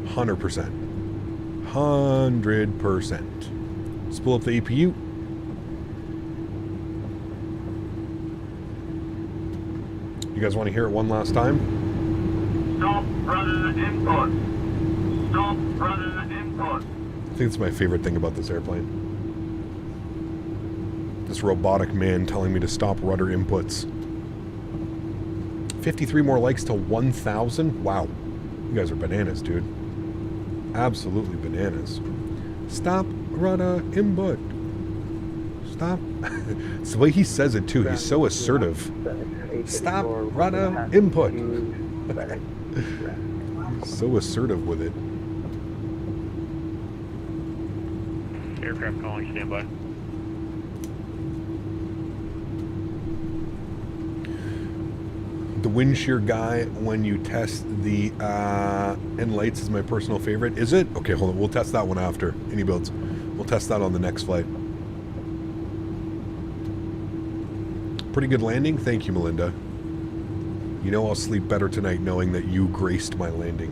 100%. 100%. Spool up the APU. You guys want to hear it one last time? Stop rudder input. Stop rudder input. I think it's my favorite thing about this airplane. This robotic man telling me to stop rudder inputs. 53 more likes to 1,000? Wow. You guys are bananas, dude. Absolutely bananas. Stop rudder input. Stop. It's the way he says it, too. He's so assertive. Stop rudder input. So assertive with it. Aircraft calling, standby. The wind shear guy, when you test the end lights, is my personal favorite. Is it? Okay, hold on. We'll test that one after iniBuilds. We'll test that on the next flight. Pretty good landing. Thank you, Melinda. You know I'll sleep better tonight knowing that you graced my landing.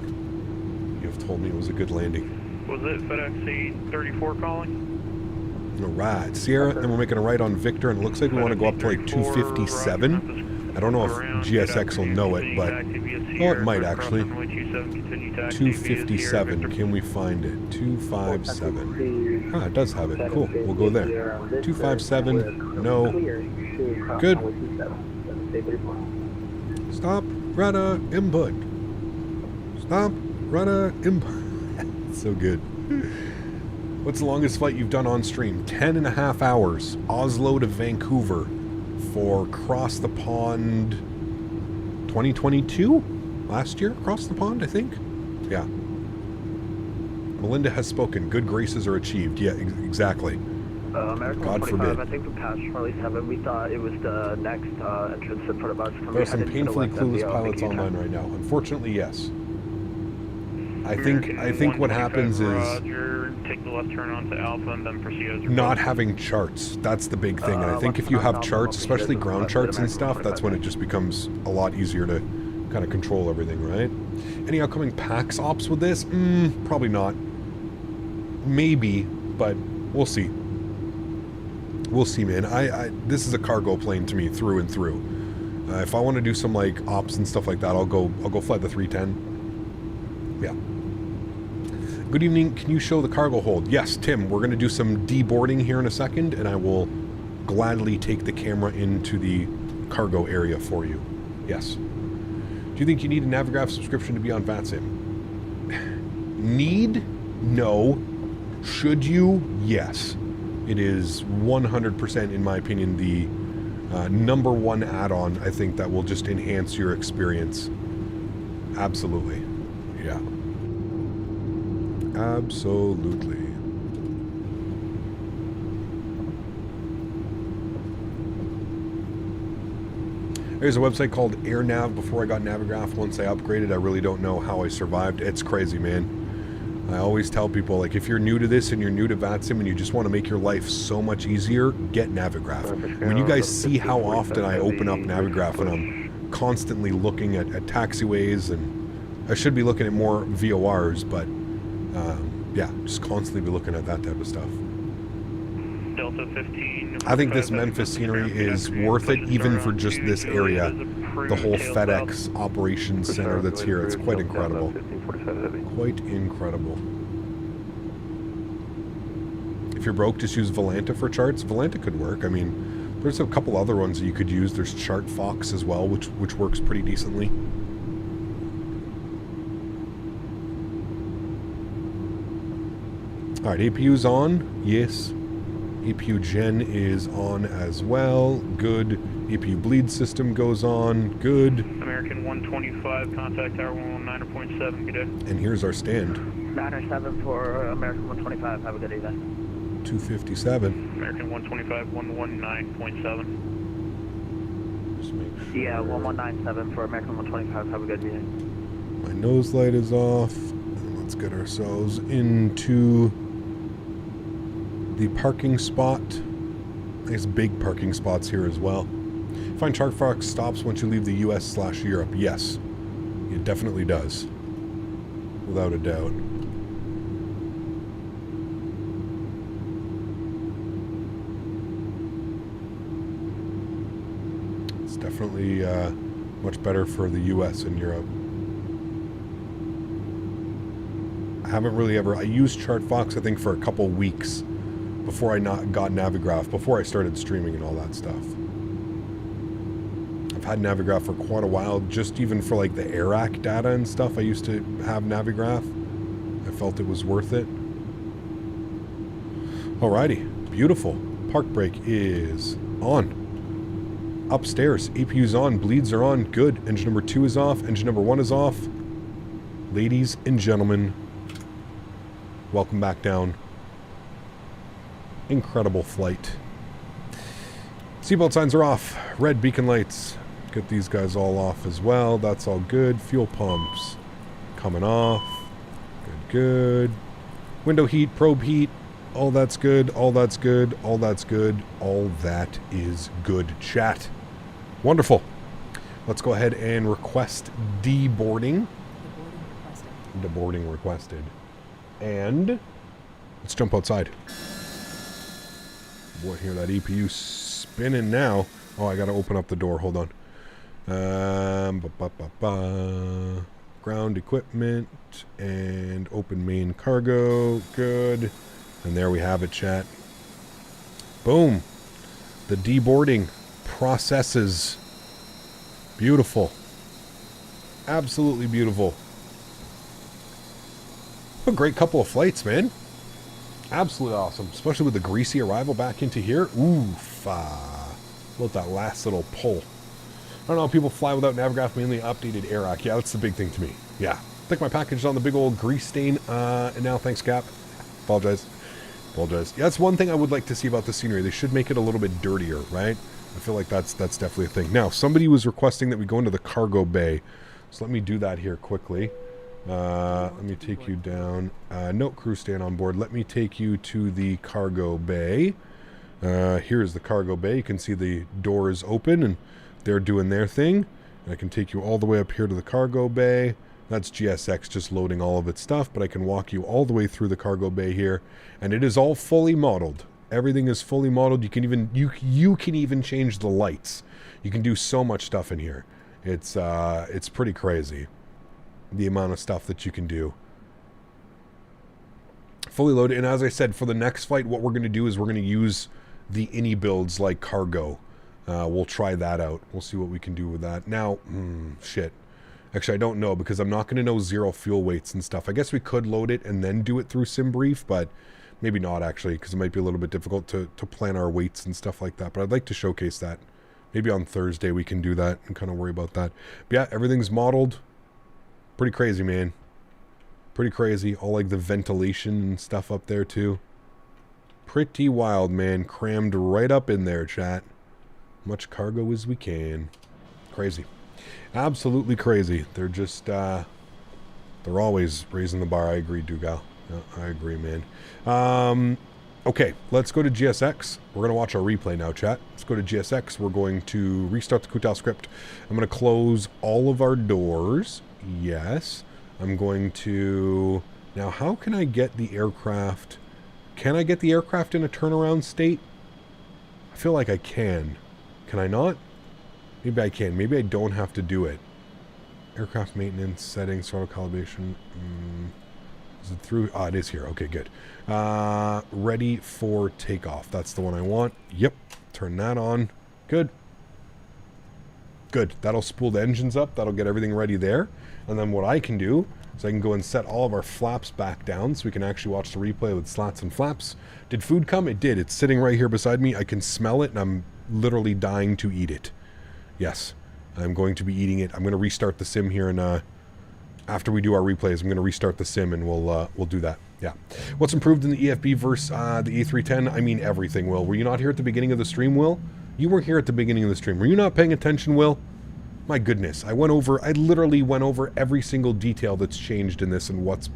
You have told me it was a good landing. Was it FedEx 834 calling? All right, Sierra, and we're making a right on Victor, and it looks like we want to go up to like 257. I don't know if GSX will know it, but oh, it might actually. 257. Can we find it? 257. Ah, it does have it. Cool. We'll go there. 257. No. Good. Stop. Rudder input. Stop. Rudder input. So good. What's the longest flight you've done on stream? 10.5 hours. Oslo to Vancouver for Cross the Pond 2022? Last year? Across the pond, I think? Yeah. Melinda has spoken. Good graces are achieved. Yeah, exactly. American God forbid. I think we passed Charlie 7. We thought it was the next entrance in front of us. There are some painfully clueless pilots online right now. Unfortunately, yes. I think what happens is take the left turn onto Alpha and then proceed as not having charts. That's the big thing. And I think if you have charts, especially ground charts and stuff, that's when it just becomes a lot easier to kind of control everything, right? Any upcoming PAX ops with this? Probably not. Maybe, but we'll see. We'll see, man. This is a cargo plane to me through and through. If I want to do some like ops and stuff like that, I'll go fly the 310. Yeah. Good evening. Can you show the cargo hold? Yes, Tim. We're going to do some deboarding here in a second, and I will gladly take the camera into the cargo area for you. Yes. Do you think you need a Navigraph subscription to be on VATSIM? Need? No. Should you? Yes. It is 100%, in my opinion, the number one add-on, I think, that will just enhance your experience. Absolutely. Yeah. Absolutely. There's a website called AirNav before I got Navigraph. Once I upgraded, I really don't know how I survived. It's crazy, man. I always tell people, like, if you're new to this and you're new to VATSIM and you just want to make your life so much easier, get Navigraph. When you guys see how often I open up Navigraph and I'm constantly looking at taxiways, and I should be looking at more VORs, but yeah, just constantly be looking at that type of stuff. Delta 15. I think this Memphis scenery is worth it, even for just this area. The whole FedEx operations center that's here, it's quite incredible. Quite incredible. If you're broke, just use Volanta for charts. Volanta could work. I mean, there's a couple other ones that you could use. There's ChartFox as well, which works pretty decently. Alright, APU's on. Yes. APU Gen is on as well. Good. APU bleed system goes on. Good. American 125, contact tower 119.7. Good day. And here's our stand. 907 for American 125. Have a good evening. 257. American 125, 119.7. Just make sure. Yeah, 1197 for American 125. Have a good evening. My nose light is off. And let's get ourselves into the parking spot. Nice big parking spots here as well. Find ChartFox stops once you leave the US/Europe. Yes, it definitely does. Without a doubt. It's definitely much better for the US and Europe. I haven't really ever... I used ChartFox, I think, for a couple weeks before I got Navigraph, before I started streaming and all that stuff. I've had Navigraph for quite a while, just even for like the AIRAC data and stuff. I used to have Navigraph. I felt it was worth it. Alrighty, beautiful. Park brake is on. Upstairs, APU's on, bleeds are on, good. Engine number 2 is off, engine number 1 is off. Ladies and gentlemen, welcome back down. Incredible flight. Seatbelt signs are off. Red beacon lights. Get these guys all off as well. That's all good. Fuel pumps coming off. Good, good. Window heat, probe heat. All that's good. All that's good. All that's good. All that is good. Chat. Wonderful. Let's go ahead and request deboarding. Deboarding requested. And let's jump outside. Boy, hear that EPU spinning now. Oh, I gotta open up the door. Hold on. Ground equipment and open main cargo. Good. And there we have it, chat. Boom. The deboarding processes. Beautiful. Absolutely beautiful. A great couple of flights, man. Absolutely awesome. Especially with the greasy arrival back into here. Oof. About that last little pull. I don't know, people fly without Navigraph, mainly updated AirAC. Yeah, that's the big thing to me. Yeah. I think my package is on the big old grease stain. And now, thanks, Cap. Apologize. Yeah, that's one thing I would like to see about the scenery. They should make it a little bit dirtier, right? I feel like that's definitely a thing. Now, somebody was requesting that we go into the cargo bay. So let me do that here quickly. Let me take you down. No crew staying on board. Let me take you to the cargo bay. Here's the cargo bay. You can see the door is open and they're doing their thing. And I can take you all the way up here to the cargo bay. That's GSX just loading all of its stuff, but I can walk you all the way through the cargo bay here, and it is all fully modeled. Everything is fully modeled. You can even you can even change the lights. You can do so much stuff in here. It's pretty crazy, the amount of stuff that you can do. Fully loaded, and as I said, for the next flight, what we're going to do is we're going to use the iniBuilds like cargo. We'll try that out. We'll see what we can do with that. Now, shit. Actually, I don't know because I'm not going to know zero fuel weights and stuff. I guess we could load it and then do it through SimBrief, but maybe not actually because it might be a little bit difficult to plan our weights and stuff like that. But I'd like to showcase that. Maybe on Thursday we can do that and kind of worry about that. But yeah, everything's modeled. Pretty crazy, man. Pretty crazy. All like the ventilation and stuff up there too. Pretty wild, man. Crammed right up in there, chat. Much cargo as we can. Crazy. Absolutely crazy. They're just, they're always raising the bar. I agree, Dougal. No, I agree, man. Okay, let's go to GSX. We're going to watch our replay now, chat. Let's go to GSX. We're going to restart the Kutal script. I'm going to close all of our doors. Yes. I'm going to... Now, how can I get the aircraft... Can I get the aircraft in a turnaround state? I feel like I can. Can I not? Maybe I can. Maybe I don't have to do it. Aircraft maintenance, settings, throttle calibration. Is it through? Ah, it is here. Okay, good. Ready for takeoff. That's the one I want. Yep. Turn that on. Good. Good. That'll spool the engines up. That'll get everything ready there. And then what I can do is I can go and set all of our flaps back down so we can actually watch the replay with slats and flaps. Did food come? It did. It's sitting right here beside me. I can smell it and I'm literally dying to eat it. Yes, I'm going to be eating it. I'm going to restart the sim here, and after we do our replays, I'm going to restart the sim, and we'll do that. Yeah. What's improved in the EFB versus the A310? I mean everything, Will. Were you not here at the beginning of the stream, Will? You were here at the beginning of the stream. Were you not paying attention, Will? My goodness. I literally went over every single detail that's changed in this and what's...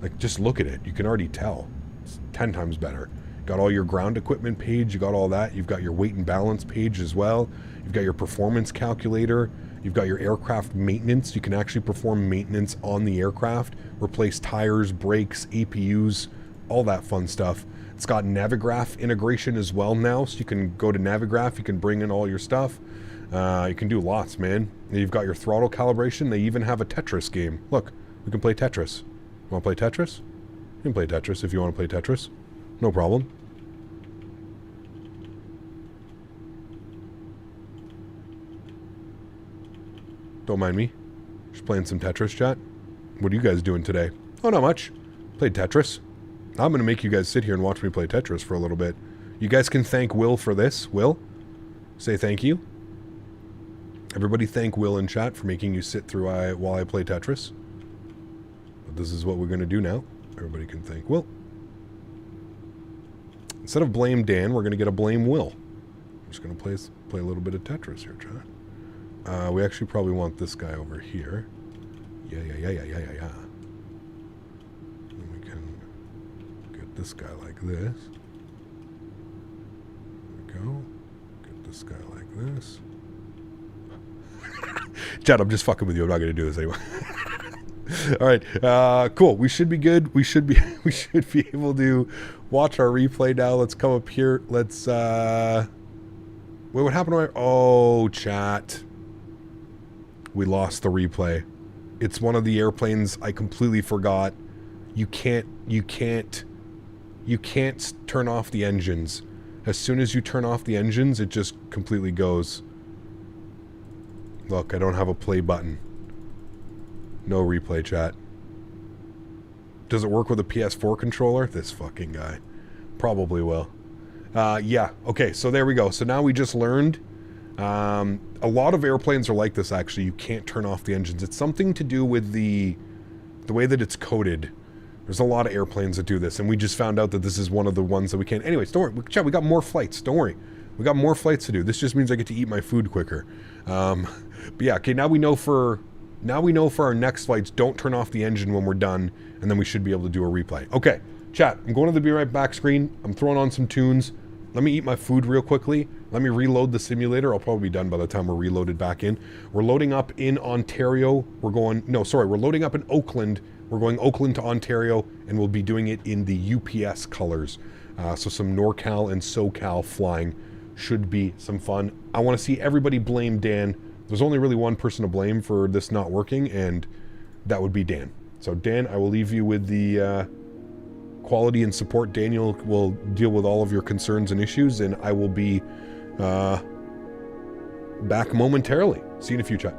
Like, just look at it. You can already tell. It's 10 times better. Got all your ground equipment page. You got all that. You've got your weight and balance page as well. You've got your performance calculator. You've got your aircraft maintenance. You can actually perform maintenance on the aircraft, replace tires, brakes, APUs, all that fun stuff. It's got Navigraph integration as well now, so you can go to Navigraph. You can bring in all your stuff. You can do lots, man. You've got your throttle calibration. They even have a Tetris game. Look, we can play Tetris. You want to play Tetris? You can play Tetris if you want to play Tetris. No problem. Don't mind me. Just playing some Tetris, chat. What are you guys doing today? Oh, not much. Played Tetris. I'm going to make you guys sit here and watch me play Tetris for a little bit. You guys can thank Will for this. Will, say thank you. Everybody thank Will in chat for making you sit through while I play Tetris. But this is what we're going to do now. Everybody can thank Will. Instead of blame Dan, we're going to get a blame Will. I'm just going to play a little bit of Tetris here, chat. We actually probably want this guy over here. Yeah. And we can get this guy like this. There we go. Get this guy like this. Chad, I'm just fucking with you. I'm not going to do this anyway. All right. Cool. We should be good. We should be able to watch our replay now. Let's come up here. Let's wait, what happened to my... Oh, chat. we lost the replay. It's one of the airplanes I completely forgot. You can't turn off the engines. As soon as you turn off the engines, it just completely goes. Look, I don't have a play button. No replay, chat. Does it work with a PS4 controller? This fucking guy. Probably will. Yeah, okay, so there we go. So now we just learned. A lot of airplanes are like this, actually. You can't turn off the engines. It's something to do with the way that it's coded. There's a lot of airplanes that do this, and we just found out that this is one of the ones that we can't. Anyways, don't worry. Chat, we got more flights. Don't worry. We got more flights to do. This just means I get to eat my food quicker. But yeah, okay, now we know for our next flights, don't turn off the engine when we're done, and then we should be able to do a replay. Okay, chat, I'm going to the Be Right Back screen. I'm throwing on some tunes. Let me eat my food real quickly. Let me reload the simulator. I'll probably be done by the time we're reloaded back in. We're loading up in Ontario. We're loading up in Oakland. We're going Oakland to Ontario, and we'll be doing it in the UPS colors. So some NorCal and SoCal flying should be some fun. I want to see everybody blame Dan. There's only really one person to blame for this not working, and that would be Dan. So Dan, I will leave you with the quality and support. Daniel will deal with all of your concerns and issues, and I will be back momentarily. See you in a few, chat.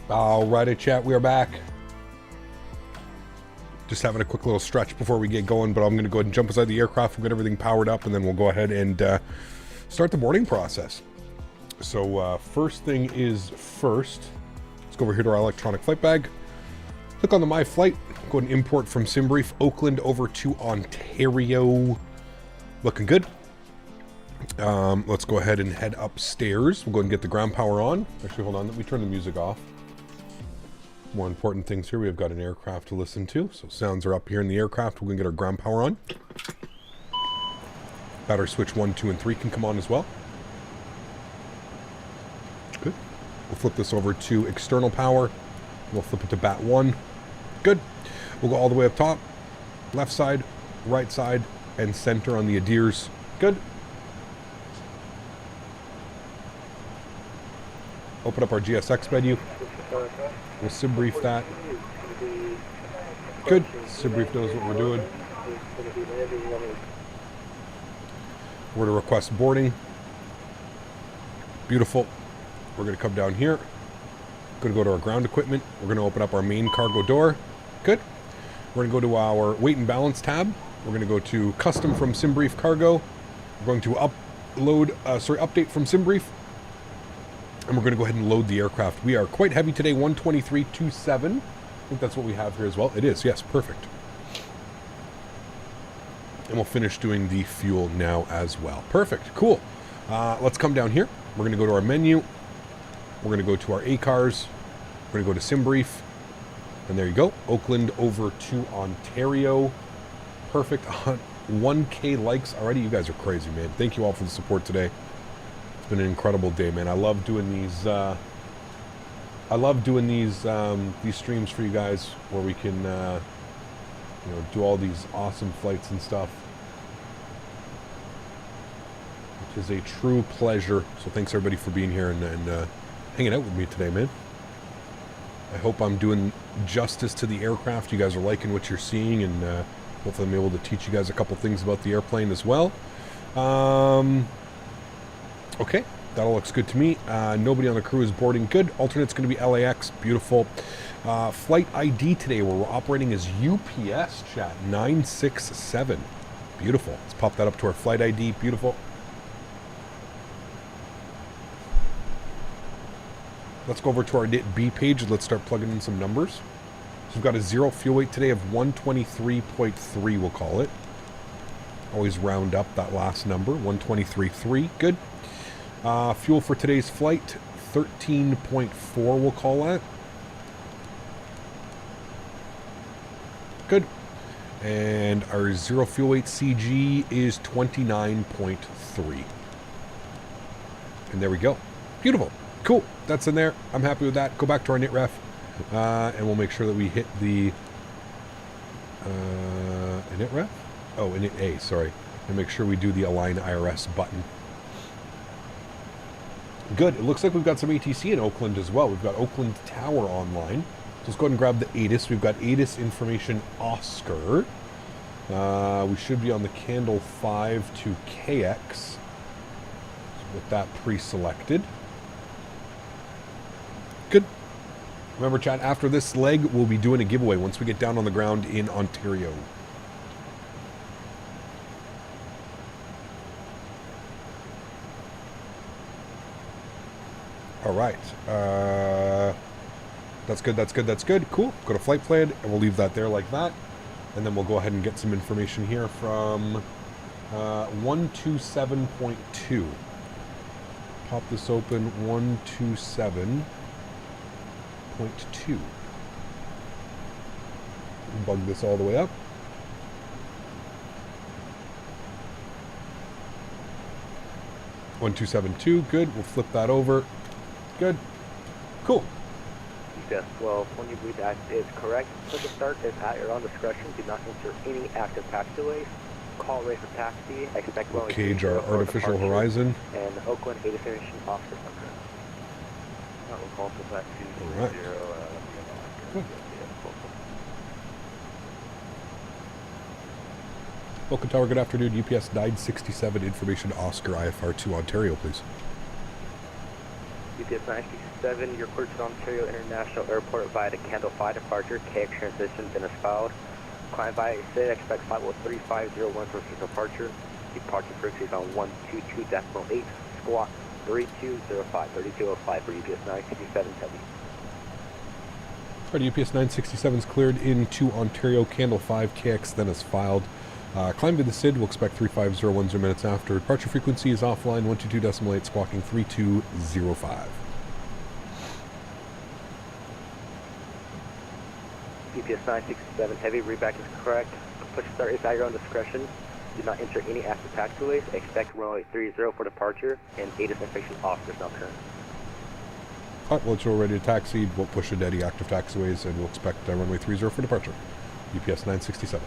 Alrighty, chat, we are back. Just having a quick little stretch before we get going, but I'm going to go ahead and jump inside the aircraft. We'll get everything powered up, and then we'll go ahead and start the boarding process. So first thing is first, let's go over here to our electronic flight bag. Click on the My Flight. Go ahead and import from SimBrief, Oakland over to Ontario. Looking good. Let's go ahead and head upstairs. We'll go ahead and get the ground power on. Actually, hold on. Let me turn the music off. More important things here. We've got an aircraft to listen to. So sounds are up here in the aircraft. We're going to get our ground power on. Battery switch 1, 2, and 3 can come on as well. Good. We'll flip this over to external power. We'll flip it to bat 1. Good. We'll go all the way up top. Left side, right side, and center on the ADIRS. Good. Open up our GSX menu. We'll SimBrief that. Good. SimBrief knows what we're doing. We're to request boarding. Beautiful. We're going to come down here. Going to go to our ground equipment. We're going to open up our main cargo door. Good. We're going to go to our weight and balance tab. We're going to go to custom from SimBrief cargo. We're going to update from SimBrief. And we're going to go ahead and load the aircraft. We are quite heavy today, 123.27. I think that's what we have here as well. It is, yes, perfect. And we'll finish doing the fuel now as well. Perfect, cool. Let's come down here. We're going to go to our menu. We're going to go to our ACARS. We're going to go to SimBrief. And there you go. Oakland over to Ontario. Perfect. 1K likes already. You guys are crazy, man. Thank you all for the support today. It's been an incredible day, man. I love doing these. These streams for you guys, where we can, do all these awesome flights and stuff. Which is a true pleasure. So thanks everybody for being here and hanging out with me today, man. I hope I'm doing justice to the aircraft. You guys are liking what you're seeing, and hopefully I'm able to teach you guys a couple things about the airplane as well. Okay, that all looks good to me. Nobody on the crew is boarding. Good. Alternate's going to be LAX. Beautiful. Flight ID today, where we're operating as UPS, chat. 967. Beautiful. Let's pop that up to our flight ID. Beautiful. Let's go over to our NIT-B page and let's start plugging in some numbers. So we've got a zero fuel weight today of 123.3, we'll call it. Always round up that last number, 123.3. Good. Fuel for today's flight, 13.4, we'll call that. Good. And our zero fuel weight CG is 29.3. And there we go. Beautiful. Cool. That's in there. I'm happy with that. Go back to our NIT ref. And we'll make sure that we hit the NIT ref? Oh, NIT A, sorry. And make sure we do the Align IRS button. Good. It looks like we've got some ATC in Oakland as well. We've got Oakland Tower online. So let's go ahead and grab the ATIS. We've got ATIS information Oscar. We should be on the Candle 5 to KX. With that pre-selected. Good. Remember, chat, after this leg, we'll be doing a giveaway once we get down on the ground in Ontario. All right. That's good, that's good, that's good. Cool. Go to flight plan, and we'll leave that there like that. And then we'll go ahead and get some information here from 127.2. Pop this open, 127.2. Bug this all the way up. .272, good. We'll flip that over. Good. Cool. Yes, well, when you believe that is correct, click the start is at your own discretion. Do not enter any active taxi delays. Call rate for taxi. Expect well. Cage our artificial horizon. And Oakland A definition officer center. That will call for taxi. All right. Oakland Tower, good afternoon. UPS 967 information Oscar IFR 2 Ontario, please. UPS 967, you're cleared to Ontario International Airport via the Candle 5 departure, KX transition, Denis filed. Climb via exit, expect flight will 3501 for departure. Departure frequency is on 122.8, squawk 3205, 3205 for UPS 967 Heavy. Alright, UPS 967 is cleared into Ontario, Candle 5, KX, then is filed. Climb to the SID, we'll expect 35010 minutes after. Departure frequency is offline, 122.8, squawking 3205. UPS 967 Heavy, readback is correct. Push start is at your own discretion. Do not enter any active taxiways. Expect runway 30 for departure, and 8 is inspection officers now current. Alright, well, it's all ready to taxi. We'll push the Denis active taxiways, and we'll expect runway 30 for departure. UPS 967.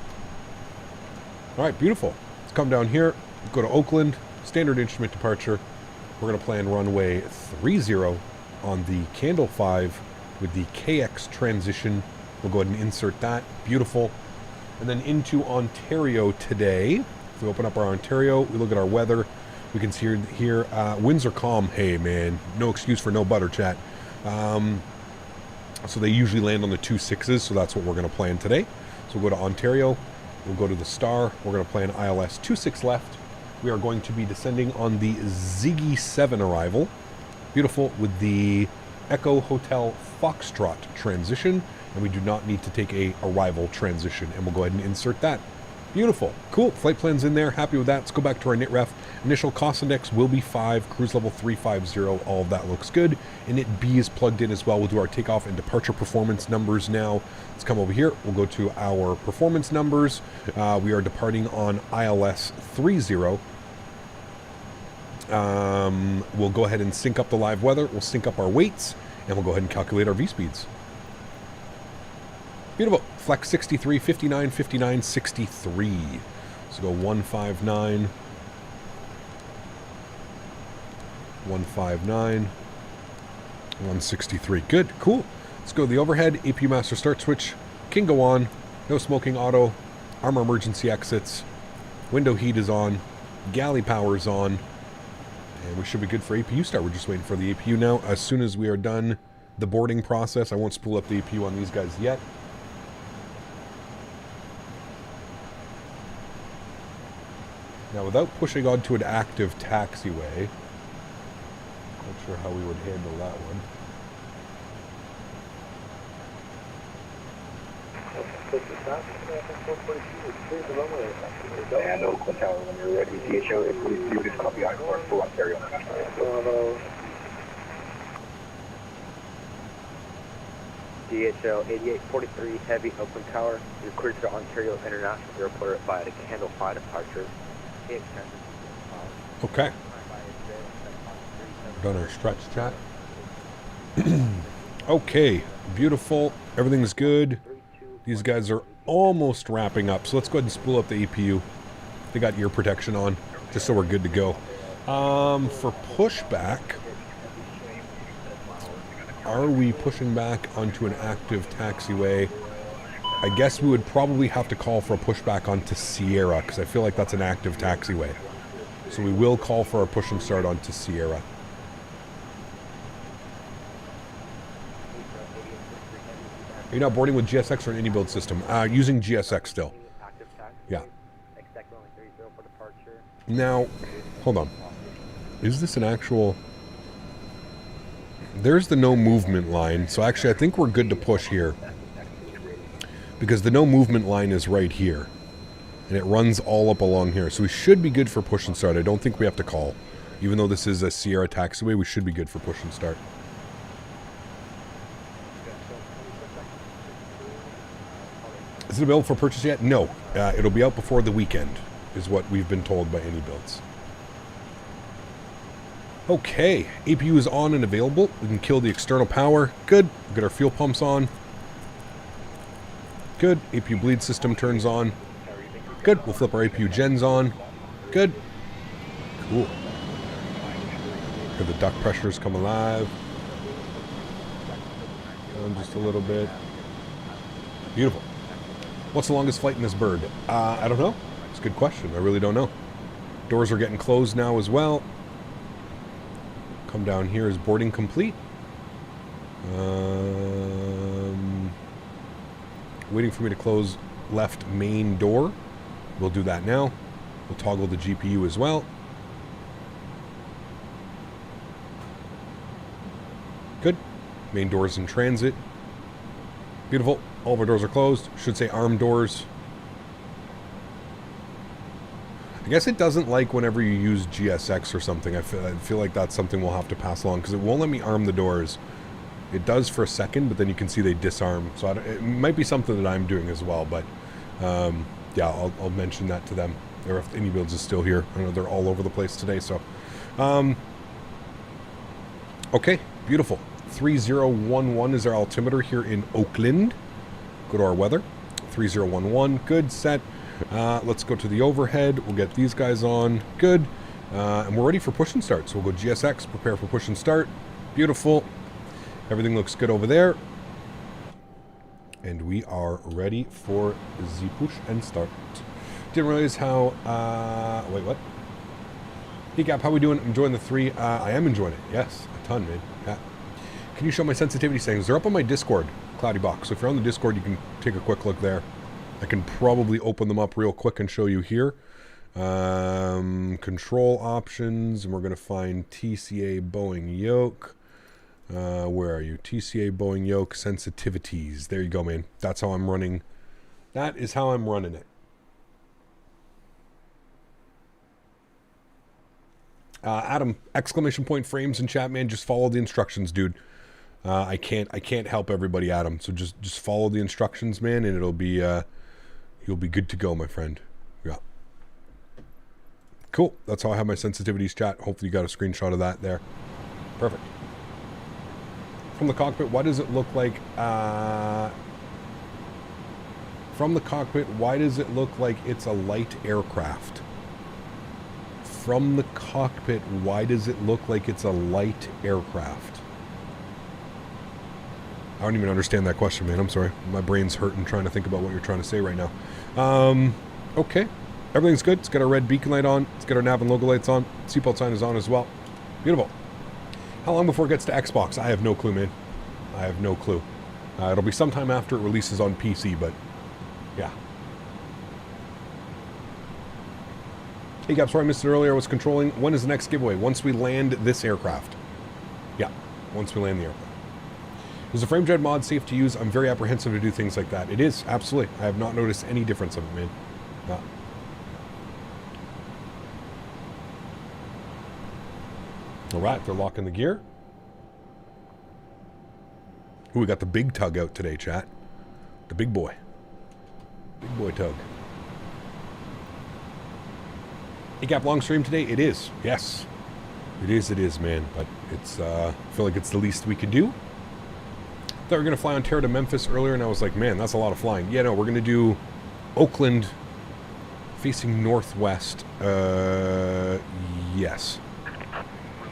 Alright, beautiful. Let's come down here, go to Oakland, standard instrument departure. We're going to plan runway 30 on the Candle 5 with the KX transition. We'll go ahead and insert that. Beautiful. And then into Ontario today. If we open up our Ontario, we look at our weather. We can see here, winds are calm. Hey, man, no excuse for no butter, chat. So they usually land on the 2.6s, so that's what we're going to plan today. So we'll go to Ontario. We'll go to the Star. We're going to plan ILS 26 left. We are going to be descending on the Ziggy 7 arrival. Beautiful, with the Echo Hotel Foxtrot transition. And we do not need to take a arrival transition, and we'll go ahead and insert that. Beautiful. Cool. Flight plan's in there. Happy with that. Let's go back to our NITREF. Initial cost index will be 5. Cruise level 350. All of that looks good. Init B is plugged in as well. We'll do our takeoff and departure performance numbers now. Let's come over here. We'll go to our performance numbers. We are departing on ILS 30. We'll go ahead and sync up the live weather. We'll sync up our weights, and we'll go ahead and calculate our V-speeds. Beautiful. Flex 63, 59, 59, 63. So go 159, 159, 163. Good. Cool. Let's go to the overhead. APU master start switch. Can go on. No smoking auto. Armor emergency exits. Window heat is on. Galley power is on. And we should be good for APU start. We're just waiting for the APU now. As soon as we are done the boarding process, I won't spool up the APU on these guys yet. Now, without pushing onto an active taxiway, not sure how we would handle that one. And Oakland Tower, when you're ready, DHO, if we do this copy I-4 for Ontario. DHL 8843 Heavy, Oakland Tower. You're cleared to Ontario International Airport via the Candle 5 departure. Okay. Done our stretch chat. Okay, beautiful. Everything's good. These guys are almost wrapping up, so let's go ahead and spool up the APU. They got ear protection on, just so we're good to go. For pushback, are we pushing back onto an active taxiway? I guess we would probably have to call for a pushback onto Sierra, because I feel like that's an active taxiway. So we will call for a push and start onto Sierra. Are you not boarding with GSX or an iniBuild system? Using GSX still. Yeah. Now, hold on. Is this an actual... There's the no movement line. So actually, I think we're good to push here. Because the no movement line is right here. And it runs all up along here. So we should be good for push and start. I don't think we have to call. Even though this is a Sierra taxiway, we should be good for push and start. Is it available for purchase yet? No. It'll be out before the weekend, is what we've been told by iniBuilds. Okay. APU is on and available. We can kill the external power. Good. We'll get our fuel pumps on. Good. APU bleed system turns on. Good. We'll flip our APU gens on. Good. Cool. Hear the duct pressures come alive. Down just a little bit. Beautiful. What's the longest flight in this bird? I don't know. It's a good question. I really don't know. Doors are getting closed now as well. Come down here. Is boarding complete? Waiting for me to close left main door. We'll do that now. We'll toggle the GPU as well. Good. Main doors in transit. Beautiful. All of our doors are closed. Should say armed doors. I guess it doesn't like whenever you use GSX or something. I feel like that's something we'll have to pass along because it won't let me arm the doors. It does for a second, but then you can see they disarm. So it might be something that I'm doing as well, but yeah, I'll mention that to them. Or if iniBuilds is still here. I know they're all over the place today, so. Okay, beautiful. 3011 is our altimeter here in Oakland. Go to our weather. 3011, good, set. Let's go to the overhead. We'll get these guys on. Good. And we're ready for push and start. So we'll go GSX, prepare for push and start. Beautiful. Everything looks good over there. And we are ready for the push and start. Didn't realize how... wait, what? Hey, Gap, how we doing? I'm enjoying the 3. I am enjoying it. Yes, a ton, man. Yeah. Can you show my sensitivity settings? They're up on my Discord, Cloudy Box. So if you're on the Discord, you can take a quick look there. I can probably open them up real quick and show you here. Control options, and we're going to find TCA Boeing yoke. Where are you? TCA Boeing yoke sensitivities. There you go, man. That's how I'm running. That is how I'm running it. Adam, exclamation point frames in chat, man. Just follow the instructions, dude. I can't help everybody, Adam. So just follow the instructions, man, and it'll be you'll be good to go, my friend. Yeah. Cool. That's how I have my sensitivities, chat. Hopefully you got a screenshot of that there. Perfect. From the cockpit, why does it look like from the cockpit, why does it look like it's a light aircraft? From the cockpit, why does it look like it's a light aircraft? I don't even understand that question, man. I'm sorry. My brain's hurting trying to think about what you're trying to say right now. Okay. Everything's good. It's got our red beacon light on. It's got our nav and logo lights on. Seatbelt sign is on as well. Beautiful. How long before it gets to Xbox? I have no clue, man. I have no clue. It'll be sometime after it releases on PC, but yeah. Hey, Gab, sorry I missed it earlier. I was controlling. When is the next giveaway? Once we land this aircraft. Yeah, once we land the aircraft. Is the frame dread mod safe to use? I'm very apprehensive to do things like that. It is, absolutely. I have not noticed any difference of it, man. No. All right, they're locking the gear. Ooh, we got the big tug out today, chat. The big boy. Big boy tug. Hey, Gap, long stream today? It is, yes. It is, man. But it's, I feel like it's the least we could do. Thought we were going to fly Ontario to Memphis earlier, and I was like, man, that's a lot of flying. Yeah, no, we're going to do Oakland facing northwest. Yes.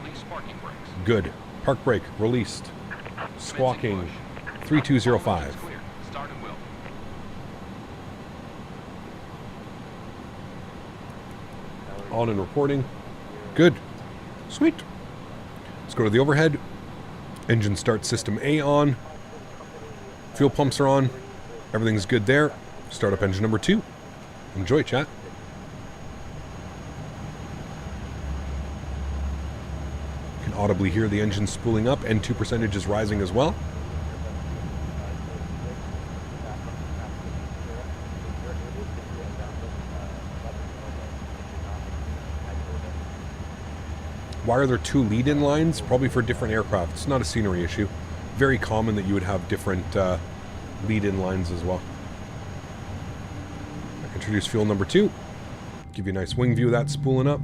Release parking brakes. Good. Park brake released. Squawking 3205. Start and will. On and reporting. Good. Sweet. Let's go to the overhead. Engine start system A on. Fuel pumps are on. Everything's good there. Start up engine number 2. Enjoy, chat. You can audibly hear the engine spooling up. N2 percentage is rising as well. Why are there 2 lead-in lines? Probably for different aircraft. It's not a scenery issue. Very common that you would have different lead-in lines as well. Introduce fuel number 2. Give you a nice wing view of that spooling up.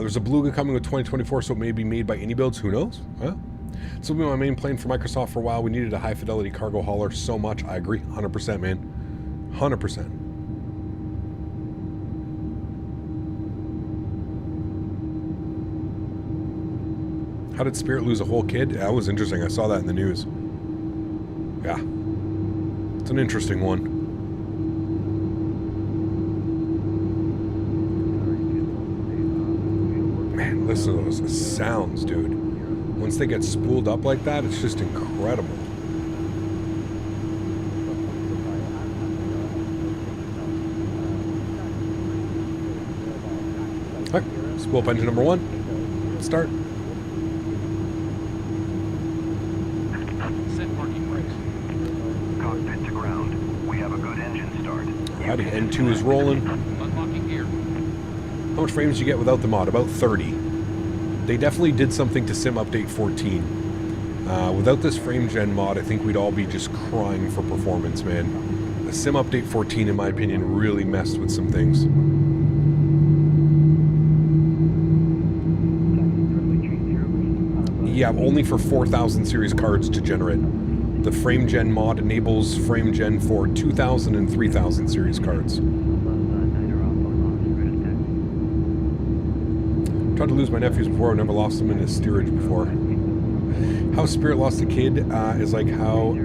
There's a Beluga coming with 2024, so it may be made by iniBuilds. Who knows? Well, this will be my main plane for Microsoft for a while. We needed a high-fidelity cargo hauler so much. I agree. 100%, man. 100%. How did Spirit lose a whole kid? That was interesting. I saw that in the news. Yeah. It's an interesting one. Man, listen to those sounds, dude. Once they get spooled up like that, it's just incredible. All right, spool up engine number 1. Start. Set parking brakes. Cockpit to ground. We have a good engine start. Alrighty, N2 is rolling. Unlocking gear. How much frames do you get without the mod? About 30. They definitely did something to Sim Update 14. Without this frame gen mod, I think we'd all be just crying for performance, man. The Sim Update 14, in my opinion, really messed with some things. Yeah, only for 4,000 series cards to generate. The frame gen mod enables frame gen for 2,000 and 3,000 series cards. Tried to lose my nephews before. I never lost them in a steerage before. How Spirit lost a kid is like how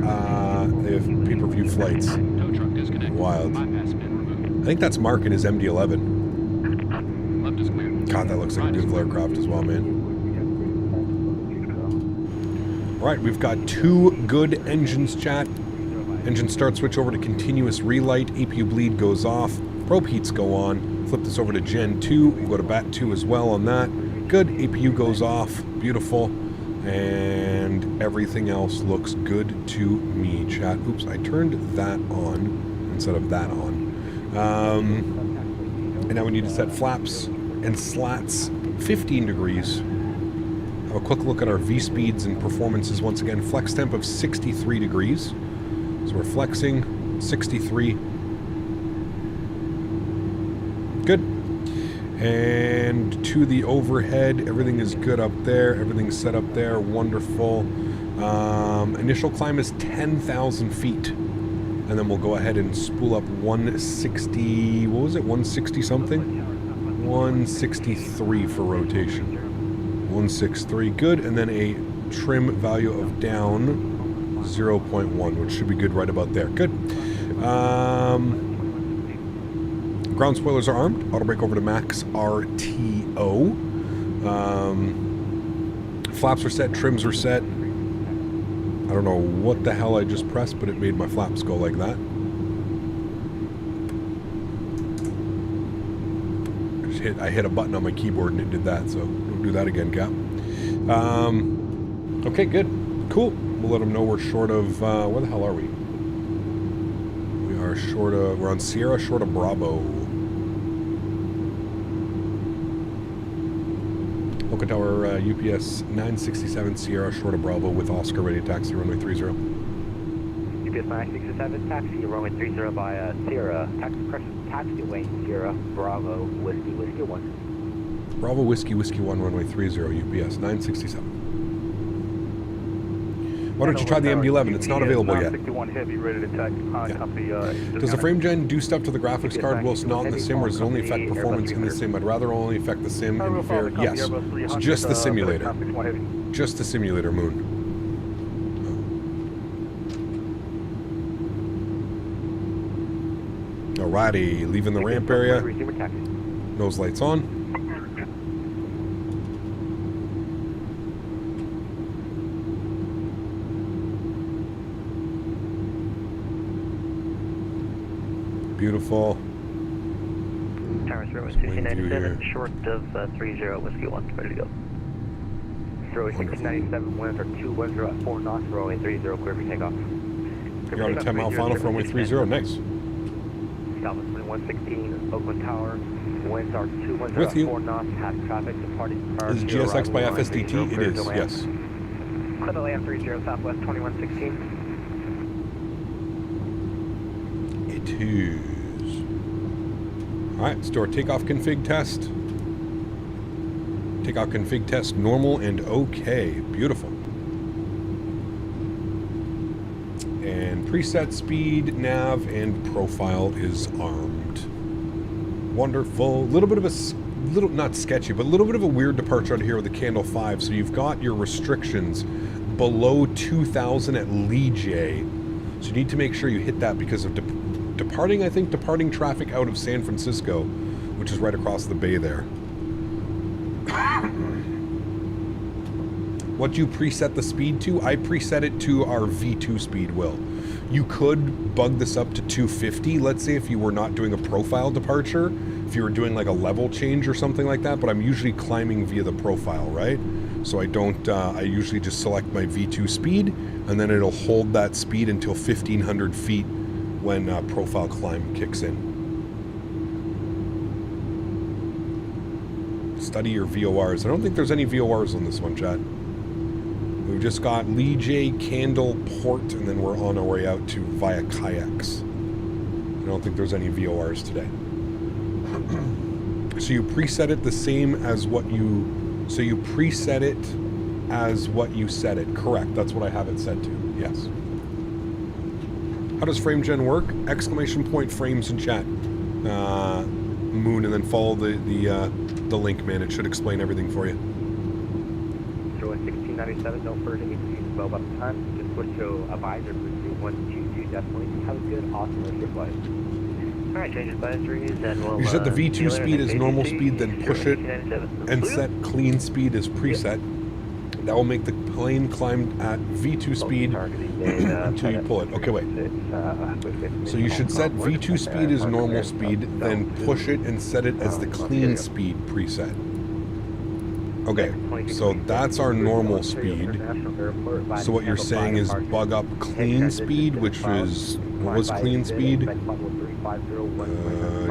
they have pay-per-view flights. Wild. I think that's Mark in his MD-11. God, that looks like a beautiful aircraft as well, man. Alright, we've got 2 good engines, chat. Engine start, switch over to continuous relight. APU bleed goes off. Probe heats go on. Flip this over to Gen 2. We'll go to BAT 2 as well on that. Good. APU goes off. Beautiful. And everything else looks good to me, chat. Oops, I turned that on instead of that on. And now we need to set flaps and slats 15 degrees. Have a quick look at our V-speeds and performances once again. Flex temp of 63 degrees. So we're flexing 63. Good. And to the overhead, everything is good up there. Everything's set up there. Wonderful. Initial climb is 10,000 feet. And then we'll go ahead and spool up 160, what was it, 160 something? 163 for rotation. 163, good. And then a trim value of down 0.1, which should be good right about there. Good. Ground spoilers are armed. Auto brake over to max RTO. Flaps are set. Trims are set. I don't know what the hell I just pressed, but it made my flaps go like that. I hit a button on my keyboard and it did that, so don't do that again, Cap. Okay, good. Cool. We'll let them know we're short of... where the hell are we? We are short of... We're on Sierra, short of Bravo. Local Tower, UPS 967 Sierra, short of Bravo with Oscar ready to taxi runway 30. UPS 967, taxi runway 30 by Sierra, taxiway Sierra, Bravo, Whiskey 1. Bravo, Whiskey 1, runway 30, UPS 967. Why don't you try the MD-11? It's not available yet. 61 Heavy, ready to attack company. Does the frame gen do stuff to the graphics card whilst not in the sim, or does it only affect performance in the sim? I'd rather only affect the sim and be fair. Yes, it's just the simulator. Just the simulator, Moon. Alrighty, leaving the ramp area. Nose lights on. Beautiful. Towers runway 1697, short of 30 Whiskey 1, ready to go. Runway 1697, winds are 210 at 4 knots, runway 30, clear for takeoff. You're on a 10 mile final for runway 30, nice. Southwest 2116, Oakland Tower, winds are 210 With at you. 4 knots, have traffic departing. Is GSX by FSDT? It is, yes. Clear to land 30, Southwest 2116. It is. Alright, let's do our takeoff config test. Takeoff config test, normal and okay. Beautiful. And preset speed, nav, and profile is armed. Wonderful. Little bit of a, not sketchy, but a little bit of a weird departure out here with the candle 5. So you've got your restrictions below 2,000 at Lee J. So you need to make sure you hit that because of departing traffic out of San Francisco, which is right across the bay there. What do you preset the speed to? I preset it to our V2 speed, Will. You could bug this up to 250, let's say, if you were not doing a profile departure, if you were doing like a level change or something like that, but I'm usually climbing via the profile, right? So I don't, I usually just select my V2 speed, and then it'll hold that speed until 1,500 feet when profile climb kicks in. Study your VORs. I don't think there's any VORs on this one, chat. We've just got Lee J, Candle, Port, and then we're on our way out to via kayaks. I don't think there's any VORs today. So you preset it the same as what you... So you preset it as what you set it. Correct. That's what I have it set to. Yes. How does FrameGen work? Exclamation point frames in chat. Moon, and then follow the link, man. It should explain everything for you. 1697, don't forget to use 12 up time. Just switch to a visor boost 122 definitely. Have a good, awesome rest of your flight. Alright, change advisories and we'll... You set the V2 speed as normal speed, then push it and set clean speed as preset. That will make the plane climb at V2 speed until you pull it. Okay, wait. So you should set V2 speed as normal speed, then push it and set it as the clean speed preset. Okay, so that's our normal speed. So what you're saying is bug up clean speed, which is, what was clean speed? It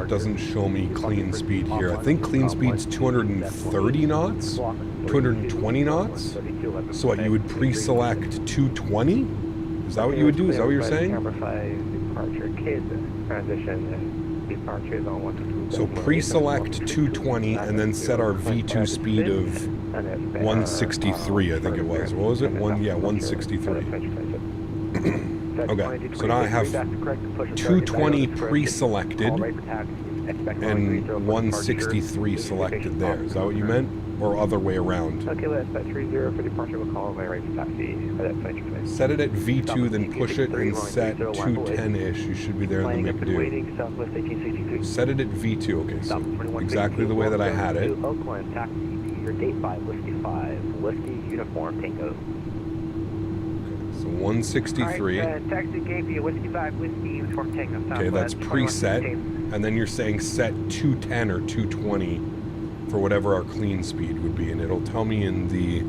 doesn't show me clean speed here. I think clean speed's 230 knots, 220 knots. So what, you would pre-select 220? Is that what you would do? Is that what you're saying? So pre-select 220 and then set our V2 speed of 163, I think it was. What was it? 163. Okay, so now I have 220 pre-selected and 163 selected there. Is that what you meant? Or other way around? Okay, let's set 30 for departure. We'll call away right to taxi. Set it at V2, then push it and set 210-ish. You should be there in the McDo. Set it at V2. Okay, so exactly the way that I had it. Oakland, taxi to your gate 5, Whiskey 5, Whiskey Uniform Tango. So 163. Taxi gate via Whiskey 5, Whiskey Uniform Tango. Okay, that's preset. And then you're saying set 210 or 220 for whatever our clean speed would be. And it'll tell me in the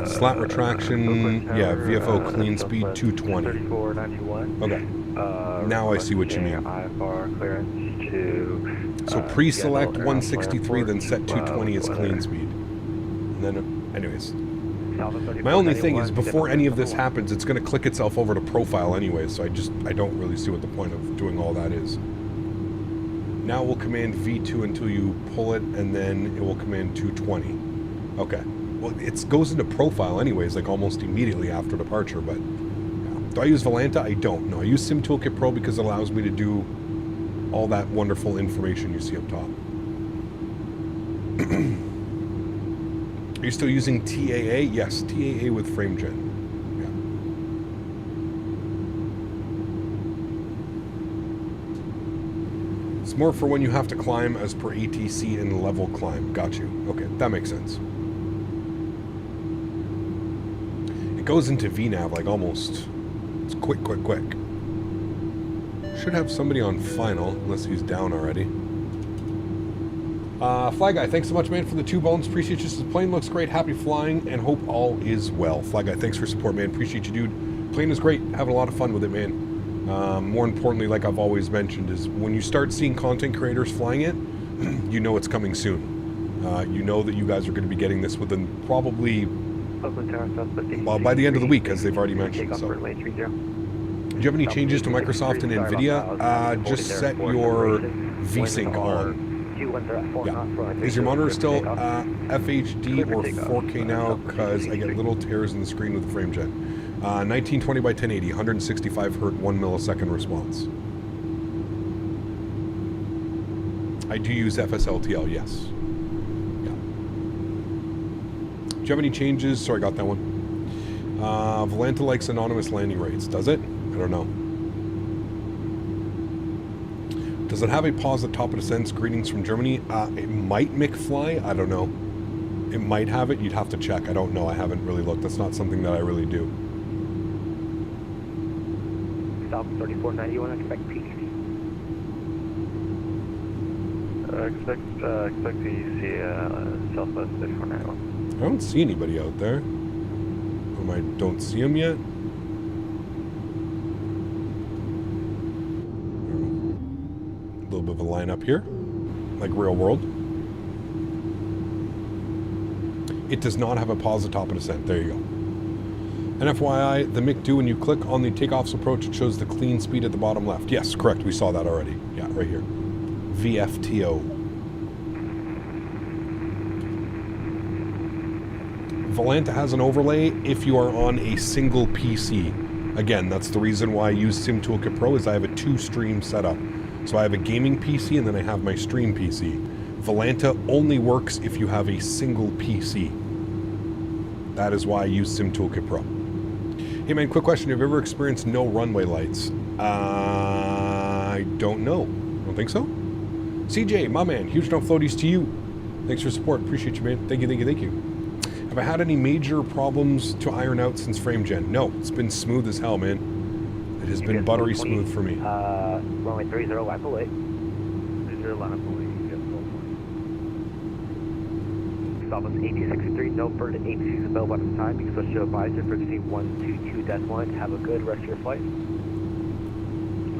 slat retraction, yeah, VFO clean speed 220. Okay. Now I see what you mean. So pre-select 163, then set 220 as clean speed. And then, anyways. My only thing is, before any of this happens, it's going to click itself over to profile anyway, so I don't really see what the point of doing all that is. Now we'll command V2 until you pull it, and then it will command 220. Okay. Well, it goes into profile anyways, like almost immediately after departure, but... Yeah. Do I use Volanta? I don't. No, I use Sim Toolkit Pro because it allows me to do all that wonderful information you see up top. Are you still using TAA? Yes, TAA with FrameGen. Yeah. It's more for when you have to climb as per ATC and level climb. Got you. Okay, that makes sense. It goes into VNAV like almost... It's quick. Should have somebody on final, unless he's down already. Fly Guy, thanks so much, man, for the 2 bones. Appreciate you. The plane looks great. Happy flying, and hope all is well. Fly Guy, thanks for support, man. Appreciate you, dude. Plane is great. Having a lot of fun with it, man. More importantly, like I've always mentioned, is when you start seeing content creators flying it, you know it's coming soon. You know that you guys are going to be getting this within probably, well, by the end of the week, as they've already mentioned. So. Do you have any changes to Microsoft and NVIDIA? Just set your VSync on. Yeah. Is your monitor still FHD or 4K now? Because I get little tears in the screen with the FrameGen. 1920 by 1080, 165 Hz, 1 millisecond response. I do use FSLTL, yes. Yeah. Do you have any changes? Sorry, I got that one. Volanta likes anonymous landing rates. Does it? I don't know. Does it have a pause at top of descents? Greetings from Germany. It might, McFly. I don't know. It might have it. You'd have to check. I don't know. I haven't really looked. That's not something that I really do. South 3491, expect PDC. Expect PDC, Southwest 3491. I don't see anybody out there. Or I don't see them yet. A little bit of a line up here, like real world. It does not have a pause at top of descent. There you go. And FYI, the MiG-2, when you click on the takeoff's approach, it shows the clean speed at the bottom left. Yes, correct. We saw that already. Yeah, right here. VFTO. Volanta has an overlay if you are on a single PC. Again, that's the reason why I use Sim Toolkit Pro, is I have a 2-stream setup. So I have a gaming PC and then I have my stream PC. Volanta only works if you have a single PC. That is why I use Sim Toolkit Pro. Hey man, quick question. Have you ever experienced no runway lights? I don't know. Don't think so? CJ, my man, huge no floaties to you. Thanks for your support. Appreciate you, man. Thank you, thank you, thank you. Have I had any major problems to iron out since frame gen? No, it's been smooth as hell, man. It has been buttery smooth for me. Runway 30, line away. 30, line away. Southwest 1863, no further 86 bell bottom time. You can switch to advisor for C 122-1. Have a good rest of your flight.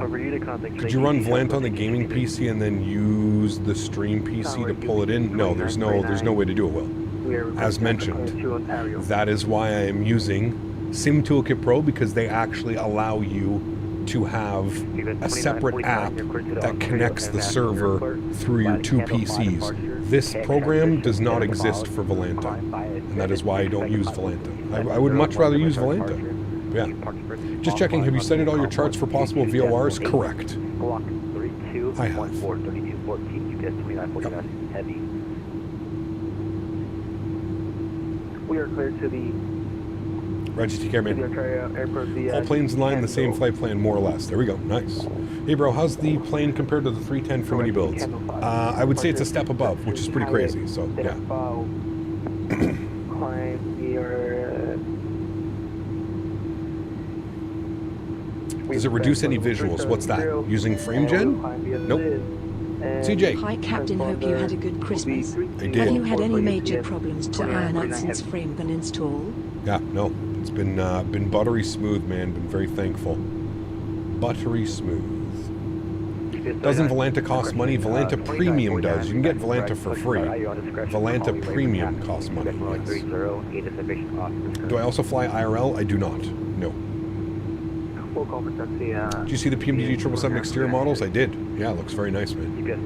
Over you to contact. Could you run Volanta on the gaming PC and then use the stream PC to pull it in? No, there's no way to do it, Will. As mentioned, that is why I am using Sim Toolkit Pro, because they actually allow you to have a separate app that connects the server through your 2 PCs. This program does not exist for Volanta, and that is why I don't use Volanta. I would much rather use Volanta. Yeah. Just checking, have you studied all your charts for possible VORs? Correct. I have. Heavy. We are clear to the Reggie, take care, man. All planes in line, the same flight plan, more or less. There we go. Nice. Hey, bro, how's the plane compared to the 310 for iniBuilds? I would say it's a step above, which is pretty crazy. So, yeah. Does it reduce any visuals? What's that? Using frame gen? Nope. CJ. Hi, Captain. Hope you had a good Christmas. I did. Have you had any major problems to iron out since frame been installed? Yeah, no. It's been buttery smooth, man. Been very thankful. Buttery smooth. Doesn't Volanta cost money? Volanta Premium does. You can get Volanta for free. Volanta Premium costs money, yes. Do I also fly IRL? I do not. No. Did you see the PMDG 777 exterior models? I did. Yeah, it looks very nice, man. Yeah.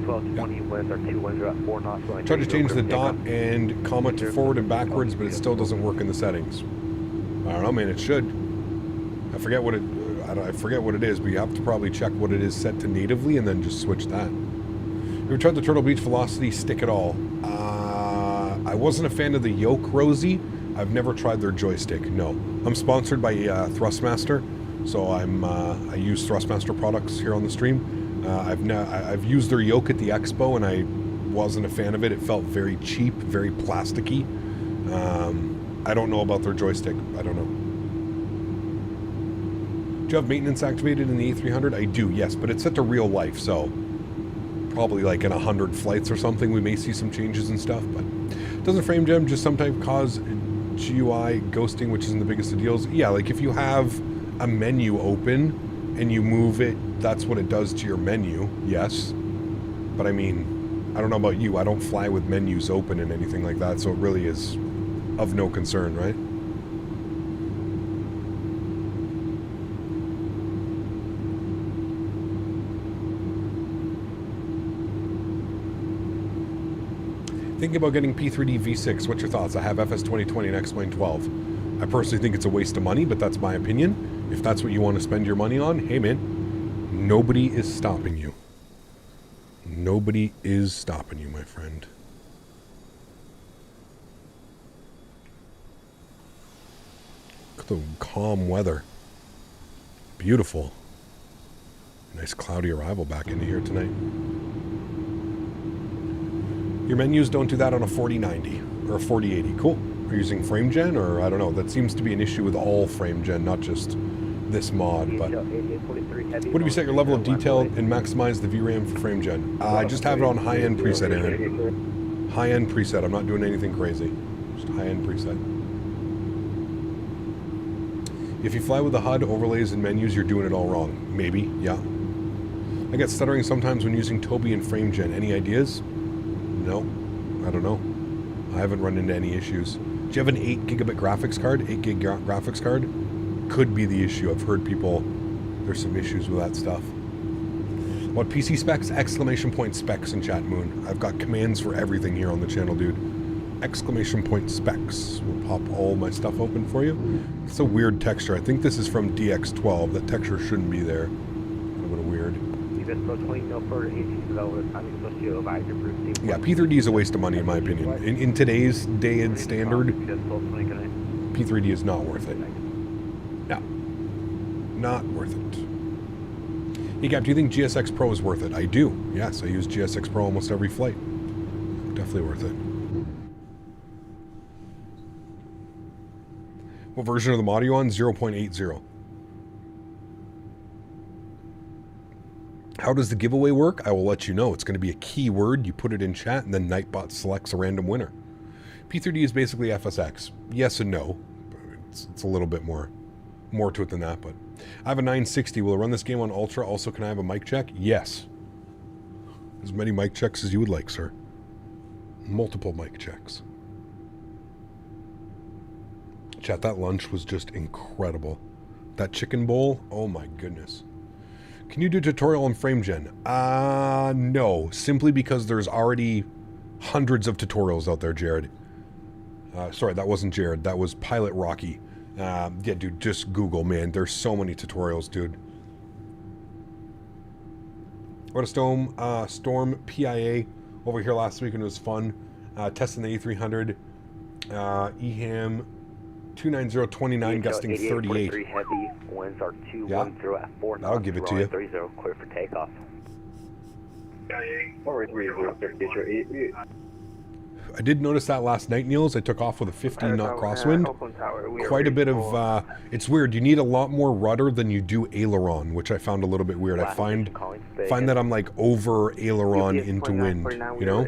Tried to change the dot and comma to forward and backwards, but it still doesn't work in the settings. I don't know, man. It should. I forget what it is, but you have to probably check what it is set to natively and then just switch that. Have you tried the Turtle Beach Velocity stick at all? I wasn't a fan of the yoke, Rosie. I've never tried their joystick. No. I'm sponsored by Thrustmaster. So I use Thrustmaster products here on the stream. I've used their yoke at the expo, and I wasn't a fan of it. It felt very cheap, very plasticky. I don't know about their joystick. I don't know. Do you have maintenance activated in the A300? I do, yes, but it's set to real life, so probably like in 100 flights or something, we may see some changes and stuff. But doesn't frame gem just sometimes cause GUI ghosting, which isn't the biggest of deals? Yeah, like if you have a menu open and you move it, that's what it does to your menu, yes. But I mean, I don't know about you, I don't fly with menus open and anything like that, so it really is of no concern, right? Thinking about getting P3D V6, what's your thoughts? I have FS 2020 and X-Plane 12. I personally think it's a waste of money, but that's my opinion. If that's what you want to spend your money on, hey man, nobody is stopping you. Nobody is stopping you, my friend. Look at the calm weather. Beautiful. Nice cloudy arrival back into here tonight. Your menus don't do that on a 4090 or a 4080. Cool. Are you using frame gen, or I don't know? That seems to be an issue with all frame gen, not just this mod. But what do you set your level of detail and maximize the VRAM for frame gen? I just have it on high-end preset, Aaron. High-end preset. I'm not doing anything crazy. Just high-end preset. If you fly with the HUD, overlays, and menus, you're doing it all wrong. Maybe, yeah. I get stuttering sometimes when using Toby and frame gen. Any ideas? No. I don't know. I haven't run into any issues. Do you have an 8 gigabit graphics card? 8 gig graphics card? Could be the issue. I've heard people, there's some issues with that stuff. What PC specs? Exclamation point specs in chat, Moon. I've got commands for everything here on the channel, dude. Exclamation point specs. We'll pop all my stuff open for you. It's a weird texture. I think this is from DX12. That texture shouldn't be there. A little bit weird. Yeah, P3D is a waste of money in my opinion. In today's day and standard, P3D is not worth it. No. Not worth it. Hey Gap, do you think GSX Pro is worth it? I do. Yes, I use GSX Pro almost every flight. Definitely worth it. What version of the mod are you on? 0.80. How does the giveaway work? I will let you know. It's going to be a keyword. You put it in chat, and then Nightbot selects a random winner. P3D is basically FSX. Yes and no. It's a little bit more to it than that. But I have a 960. Will it run this game on Ultra? Also, can I have a mic check? Yes. As many mic checks as you would like, sir. Multiple mic checks. Chat, that lunch was just incredible. That chicken bowl, oh my goodness. Can you do tutorial on frame gen? No, simply because there's already hundreds of tutorials out there, Jared. Sorry, that wasn't Jared. That was Pilot Rocky. Yeah, dude, just Google, man. There's so many tutorials, dude. What a Storm PIA over here last week, and it was fun. Testing the A300. EHAM 29029 gusting 38. Heavy winds are 210 at 4 knots. I'll give it to you. 30 clear for takeoff. I did notice that last night, Niels. I took off with a 15 knot crosswind. Quite a bit of, it's weird. You need a lot more rudder than you do aileron, which I found a little bit weird. I find that I'm like over aileron into wind, you know?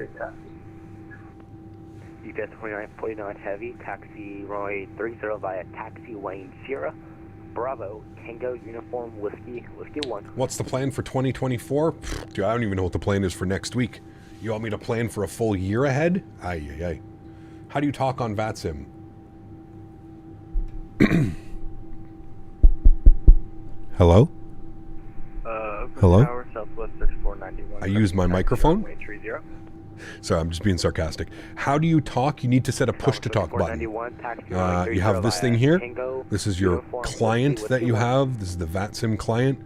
UPS 2949 heavy, taxi runway 30 via taxi lane Sierra, Bravo, Tango, uniform, whiskey 1. What's the plan for 2024? Dude, I don't even know what the plan is for next week. You want me to plan for a full year ahead? Ay. How do you talk on VATSIM? Hello? Hello? Tower, Southwest 3491. I use my microphone? Sorry, I'm just being sarcastic. How do you talk? You need to set a push-to-talk button. You have this thing here. This is your client that you have. This is the VATSIM client.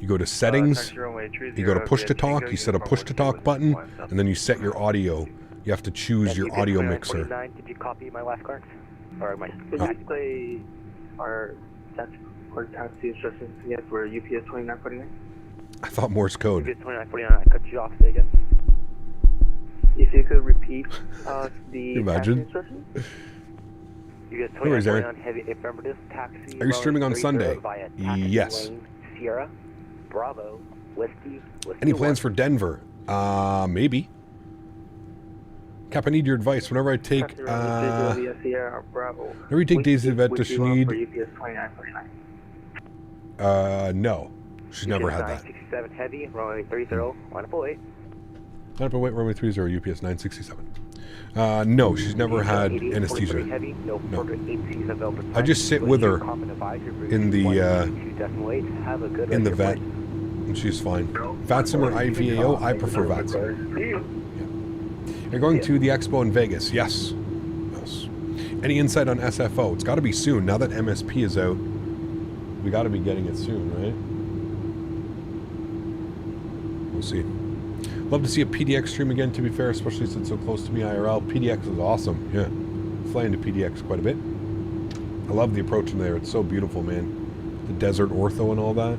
You go to settings, you go to push-to-talk, you set a push-to-talk button, and then you set your audio. You have to choose your audio mixer. Did you copy my last card? Or my... Could you play our taxi instructions again for UPS 2949? I thought Morse code. UPS 2949, I cut you off, say again. If you could repeat the Imagine. instructions. You get 2949 heavy affirmative taxi. Are you streaming on Sunday? Yes. Lane, Sierra, Bravo, whiskey Any plans for Denver? Maybe. Cap, I need your advice. Whenever I take whenever you take Daisy to vet, does she need? No, she's never had that. 967 heavy, runway 30, line up away. Line up away, runway 30, UPS 967. No, she's never had anesthesia. No. I just sit with her in the vet, and she's fine. VATSIM or IVAO? I prefer VATSIM. Yeah. You're going to the expo in Vegas? Yes. Any insight on SFO? It's got to be soon. Now that MSP is out, we got to be getting it soon, right? We'll see. Love to see a PDX stream again, to be fair, especially since it's so close to me IRL. PDX is awesome, yeah. Fly into PDX quite a bit. I love the approach in there. It's so beautiful, man. The desert ortho and all that.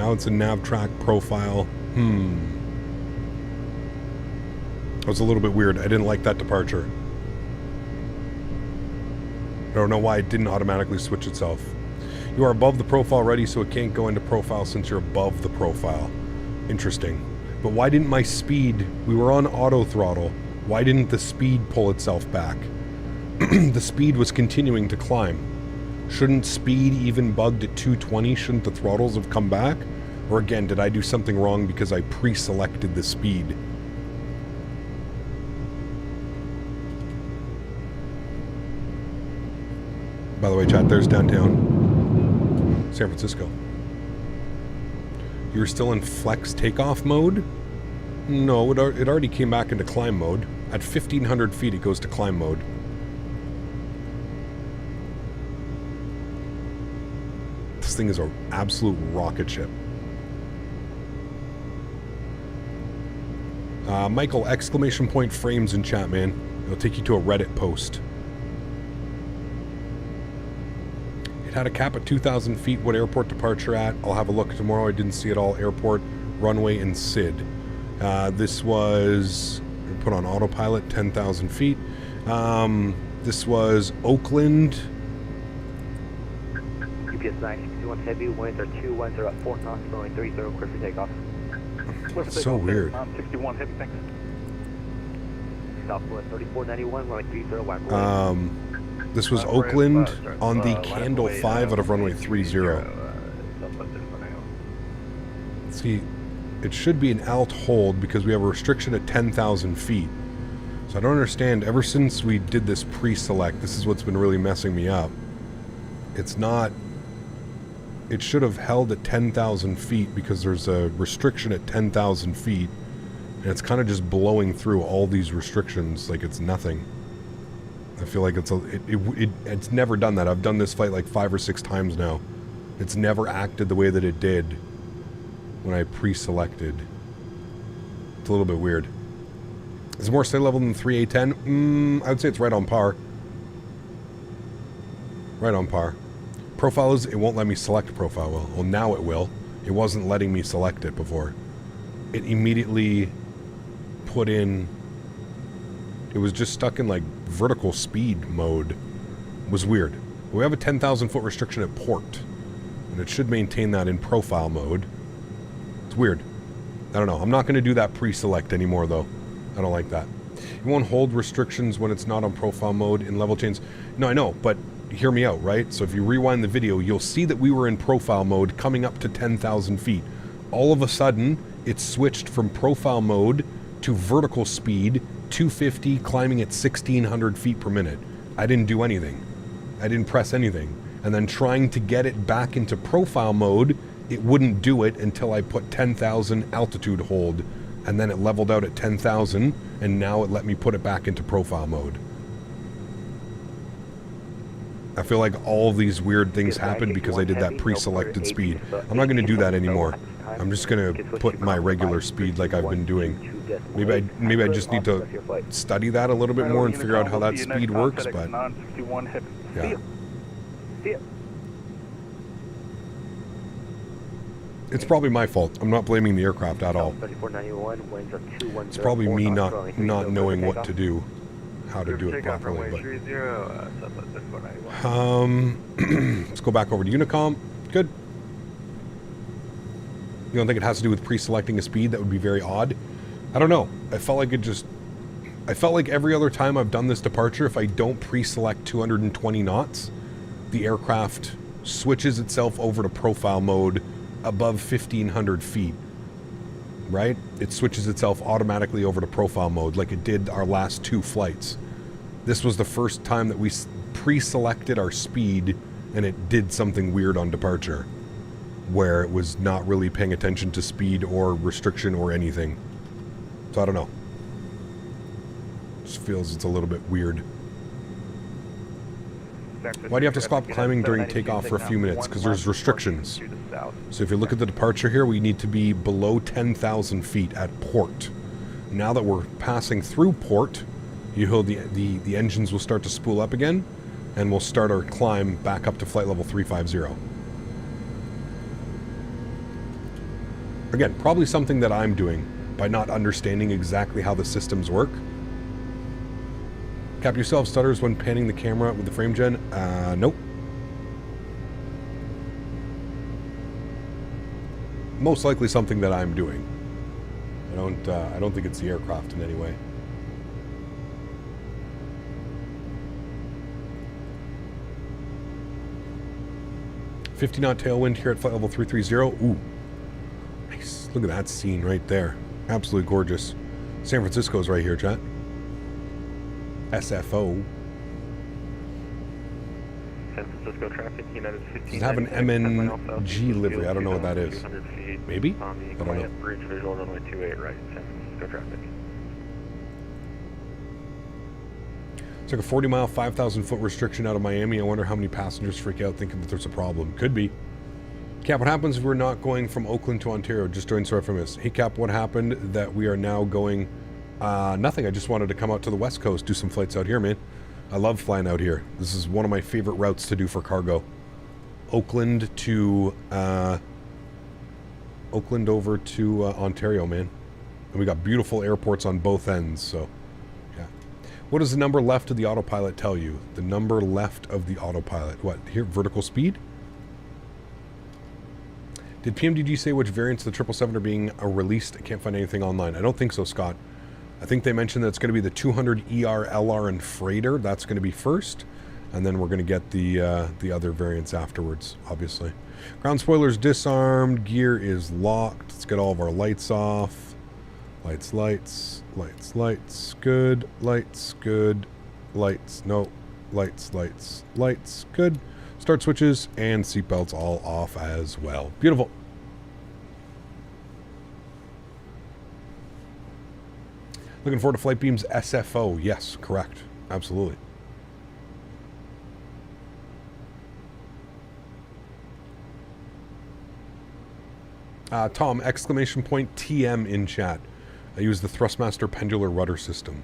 Now it's a nav track profile. That was a little bit weird. I didn't like that departure. I don't know why it didn't automatically switch itself. You are above the profile already, so it can't go into profile since you're above the profile. Interesting. But why didn't my speed... We were on auto throttle. Why didn't the speed pull itself back? The speed was continuing to climb. Shouldn't speed even bugged at 220? Shouldn't the throttles have come back? Or again, did I do something wrong because I pre-selected the speed? By the way, chat, there's downtown San Francisco. You're still in flex takeoff mode? No, it already came back into climb mode. At 1,500 feet, it goes to climb mode. This thing is an absolute rocket ship. Michael, exclamation point frames in chat, man. It'll take you to a Reddit post. It had a cap at 2,000 feet. What airport departure at? I'll have a look tomorrow. I didn't see it all. Airport, runway, and SID. This was put on autopilot, 10,000 feet. This was Oakland. UPS 961 Heavy, winds are 210 at 4 knots, runway 30, clear for takeoff. That's so weird. 61 Heavy, thanks. Southwest 3491, runway 30, whack away. This was Oakland on the Candle 5 out of runway 30. See, it should be an alt hold because we have a restriction at 10,000 feet. So I don't understand, ever since we did this pre-select, this is what's been really messing me up. It's not... It should have held at 10,000 feet because there's a restriction at 10,000 feet. And it's kind of just blowing through all these restrictions like it's nothing. I feel like it's never done that. I've done this flight like 5 or 6 times now. It's never acted the way that it did when I pre-selected. It's a little bit weird. Is it more state level than 3A10? I would say it's right on par. Right on par. Profile is, it won't let me select profile. Well, now it will. It wasn't letting me select it before. It immediately put in... It was just stuck in like vertical speed mode. It was weird. We have a 10,000 foot restriction at port, and it should maintain that in profile mode. It's weird. I don't know. I'm not going to do that pre-select anymore though. I don't like that. You won't hold restrictions when it's not on profile mode in level chains. No, I know, but hear me out, right? So if you rewind the video, you'll see that we were in profile mode coming up to 10,000 feet. All of a sudden, it switched from profile mode to vertical speed, 250, climbing at 1,600 feet per minute. I didn't do anything. I didn't press anything. And then trying to get it back into profile mode, it wouldn't do it until I put 10,000 altitude hold. And then it leveled out at 10,000, and now it let me put it back into profile mode. I feel like all of these weird things happened because I did that pre-selected speed. I'm not going to do that anymore. I'm just going to put my regular speed like I've been doing. Maybe I just need to study that a little bit more and figure out how that speed works, but yeah. It's probably my fault. I'm not blaming the aircraft at all. It's probably me not knowing what to do, how to do it properly. But let's go back over to Unicom. Good. You don't think it has to do with pre-selecting a speed? That would be very odd. I don't know. I felt like every other time I've done this departure, if I don't pre-select 220 knots, the aircraft switches itself over to profile mode above 1,500 feet, right? It switches itself automatically over to profile mode like it did our last 2 flights. This was the first time that we pre-selected our speed and it did something weird on departure where it was not really paying attention to speed or restriction or anything. So I don't know. Just feels it's a little bit weird. Why do you have to stop climbing during takeoff for a few minutes? Because there's restrictions. So if you look at the departure here, we need to be below 10,000 feet at port. Now that we're passing through port, the engines will start to spool up again, and we'll start our climb back up to flight level 350. Again, probably something that I'm doing by not understanding exactly how the systems work. Cap, you still have stutters when panning the camera with the frame gen? Nope. Most likely something that I'm doing. I don't think it's the aircraft in any way. .50 knot tailwind here at flight level 330. Ooh, nice. Look at that scene right there. Absolutely gorgeous. San Francisco's right here, chat. SFO. San Francisco traffic, United 15. Does it have an MNG livery? I don't know what that is. Maybe? On the I don't know. Quiet Bridge visual runway 28 right, San Francisco traffic. It's like a 40-mile, 5,000-foot restriction out of Miami. I wonder how many passengers freak out thinking that there's a problem. Could be. Cap, what happens if we're not going from Oakland to Ontario? Just joined, sorry for this. Hey, Cap, what happened that we are now going... nothing. I just wanted to come out to the West Coast, do some flights out here, man. I love flying out here. This is one of my favorite routes to do for cargo. Oakland to... Oakland over to Ontario, man. And we got beautiful airports on both ends, so... What does the number left of the autopilot tell you? The number left of the autopilot. What? Here, vertical speed? Did PMDG say which variants of the 777 are being released? I can't find anything online. I don't think so, Scott. I think they mentioned that it's going to be the 200 ER, LR, and Freighter. That's going to be first. And then we're going to get the other variants afterwards, obviously. Ground spoilers disarmed. Gear is locked. Let's get all of our lights off. Lights, lights, lights, lights, good, lights, good, lights, no, lights, lights, lights, good. Start switches and seatbelts all off as well. Beautiful. Looking forward to Flight Beam's SFO. Yes, correct. Absolutely. Tom, exclamation point TM in chat. I use the Thrustmaster pendular rudder system.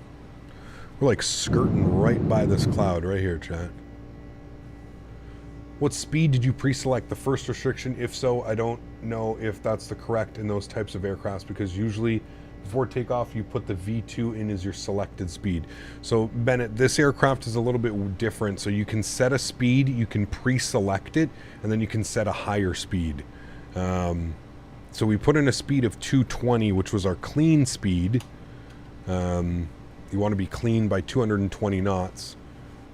We're like skirting right by this cloud right here, chat. What speed did you pre-select the first restriction? If so, I don't know if that's the correct in those types of aircrafts, because usually before takeoff you put the V2 in as your selected speed. So Bennett, this aircraft is a little bit different. So you can set a speed, you can pre-select it, and then you can set a higher speed. So we put in a speed of 220, which was our clean speed. You want to be clean by 220 knots.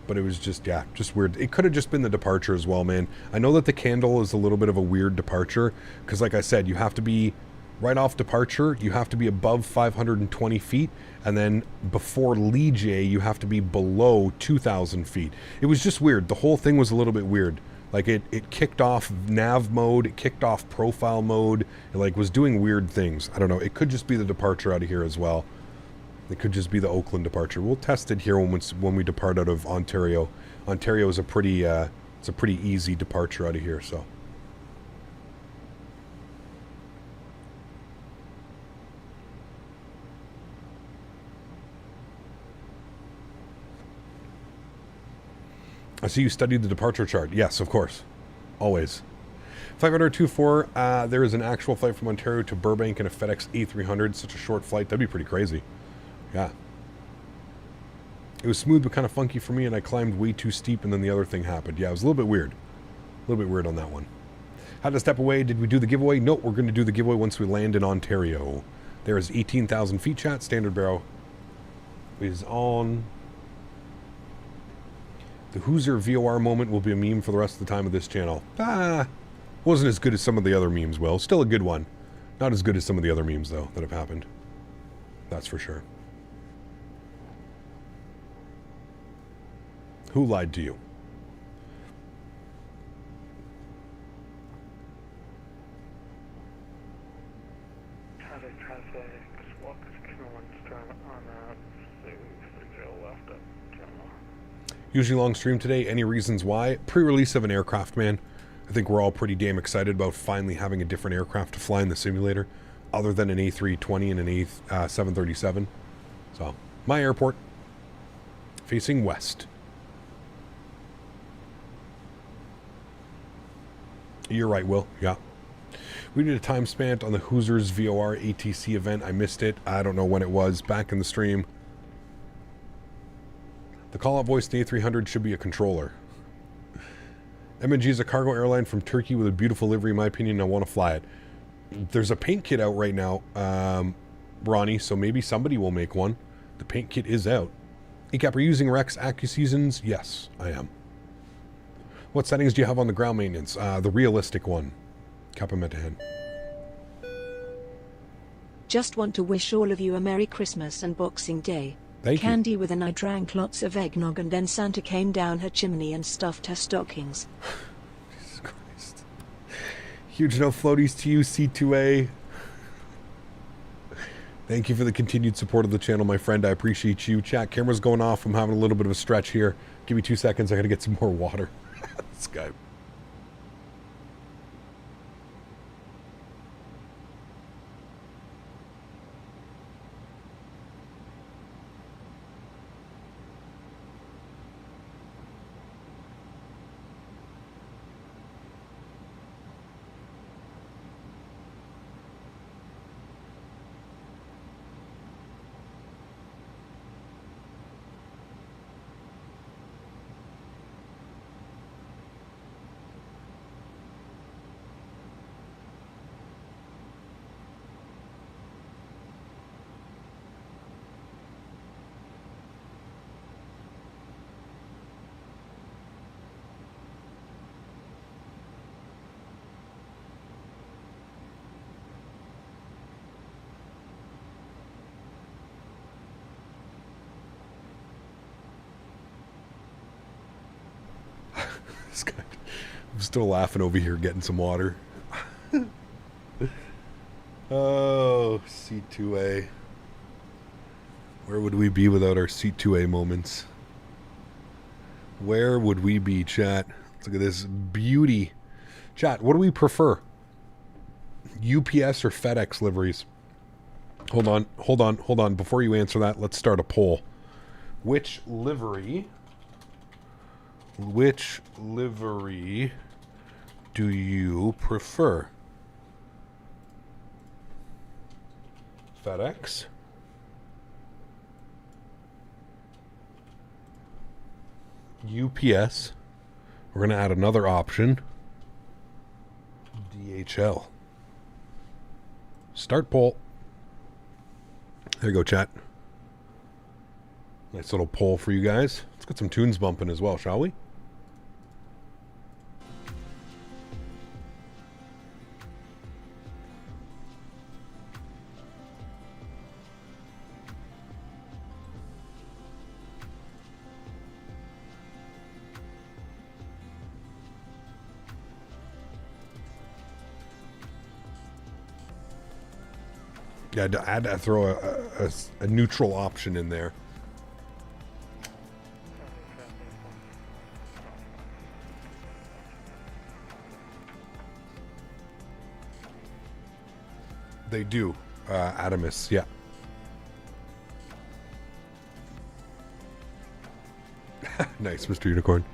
But it was just, yeah, just weird. It could have just been the departure as well, man. I know that the candle is a little bit of a weird departure. Because like I said, you have to be, right off departure, you have to be above 520 feet. And then before lee J, you have to be below 2,000 feet. It was just weird. The whole thing was a little bit weird. Like it kicked off nav mode, it kicked off profile mode, it like was doing weird things. I don't know, it could just be the departure out of here as well. It could just be the Oakland departure. We'll test it here when we depart out of Ontario. Ontario is a pretty easy departure out of here, so. I see you studied the departure chart. Yes, of course. Always. 524, there is an actual flight from Ontario to Burbank in a FedEx A300. Such a short flight. That'd be pretty crazy. Yeah. It was smooth but kind of funky for me, and I climbed way too steep, and then the other thing happened. Yeah, it was a little bit weird. A little bit weird on that one. Had to step away. Did we do the giveaway? Nope, we're going to do the giveaway once we land in Ontario. There is 18,000 feet, chat. Standard barrel is on. The Hoosier VOR moment will be a meme for the rest of the time of this channel. Wasn't as good as some of the other memes, Will. Still a good one. Not as good as some of the other memes, though, that have happened. That's for sure. Who lied to you? Usually long stream today. Any reasons why? Pre-release of an aircraft, man. I think we're all pretty damn excited about finally having a different aircraft to fly in the simulator, other than an A320 and an A737. So, my airport, facing west. You're right, Will. Yeah. We did a time spent on the Hoosiers VOR ATC event. I missed it. I don't know when it was. Back in the stream. The call-out voice in the A300 should be a controller. MNG is a cargo airline from Turkey with a beautiful livery, in my opinion. I want to fly it. There's a paint kit out right now, Ronnie, so maybe somebody will make one. The paint kit is out. ECAP, are you using Rex AccuSeasons? Yes, I am. What settings do you have on the ground maintenance? The realistic one. Kappa Metahen. Just want to wish all of you a Merry Christmas and Boxing Day. Thank you. Candy with and I drank lots of eggnog and then Santa came down her chimney and stuffed her stockings. Jesus Christ. Huge no floaties to you, C2A. Thank you for the continued support of the channel, my friend. I appreciate you. Chat, camera's going off. I'm having a little bit of a stretch here. Give me 2 seconds. I gotta get some more water. This guy. This guy. I'm still laughing over here getting some water. Oh, C2A. Where would we be without our C2A moments? Where would we be, chat? Let's look at this beauty. Chat, what do we prefer? UPS or FedEx liveries? Hold on. Before you answer that, let's start a poll. Which livery do you prefer? FedEx? UPS? We're going to add another option. DHL. Start poll. There you go, chat. Nice little poll for you guys. Let's get some tunes bumping as well, shall we? Yeah, I had to throw a neutral option in there. They do, Adamus, yeah. Nice, Mr. Unicorn.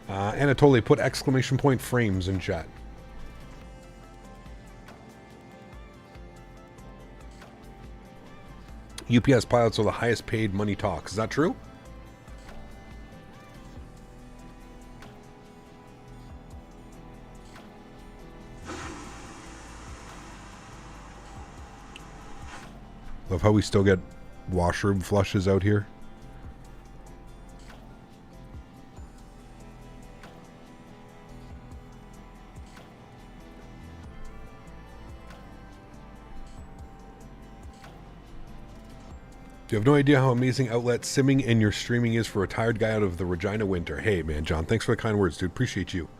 Anatoly, put exclamation point frames in chat. UPS pilots are the highest paid money talks. Is that true? Love how we still get washroom flushes out here. You have no idea how amazing outlet simming and your streaming is for a tired guy out of the Regina winter. Hey, man, John, thanks for the kind words, dude. Appreciate you.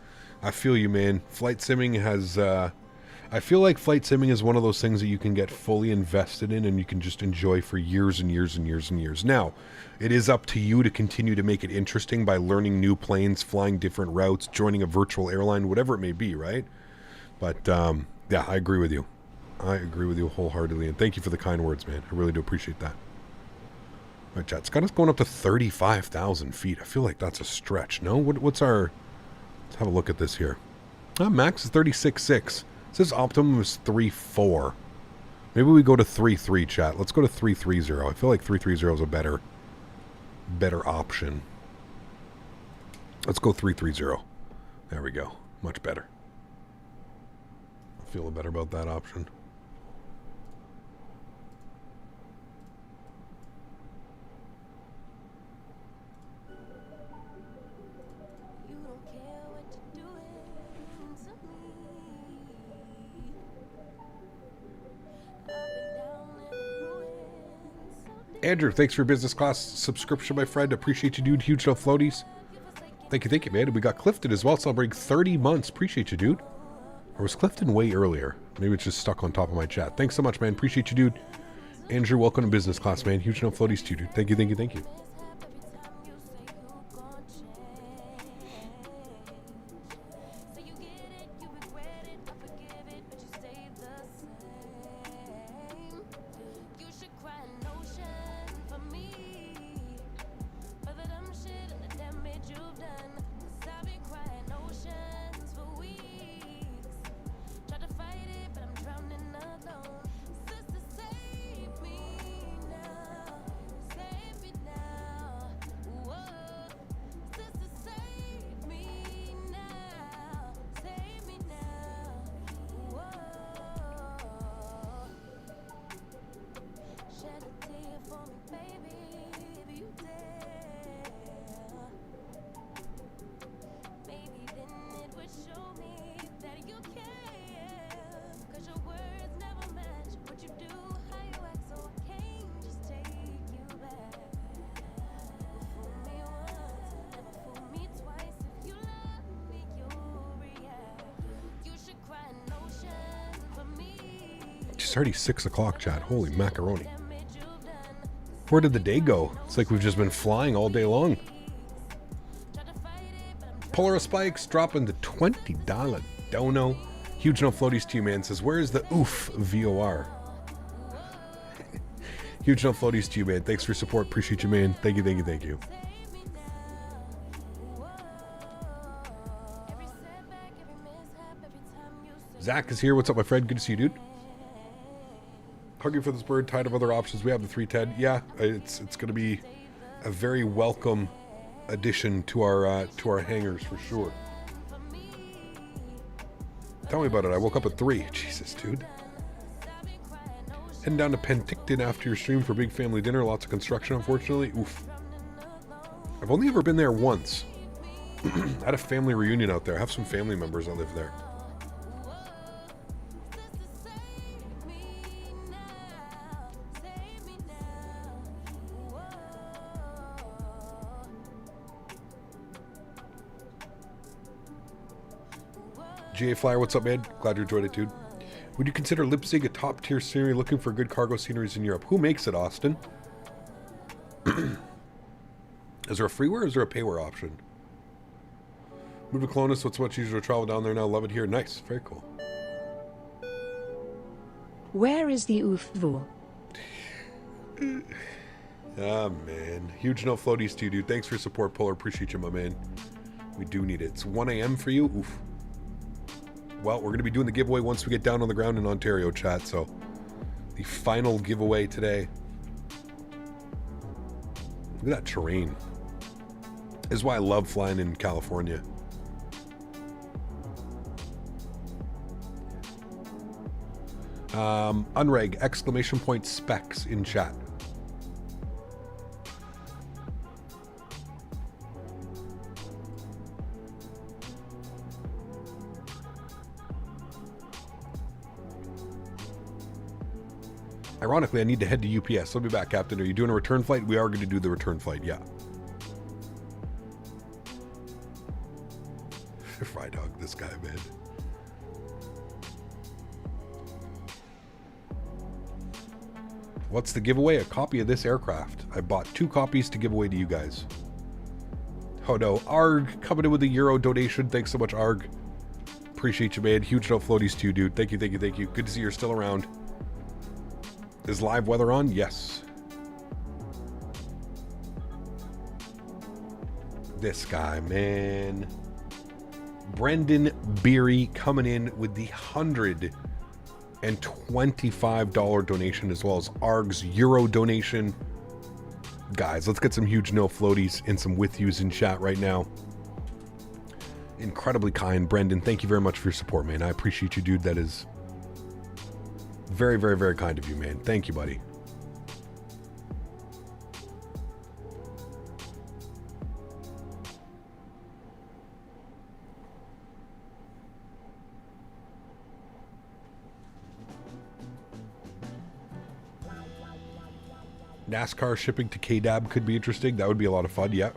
I feel you, man. Flight simming has... I feel like flight simming is one of those things that you can get fully invested in and you can just enjoy for years and years and years and years. Now, it is up to you to continue to make it interesting by learning new planes, flying different routes, joining a virtual airline, whatever it may be, right? But, yeah, I agree with you. I agree with you wholeheartedly. And thank you for the kind words, man. I really do appreciate that. All right, chat. It's got us going up to 35,000 feet. I feel like that's a stretch. No? What's our... Let's have a look at this here. Max is 36.6. It says optimum is 3.4. Maybe we go to 3.3, chat. Let's go to 3.30. I feel like 3.30 is a better option. Let's go 3.30. There we go. Much better. I feel better about that option. Andrew, thanks for your business class subscription, my friend. Appreciate you, dude. Huge no floaties. Thank you, man. And we got Clifton as well, celebrating 30 months. Appreciate you, dude. Or was Clifton way earlier? Maybe it's just stuck on top of my chat. Thanks so much, man. Appreciate you, dude. Andrew, welcome to business class, man. Huge no floaties to you, dude. Thank you, thank you, thank you. It's already 6 o'clock, chat. Holy macaroni. Where did the day go? It's like we've just been flying all day long. Polaris Spikes dropping the $20 dono. Huge no floaties to you, man. Says, where is the oof VOR? Huge no floaties to you, man. Thanks for your support. Appreciate you, man. Thank you, thank you, thank you. Zach is here. What's up, my friend? Good to see you, dude. Hungry for this bird, tired of other options. We have the 310. Yeah, it's going to be a very welcome addition to our hangars for sure. Tell me about it. I woke up at 3. Jesus, dude. Heading down to Penticton after your stream for big family dinner. Lots of construction, unfortunately. Oof. I've only ever been there once. I had a family reunion out there. I have some family members that live there. GA Flyer, what's up, man? Glad you enjoyed it, dude. Would you consider Leipzig a top-tier scenery looking for good cargo sceneries in Europe? Who makes it, Austin? Is there a freeware or is there a payware option? Move to Clonus, so it's much easier to travel down there now. Love it here. Nice. Very cool. Where is the UFO? Ah, man. Huge no floaties to you, dude. Thanks for your support, Polar. Appreciate you, my man. We do need it. It's 1 a.m. for you? Oof. Well, we're going to be doing the giveaway once we get down on the ground in Ontario, chat. So, the final giveaway today. Look at that terrain. This is why I love flying in California. Unreg, exclamation point specs in chat. Ironically, I need to head to UPS. I'll be back, Captain. Are you doing a return flight? We are going to do the return flight, yeah. Fry dog, this guy, man. What's the giveaway? A copy of this aircraft. I bought 2 copies to give away to you guys. Oh no, Arg coming in with a Euro donation. Thanks so much, Arg. Appreciate you, man. Huge no floaties to you, dude. Thank you, thank you, thank you. Good to see you're still around. Is live weather on? Yes. This guy, man. Brendan Beery coming in with the $125 donation, as well as Arg's Euro donation. Guys, let's get some huge no floaties and some with yous in chat right now. Incredibly kind, Brendan. Thank you very much for your support, man. I appreciate you, dude. That is very, very, very kind of you, man. Thank you, buddy. NASCAR shipping to KDAB could be interesting. That would be a lot of fun, yeah.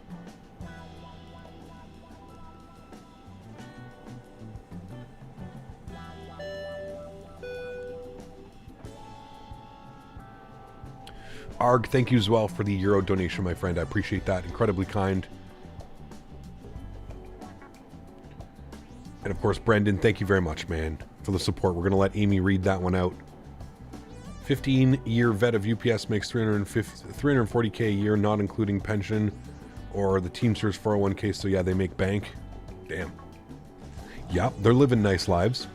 Arg, thank you as well for the Euro donation, my friend. I appreciate that. Incredibly kind. And of course, Brendan, thank you very much, man, for the support. We're going to let Amy read that one out. 15-year vet of UPS makes $340K a year, not including pension or the Teamsters 401K. So yeah, they make bank. Damn. Yep, they're living nice lives.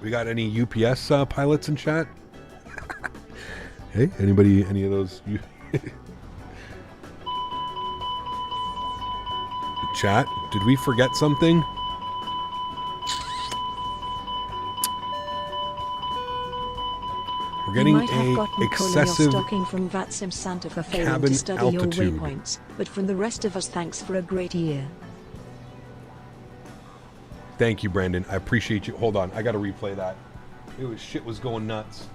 We got any UPS pilots in chat? Hey, anybody, any of those? Chat, did we forget something? We're getting a excessive stocking from Vatsim Santa for failing cabin to study altitude. your waypoints, but from the rest of us, thanks for a great year. Thank you, Brandon. I appreciate you. Hold on, I got to replay that. It was shit was going nuts.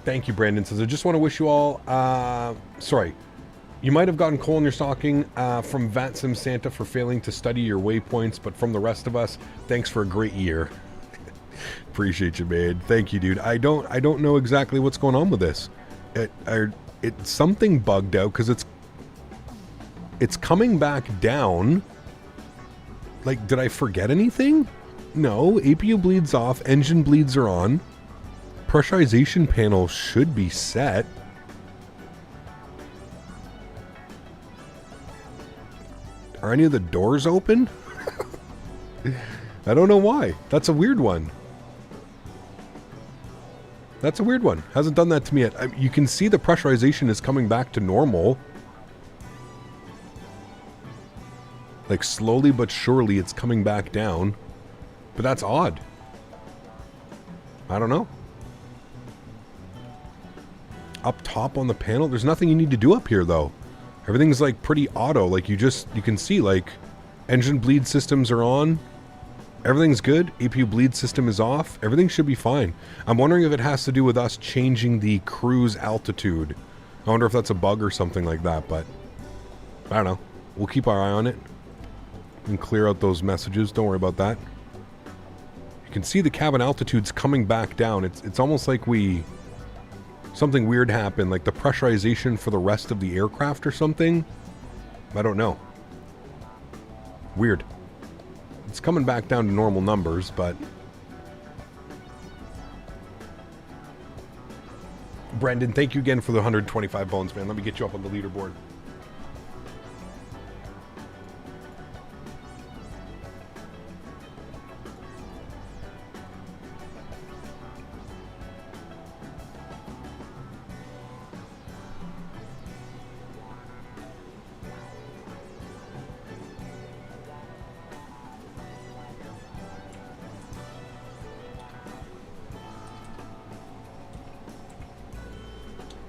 Thank you, Brandon. Says, I just want to wish you all, sorry, you might have gotten coal in your stocking from Vatsim Santa for failing to study your waypoints, but from the rest of us, thanks for a great year. Appreciate you, man. Thank you, dude. I don't know exactly what's going on with this. It's something bugged out because it's coming back down. Like, did I forget anything? No, APU bleeds off, engine bleeds are on. Pressurization panel should be set. Are any of the doors open? I don't know why. That's a weird one. That's a weird one. Hasn't done that to me yet. You can see the pressurization is coming back to normal. Like slowly but surely it's coming back down. But that's odd. I don't know. Up top on the panel, there's nothing you need to do up here though. Everything's like pretty auto. Like you can see like engine bleed systems are on. Everything's good. APU bleed system is off. Everything should be fine. I'm wondering if it has to do with us changing the cruise altitude. I wonder if that's a bug or something like that, but I don't know. We'll keep our eye on it and clear out those messages. Don't worry about that. You can see the cabin altitude's coming back down. It's almost like something weird happened, like the pressurization for the rest of the aircraft or something. I don't know. Weird. It's coming back down to normal numbers, but... Brendan, thank you again for the 125 bones, man. Let me get you up on the leaderboard.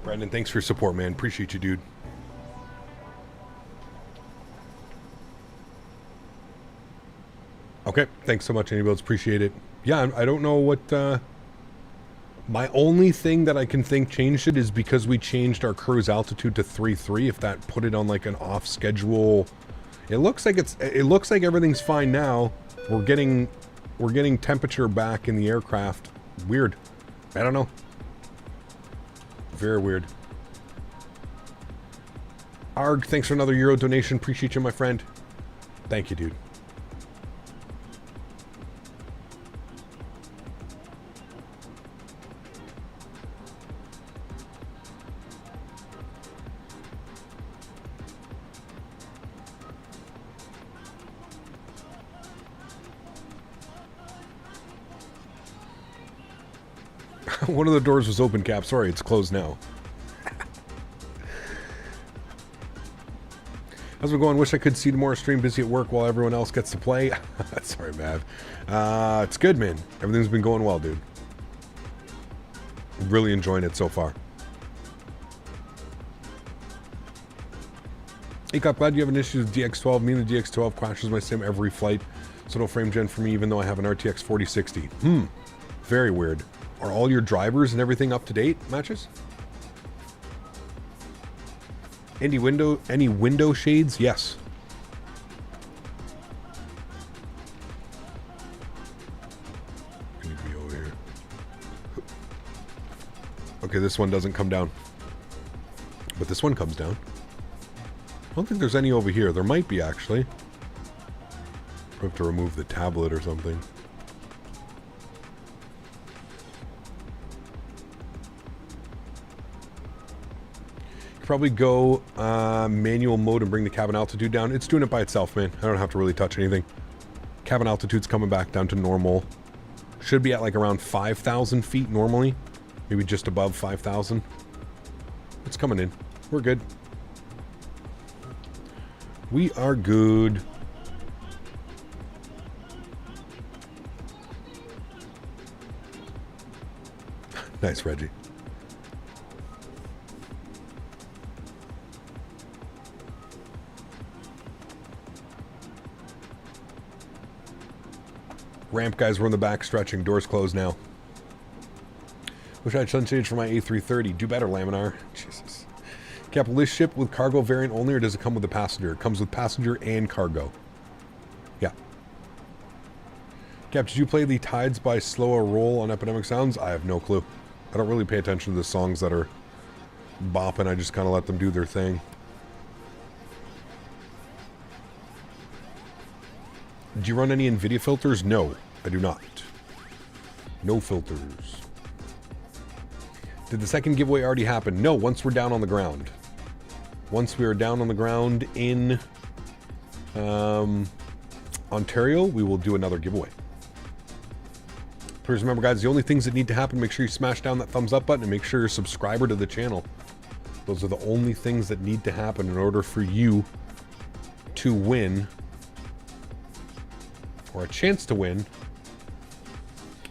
Brandon, thanks for your support, man. Appreciate you, dude. Okay, thanks so much, iniBuilds. Appreciate it. Yeah, I don't know what... my only thing that I can think changed it is because we changed our cruise altitude to 3.3. If that put it on like an off schedule... It looks like everything's fine now. We're getting temperature back in the aircraft. Weird. I don't know. Very weird. Arg, thanks for another Euro donation. Appreciate you, my friend. Thank you, dude. One of the doors was open, Cap. Sorry, it's closed now. How's it going? Wish I could see tomorrow stream. Busy at work while everyone else gets to play. Sorry, Mav. It's good, man. Everything's been going well, dude. Really enjoying it so far. Hey, Cop, glad you have an issue with DX12. Me and the DX12 crashes my sim every flight, so no frame gen for me, even though I have an RTX 4060. Very weird. Are all your drivers and everything up to date, Matches? Any window shades? Yes. I need to be over here. Okay, this one doesn't come down. But this one comes down. I don't think there's any over here. There might be, actually. I have to remove the tablet or something. Probably go manual mode and bring the cabin altitude down. It's doing it by itself, man. I don't have to really touch anything. Cabin altitude's coming back down to normal. Should be at like around 5,000 feet normally. Maybe just above 5,000. It's coming in. We're good. We are good. Nice, Reggie. Ramp guys were in the back stretching. Doors closed now. Wish I had sunshade for my A330. Do better, Laminar. Jesus. Cap, will this ship with cargo variant only, or does it come with the passenger? It comes with passenger and cargo. Yeah. Cap, did you play the Tides by Slower Roll on Epidemic Sounds? I have no clue. I don't really pay attention to the songs that are bopping. I just kind of let them do their thing. Do you run any NVIDIA filters? No, I do not. No filters. Did the second giveaway already happen? No, once we're down on the ground. Once we are down on the ground in Ontario, we will do another giveaway. Please remember, guys, the only things that need to happen, make sure you smash down that thumbs up button and make sure you're a subscriber to the channel. Those are the only things that need to happen in order for you to win, or a chance to win,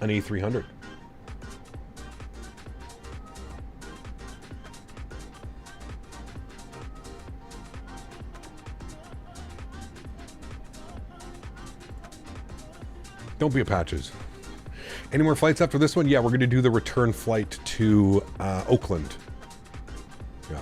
an A300. Don't be a Patches. Any more flights after this one? Yeah, we're going to do the return flight to Oakland. Yeah.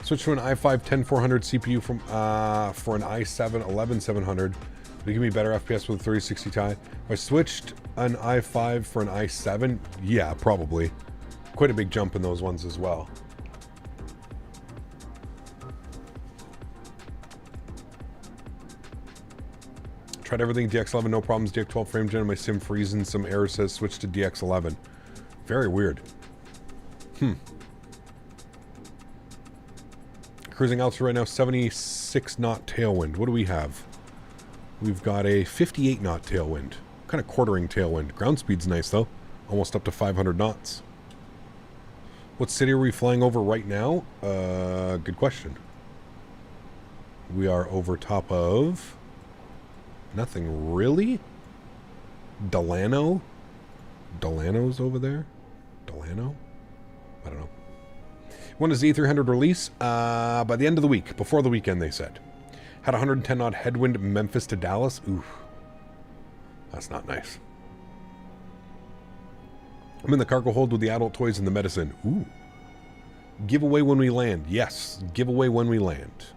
Switch to an i5-10400 CPU from for an i7-11700. Would it give me better FPS with a 3060 Ti? If I switched an i5 for an i7, yeah, probably. Quite a big jump in those ones as well. Tried everything, DX11, no problems. DX12 frame gen, my sim freezing. Some error says switch to DX11. Very weird. Cruising altitude right now, 76 knot tailwind. What do we have? We've got a 58 knot tailwind. Kind of quartering tailwind. Ground speed's nice though. Almost up to 500 knots. What city are we flying over right now? Good question. We are over top of... nothing really? Delano? Delano's over there? Delano? I don't know. When does the A300 release? By the end of the week. Before the weekend, they said. Had 110 knot headwind Memphis to Dallas. Ooh. That's not nice. I'm in the cargo hold with the adult toys and the medicine. Ooh. Giveaway when we land. Yes. Giveaway when we land.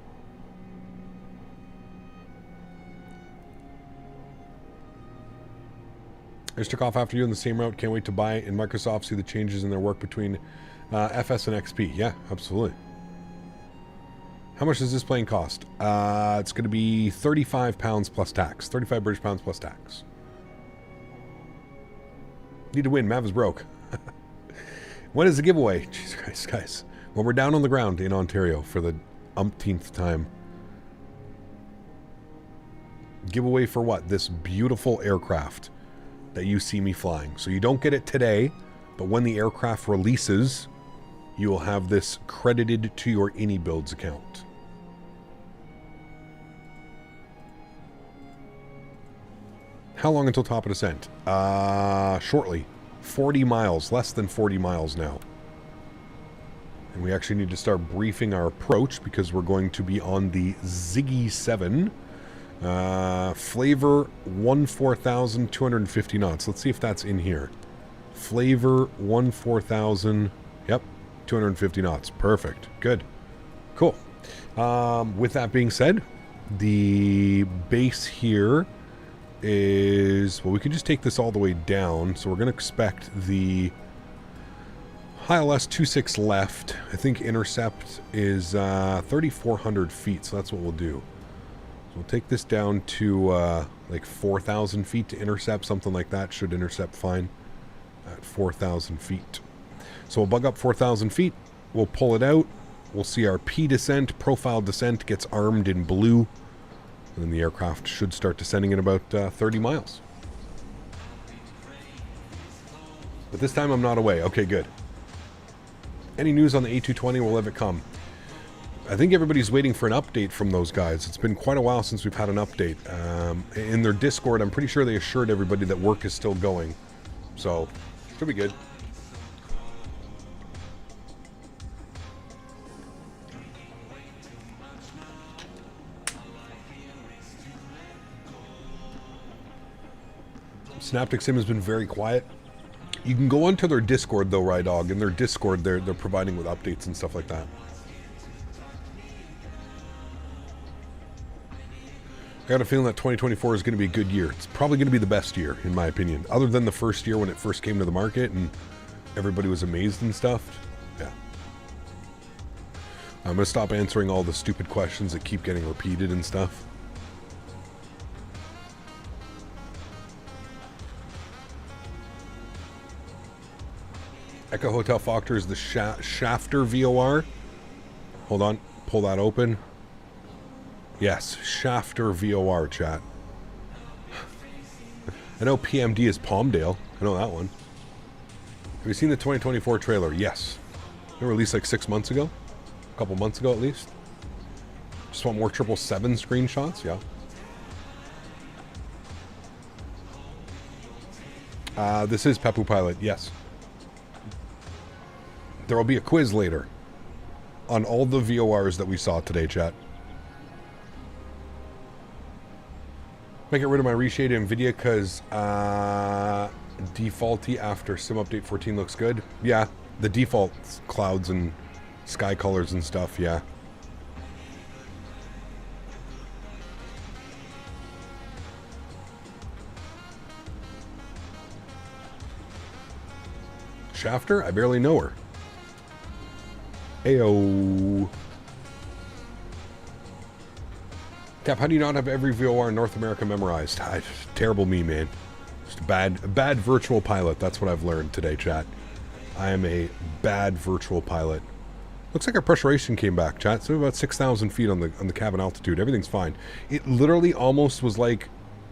I just took off after you on the same route. Can't wait to buy in Microsoft. See the changes in their work between FS and XP. Yeah, absolutely. How much does this plane cost? It's going to be £35 plus tax. 35 British pounds plus tax. Need to win. Mav is broke. When is the giveaway? Jesus Christ, guys. When we're down on the ground in Ontario for the umpteenth time. Giveaway for what? This beautiful aircraft that you see me flying. So you don't get it today, but when the aircraft releases, you will have this credited to your iniBuilds account. How long until top of descent? Shortly. 40 miles. Less than 40 miles now. And we actually need to start briefing our approach because we're going to be on the Ziggy 7. Flavor 14,250 knots. Let's see if that's in here. Flavor 14,000. Yep. 250 knots. Perfect. Good. Cool. With that being said, the base here is, well, we can just take this all the way down. So we're going to expect the ILS 26 left. I think intercept is 3,400 feet. So that's what we'll do. So we'll take this down to like 4,000 feet to intercept. Something like that should intercept fine at 4,000 feet. So we'll bug up 4,000 feet. We'll pull it out. We'll see our P descent. Profile descent gets armed in blue. And then the aircraft should start descending in about 30 miles. But this time I'm not away. Okay, good. Any news on the A220? We'll have it come. I think everybody's waiting for an update from those guys. It's been quite a while since we've had an update. In their Discord, I'm pretty sure they assured everybody that work is still going. So, should be good. Synaptic Sim has been very quiet. You can go onto their Discord though, Rydog. In their Discord, they're providing with updates and stuff like that. I got a feeling that 2024 is going to be a good year. It's probably going to be the best year, in my opinion. Other than the first year when it first came to the market and everybody was amazed and stuff. Yeah. I'm going to stop answering all the stupid questions that keep getting repeated and stuff. Echo Hotel Fokker is the Shafter VOR. Hold on. Pull that open. Yes, Shafter VOR, chat. I know PMD is Palmdale. I know that one. Have you seen the 2024 trailer? Yes. It released like 6 months ago. A couple months ago at least. Just want more 777 screenshots? Yeah. This is Pepu Pilot, yes. There will be a quiz later on all the VORs that we saw today, chat. I get rid of my reshaded NVIDIA because defaulty after Sim Update 14 looks good. Yeah, the default clouds and sky colors and stuff, yeah. Shafter? I barely know her. Ayo. Cap, how do you not have every VOR in North America memorized? Terrible me, man. Just a bad virtual pilot. That's what I've learned today, chat. I am a bad virtual pilot. Looks like our pressurization came back, chat. So about 6,000 feet on the cabin altitude. Everything's fine. It literally almost was like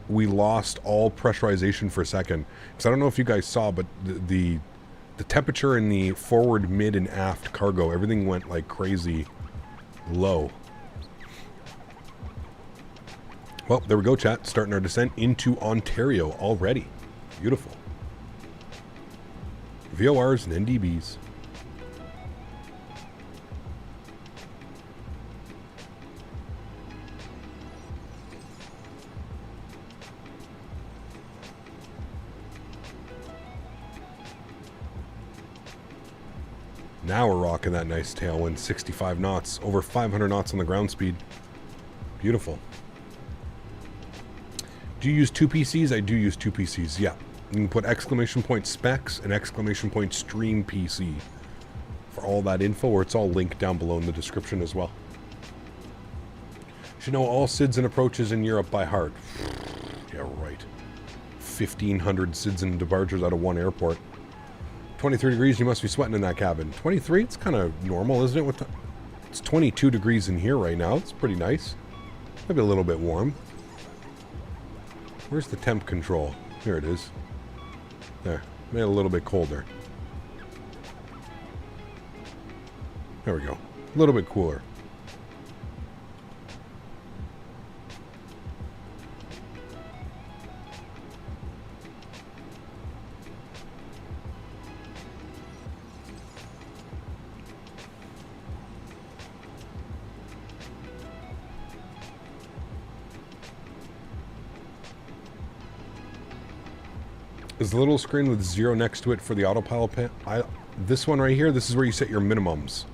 we lost all pressurization for a second. Because I don't know if you guys saw, but the temperature in the forward, mid, and aft cargo, everything went like crazy low. Well, there we go, chat. Starting our descent into Ontario already. Beautiful. VORs and NDBs. Now we're rocking that nice tailwind, 65 knots, over 500 knots on the ground speed. Beautiful. Do you use two PCs? I do use two PCs, yeah. You can put exclamation point specs and exclamation point stream PC for all that info, or it's all linked down below in the description as well. Should know all SIDS and approaches in Europe by heart. Yeah, right. 1,500 SIDS and departures out of one airport. 23 degrees, you must be sweating in that cabin. 23, it's kind of normal, isn't it? It's 22 degrees in here right now. It's pretty nice. Maybe a little bit warm. Where's the temp control? Here it is. There. Made it a little bit colder. There we go. A little bit cooler. Is the little screen with 0 next to it for the autopilot pen? This one right here, this is where you set your minimums.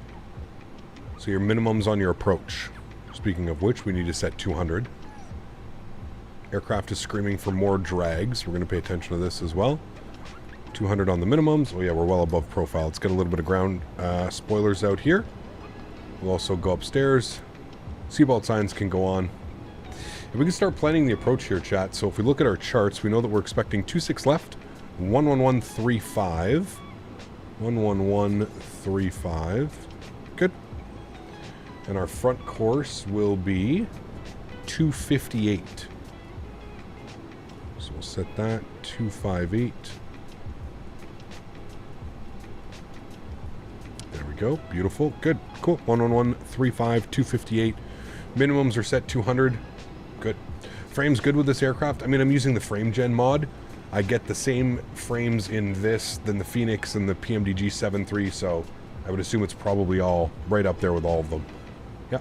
So your minimums on your approach. Speaking of which, we need to set 200. Aircraft is screaming for more drags. We're going to pay attention to this as well. 200 on the minimums. Oh yeah, we're well above profile. Let's get a little bit of ground spoilers out here. We'll also go upstairs. Seatbelt signs can go on. We can start planning the approach here, chat. So if we look at our charts, we know that we're expecting 26 left, 11135, 11135. Good. And our front course will be 258. So we'll set that 258. There we go. Beautiful. Good. Cool. 11135, 258. Minimums are set 200. Good. Frame's good with this aircraft. I mean, I'm using the frame gen mod. I get the same frames in this than the Phoenix and the PMDG 7.3, so I would assume it's probably all right up there with all of them. Yeah.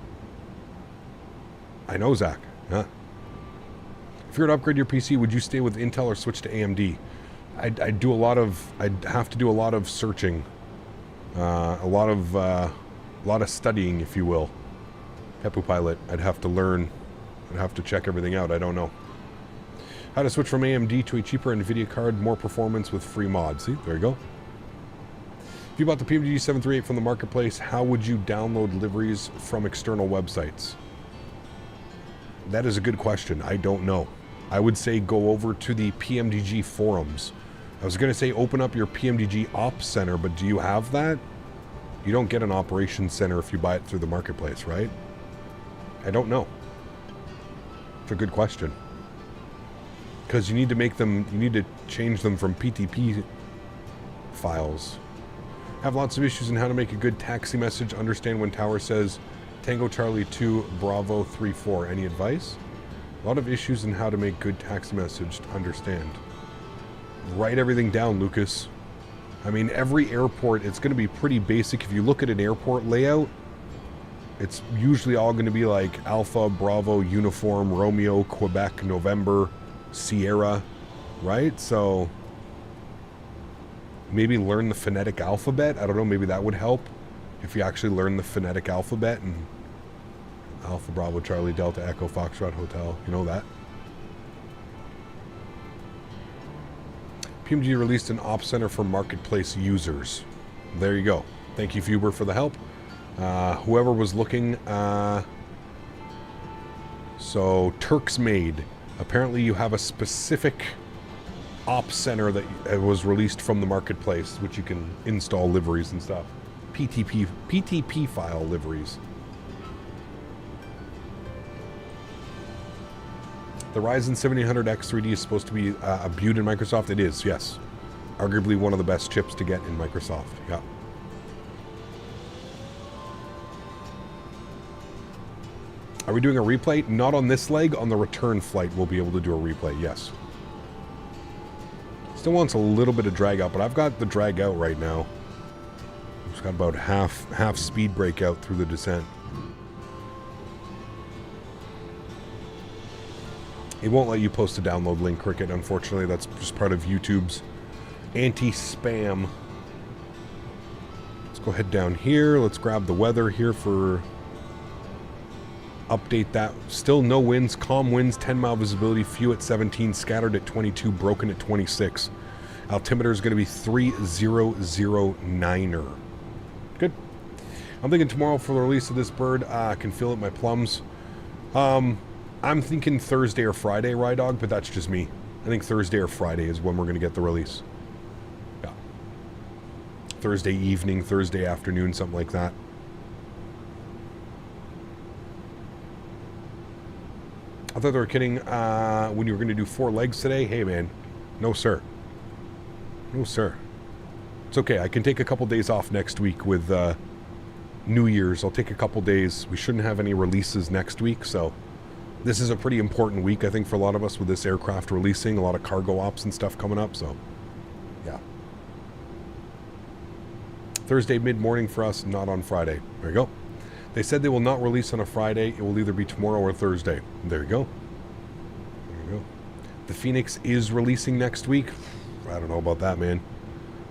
I know, Zach. Huh? If you were to upgrade your PC, would you stay with Intel or switch to AMD? I'd have to do a lot of searching. A lot of studying, if you will. Pepu Pilot, I'd have to learn. I'd have to check everything out. I don't know. How to switch from AMD to a cheaper NVIDIA card, more performance with free mods. See, there you go. If you bought the PMDG 738 from the marketplace, how would you download liveries from external websites? That is a good question. I don't know. I would say go over to the PMDG forums. I was going to say open up your PMDG Ops Center, but do you have that? You don't get an Operations Center if you buy it through the marketplace, right? I don't know. It's a good question. Because you need to make them, you need to change them from PTP files. Have lots of issues in how to make a good taxi message. Understand when tower says Tango Charlie 2 Bravo 34. Any advice? A lot of issues in how to make good taxi message to understand. Write everything down, Lucas. I mean, every airport, it's going to be pretty basic. If you look at an airport layout, it's usually all going to be like Alpha, Bravo, Uniform, Romeo, Quebec, November, Sierra, right? So maybe learn the phonetic alphabet. I don't know, maybe that would help if you actually learn the phonetic alphabet and Alpha, Bravo, Charlie, Delta, Echo, Foxtrot, Hotel, you know that. PMG released an Ops Center for marketplace users. There you go. Thank you, Fuber, for the help. Whoever was looking, so Turks Made. Apparently you have a specific Ops Center that was released from the marketplace, which you can install liveries and stuff. PTP file liveries. The Ryzen 7800X 3D is supposed to be a beaut in Microsoft. It is, yes. Arguably one of the best chips to get in Microsoft, yeah. Are we doing a replay? Not on this leg. On the return flight, we'll be able to do a replay, yes. Still wants a little bit of drag out, but I've got the drag out right now. It's got about half speed brake out through the descent. It won't let you post a download link, Cricket. Unfortunately, that's just part of YouTube's anti-spam. Let's go ahead down here. Let's grab the weather here for... Update that. Still no winds, calm winds, 10-mile visibility, few at 17, scattered at 22, broken at 26. Altimeter is going to be 3009er. Good. I'm thinking tomorrow for the release of this bird. I can feel it in my plums. I'm thinking Thursday or Friday, Rydog, but that's just me. I think Thursday or Friday is when we're going to get the release. Yeah. Thursday evening, Thursday afternoon, something like that. I thought they were kidding when you were going to do 4 legs today. Hey, man. No, sir. No, sir. It's okay. I can take a couple days off next week with New Year's. I'll take a couple days. We shouldn't have any releases next week, so this is a pretty important week, I think, for a lot of us with this aircraft releasing. A lot of cargo ops and stuff coming up, so yeah. Thursday mid-morning for us, not on Friday. There you go. They said they will not release on a Friday. It will either be tomorrow or Thursday. There you go. There you go. The Phoenix is releasing next week. I don't know about that, man.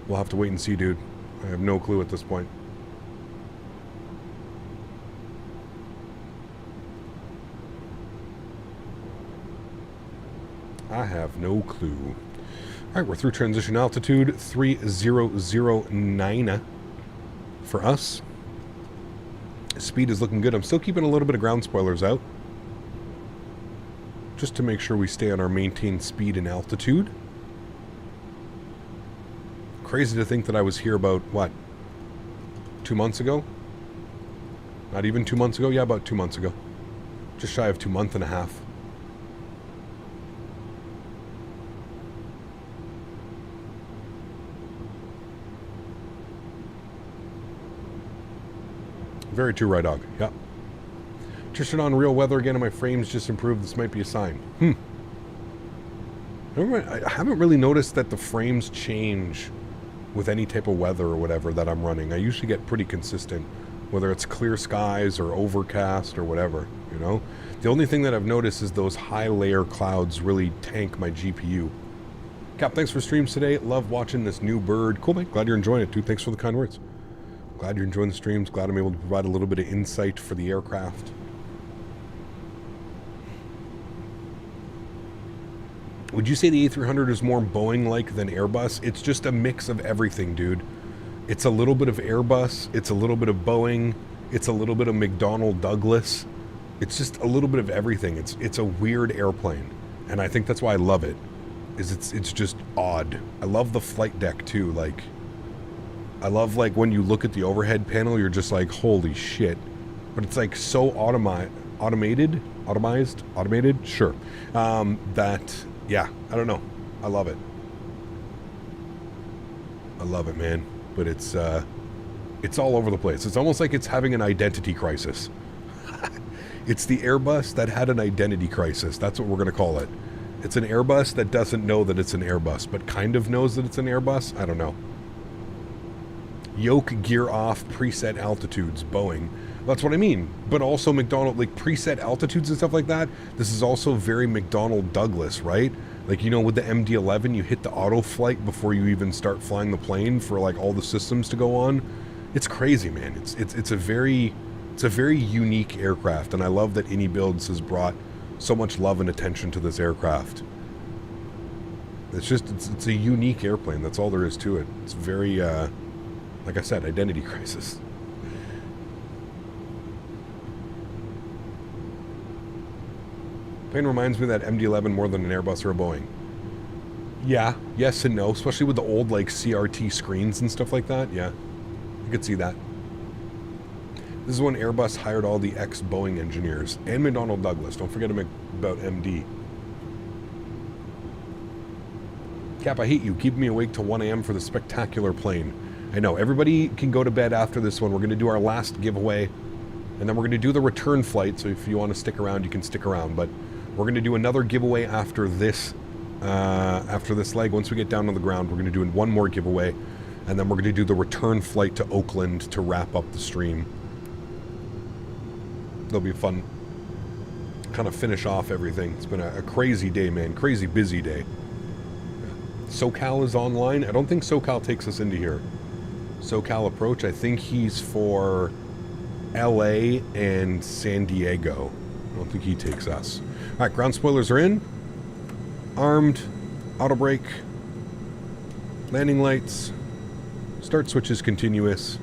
We'll have to wait and see, dude. I have no clue at this point. I have no clue. All right, we're through transition altitude 3009 for us. Speed is looking good. I'm still keeping a little bit of ground spoilers out, just to make sure we stay on our maintained speed and altitude. Crazy to think that I was here about, what, 2 months ago? Not even 2 months ago? Yeah, about 2 months ago. Just shy of 2 months and a half. Very true, right, dog. Yep. Just turned on real weather again and my frames just improved. This might be a sign. I haven't really noticed that the frames change with any type of weather or whatever that I'm running. I usually get pretty consistent, whether it's clear skies or overcast or whatever, you know? The only thing that I've noticed is those high layer clouds really tank my GPU. Cap, thanks for streams today. Love watching this new bird. Cool, mate. Glad you're enjoying it, dude. Thanks for the kind words. Glad you're enjoying the streams. Glad I'm able to provide a little bit of insight for the aircraft. Would you say the A300 is more Boeing-like than Airbus? It's just a mix of everything, dude. It's a little bit of Airbus. It's a little bit of Boeing. It's a little bit of McDonnell Douglas. It's just a little bit of everything. It's a weird airplane, and I think that's why I love it. It's just odd. I love the flight deck too. Like, I love like when you look at the overhead panel, you're just like, holy shit. But it's like so automated, sure. That, yeah, I don't know. I love it. I love it, man. But it's all over the place. It's almost like it's having an identity crisis. It's the Airbus that had an identity crisis. That's what we're going to call it. It's an Airbus that doesn't know that it's an Airbus, but kind of knows that it's an Airbus. I don't know. Yoke gear off, preset altitudes, Boeing. That's what I mean. But also McDonnell, like preset altitudes and stuff like that. This is also very McDonnell Douglas, right? Like, you know, with the MD-11, you hit the auto flight before you even start flying the plane for like all the systems to go on. It's crazy, man. It's a very unique aircraft, and I love that iniBuilds has brought so much love and attention to this aircraft. It's a unique airplane. That's all there is to it. It's very like I said, identity crisis. Plane reminds me of that MD-11 more than an Airbus or a Boeing. Yeah, yes and no, especially with the old like CRT screens and stuff like that. Yeah, you could see that. This is when Airbus hired all the ex-Boeing engineers and McDonnell Douglas. Don't forget about MD. Cap, I hate you. Keep me awake till 1 a.m. for the spectacular plane. I know, everybody can go to bed after this one. We're going to do our last giveaway, and then we're going to do the return flight, so if you want to stick around, you can stick around. But we're going to do another giveaway after this leg. Once we get down on the ground, we're going to do one more giveaway, and then we're going to do the return flight to Oakland to wrap up the stream. It'll be fun. Kind of finish off everything. It's been a crazy day, man. Crazy busy day. SoCal is online. I don't think SoCal takes us into here. SoCal approach. I think he's for LA and San Diego. I don't think he takes us. All right, ground spoilers are in. Armed. Auto brake. Landing lights. Start switch is continuous.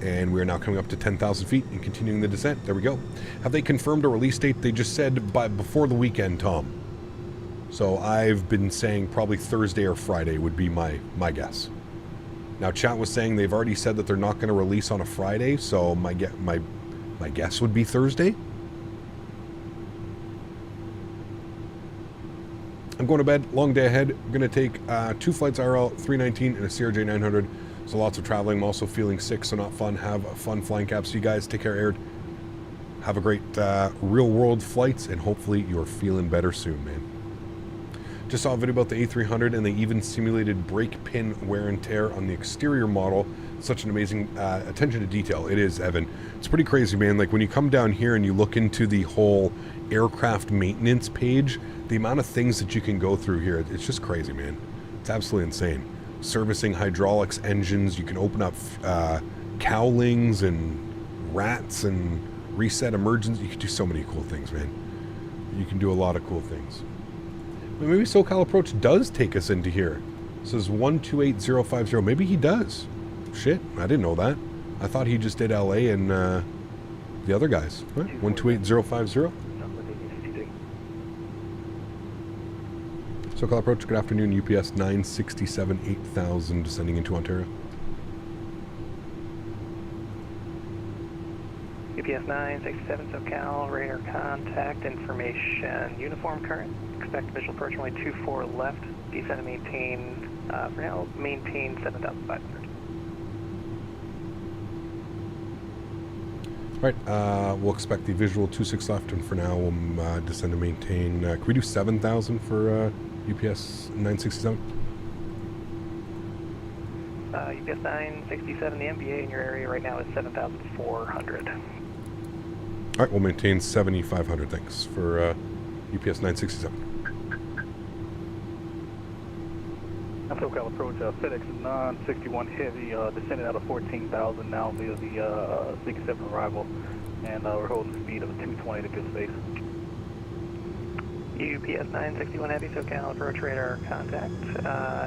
And we're now coming up to 10,000 feet and continuing the descent. There we go. Have they confirmed a release date? They just said before the weekend, Tom. So I've been saying probably Thursday or Friday would be my guess. Now, chat was saying they've already said that they're not going to release on a Friday, so my guess would be Thursday. I'm going to bed. Long day ahead. I'm going to take 2 flights IRL 319 and a CRJ 900. So lots of traveling. I'm also feeling sick, so not fun. Have a fun flying cap. So you guys take care, Erin. Have a great real-world flights, and hopefully you're feeling better soon, man. Just saw a video about the A300, and they even simulated brake pin wear and tear on the exterior model. Such an amazing attention to detail. It is, Evan. It's pretty crazy, man. Like, when you come down here and you look into the whole aircraft maintenance page, the amount of things that you can go through here, it's just crazy, man. It's absolutely insane. Servicing hydraulics, engines, you can open up cowlings and rats and reset emergency. You can do so many cool things, man. You can do a lot of cool things. But maybe SoCal Approach does take us into here. It says 128050. Maybe he does. Shit, I didn't know that. I thought he just did LA and the other guys. Huh? 128050. SoCal Approach, good afternoon. UPS 967 8000 descending into Ontario. UPS 967 SoCal, radar contact information, uniform current, expect visual approach runway 24 left, descend and maintain, for now, maintain 7,500. Right, we'll expect the visual 26 left, and for now we'll descend and maintain, can we do 7,000 for UPS 967? UPS 967, the MBA in your area right now is 7,400. All right, we'll maintain 7,500. Thanks for UPS 967. SoCal Approach, FedEx 961 Heavy, descending out of 14,000 now via the 67 arrival, and we're holding a speed of 220 to good space. UPS 961 Heavy, SoCal Approach, radar contact,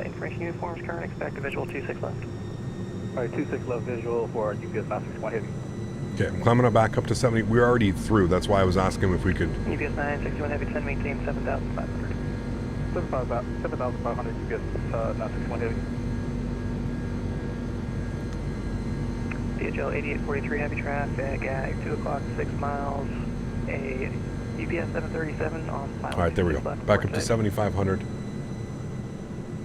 information uniforms current, expect a visual 26 left. All right, 26 left visual for UPS 961 Heavy. Okay, I'm climbing back up to 70. We're already through. That's why I was asking if we could. UPS 961 Heavy, descend, maintain 7,500. 7,500 UPS 961 Heavy. DHL 8843 Heavy traffic at 2 o'clock, 6 miles. A UPS 737 on pilot. All right, there we go. Back up to 7,500.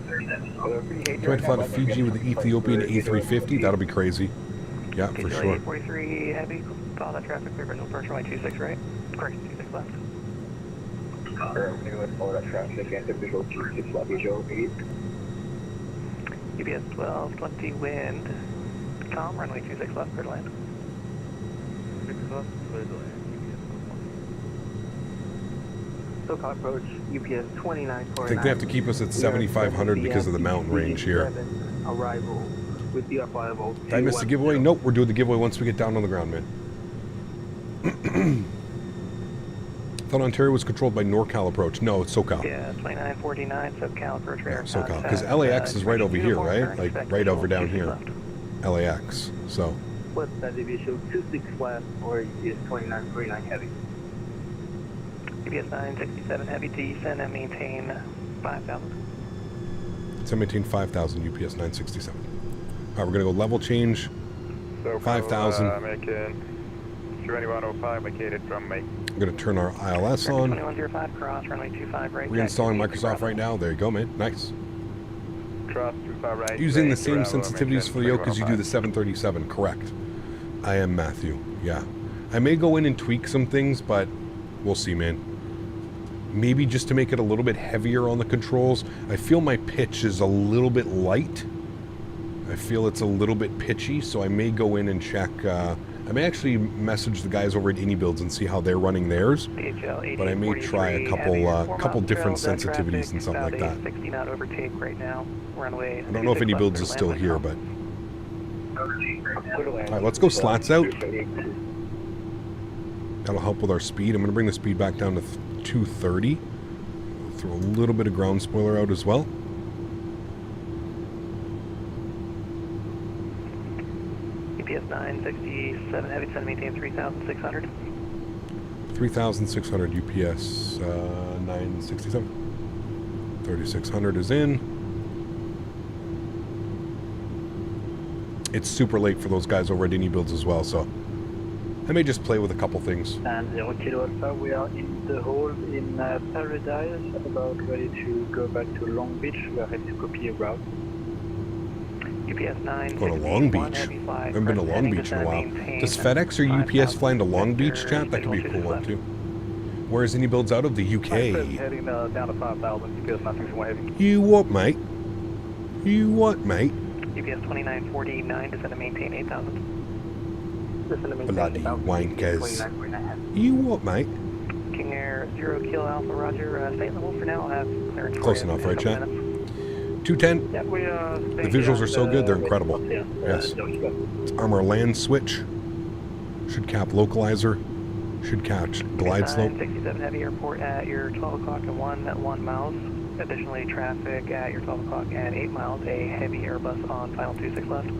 Trying to fly to Fiji with the Ethiopian A350. That'll be crazy. Yeah, for sure. 843 Heavy, follow that traffic, clear visual approach runway 26 right. Correct, 26 left. We're going to go and follow that traffic and the visual 26 left, visual 8. UPS 1220 wind, calm, runway 26 left, clear to land. 6 left, clear to land. SoCal Approach, UPS 2949. I think they have to keep us at 7,500 because of the mountain range here. Arrival with the arrival. Did I miss the giveaway? Nope, we're doing the giveaway once we get down on the ground, man. I thought Ontario was controlled by NorCal Approach. No, it's SoCal. Yeah, 2949 SoCal Approach. Yeah, SoCal. Because LAX is right over here, right? Like right over down here. LAX. So. What's that division? 26 left or UPS 2949 Heavy? UPS 967 Heavy, descend and maintain 5,000. So maintain 5,000 UPS 967. All right, we're going to go level change. 5,000. Making 2105, vacated from Make. I'm going to turn our ILS on. 2105 cross, runway 25 right. Reinstalling Microsoft right now. There you go, man. Nice. Cross 25 right. Using the same sensitivities for the yoke as you do the 737. Correct. I am Matthew. Yeah. I may go in and tweak some things, but we'll see, man. Maybe just to make it a little bit heavier on the controls. I feel my pitch is a little bit light. I feel it's a little bit pitchy, so I may go in and check. I may actually message the guys over at iniBuilds and see how they're running theirs. But I may try a couple different sensitivities and something like that. 60 knot overtake right now. Runway. I don't know if iniBuilds is still here, but. All right, let's go slats out. That'll help with our speed. I'm going to bring the speed back down to 230. Throw a little bit of ground spoiler out as well. UPS 967 Heavy, descend maintain 3,600. 3,600 UPS 967. 3,600 is in. it's super late for those guys over at iniBuilds as well, so I may just play with a couple things. And 0 Kilo Alpha, we are in the hole in Paradise, about ready to go back to Long Beach. We are ready to copy a route. UPS 9. Going to Long Beach. I haven't been to Long Beach in a while. Does FedEx or UPS fly into Long Beach, chat? That could be a cool one too. Where is iniBuilds out of? The UK. Heading down to 5,000, UPS 961 heavy. You what, mate? You what, mate? UPS 2949, descend to maintain 8,000. Bloody wankers. You what, mate? King Air 0 Kilo Alpha, roger. Stay in the hole for now. I'll have clearance. Close enough, right, chat? 210. Yeah, The visuals are so good, they're incredible. Yes. It's armor land switch. Should cap localizer. Should catch glide slope. 67 heavy airport at your 12 o'clock and 1 miles. Additionally, traffic at your 12 o'clock and 8 miles. A heavy Airbus on final 26 left.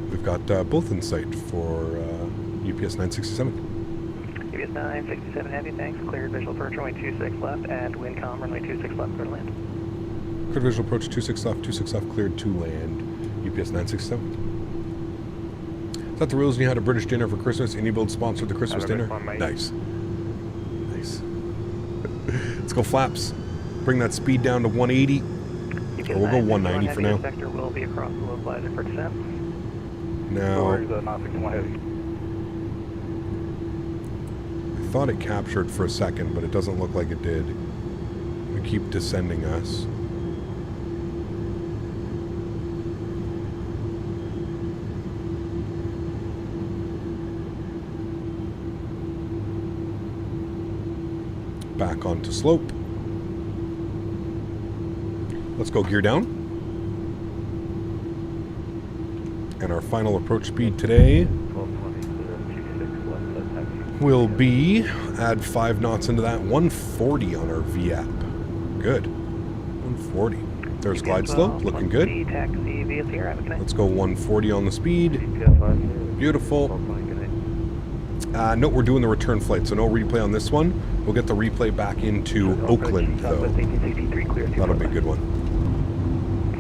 We've got both in sight for UPS 967. UPS 967 heavy, thanks. Cleared visual approach runway 26 left and wind calm runway 26 left, clear to land. Cleared visual approach 26 left, cleared to land. UPS 967. Is that the rules when you had a British dinner for Christmas? iniBuilds sponsored the Christmas dinner? Nice. Nice. Let's go flaps. Bring that speed down to 180. Or we'll go 190 for now. Sector will be across the localizer for descent. Now, I thought it captured for a second, but it doesn't look like it did. We keep descending us. Back onto slope. Let's go gear down. And our final approach speed today will be, add 5 knots into that, 140 on our VAP. Good. 140. There's glide slope, looking good. Let's go 140 on the speed. Beautiful. Note we're doing the return flight, so no replay on this one. We'll get the replay back into Oakland, though. That'll be a good one.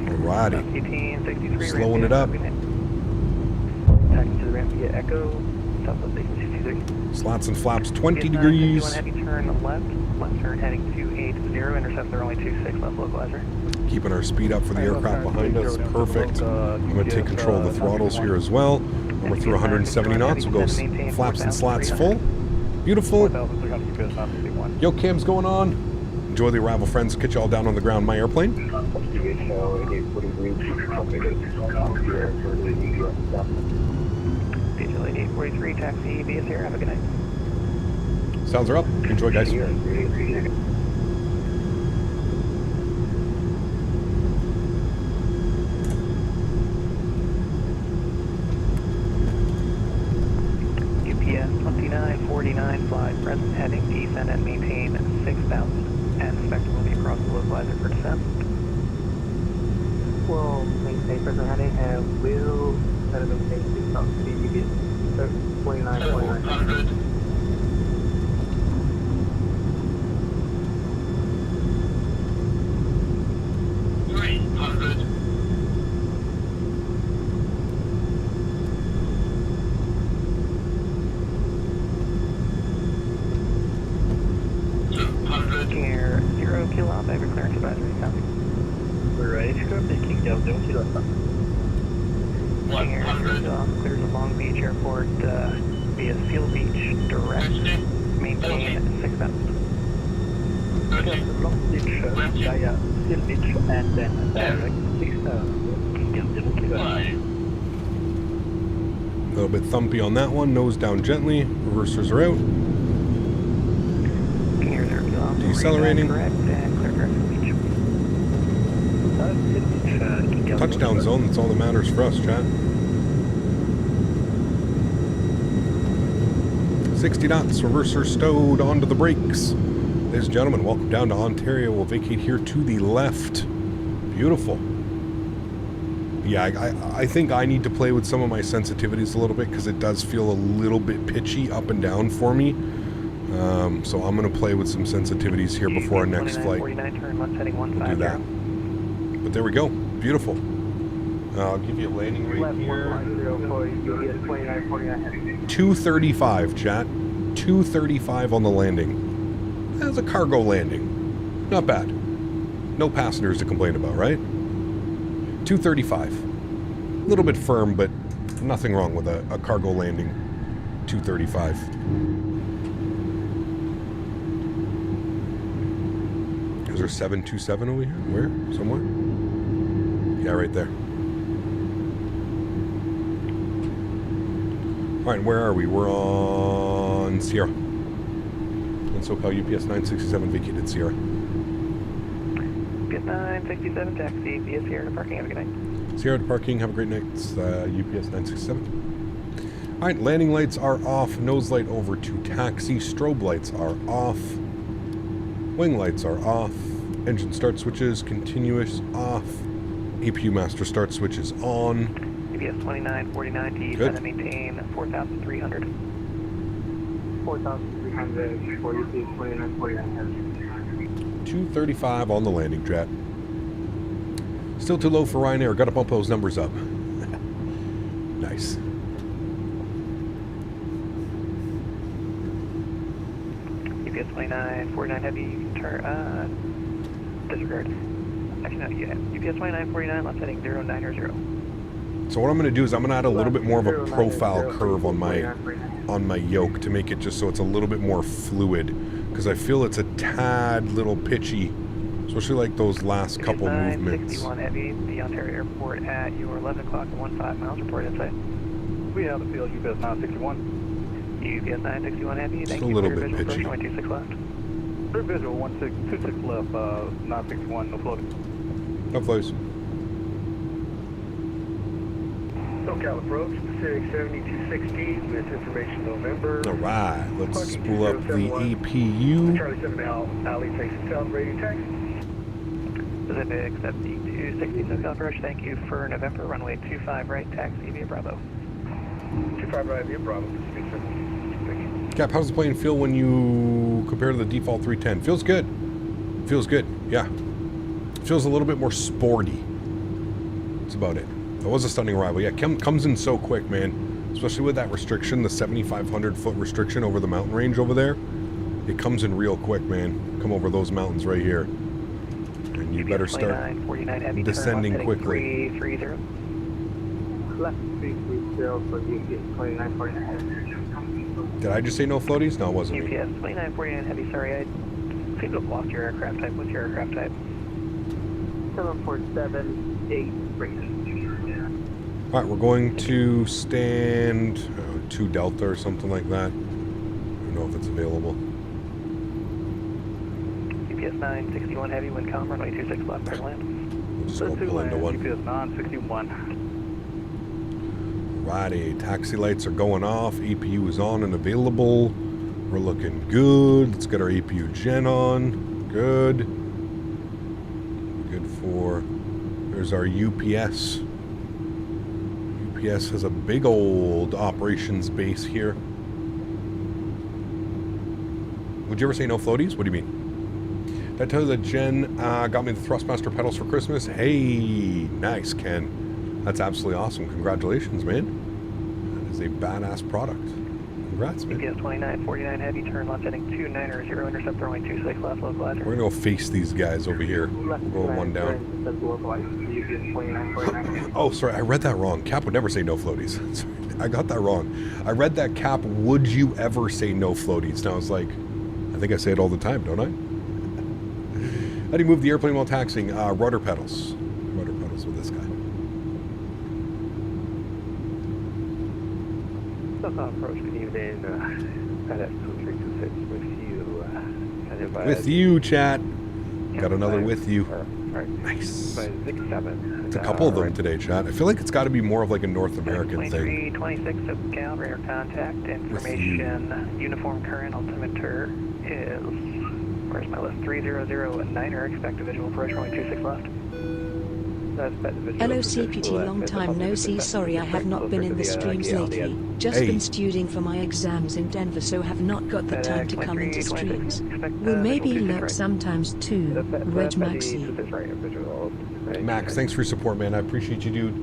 Alrighty. Slowing it up. To the ramp via Echo, southwest 63. Slats and flaps, 20 degrees. Heavy turn left turn heading to 80, interceptor only 26 left localizer. Keeping our speed up for the aircraft behind us, perfect. I'm going to take control of the throttles here as well. And we're through 170 knots, we'll go flaps and slats full. Beautiful. Yo, Cam's going on. Enjoy the arrival, friends. Catch you all down on the ground, my airplane. Digital 8843, taxi VS here, have a good night. Sounds are up. Enjoy, guys. UPS 2949, fly present heading descend and maintain 6,000. And inspector will be across the localizer for descent. Well, maintain present heading and will maintain 6,000. UPS 2949. Air 0 Kilo Alpha, every clearance advisory, copy. We're ready to go up to King Del 0 Kilo Alpha. King Air 0 Kilo Alpha clears the Long Beach Airport via Seal Beach, direct, maintain 6,000. Long Beach via Seal Beach and then direct 6,000. King Del 0 Kilo Alpha. A little bit thumpy on that one, nose down gently, reversers are out. Decelerating. Touchdown zone, that's all that matters for us, chat. 60 knots, reverser stowed onto the brakes. Ladies and gentlemen, welcome down to Ontario. We'll vacate here to the left. Beautiful. Yeah, I think I need to play with some of my sensitivities a little bit because it does feel a little bit pitchy up and down for me. So I'm going to play with some sensitivities here before our next flight. We'll do that. But there we go. Beautiful. I'll give you a landing rate here. 2949 heavy. 235, chat. 235 on the landing. That's a cargo landing. Not bad. No passengers to complain about, right? 235. A little bit firm, but nothing wrong with a cargo landing. 235. Is there 727 over here? Where? Somewhere? Yeah, right there. Alright, where are we? We're on Sierra. And SoCal UPS 967 vacated Sierra. UPS 967 taxi via Sierra to parking. Have a good night. Sierra to parking. Have a great night. It's UPS 967. Alright, landing lights are off. Nose light over to taxi. Strobe lights are off. Wing lights are off. Engine start switches continuous off. APU master start switches on. UPS 2949 to Good. maintain 4,300. 4,300 for UPS 2949. 235 on the landing, jet. Still too low for Ryanair. Got to bump those numbers up. Nice. UPS 2949 heavy, turn, disregard. Actually, no, yeah. UPS 2949, left heading 090. So what I'm going to do is I'm going to add a little bit more of a profile curve on my yoke to make it just so it's a little bit more fluid, because I feel it's a tad little pitchy, especially like those last couple movements. 61 heavy, the Ontario Airport at your 11 o'clock and 15 miles. Report inside. We have the field UPS 961. UPS 961 heavy. Just Thank a you little for your bit visual. pitchy. Approach 26 left. Clear visual 2626 left, 961, no floating. No flows. SoCal approach, Pacific 7260 with information November. Alright, let's spool up the Charlie APU. 7 Alley takes South Radio taxi. Pacific 7260 SoCal approach. Thank you for November. Runway 25 right, taxi via Bravo. 25 right via Bravo. Speak soon. Thank you. Cap, how's the plane feel when you compare to the default 310? Feels good. Feels good, yeah. Feels a little bit more sporty. That's about it. That was a stunning arrival. Yeah, comes in so quick, man. Especially with that restriction, the 7,500 foot restriction over the mountain range over there. It comes in real quick, man. Come over those mountains right here. And you better start descending quickly. 330. Left 330 for UPS 2949. Did I just say no floaties? No, it wasn't me. UPS 2949 heavy, sorry, I seem to have lost your aircraft type. What's your aircraft type? 747-8 Alright, we're going to stand 2 Delta or something like that. I don't know if it's available. UPS 961 heavy, wind calm, runway 26 left, clear to land. We'll just go pull into one. UPS 961. Righty, taxi lights are going off. APU is on and available. We're looking good. Let's get our APU gen on. Good. Good for... There's our UPS. UPS has a big old operations base here. Would you ever say no floaties? What do you mean? Did I tell you that Jen got me the Thrustmaster pedals for Christmas? Hey, nice, Ken. That's absolutely awesome. Congratulations, man. That is a badass product. Congrats, man. UPS 2949 heavy, turn left heading 290, intercept runway 26 left, localizer. We're going to go face these guys over here. Roll one down. Oh, sorry, I read that wrong. Cap would never say no floaties. Sorry, I got that wrong. I read that Cap, would you ever say no floaties? And I was like, I think I say it all the time, don't I? How do you move the airplane while taxiing? Rudder pedals. Rudder pedals with this guy. Approach, good evening. FedEx 2326 with you. With you, chat. Got another with you. Nice. It's a couple of them today, chat. I feel like it's got to be more of like a North American thing. 26 SoCal, radar contact, information, uniform current altimeter is, where's my list, 300-9er, expect a visual approach, runway 26 left. Hello CPT, long time no see, sorry I have not been in the streams lately, just been studing for my exams in Denver so have not got the time to come into streams. Will maybe lurk sometimes too, Reg Maxi. Max, thanks for your support, man. I appreciate you, dude.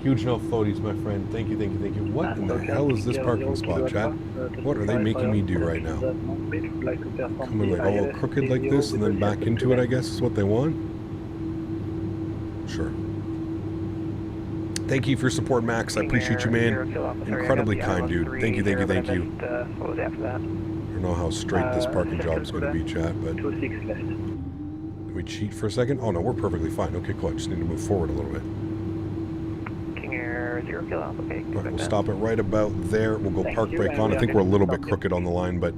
Huge no floaties, my friend. Thank you, thank you, thank you. What in the hell is this parking spot, chat? What are they making me do right now? Coming like all crooked like this and then back into it, I guess, is what they want? Sure. Thank you for your support, Max. I appreciate you, man. Incredibly kind, dude. Thank you, thank you, thank you. What was after that? I don't know how straight this parking job is going to be, chat, but... Can we cheat for a second? Oh, no, we're perfectly fine. Okay, cool. I just need to move forward a little bit. King Air 0 Kilo Alpha, okay. All right, we'll stop it right about there. We'll go park brake on. I think we're a little bit crooked on the line, but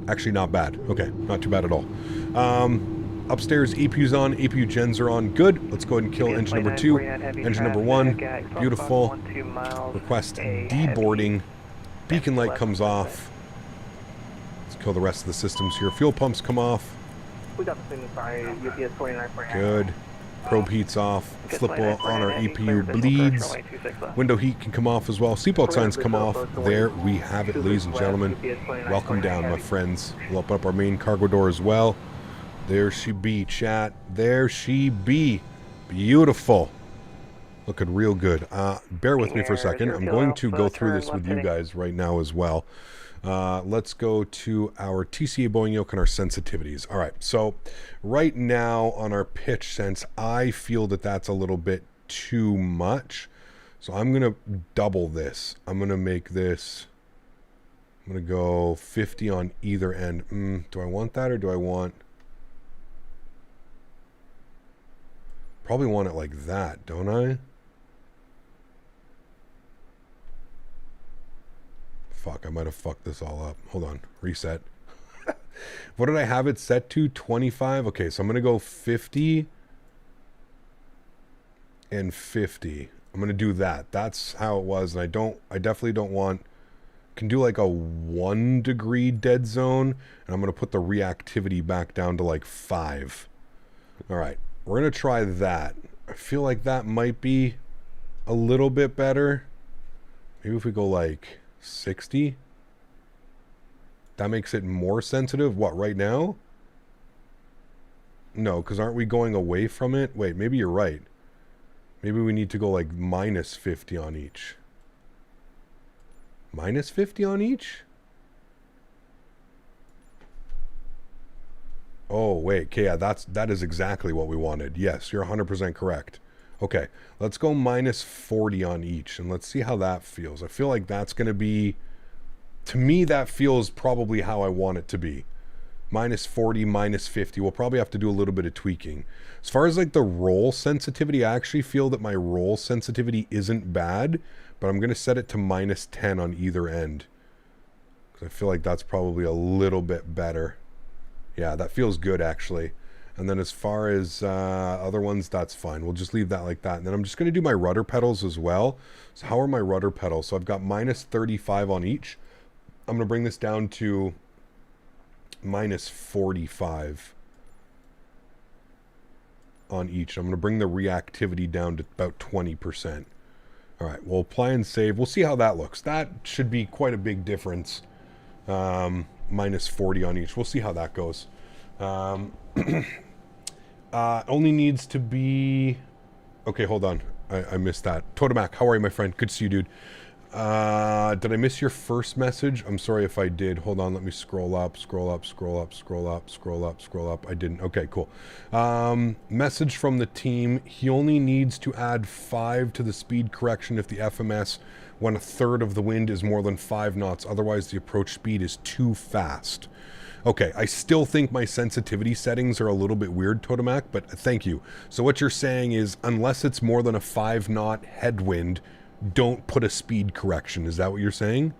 actually not bad. Okay, not too bad at all. Upstairs, APU's on. APU gens are on. Good. Let's go ahead and kill engine number 2. Engine number 1. Beautiful. Request deboarding. Beacon light comes off. Let's kill the rest of the systems here. Fuel pumps come off. We got the signal, sorry, UPS 2949. Good. Probe heat's off. Flip on our APU bleeds. Window heat can come off as well. Seatbelt signs come off. There we have it, ladies and gentlemen. Welcome down, my friends. We'll open up our main cargo door as well. There she be, chat. There she be. Beautiful. Looking real good. Bear with me for a second. I'm going to go through this with you guys right now as well. Let's go to our TCA Boeing yoke and our sensitivities. All right, so right now on our pitch sense, I feel that that's a little bit too much. So I'm going to double this. I'm going to make this, I'm going to go 50 on either end. Do I want that or do I want... Probably want it like that, don't I? Fuck, I might have fucked this all up. Hold on, reset. What did I have it set to? 25? Okay, so I'm going to go 50 and 50. I'm going to do that. That's how it was, and I definitely don't want... Can do like a 1 degree dead zone, and I'm going to put the reactivity back down to like 5. All right. We're going to try that. I feel like that might be a little bit better. Maybe if we go like 60. That makes it more sensitive. What, right now? No, because aren't we going away from it? Wait, maybe you're right. Maybe we need to go like minus 50 on each. Minus 50 on each? Oh, wait. Okay, yeah, that is exactly what we wanted. Yes, you're 100% correct. Okay, let's go minus 40 on each, and let's see how that feels. I feel like that's going to be... To me, that feels probably how I want it to be. Minus 40, minus 50. We'll probably have to do a little bit of tweaking. As far as like the roll sensitivity, I actually feel that my roll sensitivity isn't bad, but I'm going to set it to minus 10 on either end. Because I feel like that's probably a little bit better. Yeah, that feels good actually. And then as far as other ones, that's fine. We'll just leave that like that. And then I'm just going to do my rudder pedals as well. So how are my rudder pedals? So I've got minus 35 on each. I'm going to bring this down to minus 45 on each. I'm going to bring the reactivity down to about 20%. All right, we'll apply and save. We'll see how that looks. That should be quite a big difference. Minus 40 on each. We'll see how that goes. Only needs to be... Okay, hold on. I missed that. Totomac, how are you, my friend? Good to see you, dude. Did I miss your first message? I'm sorry if I did. Hold on, let me scroll up. I didn't. Okay, cool. Message from the team. He only needs to add 5 to the speed correction if the FMS when a third of the wind is more than 5 knots. Otherwise, the approach speed is too fast. Okay, I still think my sensitivity settings are a little bit weird, Totomac, but thank you. So what you're saying is, unless it's more than a 5-knot headwind, don't put a speed correction. Is that what you're saying?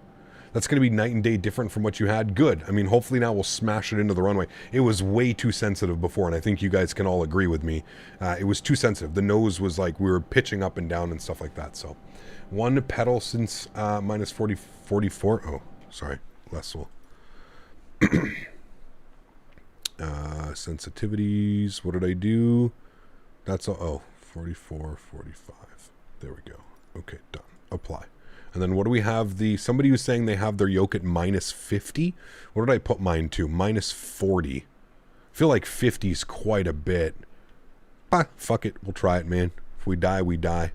That's going to be night and day different from what you had? Good. I mean, hopefully now we'll smash it into the runway. It was way too sensitive before, and I think you guys can all agree with me. It was too sensitive. The nose was like, we were pitching up and down and stuff like that, so... 1 pedal since minus 44. Oh, sorry. Less will. Sensitivities. What did I do? That's all. Oh, 44, 45. There we go. Okay, done. Apply. And then what do we have? Somebody was saying they have their yoke at minus 50. What did I put mine to? Minus 40. I feel like 50 is quite a bit. Fuck it. We'll try it, man. If we die, we die.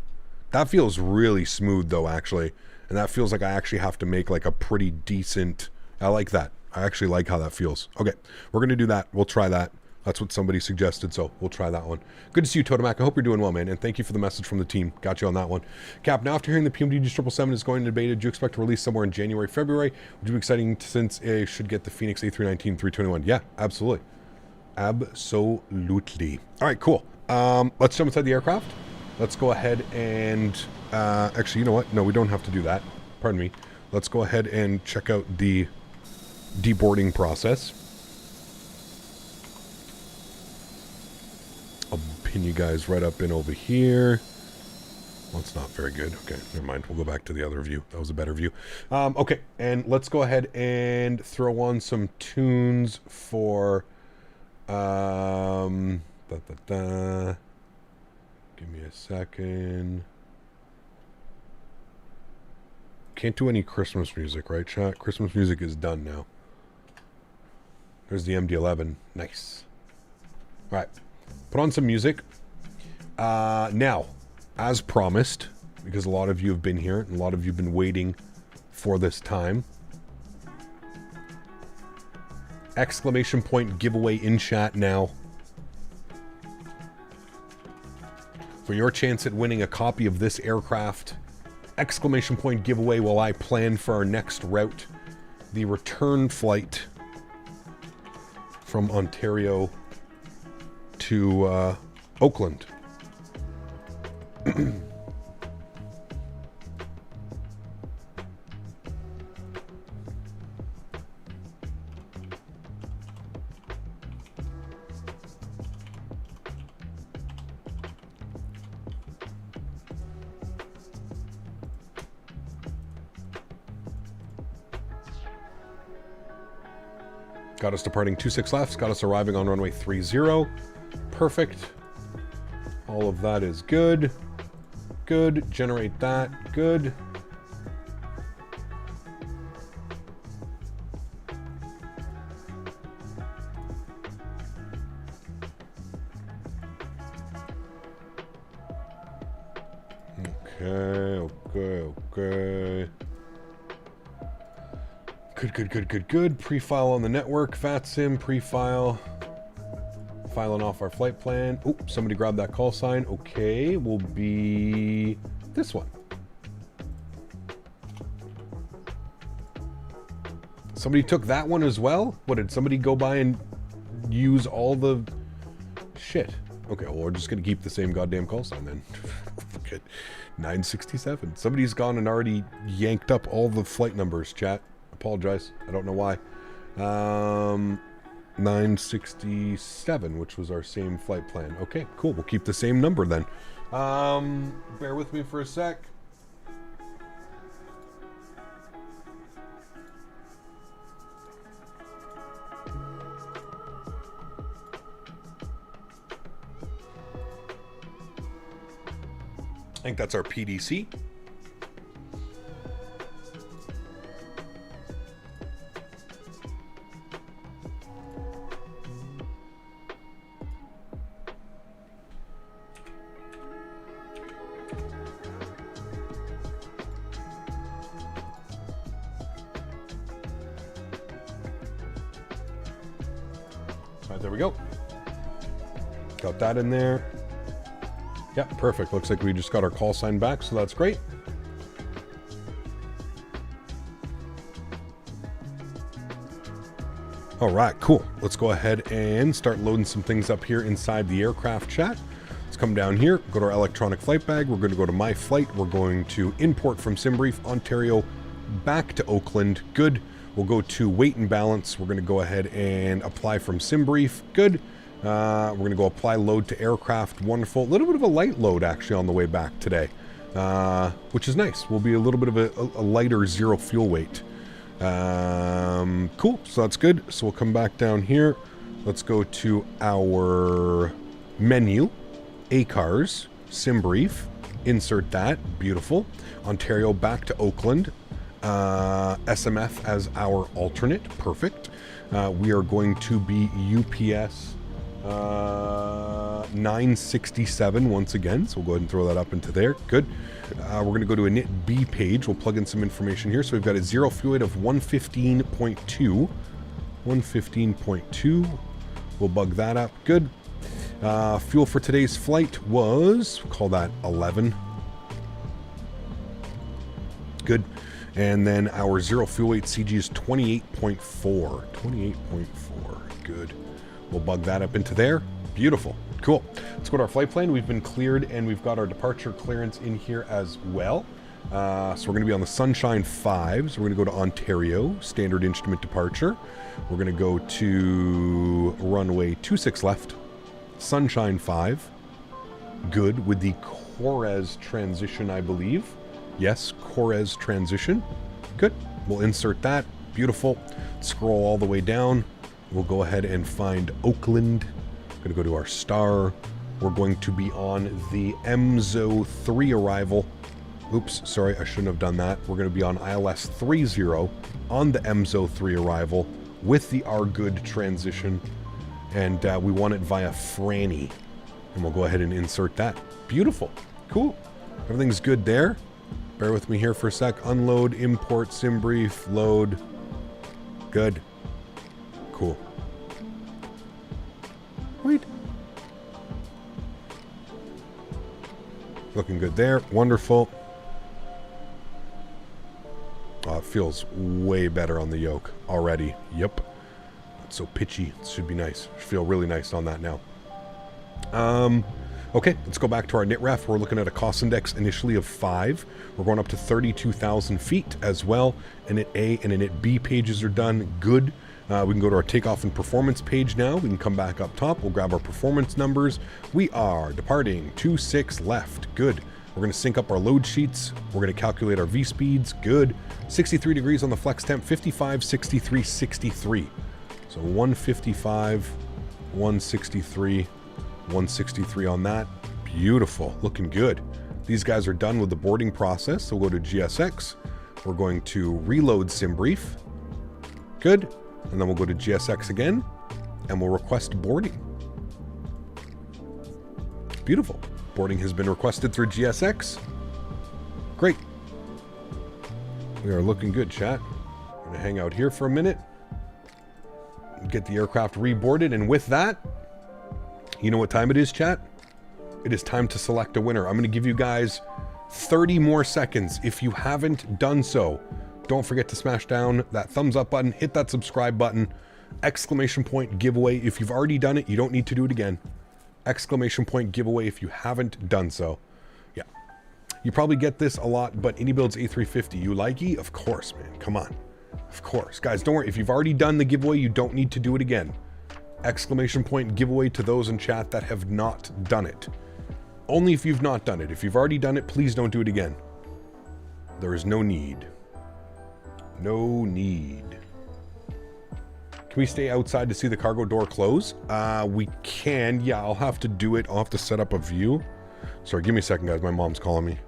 That feels really smooth though, actually. And that feels like I actually have to make like a pretty decent, I like that. I actually like how that feels. Okay, we're going to do that. We'll try that. That's what somebody suggested, so we'll try that one. Good to see you, Totomac. I hope you're doing well, man, and thank you for the message from the team. Got you on that one. Cap, now after hearing the PMDG 777 is going into beta, do you expect to release somewhere in January, February? Would you be exciting since it should get the Phoenix A319 321? Yeah, absolutely. Absolutely. All right, cool. Let's jump inside the aircraft. Let's go ahead and... actually, you know what? No, we don't have to do that. Pardon me. Let's go ahead and check out the deboarding process. I'll pin you guys right up in over here. Well, it's not very good. Okay, never mind. We'll go back to the other view. That was a better view. Okay, and let's go ahead and throw on some tunes for... Give me a second. Can't do any Christmas music, right, chat? Christmas music is done now. There's the MD-11. Nice. All right. Put on some music. Now, as promised, because a lot of you have been here, and a lot of you have been waiting for this time. Exclamation point giveaway in chat now. For your chance at winning a copy of this aircraft. Exclamation point giveaway while I plan for our next route. The return flight from Ontario to Oakland. Got us departing 26 left. Got us arriving on runway 30. Perfect. All of that is good. Good. Generate that. Good. Okay. Good. Pre-file on the network. FatSim, pre-file. Filing off our flight plan. Oh, somebody grabbed that call sign. Okay, will be this one. Somebody took that one as well? What, did somebody go by and use all the shit? Okay, well, we're just going to keep the same goddamn call sign then. Okay, 967. Somebody's gone and already yanked up all the flight numbers, chat. Apologize. I don't know why. 967, which was our same flight plan. Okay, cool. We'll keep the same number then. Bear with me for a sec. I think that's our PDC. There we go. Got that in there. Yeah, perfect. Looks like we just got our call sign back, so that's great. All right, cool. Let's go ahead and start loading some things up here inside the aircraft chat. Let's come down here, go to our electronic flight bag. We're going to go to My Flight. We're going to import from SimBrief, Ontario, back to Oakland. Good. We'll go to weight and balance. We're going to go ahead and apply from SimBrief. Good. We're going to go apply load to aircraft. Wonderful. A little bit of a light load actually on the way back today, which is nice. Will be a little bit of a lighter zero fuel weight. Cool. So that's good. So we'll come back down here. Let's go to our menu, ACARS, SimBrief. Insert that. Beautiful. Ontario back to Oakland. SMF as our alternate. Perfect. We are going to be UPS 967 once again, so we'll go ahead and throw that up into there. Good. We're going to go to a init B page. We'll plug in some information here. So we've got a zero fuel weight of 115.2. 115.2. We'll bug that up. Good. Fuel for today's flight was, we'll call that 11. Good. And then our zero fuel weight CG is 28.4. 28.4. Good. We'll bug that up into there. Beautiful. Cool. Let's go to our flight plan. We've been cleared and we've got our departure clearance in here as well. So we're going to be on the Sunshine 5. So we're going to go to Ontario, standard instrument departure. We're going to go to runway 26 left, Sunshine 5. Good, with the Childerz transition, I believe. Yes, Childerz transition. Good. We'll insert that. Beautiful. Scroll all the way down. We'll go ahead and find Oakland. Going to go to our star. We're going to be on the MSO 3 arrival. Oops, sorry, I shouldn't have done that. We're going to be on ILS 30 on the MSO 3 arrival with the R good transition. And we want it via Franny. And we'll go ahead and insert that. Beautiful. Cool. Everything's good there. Bear with me here for a sec. Unload, import, sim brief, load. Good. Cool. Wait. Looking good there. Wonderful. Oh, it feels way better on the yoke already. Yep. It's so pitchy. It should be nice. Should feel really nice on that now. Okay, let's go back to our NITREF. We're looking at a cost index initially of 5. We're going up to 32,000 feet as well. Init A and Init B pages are done. Good. We can go to our takeoff and performance page now. We can come back up top. We'll grab our performance numbers. We are departing 26 left. Good. We're going to sync up our load sheets. We're going to calculate our V speeds. Good. 63 degrees on the flex temp. 55, 63, 63. So 155, 163, 163 on that. Beautiful. Looking good. These guys are done with the boarding process. So we'll go to GSX. We're going to reload sim brief. Good. And then we'll go to GSX again, and we'll request boarding. Beautiful. Boarding has been requested through GSX. Great. We are looking good, chat. I'm going to hang out here for a minute, get the aircraft reboarded, and with that, you know what time it is, chat? It is time to select a winner. I'm going to give you guys 30 more seconds. If you haven't done so, don't forget to smash down that thumbs up button, hit that subscribe button, exclamation point giveaway. If you've already done it, you don't need to do it again. Exclamation point giveaway if you haven't done so. Yeah. You probably get this a lot, but iniBuilds A350, you likey? Of course, man. Come on. Of course. Guys, don't worry. If you've already done the giveaway, you don't need to do it again. Exclamation point giveaway to those in chat that have not done it. Only if you've not done it. If you've already done it, please don't do it again. There is no need. No need. Can we stay outside to see the cargo door close? We can. Yeah, I'll have to do it. I'll have to set up a view. Sorry, give me a second, guys. My mom's calling me.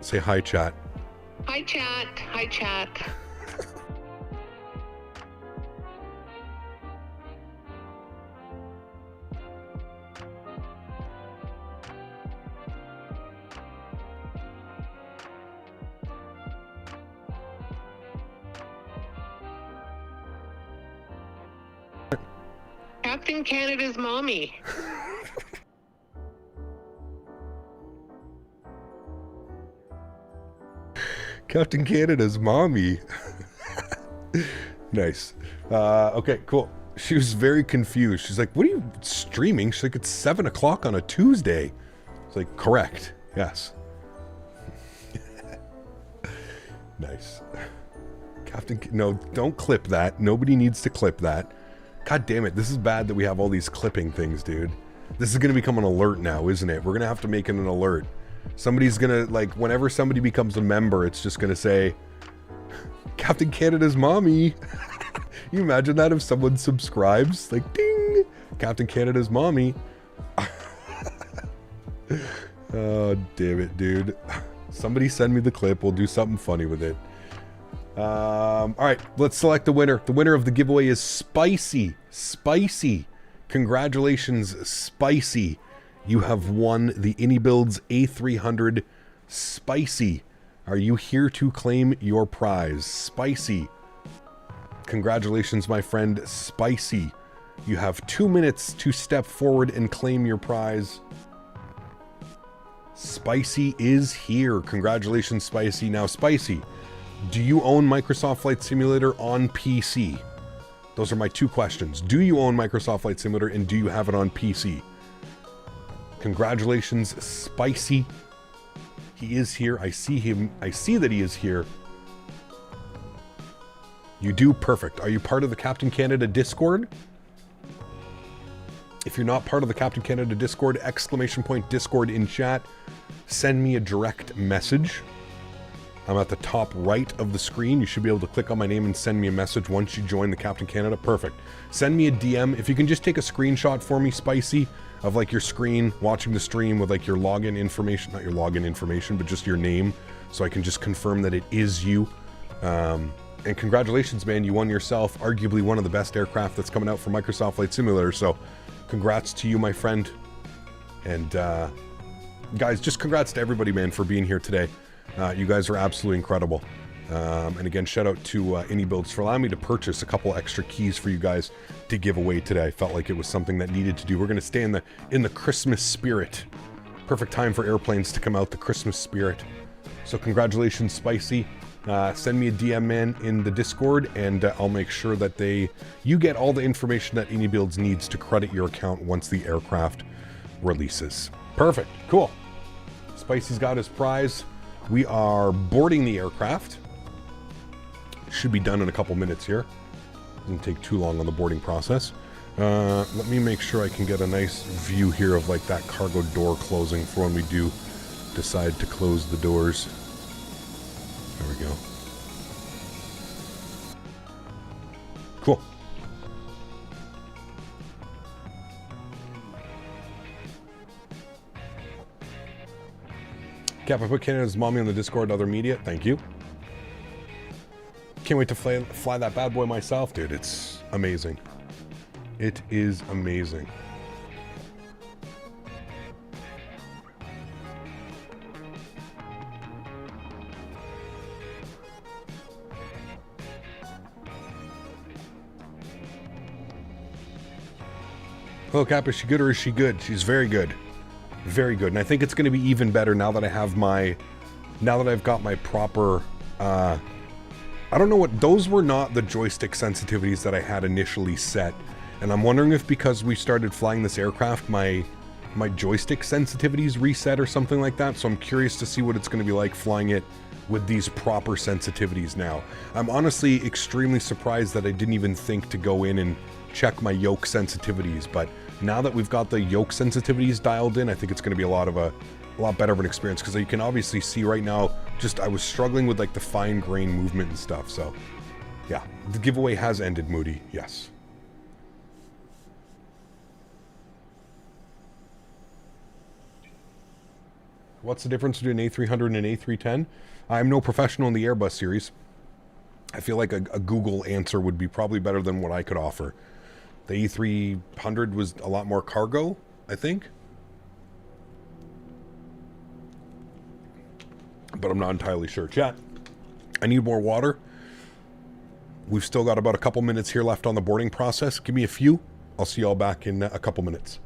Say hi, chat. Hi, chat. Hi, chat. Captain Canada's mommy. Captain Canada's mommy. Nice. Okay, cool. She was very confused. She's like, what are you streaming? She's like, it's 7 o'clock on a Tuesday. It's like, correct. Yes. Nice. Captain, no, don't clip that. Nobody needs to clip that. God damn it. This is bad that we have all these clipping things, dude. This is going to become an alert now, isn't it? We're going to have to make it an alert. Somebody's gonna, like, whenever somebody becomes a member, it's just gonna say, Captain Canada's mommy. You imagine that if someone subscribes? Like, ding! Captain Canada's mommy. Oh, damn it, dude. Somebody send me the clip. We'll do something funny with it. All right, let's select the winner. The winner of the giveaway is Spicy. Spicy. Congratulations, Spicy. You have won the iniBuilds A300. Spicy. Are you here to claim your prize? Spicy. Congratulations, my friend, Spicy. You have 2 minutes to step forward and claim your prize. Spicy is here. Congratulations, Spicy. Now, Spicy, do you own Microsoft Flight Simulator on PC? Those are my two questions. Do you own Microsoft Flight Simulator, and do you have it on PC? Congratulations, Spicy. He is here. I see him. I see that he is here. You do? Perfect. Are you part of the Captain Canada Discord? If you're not part of the Captain Canada Discord, !Discord in chat. Send me a direct message. I'm at the top right of the screen. You should be able to click on my name and send me a message once you join the Captain Canada. Perfect. Send me a DM. If you can just take a screenshot for me, Spicy, of like your screen, watching the stream with like your login information, not your login information, but just your name, so I can just confirm that it is you. And congratulations, man. You won yourself arguably one of the best aircraft that's coming out for Microsoft Flight Simulator. So congrats to you, my friend. And guys, just congrats to everybody, man, for being here today. You guys are absolutely incredible. And again, shout out to iniBuilds for allowing me to purchase a couple extra keys for you guys to give away today. I felt like it was something that needed to do. We're going to stay in the Christmas spirit. Perfect time for airplanes to come out, the Christmas spirit. So congratulations, Spicy. Send me a DM, man, in the Discord, and I'll make sure that you get all the information that iniBuilds needs to credit your account once the aircraft releases. Perfect. Cool. Spicy's got his prize. We are boarding the aircraft. Should be done in a couple minutes here. Doesn't take too long on the boarding process. Let me make sure I can get a nice view here of like that cargo door closing for when we do decide to close the doors. There we go. Cool. Cap, I put Canada's mommy on the Discord, other media. Thank you. Can't wait to fly that bad boy myself, dude. It's amazing. It is amazing. Hello, Cap. Is she good or is she good? She's very good. Very good. And I think it's going to be even better now that I have now that I've got my proper, I don't know what, those were not the joystick sensitivities that I had initially set. And I'm wondering if because we started flying this aircraft, my joystick sensitivities reset or something like that. So I'm curious to see what it's going to be like flying it with these proper sensitivities now. I'm honestly extremely surprised that I didn't even think to go in and check my yoke sensitivities, but now that we've got the yoke sensitivities dialed in, I think it's going to be a lot better of an experience, because you can obviously see right now, I was struggling with like the fine grain movement and stuff. So yeah, the giveaway has ended, Moody. Yes. What's the difference between an A300 and an A310? I'm no professional in the Airbus series. I feel like a Google answer would be probably better than what I could offer. The A300 was a lot more cargo, I think. But I'm not entirely sure. Chat, I need more water. We've still got about a couple minutes here left on the boarding process. Give me a few. I'll see y'all back in a couple minutes.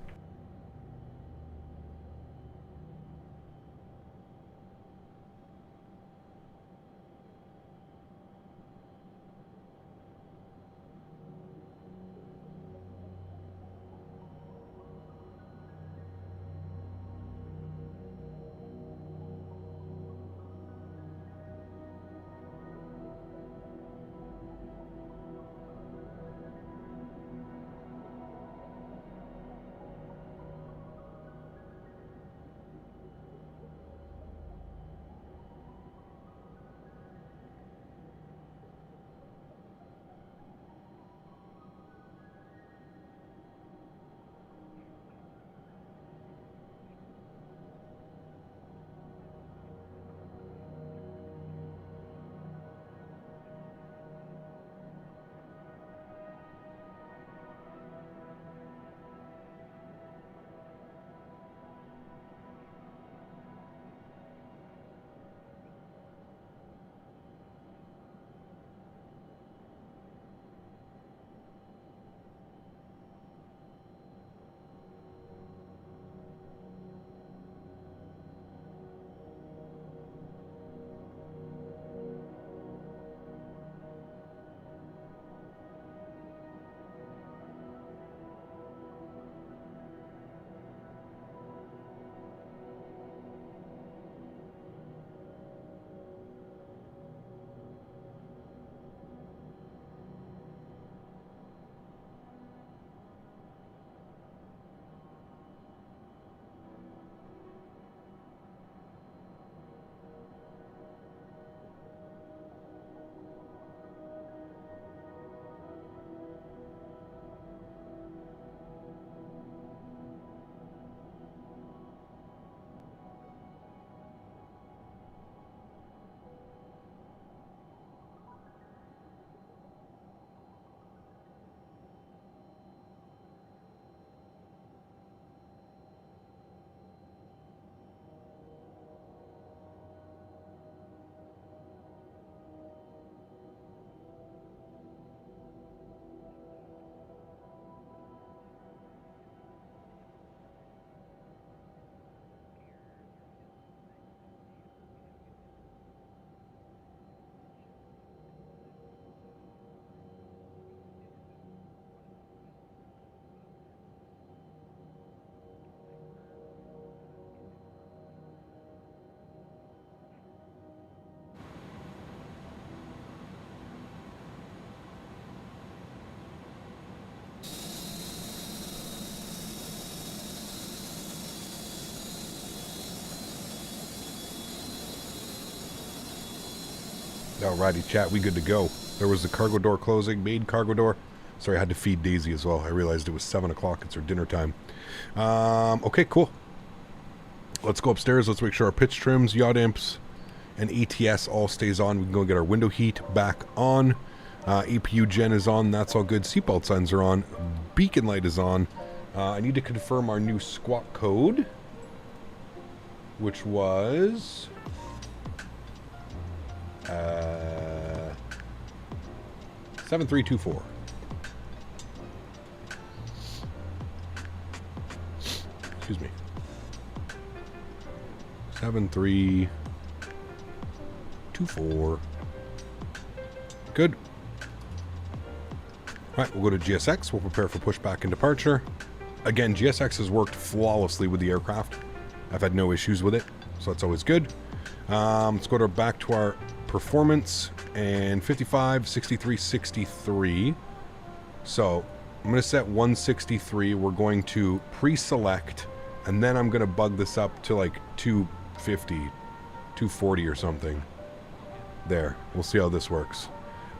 Alrighty, chat, we good to go. There was the cargo door closing, main cargo door. Sorry, I had to feed Daisy as well. I realized it was 7 o'clock. It's her dinner time. Okay, cool. Let's go upstairs. Let's make sure our pitch trims, yaw amps, and ATS all stays on. We can go get our window heat back on. APU gen is on. That's all good. Seatbelt signs are on. Beacon light is on. I need to confirm our new squawk code, which was 7324. Excuse me. 7324. Good. Alright, we'll go to GSX. We'll prepare for pushback and departure. Again, GSX has worked flawlessly with the aircraft. I've had no issues with it, so that's always good. Let's go back to our performance, and 55, 63, 63. So I'm going to set 163. We're going to pre-select, and then I'm going to bug this up to like 250, 240 or something. There, we'll see how this works.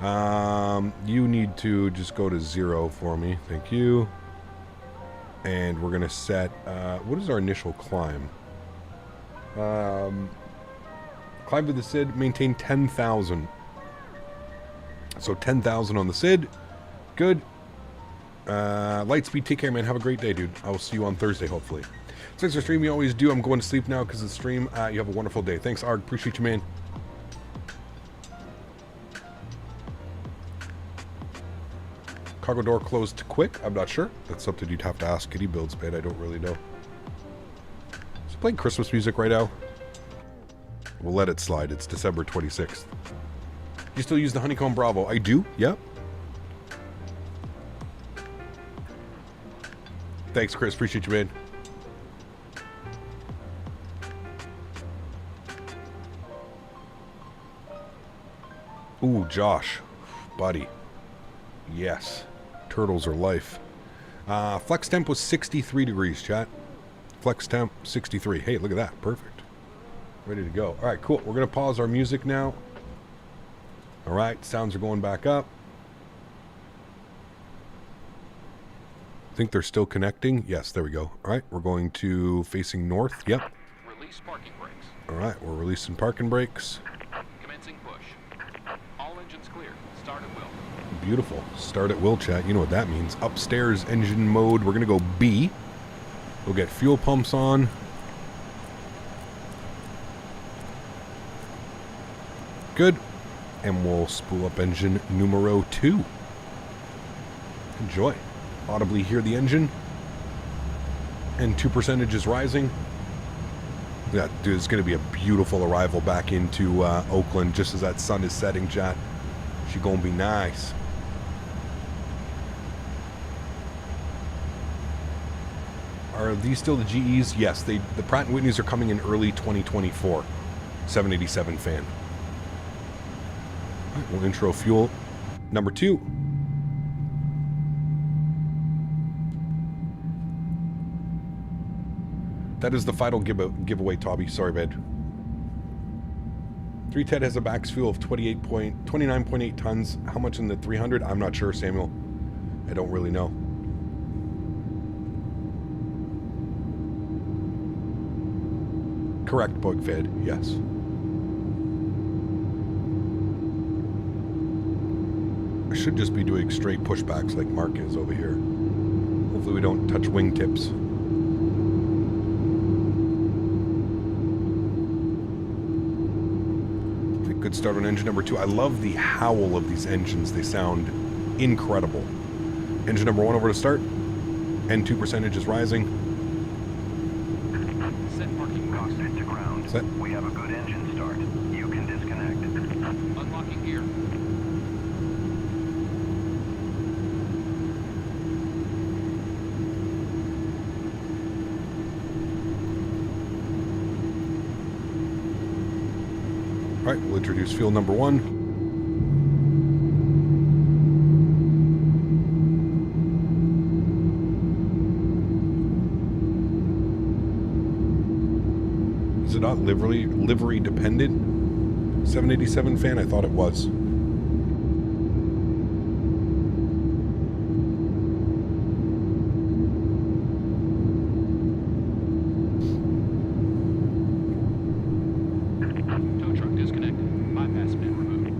You need to just go to 0 for me. Thank you. And we're going to set, what is our initial climb? Climb to the SID, maintain 10,000. So 10,000 on the SID. Good. Lightspeed, take care, man. Have a great day, dude. I will see you on Thursday, hopefully. Thanks for streaming. You always do. I'm going to sleep now because of the stream. You have a wonderful day. Thanks, Arg. Appreciate you, man. Cargo door closed quick? I'm not sure. That's something you'd have to ask iniBuilds, man. I don't really know. Is it playing Christmas music right now? We'll let it slide. It's December 26th. You still use the Honeycomb Bravo? I do, yeah. Thanks, Chris. Appreciate you, man. Ooh, Josh. Buddy. Yes. Turtles are life. Flex temp was 63 degrees, chat. Flex temp, 63. Hey, look at that. Perfect. Ready to go. All right, cool. We're going to pause our music now. All right, sounds are going back up. I think they're still connecting. Yes, there we go. All right, we're going to facing north. Yep. Release parking brakes. All right, we're releasing parking brakes. Commencing push. All engines clear. Start at will. Beautiful. Start at will, chat. You know what that means. Upstairs engine mode. We're going to go B. We'll get fuel pumps on. Good. And we'll spool up engine numero 2. Enjoy. Audibly hear the engine. And 2% is rising. Yeah, dude, it's going to be a beautiful arrival back into Oakland just as that sun is setting, chat. She's going to be nice. Are these still the GEs? Yes, the Pratt & Whitneys are coming in early 2024. 787 fan. All right, we'll intro fuel number 2. That is the final giveaway, Tobby. Sorry, bud. 310 has a max fuel of 29.8 tons. How much in the 300? I'm not sure, Samuel. I don't really know. Correct, Bugfed. Yes. I should just be doing straight pushbacks like Mark is over here. Hopefully we don't touch wingtips. Good start on engine number 2. I love the howl of these engines. They sound incredible. Engine number 1 over to start. And 2% is rising. Set parking brakes. Cockpit to ground. Set. We have a good engine start. You can disconnect. Unlocking gear. All right, we'll introduce fuel number 1. Is it not livery dependent? 787 fan? I thought it was. Tow truck disconnected. Bypass pin removed.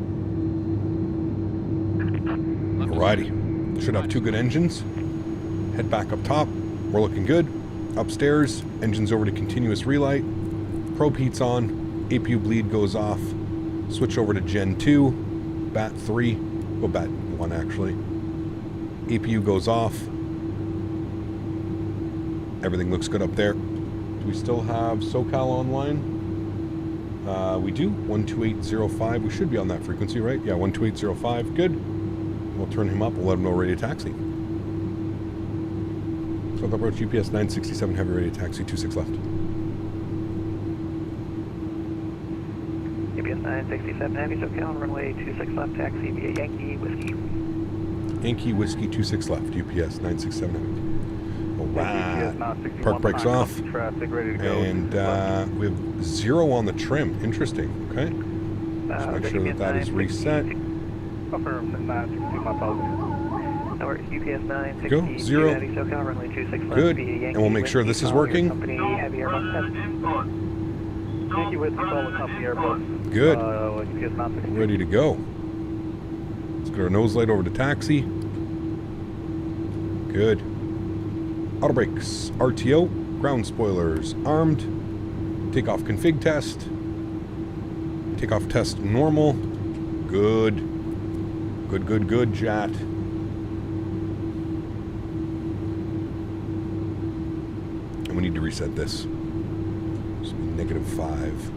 Alrighty. Should have two good engines. Head back up top. We're looking good. Upstairs, engines over to continuous relight. Probe heat's on. APU bleed goes off. Switch over to Gen 2. BAT 3. Well, BAT 1 actually. APU goes off. Everything looks good up there. Do we still have SoCal online? We do. 12805. We should be on that frequency, right? Yeah, 12805. Good. We'll turn him up. We'll let him know radio taxi. So approach UPS 967 heavy radio taxi 26 left. UPS 967 heavy SoCal runway 26 left taxi via Yankee Whiskey. Yankee Whiskey 26 left. UPS 967 heavy. Alright. Park brakes off. And we have 0 on the trim. Interesting. Okay. Just make sure that that is reset. Confirm 962 my apologies. Number UPS 960. Go. 0. SoCal runway 26 left Good. via Yankee And we'll make sure this is working. Company heavy Airbus 7. Yankee Whiskey follow company Airbus. Good. UPS 960. Ready to go. Let's get our nose light over to taxi. Good. Auto brakes, RTO, ground spoilers armed. Takeoff config test. Takeoff test normal. Good. Good, good, good, Jat. And we need to reset this. This will be -5.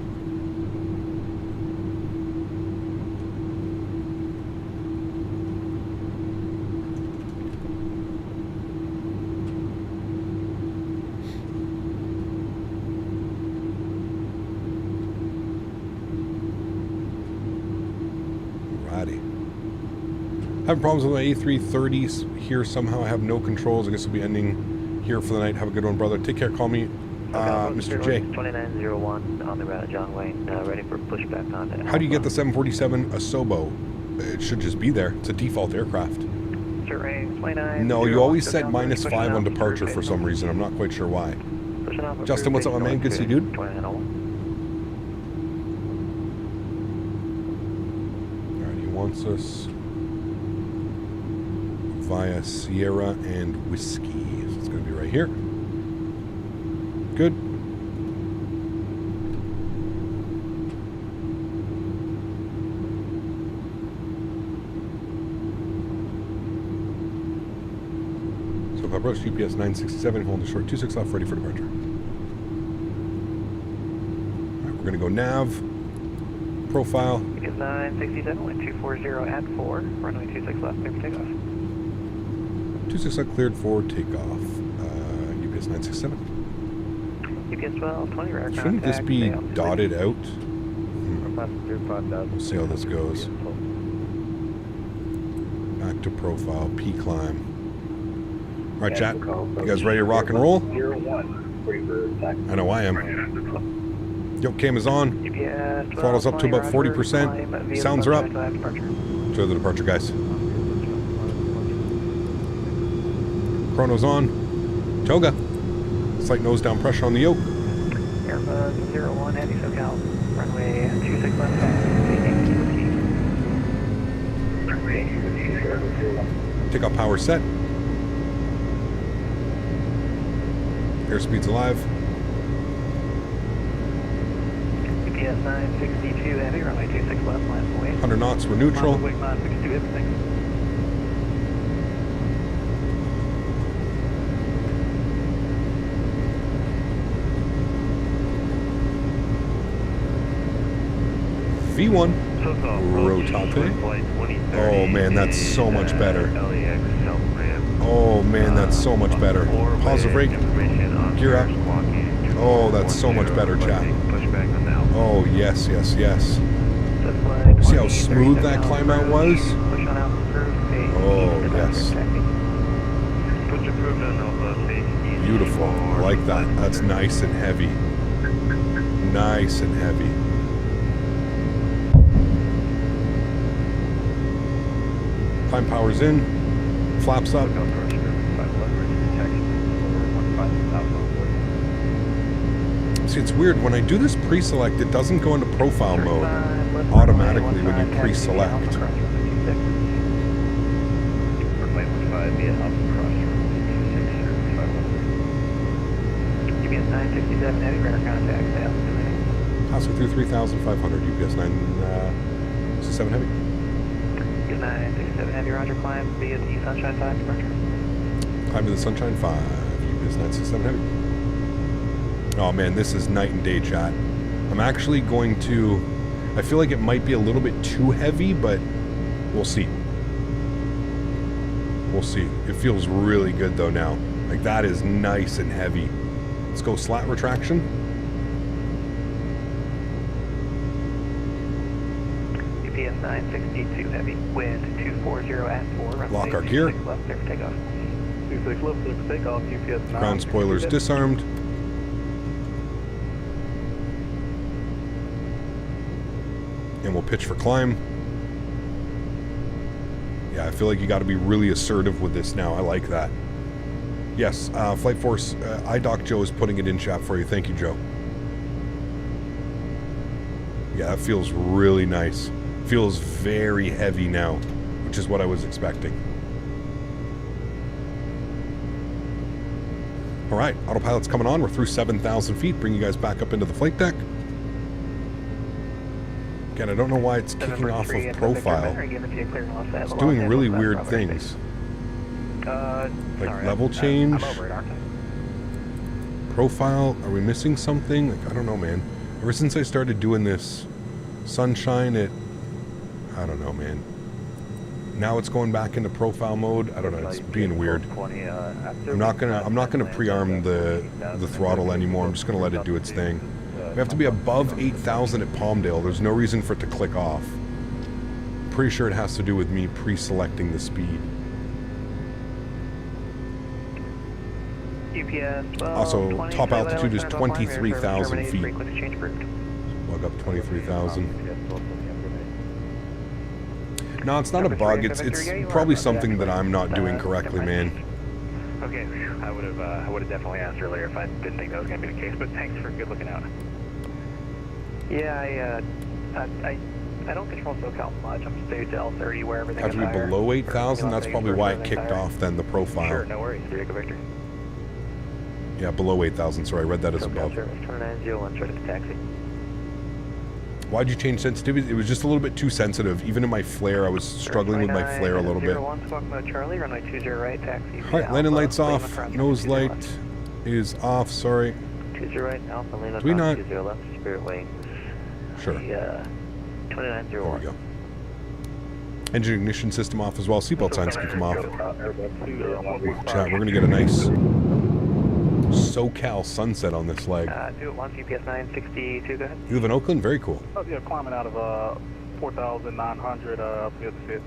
Having problems with my A330s here somehow. I have no controls. I guess we'll be ending here for the night. Have a good one, brother. Take care. Call me Mr. J. 2901 on the route of John Wayne, ready for pushback on it. How do you get the 747 Asobo? It should just be there. It's a default aircraft. No, you always set -5 on departure for some reason. I'm not quite sure why. Justin, what's up, my man? Good to see you, dude. Alright, he wants us via Sierra and Whiskey. So it's going to be right here. Good. So if I approach UPS 967, hold the short 26 left, ready for departure. Alright, we're going to go nav. Profile. UPS 967, wind 240 at 4, runway 26 left, clear for takeoff. 26 left cleared for takeoff. UPS 967. UPS 1220, aircraft. Shouldn't this be dotted out? We'll see how this goes. Back to profile, P climb. Alright, chat. You guys ready to rock and roll? I know I am. Yo, cam is on. Throttle's up to about 40%. Sounds are up. Enjoy the departure, guys. Chrono's on. Toga. Slight nose down pressure on the yoke. Airbus 01 heavy SoCal. Runway 26 left. Takeoff power set. Airspeed's alive. UPS 962 heavy, runway 26 left, last away. 100 knots, we're neutral. 962 everything. V1 rotate. Oh man, that's so much better. Oh man, that's so much better. Pause the brake. Gear up. Oh, that's so much better, chat. Oh yes, yes, yes. See how smooth that climb out was? Oh yes. Beautiful. I like that. That's nice and heavy. Nice and heavy. Climb power's in. Flaps up. See, it's weird. When I do this pre-select, it doesn't go into profile mode automatically when you pre-select. UPS 967 heavy radar contact. Passing through 3,500. UPS 967 heavy. UPS 967 heavy. Roger. Climb via the Sunshine 5 departure. Climb to the Sunshine 5. UPS 967 heavy. Oh man, this is night and day, chat. I'm actually going to... I feel like it might be a little bit too heavy, but we'll see. We'll see. It feels really good though now. Like that is nice and heavy. Let's go slat retraction. UPS 962 heavy. Wind 240 at 4. Lock our gear. 26 left, clear for takeoff. 26 left, clear for takeoff. UPS 9. Ground spoilers disarmed. And we'll pitch for climb. Yeah, I feel like you got to be really assertive with this now. I like that. Yes, Flight Force, EyeDoc Joe is putting it in chat for you. Thank you, Joe. Yeah, that feels really nice. Feels very heavy now, which is what I was expecting. All right, autopilot's coming on. We're through 7,000 feet. Bring you guys back up into the flight deck. Again, I don't know why it's kicking off of profile. It's doing really weird things. Like level change. Profile, are we missing something? Like, I don't know, man. Ever since I started doing this sunshine, I don't know, man. Now it's going back into profile mode. I don't know, it's being weird. I'm not gonna pre-arm the throttle anymore. I'm just gonna let it do its thing. We have to be above 8,000 at Palmdale. There's no reason for it to click off. Pretty sure it has to do with me pre-selecting the speed. Also, top altitude is 23,000 feet. Log up 23,000. No, it's not a bug. It's probably something that I'm not doing correctly, man. Okay, I would have definitely asked earlier if I didn't think that was going to be the case, but thanks for good looking out. Yeah, I don't control SoCal much. I'm stayed to L30 where everything Have to be below 8,000. That's probably why it kicked off then the profile. Sure, no worries. Direct Victor. Yeah, below 8,000. Sorry, I read that as above. Service 2901, short of taxi. Why'd you change sensitivity? It was just a little bit too sensitive. Even in my flare, I was struggling with my flare a little bit. Charlie, runway 20 right, taxi. All right, landing lights off. Nose light is off. Sorry. 20 right, Alpha Lima. Do we not? 20 left, Spirit Wings. Sure. 2901. There we go. Engine ignition system off as well. Seatbelt signs can come off. Chat, we're gonna get a nice SoCal sunset on this leg. Do it once, UPS 962, go ahead. You live in Oakland? Very cool. Oh, yeah, climbing out of 4,900 up near the fit.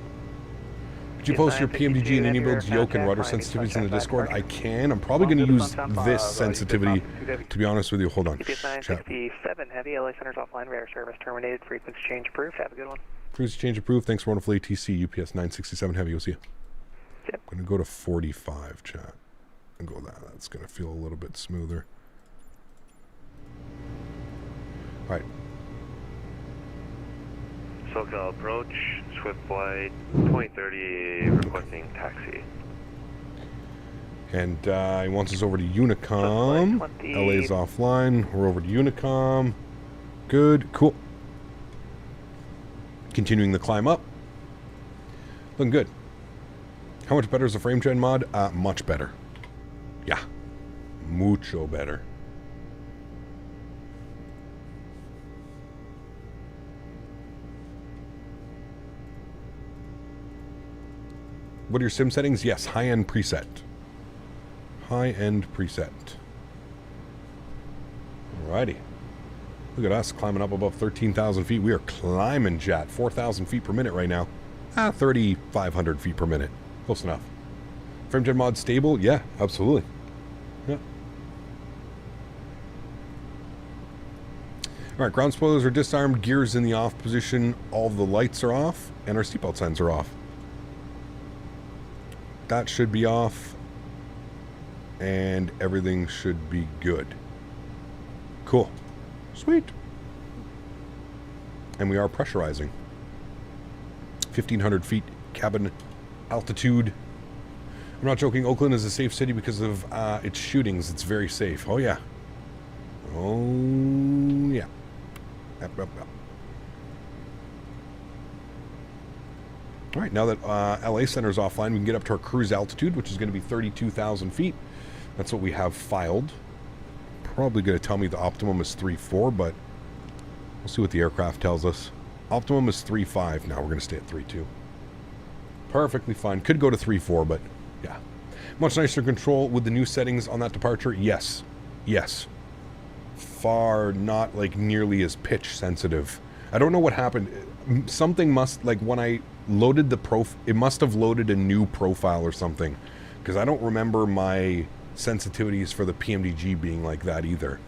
Could you post your PMDG and iniBuilds yoke and rudder sensitivities in the Discord? I can. I'm probably going to use this sensitivity, to be honest with you. Hold on. UPS 967 heavy, LA Center's offline, radar service terminated, frequency change approved. Have a good one. Frequency change approved. Thanks for wonderful ATC, UPS 967 heavy. We'll see you. Yep. I'm going to go to 45, chat. And go that. That's going to feel a little bit smoother. All right. SoCal approach, Swift flight 2030, requesting taxi. And he wants us over to Unicom. LA's offline. We're over to Unicom. Good. Cool. Continuing the climb up. Looking good. How much better is the frame gen mod? Much better. Yeah. Mucho better. What are your sim settings? Yes, high-end preset. High-end preset. Alrighty. Look at us climbing up above 13,000 feet. We are climbing, chat. 4,000 feet per minute right now. 3,500 feet per minute. Close enough. Frame gen mod stable? Yeah, absolutely. Yeah. Alright, ground spoilers are disarmed. Gears in the off position. All the lights are off. And our seatbelt signs are off. that should be off. And everything should be good. Cool. Sweet. And we are pressurizing. 1,500 feet cabin altitude. I'm not joking. Oakland is a safe city because of its shootings. It's very safe. Oh, yeah. Oh, yeah. Yep, yep, yep. All right, now that LA Center's offline, we can get up to our cruise altitude, which is going to be 32,000 feet. That's what we have filed. Probably going to tell me the optimum is 3.4, but we'll see what the aircraft tells us. Optimum is 3.5. Now we're going to stay at 3.2. Perfectly fine. Could go to 3.4, but yeah. Much nicer control with the new settings on that departure. Yes. Yes. Far not like nearly as pitch sensitive. I don't know what happened. Something must, like when I loaded the it must have loaded a new profile or something, because I don't remember my sensitivities for the PMDG being like that either.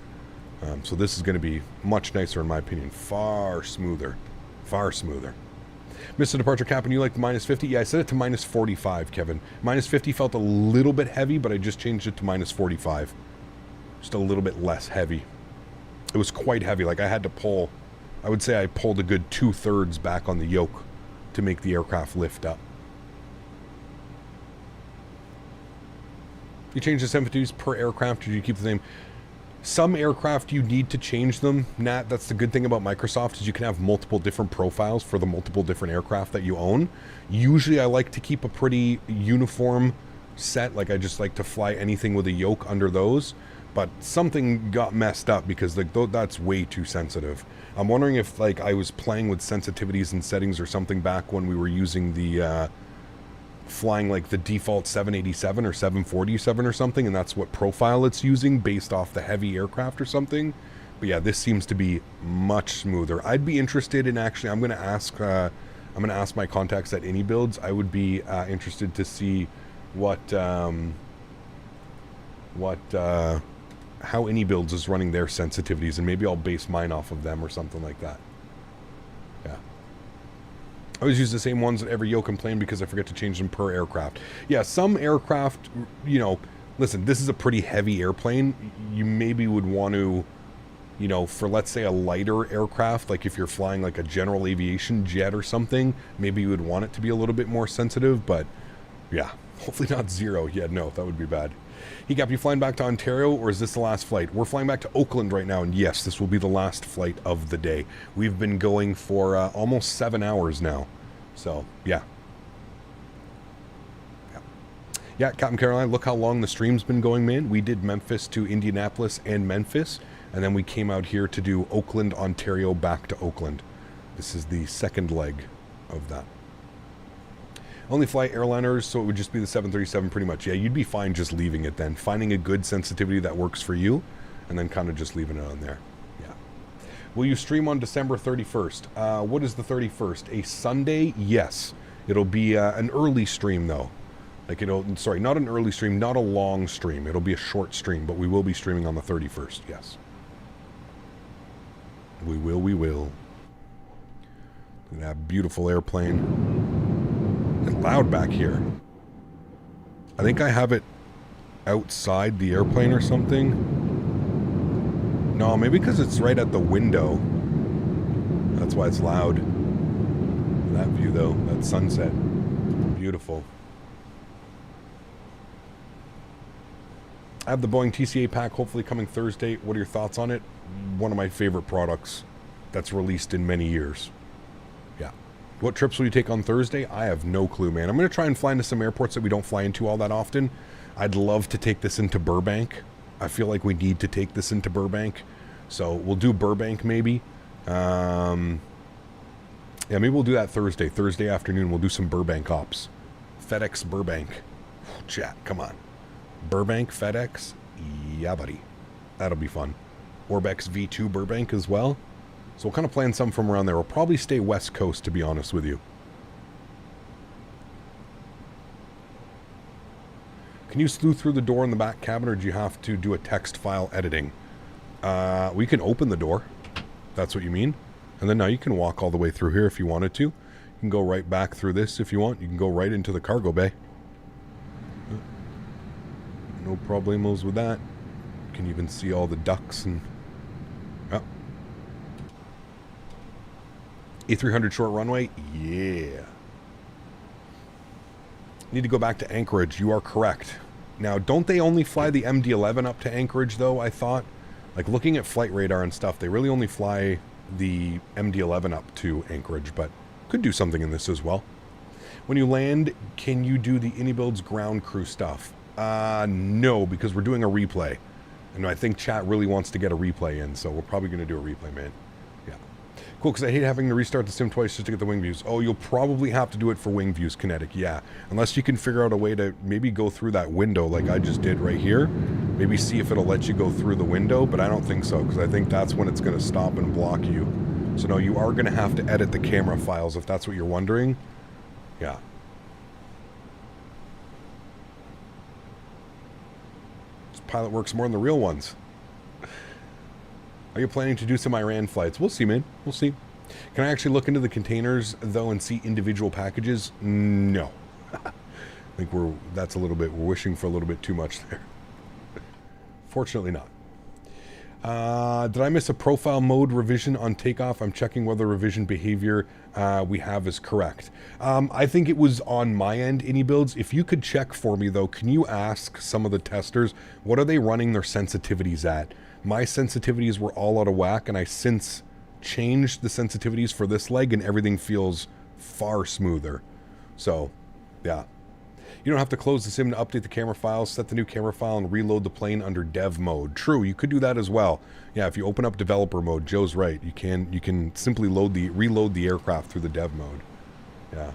So this is going to be much nicer in my opinion. Far smoother. Far smoother. Mr. Departure Captain, you like the minus 50? Yeah, I set it to minus 45, Kevin. Minus 50 felt a little bit heavy, but I just changed it to minus 45. Just a little bit less heavy. It was quite heavy. Like I had to pull, I would say I pulled a good 2/3 back on the yoke to make the aircraft lift up. You change the sensitivities per aircraft, or do you keep the same? Some aircraft you need to change them, Nat. That's the good thing about Microsoft, is you can have multiple different profiles for the multiple different aircraft that you own. Usually I like to keep a pretty uniform set. Like I just like to fly anything with a yoke under those. But something got messed up because like that's way too sensitive. I'm wondering if like I was playing with sensitivities and settings or something back when we were using the flying like the default 787 or 747 or something, and that's what profile it's using based off the heavy aircraft or something. But yeah, this seems to be much smoother. I'd be interested in actually, I'm going to ask my contacts at iniBuilds. I would be interested to see how iniBuilds is running their sensitivities, and maybe I'll base mine off of them or something like that. Yeah. I always use the same ones at every yoke and plane because I forget to change them per aircraft. Yeah, some aircraft, you know, listen, this is a pretty heavy airplane. You maybe would want to, you know, for let's say a lighter aircraft, like if you're flying like a general aviation jet or something, maybe you would want it to be a little bit more sensitive, but yeah, hopefully not 0. Yeah, no, that would be bad. Hey, Cap, you flying back to Ontario, or is this the last flight? We're flying back to Oakland right now, and yes, this will be the last flight of the day. We've been going for almost 7 hours now, so yeah. Yeah, Captain Caroline, look how long the stream's been going, man. We did Memphis to Indianapolis and Memphis, and then we came out here to do Oakland, Ontario, back to Oakland. This is the second leg of that. Only fly airliners, so it would just be the 737 pretty much. Yeah, you'd be fine just leaving it then. Finding a good sensitivity that works for you, and then kind of just leaving it on there. Yeah. Will you stream on December 31st? What is the 31st? A Sunday? Yes. It'll be an early stream, though. Like sorry, not an early stream, not a long stream. It'll be a short stream, but we will be streaming on the 31st, yes. We will. Look at that beautiful airplane. It's loud back here. I think I have it outside the airplane or something. No, maybe because it's right at the window. That's why it's loud. That view though, that sunset. Beautiful. I have the Boeing TCA pack hopefully coming Thursday. What are your thoughts on it? One of my favorite products that's released in many years. Yeah. What trips will you take on Thursday? I have no clue, man. I'm going to try and fly into some airports that we don't fly into all that often. I'd love to take this into Burbank. I feel like we need to take this into Burbank. So we'll do Burbank maybe. Yeah, maybe we'll do that Thursday afternoon. We'll do some Burbank ops. FedEx Burbank. Chat, come on. Burbank, FedEx. Yeah, buddy. That'll be fun. Orbex V2 Burbank as well. So we'll kind of plan some from around there. We'll probably stay West Coast, to be honest with you. Can you slew through the door in the back cabin, or do you have to do a text file editing? We can open the door. That's what you mean. And then now you can walk all the way through here if you wanted to. You can go right back through this if you want. You can go right into the cargo bay. No problemos with that. You can even see all the ducks and... Oh. A300 short runway? Yeah. Need to go back to Anchorage. You are correct. Now, don't they only fly the MD-11 up to Anchorage, though, I thought? Like, looking at flight radar and stuff, they really only fly the MD-11 up to Anchorage, but could do something in this as well. When you land, can you do the iniBuilds ground crew stuff? No, because we're doing a replay. And I think chat really wants to get a replay in, so we're probably going to do a replay, man. Yeah. Cool, because I hate having to restart the sim twice just to get the wing views. Oh, you'll probably have to do it for wing views, Kinetic, yeah. Unless you can figure out a way to maybe go through that window like I just did right here. Maybe see if it'll let you go through the window, but I don't think so, because I think that's when it's going to stop and block you. So no, you are going to have to edit the camera files if that's what you're wondering. Yeah. This pilot works more than the real ones. Are you planning to do some Iran flights? We'll see, man. We'll see. Can I actually look into the containers, though, and see individual packages? No. I think we're wishing for a little bit too much there. Fortunately not. Did I miss a profile mode revision on takeoff? I'm checking whether revision behavior we have is correct. I think it was on my end, iniBuilds. If you could check for me, though, can you ask some of the testers, what are they running their sensitivities at? My sensitivities were all out of whack, and I since changed the sensitivities for this leg, and everything feels far smoother. So, yeah. You don't have to close the sim to update the camera files, set the new camera file, and reload the plane under dev mode. True, you could do that as well. Yeah, if you open up developer mode, Joe's right. You can simply reload the aircraft through the dev mode. Yeah.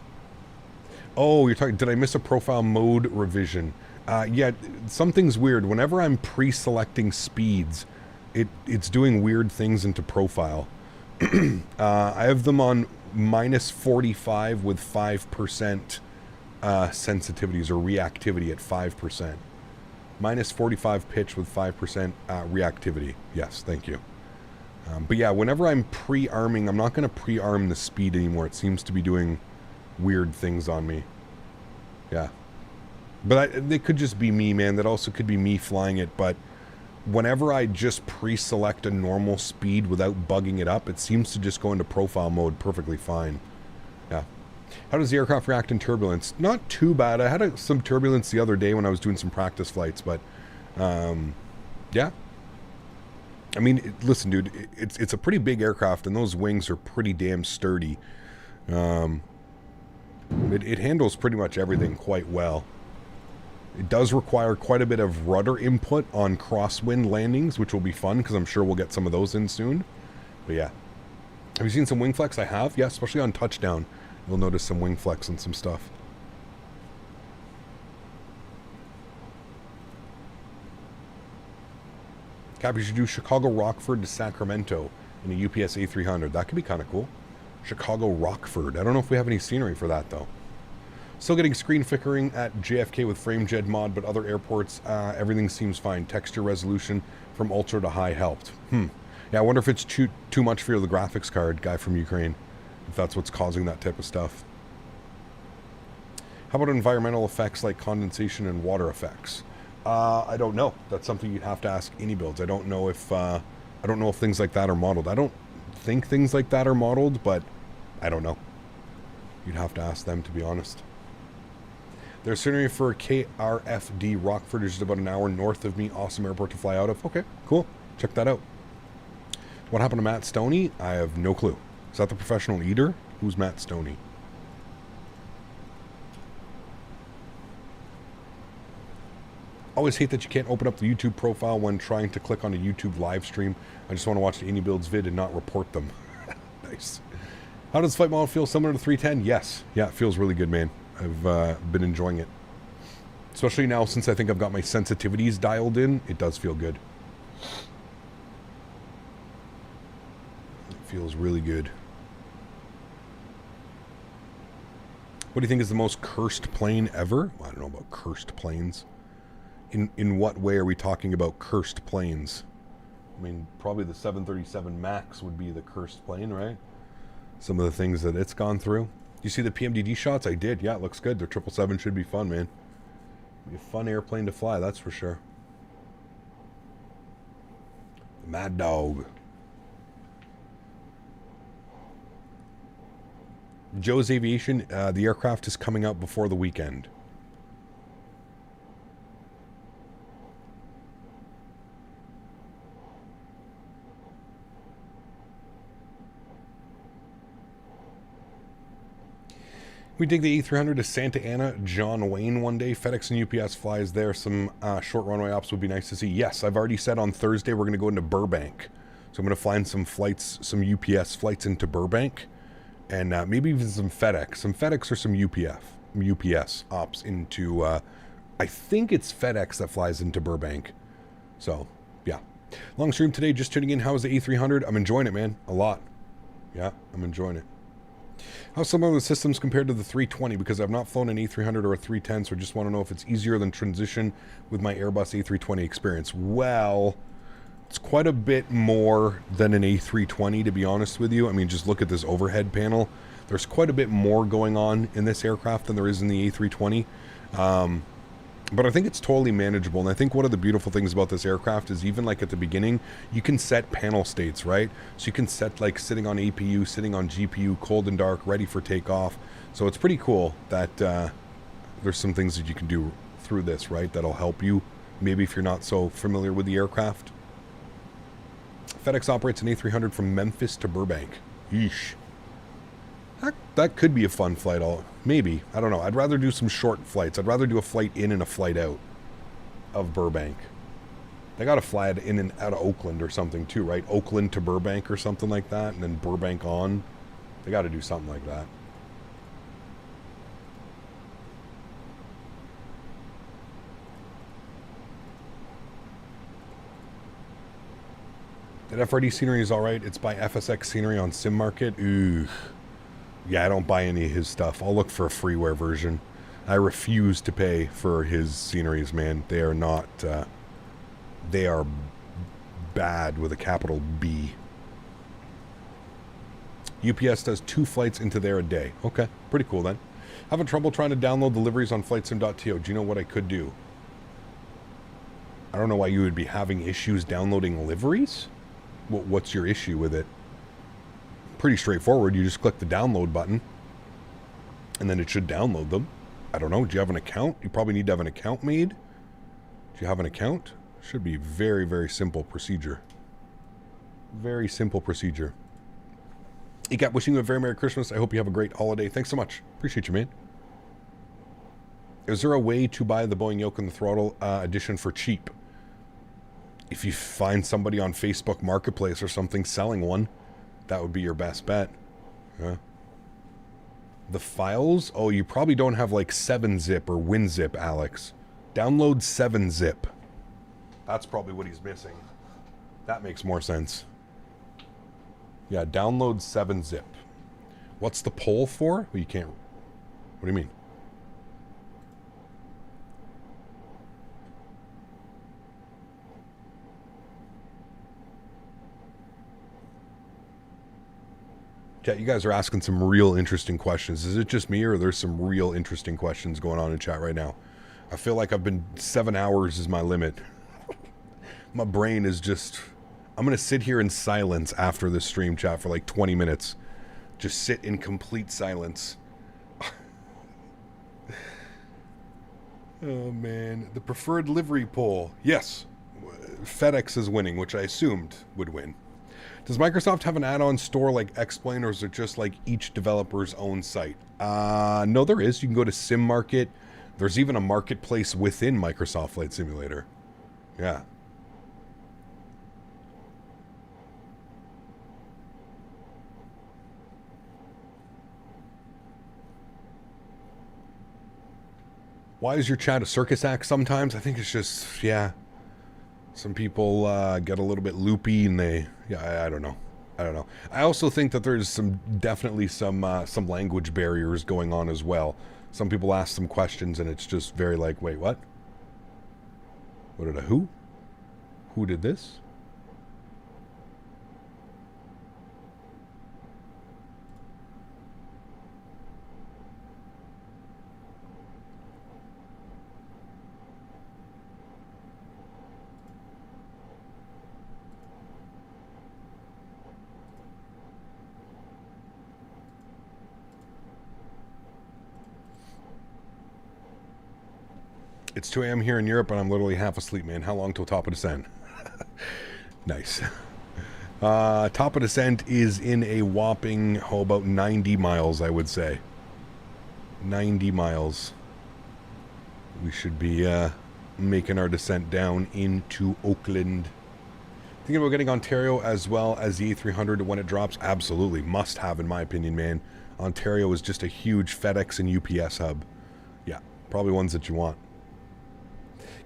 Oh, you're talking, did I miss a profile mode revision? Yeah, something's weird. Whenever I'm pre-selecting speeds, it's doing weird things into profile. I have them on -45 with 5% sensitivities or reactivity at 5%. -45 pitch with 5% reactivity. Yes, thank you. But yeah, whenever I'm pre-arming, I'm not going to pre-arm the speed anymore. It seems to be doing weird things on me. Yeah. But it could just be me, man. That also could be me flying it. But whenever I just pre-select a normal speed without bugging it up, it seems to just go into profile mode perfectly fine. Yeah. How does the aircraft react in turbulence? Not too bad. I had some turbulence the other day when I was doing some practice flights, but yeah. I mean, listen, dude, it's a pretty big aircraft, and those wings are pretty damn sturdy. It handles pretty much everything quite well. It does require quite a bit of rudder input on crosswind landings, which will be fun, because I'm sure we'll get some of those in soon. But yeah. Have you seen some wing flex? I have, yeah, especially on touchdown. You'll notice some wing flex and some stuff. Cap, you should do Chicago Rockford to Sacramento in a UPS A300. That could be kind of cool. Chicago Rockford. I don't know if we have any scenery for that, though. Still getting screen flickering at JFK with FrameJed mod, but other airports, everything seems fine. Texture resolution from ultra to high helped. Yeah, I wonder if it's too much for the graphics card, guy from Ukraine. If that's what's causing that type of stuff. How about environmental effects like condensation and water effects? I don't know. That's something you'd have to ask iniBuilds. I don't know if things like that are modeled. I don't think things like that are modeled, but I don't know. You'd have to ask them, to be honest. There's scenery for KRFD Rockford, which is about an hour north of me. Awesome airport to fly out of. Okay, cool. Check that out. What happened to Matt Stoney? I have no clue. Is that the professional eater? Who's Matt Stoney? Always hate that you can't open up the YouTube profile when trying to click on a YouTube live stream. I just want to watch the iniBuilds vid and not report them. Nice. How does flight model feel? Similar to 310? Yes. Yeah, it feels really good, man. I've been enjoying it. Especially now since I think I've got my sensitivities dialed in. It does feel good. It feels really good. What do you think is the most cursed plane ever? Well, I don't know about cursed planes. In what way are we talking about cursed planes? I mean, probably the 737 MAX would be the cursed plane, right? Some of the things that it's gone through. You see the PMDD shots? I did. Yeah, it looks good. Their 777 should be fun, man. Be a fun airplane to fly, that's for sure. Mad Dog. Joe's Aviation, the aircraft is coming out before the weekend. We take the A300 to Santa Ana, John Wayne one day. FedEx and UPS flies there. Some short runway ops would be nice to see. Yes, I've already said on Thursday we're going to go into Burbank. So I'm going to find some flights, some UPS flights into Burbank. And maybe even some FedEx. Some FedEx or some UPS ops into, I think it's FedEx that flies into Burbank. So, yeah. Long stream today, just tuning in. How is the A300? I'm enjoying it, man. A lot. Yeah, I'm enjoying it. How's some of the systems compared to the 320? Because I've not flown an A300 or a 310, so I just want to know if it's easier than transition with my Airbus A320 experience. Well, it's quite a bit more than an A320, to be honest with you. I mean, just look at this overhead panel. There's quite a bit more going on in this aircraft than there is in the A320. But I think it's totally manageable. And I think one of the beautiful things about this aircraft is even like at the beginning, you can set panel states, right? So you can set like sitting on APU, sitting on GPU, cold and dark, ready for takeoff. So it's pretty cool that there's some things that you can do through this, right? That'll help you maybe if you're not so familiar with the aircraft. FedEx operates an A300 from Memphis to Burbank. Yeesh. That could be a fun flight. Maybe. I don't know. I'd rather do some short flights. I'd rather do a flight in and a flight out of Burbank. They got to fly it in and out of Oakland or something too, right? Oakland to Burbank or something like that, and then Burbank on. They got to do something like that. That FRD scenery is alright. It's by FSX Scenery on Sim Market. Ooh. Yeah, I don't buy any of his stuff. I'll look for a freeware version. I refuse to pay for his sceneries, man. They are not, they are bad with a capital B. UPS does 2 flights into there a day. Okay, pretty cool then. Having trouble trying to download deliveries on flightsim.to. Do you know what I could do? I don't know why you would be having issues downloading liveries. What's your issue with it? Pretty straightforward. You just click the download button and then it should download them. I don't know. Do you have an account? You probably need to have an account made. Do you have an account? Should be very, very simple procedure. Very simple procedure. ECAP, wishing you a very Merry Christmas. I hope you have a great holiday. Thanks so much. Appreciate you, man. Is there a way to buy the Boeing yoke and the throttle edition for cheap? If you find somebody on Facebook Marketplace or something selling one, that would be your best bet. Yeah. The files? Oh, you probably don't have like 7-zip or WinZip, Alex. Download 7-zip. That's probably what he's missing. That makes more sense. Yeah, download 7-zip. What's the poll for? Well, you can't. What do you mean? Chat, you guys are asking some real interesting questions. Is it just me or there's some real interesting questions going on in chat right now? I feel like I've been 7 hours is my limit. My brain is just... I'm going to sit here in silence after this stream, chat, for like 20 minutes. Just sit in complete silence. Oh, man. The preferred livery poll. Yes. FedEx is winning, which I assumed would win. Does Microsoft have an add-on store like X-Plane, or is it just like each developer's own site? No, there is. You can go to Sim Market. There's even a marketplace within Microsoft Flight Simulator. Yeah. Why is your chat a circus act sometimes? I think it's just, yeah. Some people get a little bit loopy and they, yeah, I don't know. I don't know. I also think that there's definitely some language barriers going on as well. Some people ask some questions and it's just very like, wait, what? What did I, who? Who did this? It's 2 a.m. here in Europe, and I'm literally half asleep, man. How long till top of descent? Nice. Top of descent is in a whopping, about 90 miles, I would say. 90 miles. We should be making our descent down into Oakland. Thinking about getting Ontario as well as the A300 when it drops? Absolutely. Must have, in my opinion, man. Ontario is just a huge FedEx and UPS hub. Yeah, probably ones that you want.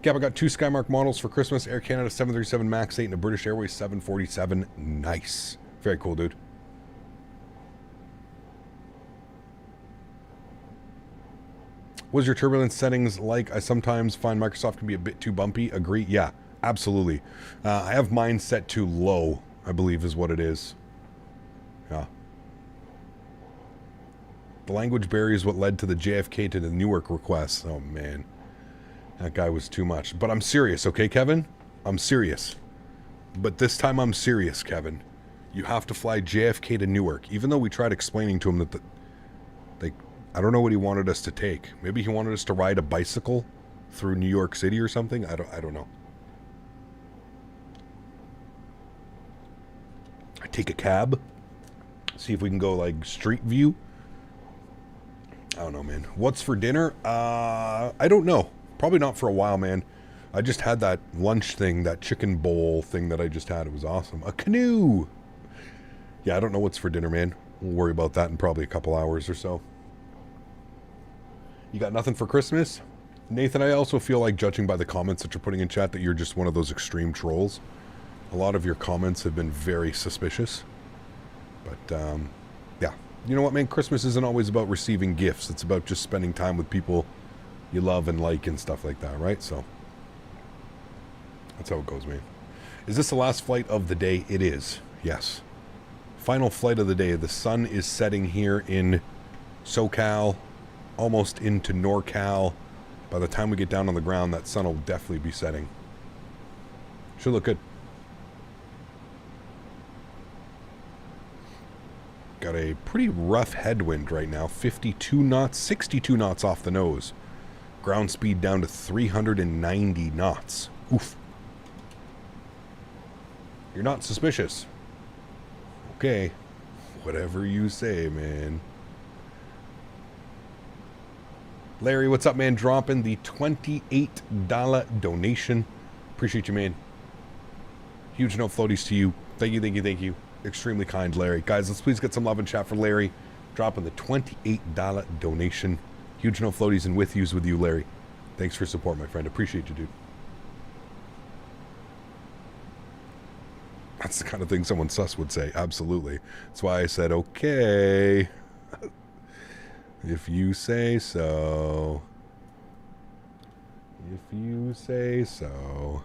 Cap, I got 2 Skymark models for Christmas. Air Canada 737 MAX 8 and a British Airways 747. Nice. Very cool, dude. What's your turbulence settings like? I sometimes find Microsoft can be a bit too bumpy. Agree? Yeah, absolutely. I have mine set to low, I believe is what it is. Yeah. The language barrier is what led to the JFK to the Newark request. Oh, man. That guy was too much. But I'm serious, okay, Kevin? I'm serious. But this time I'm serious, Kevin. You have to fly JFK to Newark. Even though we tried explaining to him that I don't know what he wanted us to take. Maybe he wanted us to ride a bicycle through New York City or something. I don't know. I take a cab. See if we can go like street view. I don't know, man. What's for dinner? I don't know. Probably not for a while, man. I just had that lunch thing, that chicken bowl thing that I just had. It was awesome. A canoe! Yeah, I don't know what's for dinner, man. We'll worry about that in probably a couple hours or so. You got nothing for Christmas? Nathan, I also feel like, judging by the comments that you're putting in chat, that you're just one of those extreme trolls. A lot of your comments have been very suspicious. But, yeah. You know what, man? Christmas isn't always about receiving gifts. It's about just spending time with people you love and like and stuff like that, right? So that's how it goes, man. Is this the last flight of the day? It is. Yes. Final flight of the day. The sun is setting here in SoCal, almost into NorCal. By the time we get down on the ground, that sun will definitely be setting. Should look good. Got a pretty rough headwind right now. 52 knots, 62 knots off the nose. Ground speed down to 390 knots. Oof. You're not suspicious. Okay. Whatever you say, man. Larry, what's up, man? Dropping the $28 donation. Appreciate you, man. Huge no floaties to you. Thank you, thank you, thank you. Extremely kind, Larry. Guys, let's please get some love and chat for Larry. Dropping the $28 donation. Huge no floaties and with yous with you, Larry. Thanks for support, my friend. Appreciate you, dude. That's the kind of thing someone sus would say. Absolutely. That's why I said, okay. If you say so. If you say so.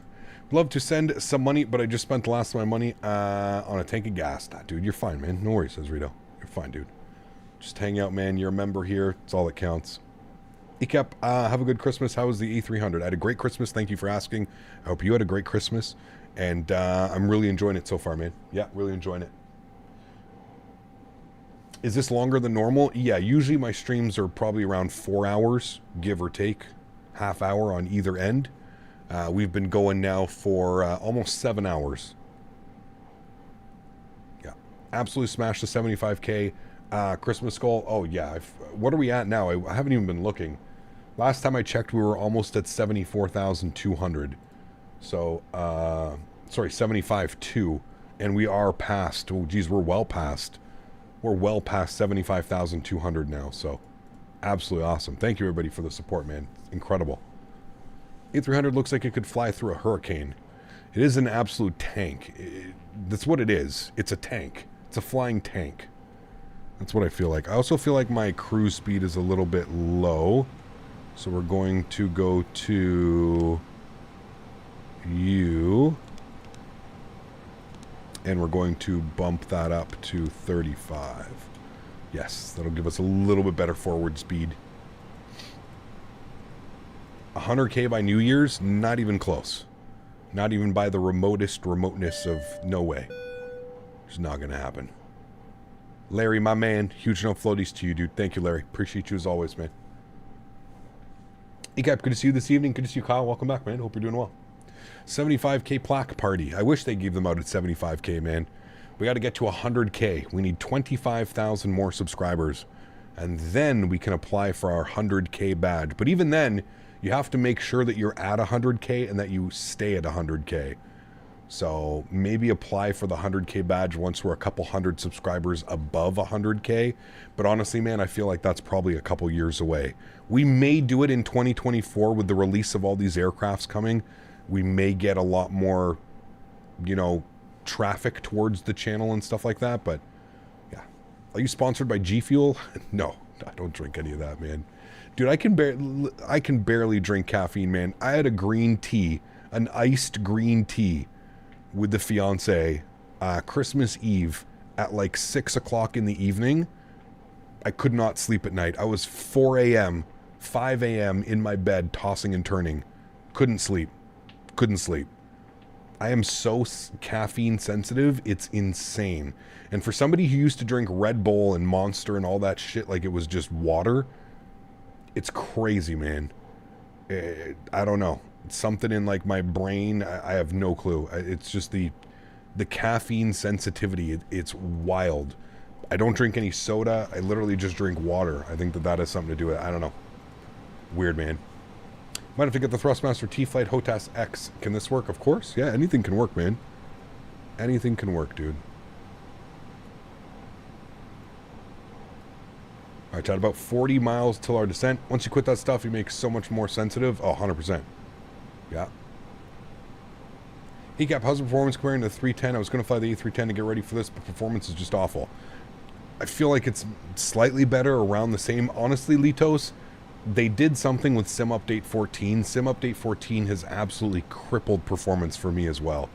Love to send some money, but I just spent the last of my money on a tank of gas. Nah, dude, you're fine, man. No worries, says Rito. You're fine, dude. Just hang out, man. You're a member here. It's all that counts. Ikep, have a good Christmas. How was the A300? I had a great Christmas. Thank you for asking. I hope you had a great Christmas. And I'm really enjoying it so far, man. Yeah, really enjoying it. Is this longer than normal? Yeah, usually my streams are probably around 4 hours, give or take. Half hour on either end. We've been going now for almost 7 hours. Yeah. Absolutely smashed the 75K. Christmas goal. Oh, yeah. What are we at now? I haven't even been looking. Last time I checked, we were almost at 74,200. So, sorry, 75.2. And we are past. Oh, geez, we're well past. We're well past 75,200 now. So, absolutely awesome. Thank you, everybody, for the support, man. Incredible. A300 looks like it could fly through a hurricane. It is an absolute tank. That's what it is. It's a tank. It's a flying tank. That's what I feel like. I also feel like my cruise speed is a little bit low. So we're going to go to U. And we're going to bump that up to 35. Yes, that'll give us a little bit better forward speed. 100K by New Year's? Not even close. Not even by the remoteness of no way. It's not going to happen. Larry, my man. Huge no floaties to you, dude. Thank you, Larry. Appreciate you as always, man. Ecap, good to see you this evening. Good to see you, Kyle. Welcome back, man. Hope you're doing well. 75K plaque party. I wish they gave them out at 75K, man. We got to get to 100K. We need 25,000 more subscribers. And then we can apply for our 100K badge. But even then, you have to make sure that you're at 100K and that you stay at 100K. So maybe apply for the 100K badge once we're a couple hundred subscribers above 100K. But honestly, man, I feel like that's probably a couple years away. We may do it in 2024 with the release of all these aircrafts coming. We may get a lot more, you know, traffic towards the channel and stuff like that. But yeah. Are you sponsored by G Fuel? No, I don't drink any of that, man. Dude, I can barely drink caffeine, man. I had a green tea, an iced green tea with the fiance Christmas Eve at like 6 o'clock in the evening. I could not sleep at night. I was 4 a.m., 5 a.m. in my bed tossing and turning. Couldn't sleep. I am so caffeine sensitive, it's insane. And for somebody who used to drink Red Bull and Monster and all that shit like it was just water, it's crazy, man. I don't know. Something in like my brain, I have no clue. It's just the caffeine sensitivity. It's wild. I don't drink any soda. I literally just drink water. I think that has something to do with it. I don't know. Weird, man. Might have to get the Thrustmaster T-Flite HOTAS X. Can this work? Of course. Yeah, anything can work, man. Anything can work, dude. Alright, Chad, about 40 miles till our descent. Once you quit that stuff, you make so much more sensitive. Oh, 100%. Yeah. Ecap, how's the performance comparing to the 310? I was going to fly the A310 to get ready for this, but performance is just awful. I feel like it's slightly better, around the same. Honestly, Litos, they did something with Sim Update 14. Sim Update 14 has absolutely crippled performance for me as well.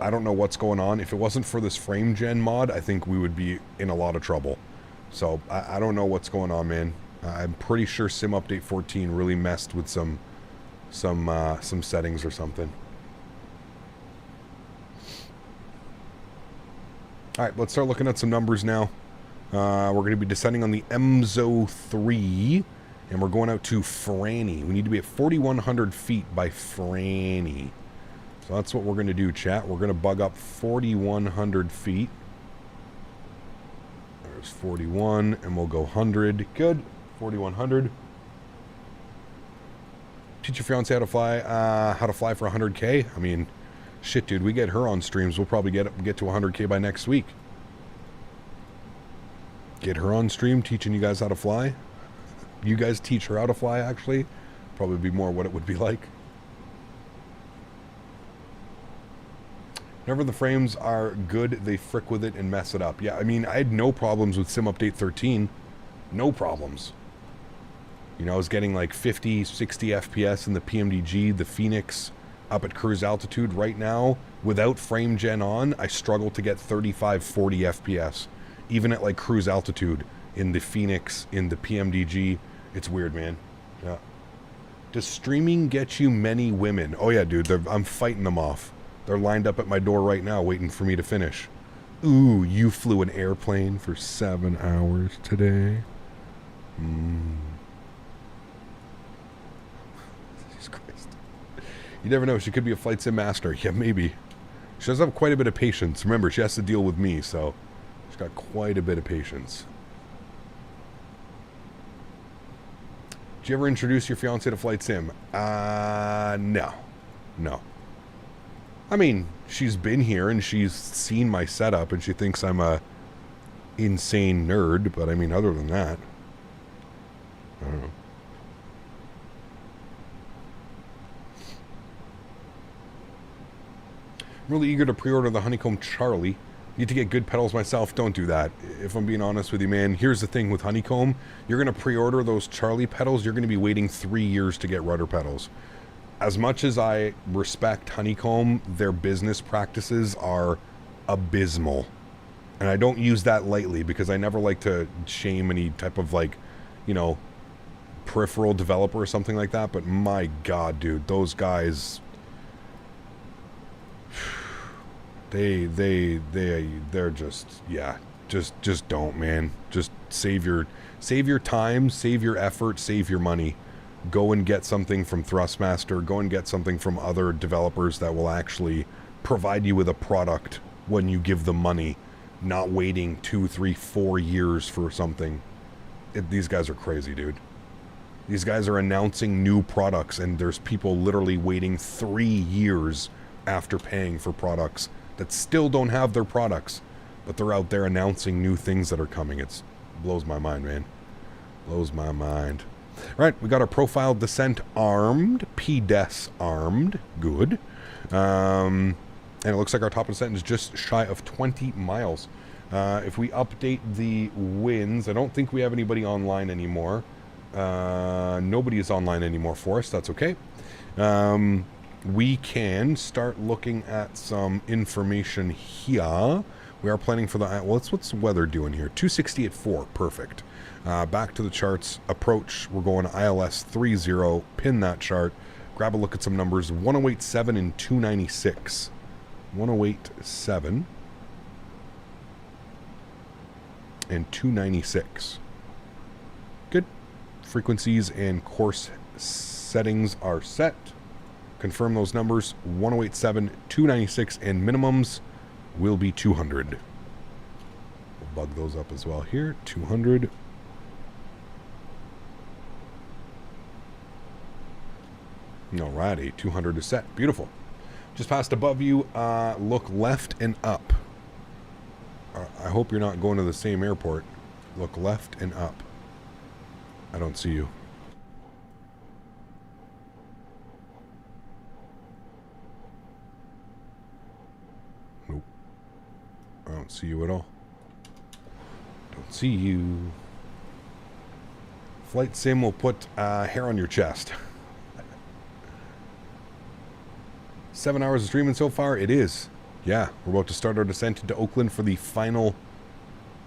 I don't know what's going on. If it wasn't for this frame gen mod, I think we would be in a lot of trouble. So I don't know what's going on, man. I'm pretty sure Sim Update 14 really messed with some settings or something. All right, let's start looking at some numbers now. We're going to be descending on the MZO 3, and we're going out to Franny. We need to be at 4,100 feet by Franny. So that's what we're going to do, chat. We're going to bug up 4,100 feet. There's 41, and we'll go 100. Good. 4,100. Teach your fiance how to fly for 100K. I mean, shit, dude, we get her on streams, we'll probably get to 100K by next week. Get her on stream teaching you guys how to fly. You guys teach her how to fly, actually. Probably be more what it would be like. Whenever the frames are good, they frick with it and mess it up. Yeah, I mean, I had no problems with Sim Update 13. No problems. You know, I was getting like 50, 60 FPS in the PMDG, the Phoenix, up at cruise altitude. Right now, without frame gen on, I struggle to get 35, 40 FPS. Even at like cruise altitude in the Phoenix, in the PMDG. It's weird, man. Yeah. Does streaming get you many women? Oh yeah, dude, I'm fighting them off. They're lined up at my door right now waiting for me to finish. Ooh, you flew an airplane for 7 hours today. Jesus Christ. You never know, she could be a flight sim master. Yeah, maybe. She does have quite a bit of patience. Remember, she has to deal with me, so she's got quite a bit of patience. Did you ever introduce your fiance to flight sim? No. No. I mean, she's been here and she's seen my setup and she thinks I'm a insane nerd, but I mean, other than that, I don't know. I'm really eager to pre-order the Honeycomb Charlie. Need to get good pedals myself. Don't do that. If I'm being honest with you, man, here's the thing with Honeycomb. You're going to pre-order those Charlie pedals, you're going to be waiting 3 years to get rudder pedals. As much as I respect Honeycomb, their business practices are abysmal. And I don't use that lightly because I never like to shame any type of, like, you know, peripheral developer or something like that. But my God, dude, those guys, they're just, yeah, just don't, man. Just save your time, save your effort, save your money. go and get something from Thrustmaster, go and get something from other developers that will actually provide you with a product when you give them money, not waiting 2, 3, 4 years for something. These guys are crazy, dude. These guys are announcing new products, and there's people literally waiting 3 years after paying for products that still don't have their products, but they're out there announcing new things that are coming. It blows my mind, man. Blows my mind. All right, we got our profile descent armed, PDES armed, good. And it looks like our top of descent is just shy of 20 miles. If we update the winds, I don't think we have anybody online anymore. Nobody is online anymore for us. That's okay. We can start looking at some information here. We are planning for the... Well, what's the weather doing here? 260 at 4. Perfect. Back to the charts. Approach. We're going ILS 30. Pin that chart. Grab a look at some numbers. 1087 and 296. 1087 and 296. Good. Frequencies and course settings are set. Confirm those numbers. 1087, 296, and minimums will be 200. We'll bug those up as well here. 200. Alrighty, 200 is set. Beautiful. Just passed above you. Look left and up. I hope you're not going to the same airport. Look left and up. I don't see you. Nope. I don't see you at all. Don't see you. Flight sim will put hair on your chest. 7 hours of streaming so far? It is. Yeah, we're about to start our descent into Oakland for the final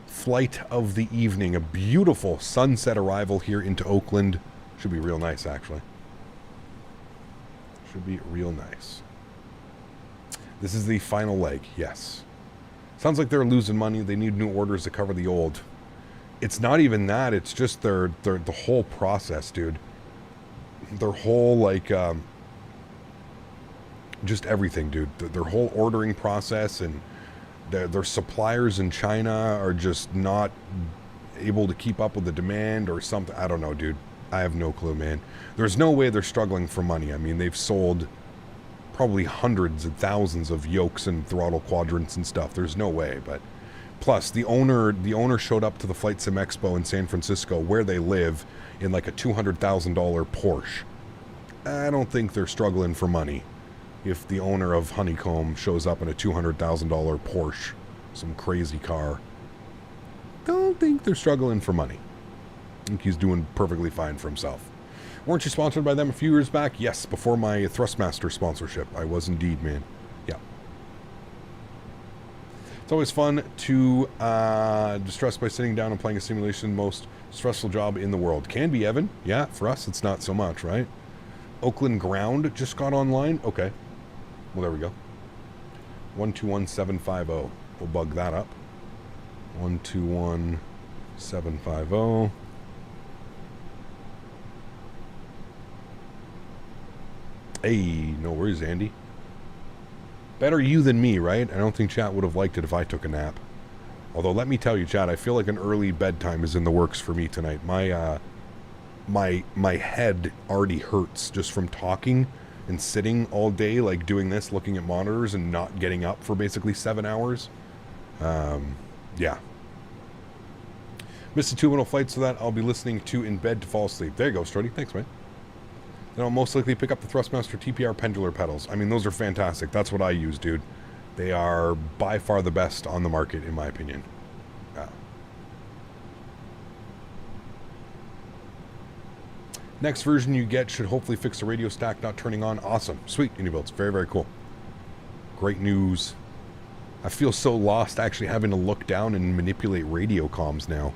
flight of the evening. A beautiful sunset arrival here into Oakland. Should be real nice, actually. Should be real nice. This is the final leg, yes. Sounds like they're losing money. They need new orders to cover the old. It's not even that. It's just the whole process, dude. Their whole, like... just everything, dude. Their whole ordering process and their suppliers in China are just not able to keep up with the demand or something. I don't know, dude. I have no clue, man. There's no way they're struggling for money. I mean, they've sold probably hundreds and thousands of yokes and throttle quadrants and stuff. There's no way, but plus the owner showed up to the Flight Sim Expo in San Francisco where they live in like a $200,000 Porsche. I don't think they're struggling for money. If the owner of Honeycomb shows up in a $200,000 Porsche, some crazy car, don't think they're struggling for money. I think he's doing perfectly fine for himself. Weren't you sponsored by them a few years back? Yes, before my Thrustmaster sponsorship. I was indeed, man. Yeah. It's always fun to distress by sitting down and playing a simulation. Most stressful job in the world. Can be, Evan. Yeah, for us, it's not so much, right? Oakland Ground just got online. Okay. Well, there we go. 121750. We'll bug that up. 121750. Hey, no worries, Andy. Better you than me, right? I don't think chat would have liked it if I took a nap. Although, let me tell you, chat, I feel like an early bedtime is in the works for me tonight. My head already hurts just from talking and sitting all day, like doing this, looking at monitors and not getting up for basically 7 hours. Yeah. Missed a 2-minute flight, so that I'll be listening to in bed to fall asleep. There you go, Strody. Thanks, man. Then I'll most likely pick up the Thrustmaster TPR pendular pedals. I mean, those are fantastic. That's what I use, dude. They are by far the best on the market, in my opinion. Next version you get should hopefully fix the radio stack not turning on. Awesome. Sweet, iniBuilds. Very, very cool. Great news. I feel so lost actually having to look down and manipulate radio comms now.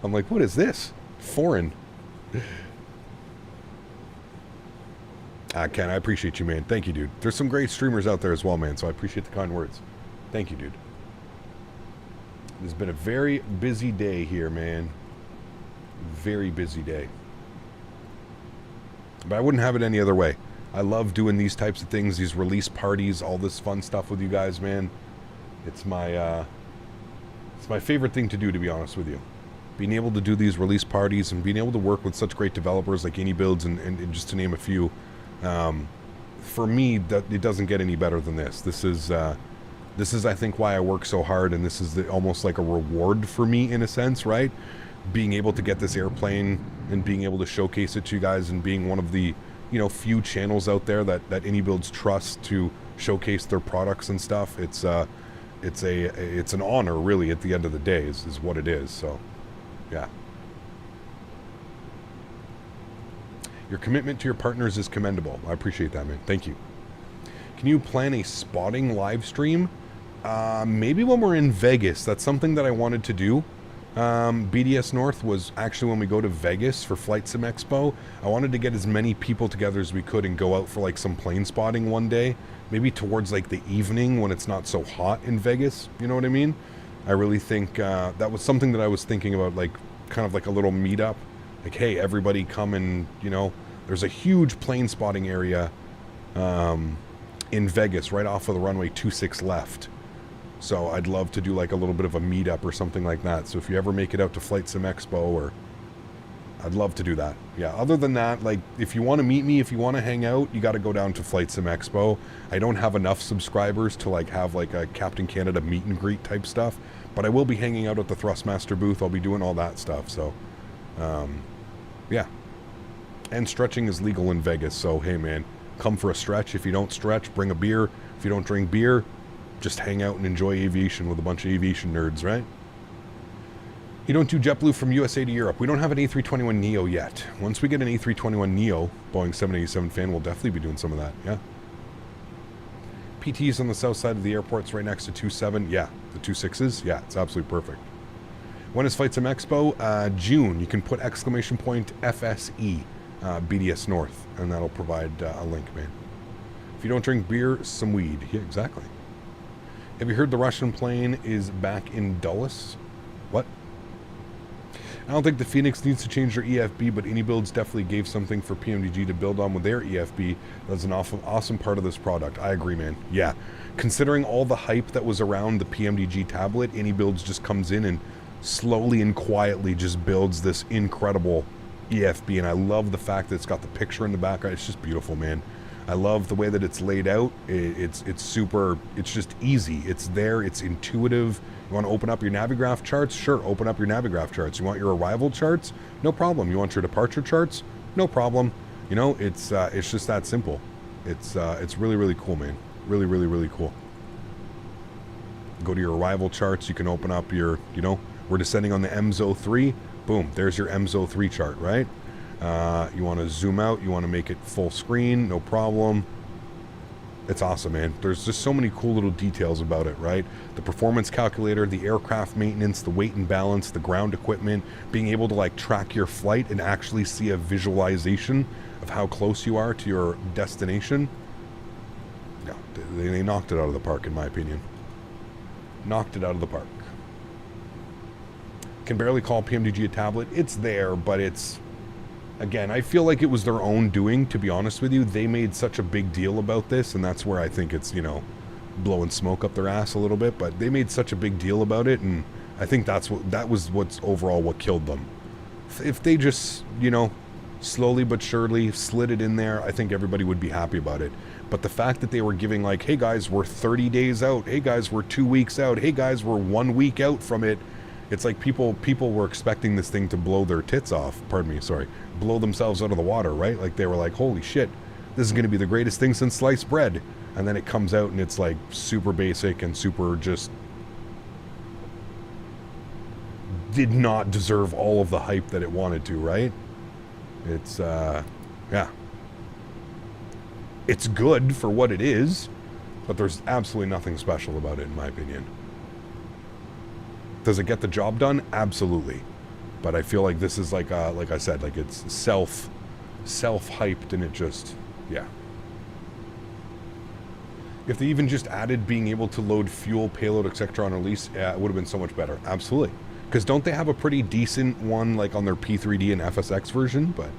I'm like, what is this? Foreign. Ken, I appreciate you, man. Thank you, dude. There's some great streamers out there as well, man, so I appreciate the kind words. Thank you, dude. It's been a very busy day here, man. Very busy day. But I wouldn't have it any other way. I love doing these types of things, these release parties, all this fun stuff with you guys, man. It's my favorite thing to do, to be honest with you. Being able to do these release parties and being able to work with such great developers like iniBuilds and just to name a few. For me, that it doesn't get any better than this. This is I think why I work so hard, and this is almost like a reward for me in a sense, right? Being able to get this airplane and being able to showcase it to you guys and being one of the, you know, few channels out there that iniBuilds trust to showcase their products and stuff. It's an honor, really, at the end of the day, is what it is. So, yeah. Your commitment to your partners is commendable. I appreciate that, man. Thank you. Can you plan a spotting live stream? Maybe when we're in Vegas. That's something that I wanted to do. BDS North was actually when we go to Vegas for Flight Sim Expo. I wanted to get as many people together as we could and go out for like some plane spotting one day. Maybe towards like the evening when it's not so hot in Vegas. You know what I mean? I really think that was something that I was thinking about, like kind of like a little meetup. Like, hey, everybody come and, you know, there's a huge plane spotting area in Vegas right off of the runway 26 left. So I'd love to do like a little bit of a meetup or something like that. So if you ever make it out to Flight Sim Expo, or I'd love to do that. Yeah, other than that, like if you want to meet me, if you want to hang out, you got to go down to Flight Sim Expo. I don't have enough subscribers to like have like a Captain Canada meet and greet type stuff, but I will be hanging out at the Thrustmaster booth. I'll be doing all that stuff. So, yeah. And stretching is legal in Vegas. So, hey man, come for a stretch. If you don't stretch, bring a beer. If you don't drink beer, just hang out and enjoy aviation with a bunch of aviation nerds, right? You don't do JetBlue from USA to Europe. We don't have an A321neo yet. Once we get an A321neo, Boeing 787 fan, we'll definitely be doing some of that, yeah. PT's on the south side of the airports right next to 27. Yeah, the 26s. Yeah, it's absolutely perfect. When is Flight Sim Expo? June. You can put exclamation point FSE, BDS North, and that'll provide a link, man. If you don't drink beer, some weed. Yeah, exactly. Have you heard the Russian plane is back in Dulles? What? I don't think the Phoenix needs to change their EFB, but iniBuilds definitely gave something for PMDG to build on with their EFB. That's an awesome part of this product. I agree, man. Yeah. Considering all the hype that was around the PMDG tablet, iniBuilds just comes in and slowly and quietly just builds this incredible EFB, and I love the fact that it's got the picture in the background. It's just beautiful, man. I love the way that it's laid out. It's super, it's just easy. It's there, it's intuitive. You want to open up your Navigraph charts? Sure, open up your Navigraph charts. You want your arrival charts? No problem. You want your departure charts? No problem. You know, it's just that simple. It's really, really cool, man. Really, really, really cool. Go to your arrival charts. You can open up your, you know, we're descending on the MZO3. Boom, there's your MZO3 chart, right? You want to zoom out, you want to make it full screen, no problem. It's awesome, man. There's just so many cool little details about it, right? The performance calculator, the aircraft maintenance, the weight and balance, the ground equipment, being able to like track your flight and actually see a visualization of how close you are to your destination. Yeah, they knocked it out of the park, in my opinion. Knocked it out of the park. Can barely call PMDG a tablet. It's there, but it's... Again, I feel like it was their own doing, to be honest with you. They made such a big deal about this, and that's where I think it's, you know, blowing smoke up their ass a little bit, but they made such a big deal about it, and I think that was what's overall what killed them. If they just, you know, slowly but surely slid it in there, I think everybody would be happy about it. But the fact that they were giving like, hey guys, we're 30 days out, hey guys, we're 2 weeks out, hey guys, we're 1 week out from it, it's like people were expecting this thing to blow their tits off, pardon me, sorry, blow themselves out of the water, right? Like they were like, holy shit, this is going to be the greatest thing since sliced bread. And then it comes out and it's like super basic and super just did not deserve all of the hype that it wanted to, right? It's, yeah. It's good for what it is, but there's absolutely nothing special about it, in my opinion. Does it get the job done? Absolutely. But I feel like this is like I said, like it's self-hyped and it just, yeah. If they even just added being able to load fuel, payload, etc. on release, yeah, it would have been so much better. Absolutely. Because don't they have a pretty decent one like on their P3D and FSX version? But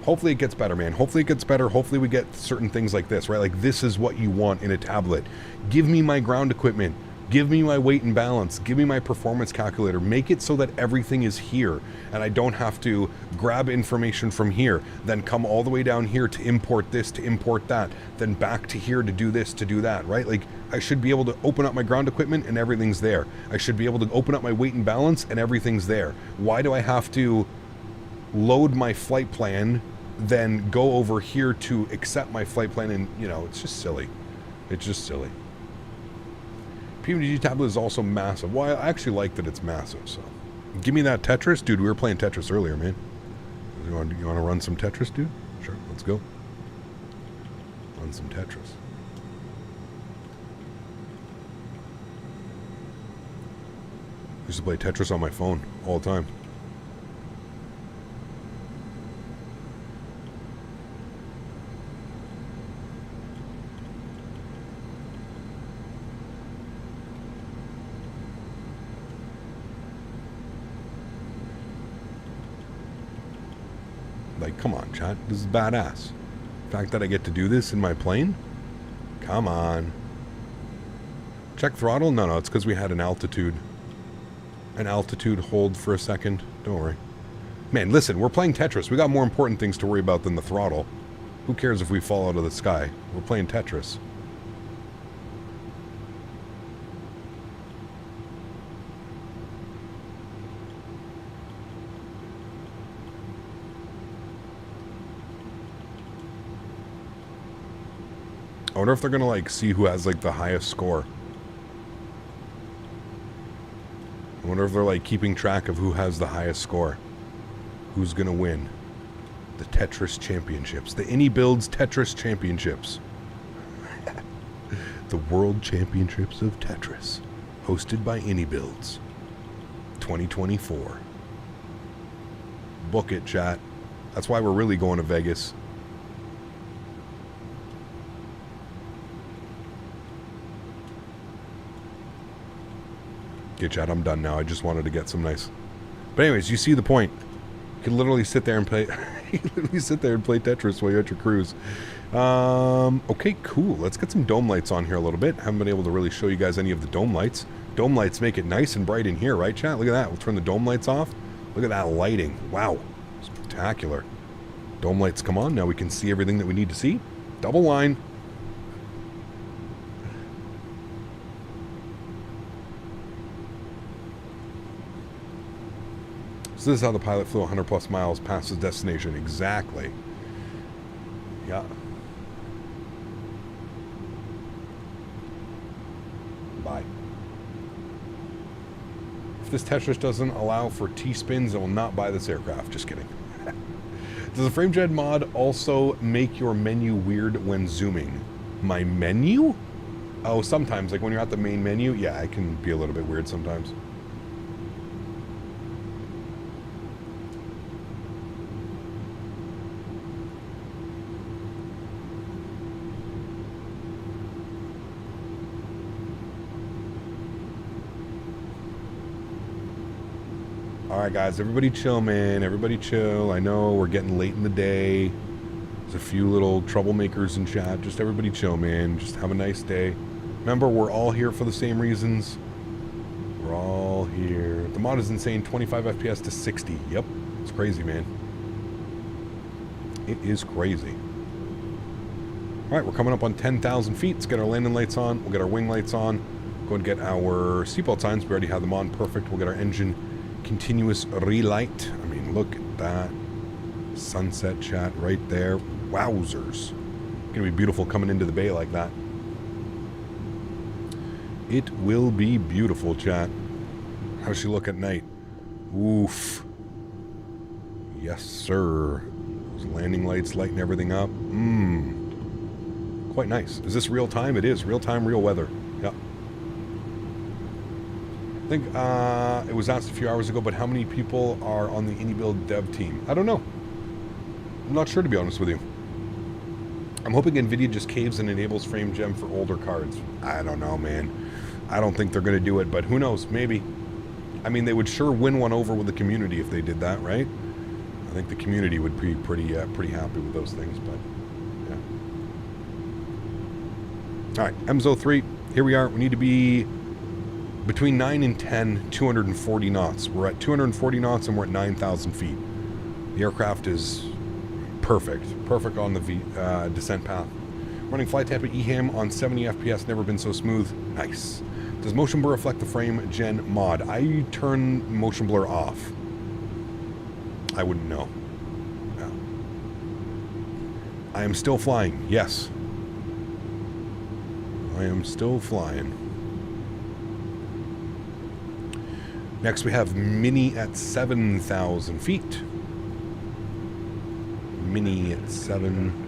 Hopefully it gets better, man. Hopefully it gets better. Hopefully we get certain things like this, right? Like this is what you want in a tablet. Give me my ground equipment. Give me my weight and balance. Give me my performance calculator. Make it so that everything is here and I don't have to grab information from here, then come all the way down here to import this, to import that, then back to here to do this, to do that, right? Like I should be able to open up my ground equipment and everything's there. I should be able to open up my weight and balance and everything's there. Why do I have to load my flight plan, then go over here to accept my flight plan? And, you know, it's just silly. It's just silly. PMDG tablet is also massive. Well, I actually like that it's massive, so. Give me that Tetris. Dude, we were playing Tetris earlier, man. You want to run some Tetris, dude? Sure, let's go. Run some Tetris. I used to play Tetris on my phone all the time. Like, come on, chat. This is badass. The fact that I get to do this in my plane? Come on. Check throttle? No, it's because we had an altitude hold for a second. Don't worry. Man, listen, we're playing Tetris. We got more important things to worry about than the throttle. Who cares if we fall out of the sky? We're playing Tetris. I wonder if they're gonna like see who has like the highest score. I wonder if they're like keeping track of who has the highest score. Who's gonna win the Tetris Championships, the iniBuilds Tetris Championships, the World Championships of Tetris, hosted by iniBuilds, 2024. Book it, chat. That's why we're really going to Vegas. Okay, chat, I'm done now. I just wanted to get some nice... But anyways, you see the point. You can literally sit there and play... you can literally sit there and play Tetris while you're at your cruise. Okay, cool. Let's get some dome lights on here a little bit. Haven't been able to really show you guys any of the dome lights. Dome lights make it nice and bright in here, right, chat? Look at that. We'll turn the dome lights off. Look at that lighting. Wow. Spectacular. Dome lights come on. Now we can see everything that we need to see. Double line. So this is how the pilot flew 100 plus miles past his destination. Exactly. Yeah. Bye. If this Tetris doesn't allow for T-spins, I will not buy this aircraft. Just kidding. Does the FrameJet mod also make your menu weird when zooming? My menu? Oh, sometimes. Like when you're at the main menu, yeah, it can be a little bit weird sometimes. Alright guys, everybody chill, man. Everybody chill. I know we're getting late in the day. There's a few little troublemakers in chat. Just everybody chill, man. Just have a nice day. Remember, we're all here for the same reasons. We're all here. The mod is insane. 25 FPS to 60. Yep. It's crazy, man. It is crazy. Alright, we're coming up on 10,000 feet. Let's get our landing lights on. We'll get our wing lights on. Go and get our seatbelt signs. We already have them on. Perfect. We'll get our engine continuous relight. I mean, look at that sunset, chat, right there. Wowzers. Gonna be beautiful coming into the bay like that. It will be beautiful, chat. How does she look at night? Oof. Yes, sir. Those landing lights lighting everything up. Quite nice. Is this real time? It is. Real time, real weather. Yep. I think it was asked a few hours ago, but how many people are on the iniBuild dev team? I don't know. I'm not sure, to be honest with you. I'm hoping NVIDIA just caves and enables FrameGem for older cards. I don't know, man. I don't think they're going to do it, but who knows? Maybe. I mean, they would sure win one over with the community if they did that, right? I think the community would be pretty happy with those things, but yeah. All right, MSO3, here we are. We need to be between 9 and 10, 240 knots. We're at 240 knots and we're at 9,000 feet. The aircraft is perfect on the descent path. Running flight type at EHAM on 70 FPS, never been so smooth. Nice. Does motion blur reflect the frame gen mod? I turn motion blur off. I wouldn't know. No. I am still flying. Yes. I am still flying. Next we have Mini at 7,000 feet. Mini at 7.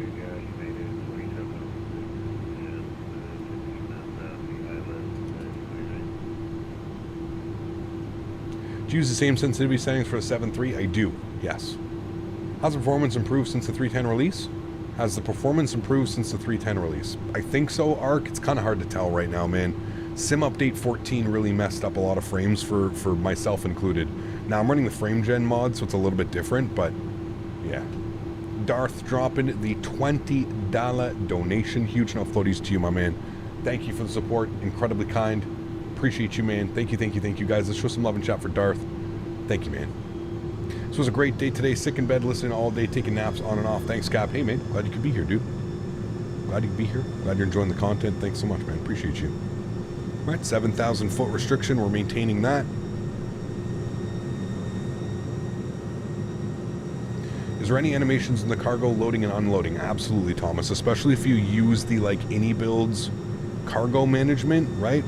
Do you use the same sensitivity settings for the 7.3? I do, yes. Has the performance improved since the 310 release? Has the performance improved since the 310 release? I think so, Arc. It's kind of hard to tell right now, man. Sim Update 14 really messed up a lot of frames for myself included. Now I'm running the frame gen mod, so it's a little bit different, but yeah. Darth dropping the $20 donation. Huge enough floaties to you, my man. Thank you for the support. Incredibly kind. Appreciate you, man. Thank you, guys. Let's show some love and chat for Darth. Thank you, man. This was a great day today. Sick in bed, listening all day, taking naps on and off. Thanks, Cap. Hey, man. Glad you could be here, dude. Glad you could be here. Glad you're enjoying the content. Thanks so much, man. Appreciate you. All right, 7,000 foot restriction. We're maintaining that. Is there any animations in the cargo loading and unloading? Absolutely, Thomas. Especially if you use the like iniBuilds cargo management, right?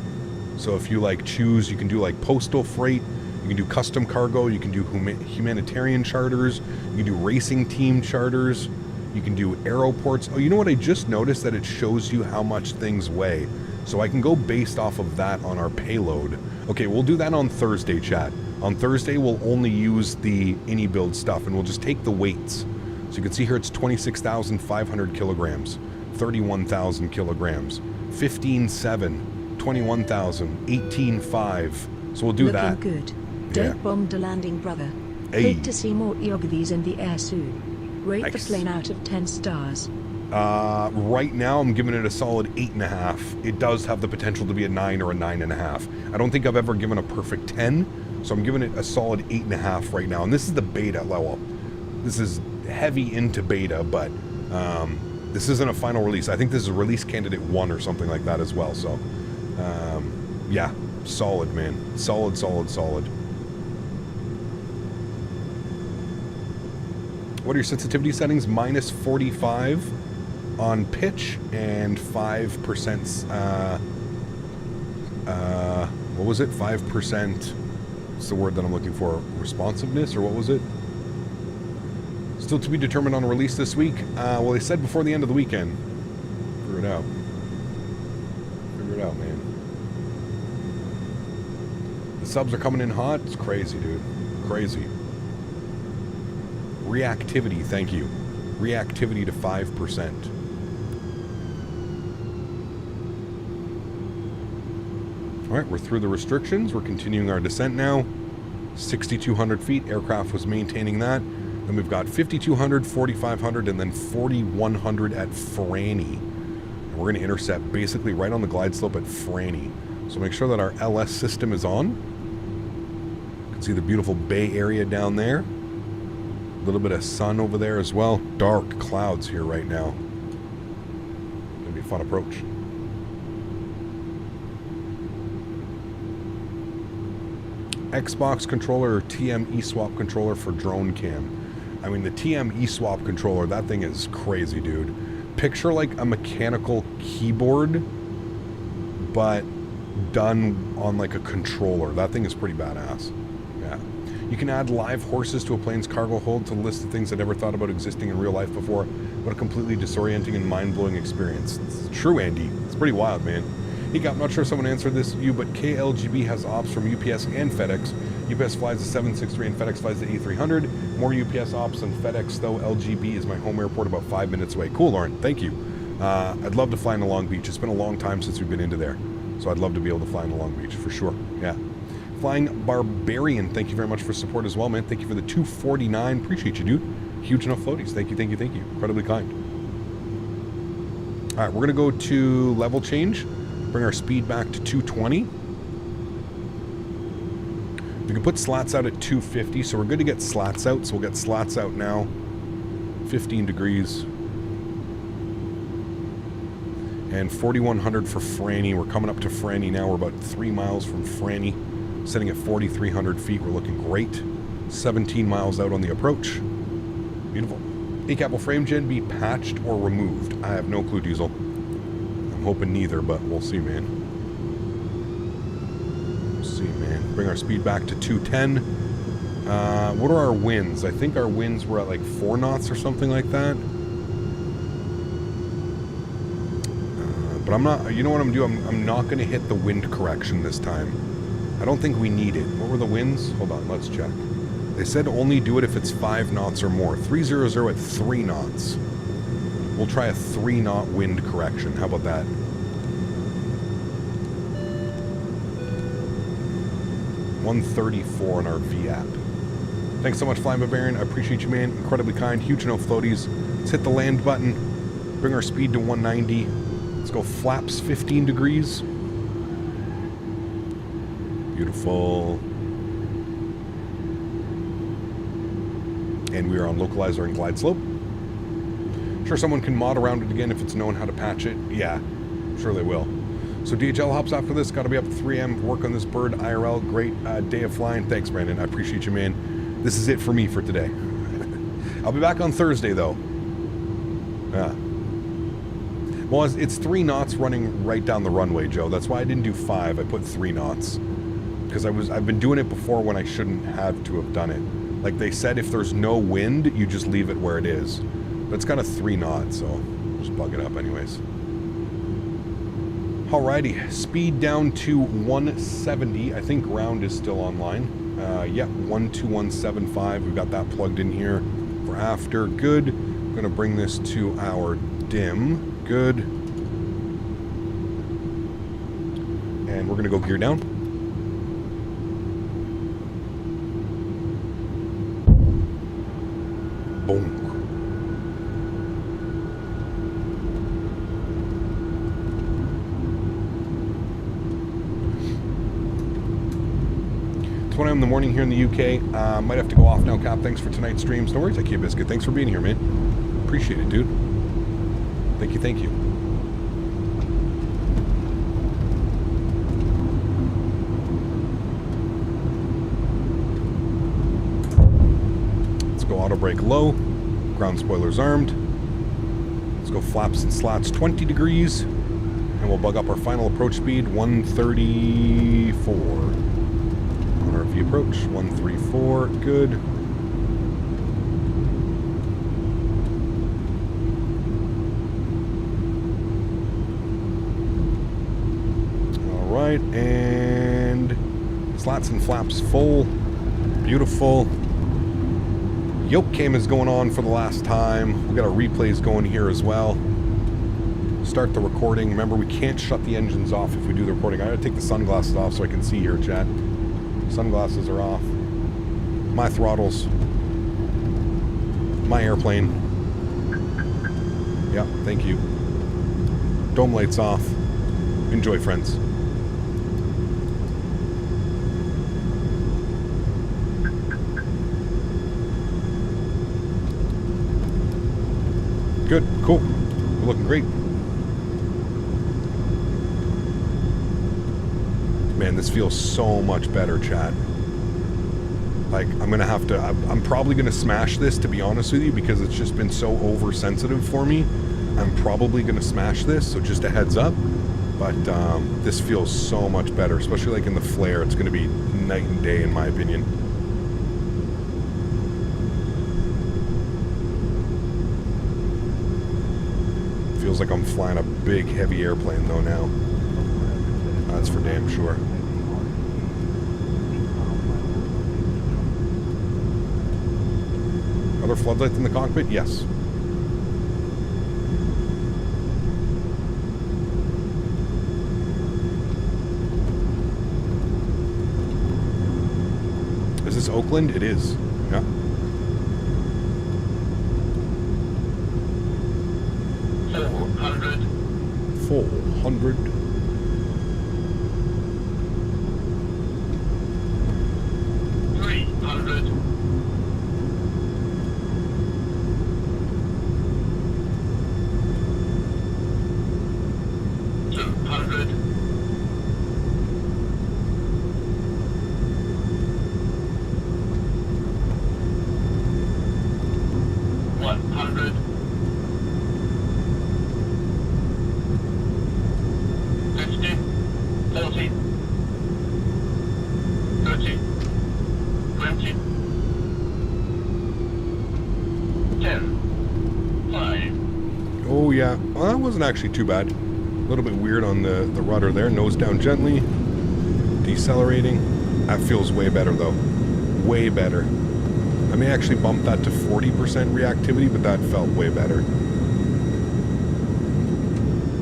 So if you like choose, you can do like postal freight, you can do custom cargo, you can do humanitarian charters, you can do racing team charters, you can do aeroports. Oh, you know what? I just noticed that it shows you how much things weigh. So I can go based off of that on our payload. Okay, we'll do that on Thursday, chat. On Thursday, we'll only use the iniBuild stuff and we'll just take the weights. So you can see here it's 26,500 kilograms, 31,000 kilograms, 15,700. 21,000, 18,500. So we'll do Looking that. Good. Don't bomb the landing, brother. Hey. Good to see more Yogvis in the air soon. Rate Nice. the plane out of 10 stars. Right now, I'm giving it a solid 8.5. It does have the potential to be a 9 or a 9.5. I don't think I've ever given a perfect 10, so I'm giving it a solid 8.5 right now. And this is the beta level. This is heavy into beta, but this isn't a final release. I think this is a release candidate 1 or something like that as well. So. Yeah, solid, man. Solid. What are your sensitivity settings? Minus 45 on pitch and 5%, what was it? 5%, what's the word that I'm looking for? Responsiveness, or what was it? Still to be determined on a release this week. Well, they said before the end of the weekend. Figure it out. Man. The subs are coming in hot. It's crazy, dude. Crazy. Reactivity, thank you. Reactivity to 5%. All right, we're through the restrictions. We're continuing our descent now. 6,200 feet. Aircraft was maintaining that. Then we've got 5,200, 4,500, and then 4,100 at Franny. We're going to intercept basically right on the glide slope at Franny. So make sure that our LS system is on. You can see the beautiful bay area down there. A little bit of sun over there as well. Dark clouds here right now. Going to be a fun approach. Xbox controller or TM eSwap controller for drone cam. I mean, the TM eSwap controller, that thing is crazy, dude. Picture like a mechanical keyboard, but done on like a controller. That thing is pretty badass. Yeah. You can add live horses to a plane's cargo hold to list the things I never thought about existing in real life before. What a completely disorienting and mind-blowing experience. It's true, Andy. It's pretty wild, man. Hey, I'm not sure if someone answered this, but KLGB has ops from UPS and FedEx. UPS flies the 763 and FedEx flies the A300. More UPS ops than FedEx, though. LGB is my home airport about 5 minutes away. Cool, Lauren. Thank you. I'd love to fly into Long Beach. It's been a long time since we've been into there. So I'd love to be able to fly into Long Beach, for sure. Yeah. Flying Barbarian, thank you very much for support as well, man. Thank you for the 249. Appreciate you, dude. Huge enough floaties. Thank you, thank you, thank you. Incredibly kind. All right, we're going to go to level change. Bring our speed back to 220. We can put slats out at 250, so we're good to get slats out. So we'll get slats out now. 15 degrees. And 4,100 for Franny. We're coming up to Franny now. We're about 3 miles from Franny. Sitting at 4,300 feet. We're looking great. 17 miles out on the approach. Beautiful. ACAP will frame gen be patched or removed? I have no clue, Diesel. I'm hoping neither, but we'll see, man. We'll see, man. Bring our speed back to 210. What are our winds? I think our winds were at like 4 knots or something like that. But I'm not, you know what I'm going to do? I'm not going to hit the wind correction this time. I don't think we need it. What were the winds? Hold on, let's check. They said only do it if it's 5 knots or more. 300 at 3 knots. We'll try a 3 knot wind correction. How about that? $134 on our V-app. Thanks so much, Flying Barbarian. I appreciate you, man. Incredibly kind. Huge enough floaties. Let's hit the land button. Bring our speed to 190. Let's go flaps 15 degrees. Beautiful. And we are on localizer and glide slope. Sure, someone can mod around it again if it's known how to patch it. Yeah, sure they will. So DHL hops after this. Got to be up at 3 a.m. Work on this bird IRL. Great day of flying. Thanks, Brandon. I appreciate you, man. This is it for me for today. I'll be back on Thursday, though. Yeah. Well, it's 3 knots running right down the runway, Joe. That's why I didn't do 5. I put 3 knots. Because I've been doing it before when I shouldn't have to have done it. Like they said, if there's no wind, you just leave it where it is. But it's got a 3 knot, so we'll just bug it up anyways. Alrighty, speed down to 170. I think ground is still online. Yep, 12175. We've got that plugged in here for after. Good. I'm going to bring this to our dim. Good. And we're going to go gear down. Boom. It's 1 a.m. in the morning here in the UK. Might have to go off now, Cap. Thanks for tonight's streams. No worries, IKEA Biscuit. Thanks for being here, man. Appreciate it, dude. Thank you, thank you. Let's go auto brake low. Ground spoilers armed. Let's go flaps and slats 20 degrees. And we'll bug up our final approach speed, 134. On our V approach, 134, good. Alright, and slats and flaps full. Beautiful. Yoke cam is going on for the last time. We got our replays going here as well. Start the recording. Remember, we can't shut the engines off if we do the recording. I gotta take the sunglasses off so I can see here, chat. Sunglasses are off. My throttles. My airplane. Yep, thank you. Dome lights off. Enjoy, friends. Good, cool. We're looking great. Man, this feels so much better, chat. Like, I'm probably gonna smash this, to be honest with you, because it's just been so oversensitive for me. I'm probably gonna smash this, so just a heads up. But this feels so much better, especially like in the flare. It's gonna be night and day, in my opinion. Feels like I'm flying a big, heavy airplane, though, now. That's for damn sure. Are there floodlights in the cockpit? Yes. this Oakland? It is. Yeah. Four hundred. Oh yeah, well, that wasn't actually too bad. A little bit weird on the rudder there. Nose down gently. Decelerating. That feels way better though. Way better. I may actually bump that to 40% reactivity, but that felt way better.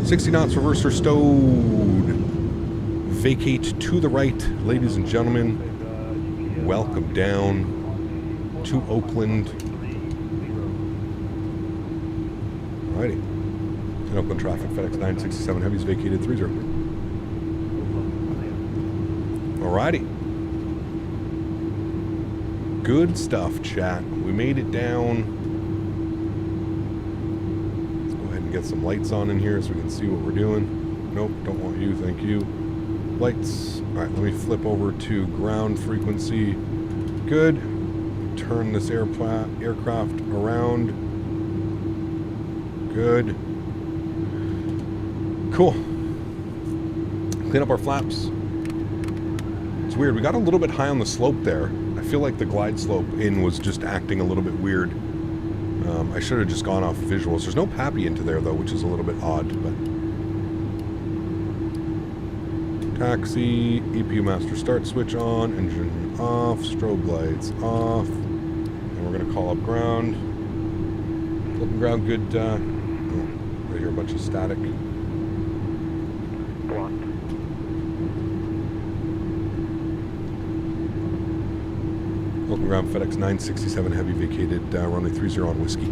60 knots, reverser stowed. Vacate to the right, ladies and gentlemen. Welcome down to Oakland. Alrighty. In Oakland traffic, FedEx 967 Heavies vacated 30. Alrighty. Good stuff, chat. We made it down. Let's go ahead and get some lights on in here so we can see what we're doing. Nope, don't want you, thank you. Lights. Alright, let me flip over to ground frequency. Good. Turn this aircraft around. Good. Cool. Clean up our flaps. It's weird. We got a little bit high on the slope there. I feel like the glide slope in was just acting a little bit weird. I should have just gone off visuals. There's no PAPI into there though, which is a little bit odd. But taxi, EPU master start switch on, engine off, strobe lights off, and we're gonna call up ground. Flipping ground, good. Right here, a bunch of static. Blocked. Welcome ground, FedEx 967 Heavy vacated, runway 30 on whiskey.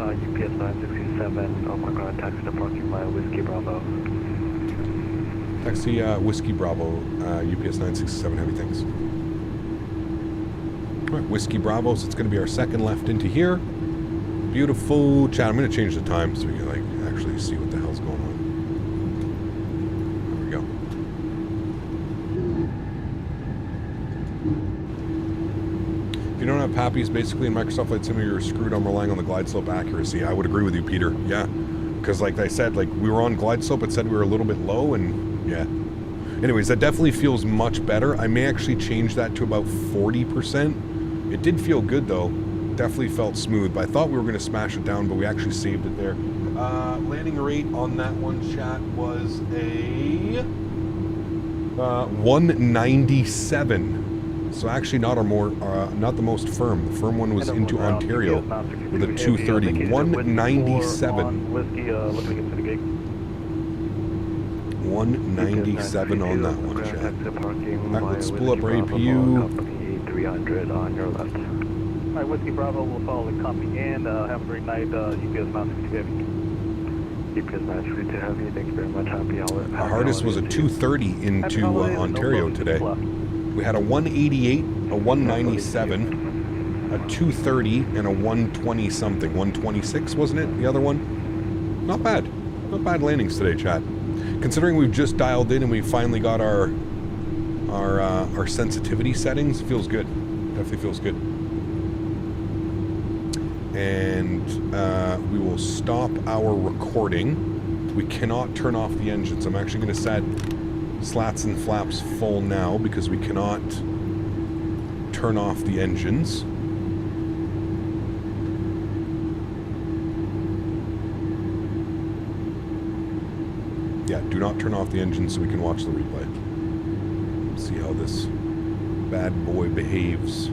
UPS 967, Oakland ground, taxi to parking line, Whiskey Bravo. Taxi, Whiskey Bravo, UPS 967 Heavy, thanks. Alright, Whiskey Bravo, so it's going to be our second left into here. Beautiful. Chat, I'm going to change the time so we can like actually see what the hell's going on. There we go. If you don't have PAPIs, basically in Microsoft Flight Simulator, you're screwed on relying on the glide slope accuracy. I would agree with you, Peter. Yeah. Because like I said, like we were on glide slope, it said we were a little bit low, and yeah. Anyways, that definitely feels much better. I may actually change that to about 40%. It did feel good though. Definitely felt smooth, but I thought we were going to smash it down, but we actually saved it there. Landing rate on that one, chat, was a 197. So actually not not the most firm. The firm one was into Ontario with a 230. 197. Whiskey, looking into the gate. 197 on that one, chat. Alright, let's pull up our APU. 300 on your left. Alright, Whiskey Bravo will follow the copy and have a great night, UPS 962 Heavy. UPS 962 Heavy, thank you very much. Happy hour. Our hardest was a 230 into Ontario today. We had a 188, a 197, a 230, and a 120 something. 126, wasn't it? The other one? Not bad. Not bad landings today, chat. Considering we've just dialed in and we finally got our sensitivity settings, feels good. Definitely feels good. And we will stop our recording. We cannot turn off the engines. I'm actually going to set slats and flaps full now because we cannot turn off the engines. Yeah, do not turn off the engine so we can watch the replay. See how this bad boy behaves.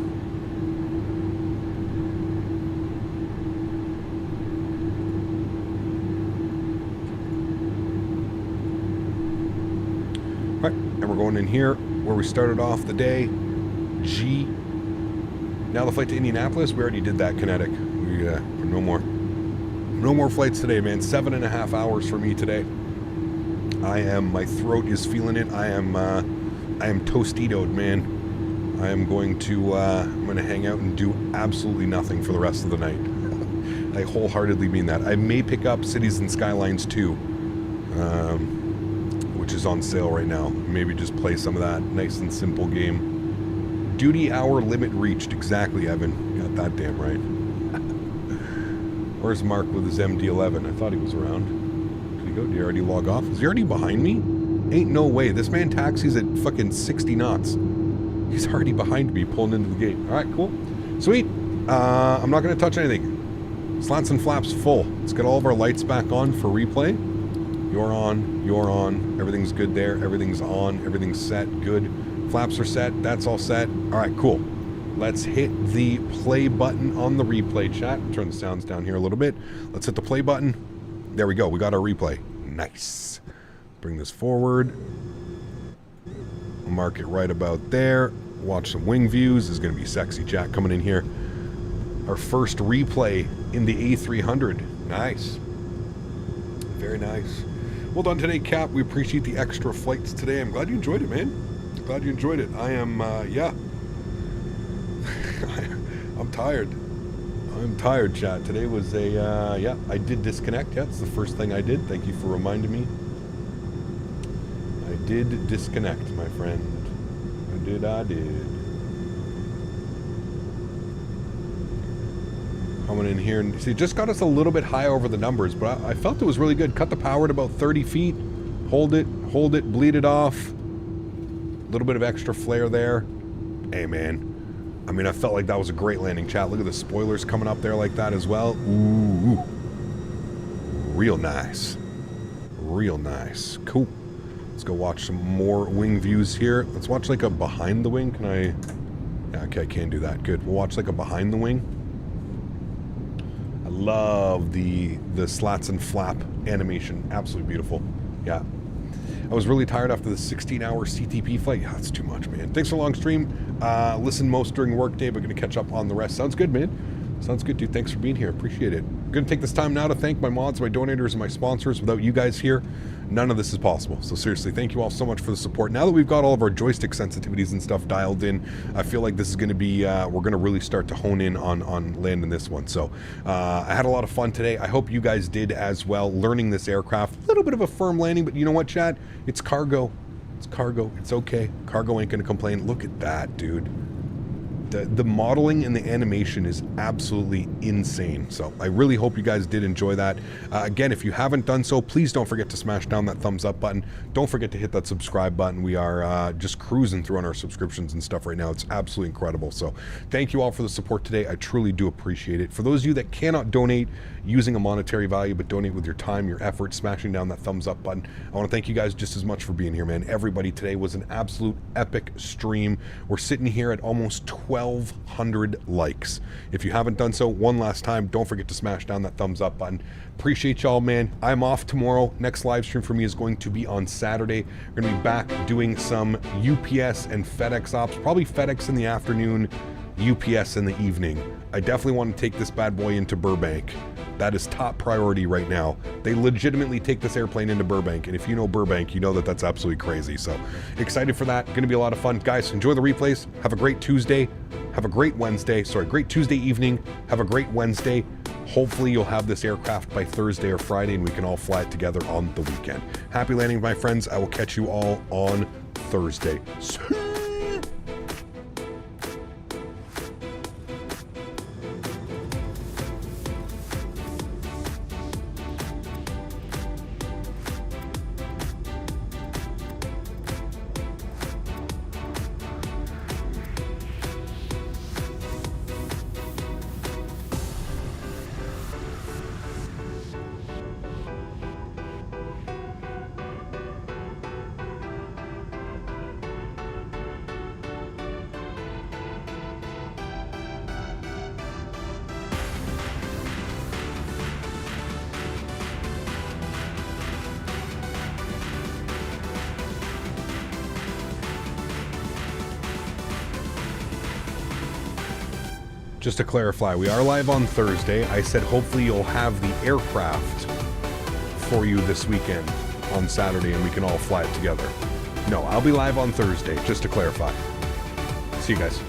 Alright, and we're going in here. where we started off the day. G. Now the flight to Indianapolis. We already did that, Kinetic. We no more flights today, man. 7.5 hours for me today. My throat is feeling it. I am toastitoed, man. I'm going to hang out and do absolutely nothing for the rest of the night. I wholeheartedly mean that. I may pick up Cities and Skylines 2, which is on sale right now. Maybe just play some of that nice and simple game. Duty hour limit reached. Exactly, Evan. Got that damn right. Where's Mark with his MD-11? I thought he was around. Did he go? Did he already log off? Is he already behind me? Ain't no way. This man taxis at fucking 60 knots. He's already behind me, pulling into the gate. All right, cool. Sweet. I'm not going to touch anything. Slants and flaps full. Let's get all of our lights back on for replay. You're on. You're on. Everything's good there. Everything's on. Everything's set. Good. Flaps are set. That's all set. All right, cool. Let's hit the play button on the replay, chat. Turn the sounds down here a little bit. Let's hit the play button. There we go. We got our replay. Nice. Bring this forward. Mark it right about there. Watch some wing views. This is going to be sexy, chat, coming in here. Our first replay in the A300. Nice. Very nice. Well done today, Cap. We appreciate the extra flights today. I'm glad you enjoyed it, man. Glad you enjoyed it. I am, yeah. I'm tired. I'm tired, chat. Today was a, yeah, I did disconnect. Yeah, it's the first thing I did. Thank you for reminding me. I did disconnect, my friend. I did. Coming in here and see, it just got us a little bit high over the numbers, but I felt it was really good. Cut the power at about 30 feet. Hold it, bleed it off. A little bit of extra flare there. Hey, man. I mean, I felt like that was a great landing, chat. Look at the spoilers coming up there like that as well. Ooh. Real nice. Real nice. Cool. Let's go watch some more wing views here. Let's watch like a behind the wing. Can I? Yeah, okay, I can do that. Good. We'll watch like a behind the wing. I love the slats and flap animation. Absolutely beautiful. Yeah. I was really tired after the 16-hour CTP flight. Yeah, that's too much, man. Thanks for a long stream. Listen most during workday, but going to catch up on the rest. Sounds good, man. Sounds good, dude. Thanks for being here. Appreciate it. I'm going to take this time now to thank my mods, my donators, and my sponsors. Without you guys here, none of this is possible. So seriously, thank you all so much for the support. Now that we've got all of our joystick sensitivities and stuff dialed in, I feel like this is going to be, we're going to really start to hone in on landing this one. So I had a lot of fun today. I hope you guys did as well, learning this aircraft. A little bit of a firm landing, but you know what, Chad? It's cargo. It's cargo. It's okay. Cargo ain't going to complain. Look at that, dude. The modeling and the animation is absolutely insane. So I really hope you guys did enjoy that. Again, if you haven't done so, please don't forget to smash down that thumbs up button. Don't forget to hit that subscribe button. We are just cruising through on our subscriptions and stuff right now. It's absolutely incredible. So thank you all for the support today. I truly do appreciate it. For those of you that cannot donate using a monetary value, but donate with your time, your effort, smashing down that thumbs up button, I want to thank you guys just as much for being here, man. Everybody, today was an absolute epic stream. We're sitting here at almost 1,200 likes. If you haven't done so, one last time, don't forget to smash down that thumbs up button. Appreciate y'all, man. I'm off tomorrow. Next live stream for me is going to be on Saturday. We're going to be back doing some UPS and FedEx ops, probably FedEx in the afternoon, UPS in the evening. I definitely want to take this bad boy into Burbank. That is top priority right now. They legitimately take this airplane into Burbank, and if you know Burbank, you know that that's absolutely crazy. So excited for that. Going to be a lot of fun. Guys, enjoy the replays. Have a great Tuesday. Have a great Wednesday. Sorry, great Tuesday evening. Have a great Wednesday. Hopefully you'll have this aircraft by Thursday or Friday, and we can all fly it together on the weekend. Happy landing, my friends. I will catch you all on Thursday. Just to clarify, we are live on Thursday. I said hopefully you'll have the aircraft for you this weekend on Saturday and we can all fly it together. No, I'll be live on Thursday, just to clarify. See you guys.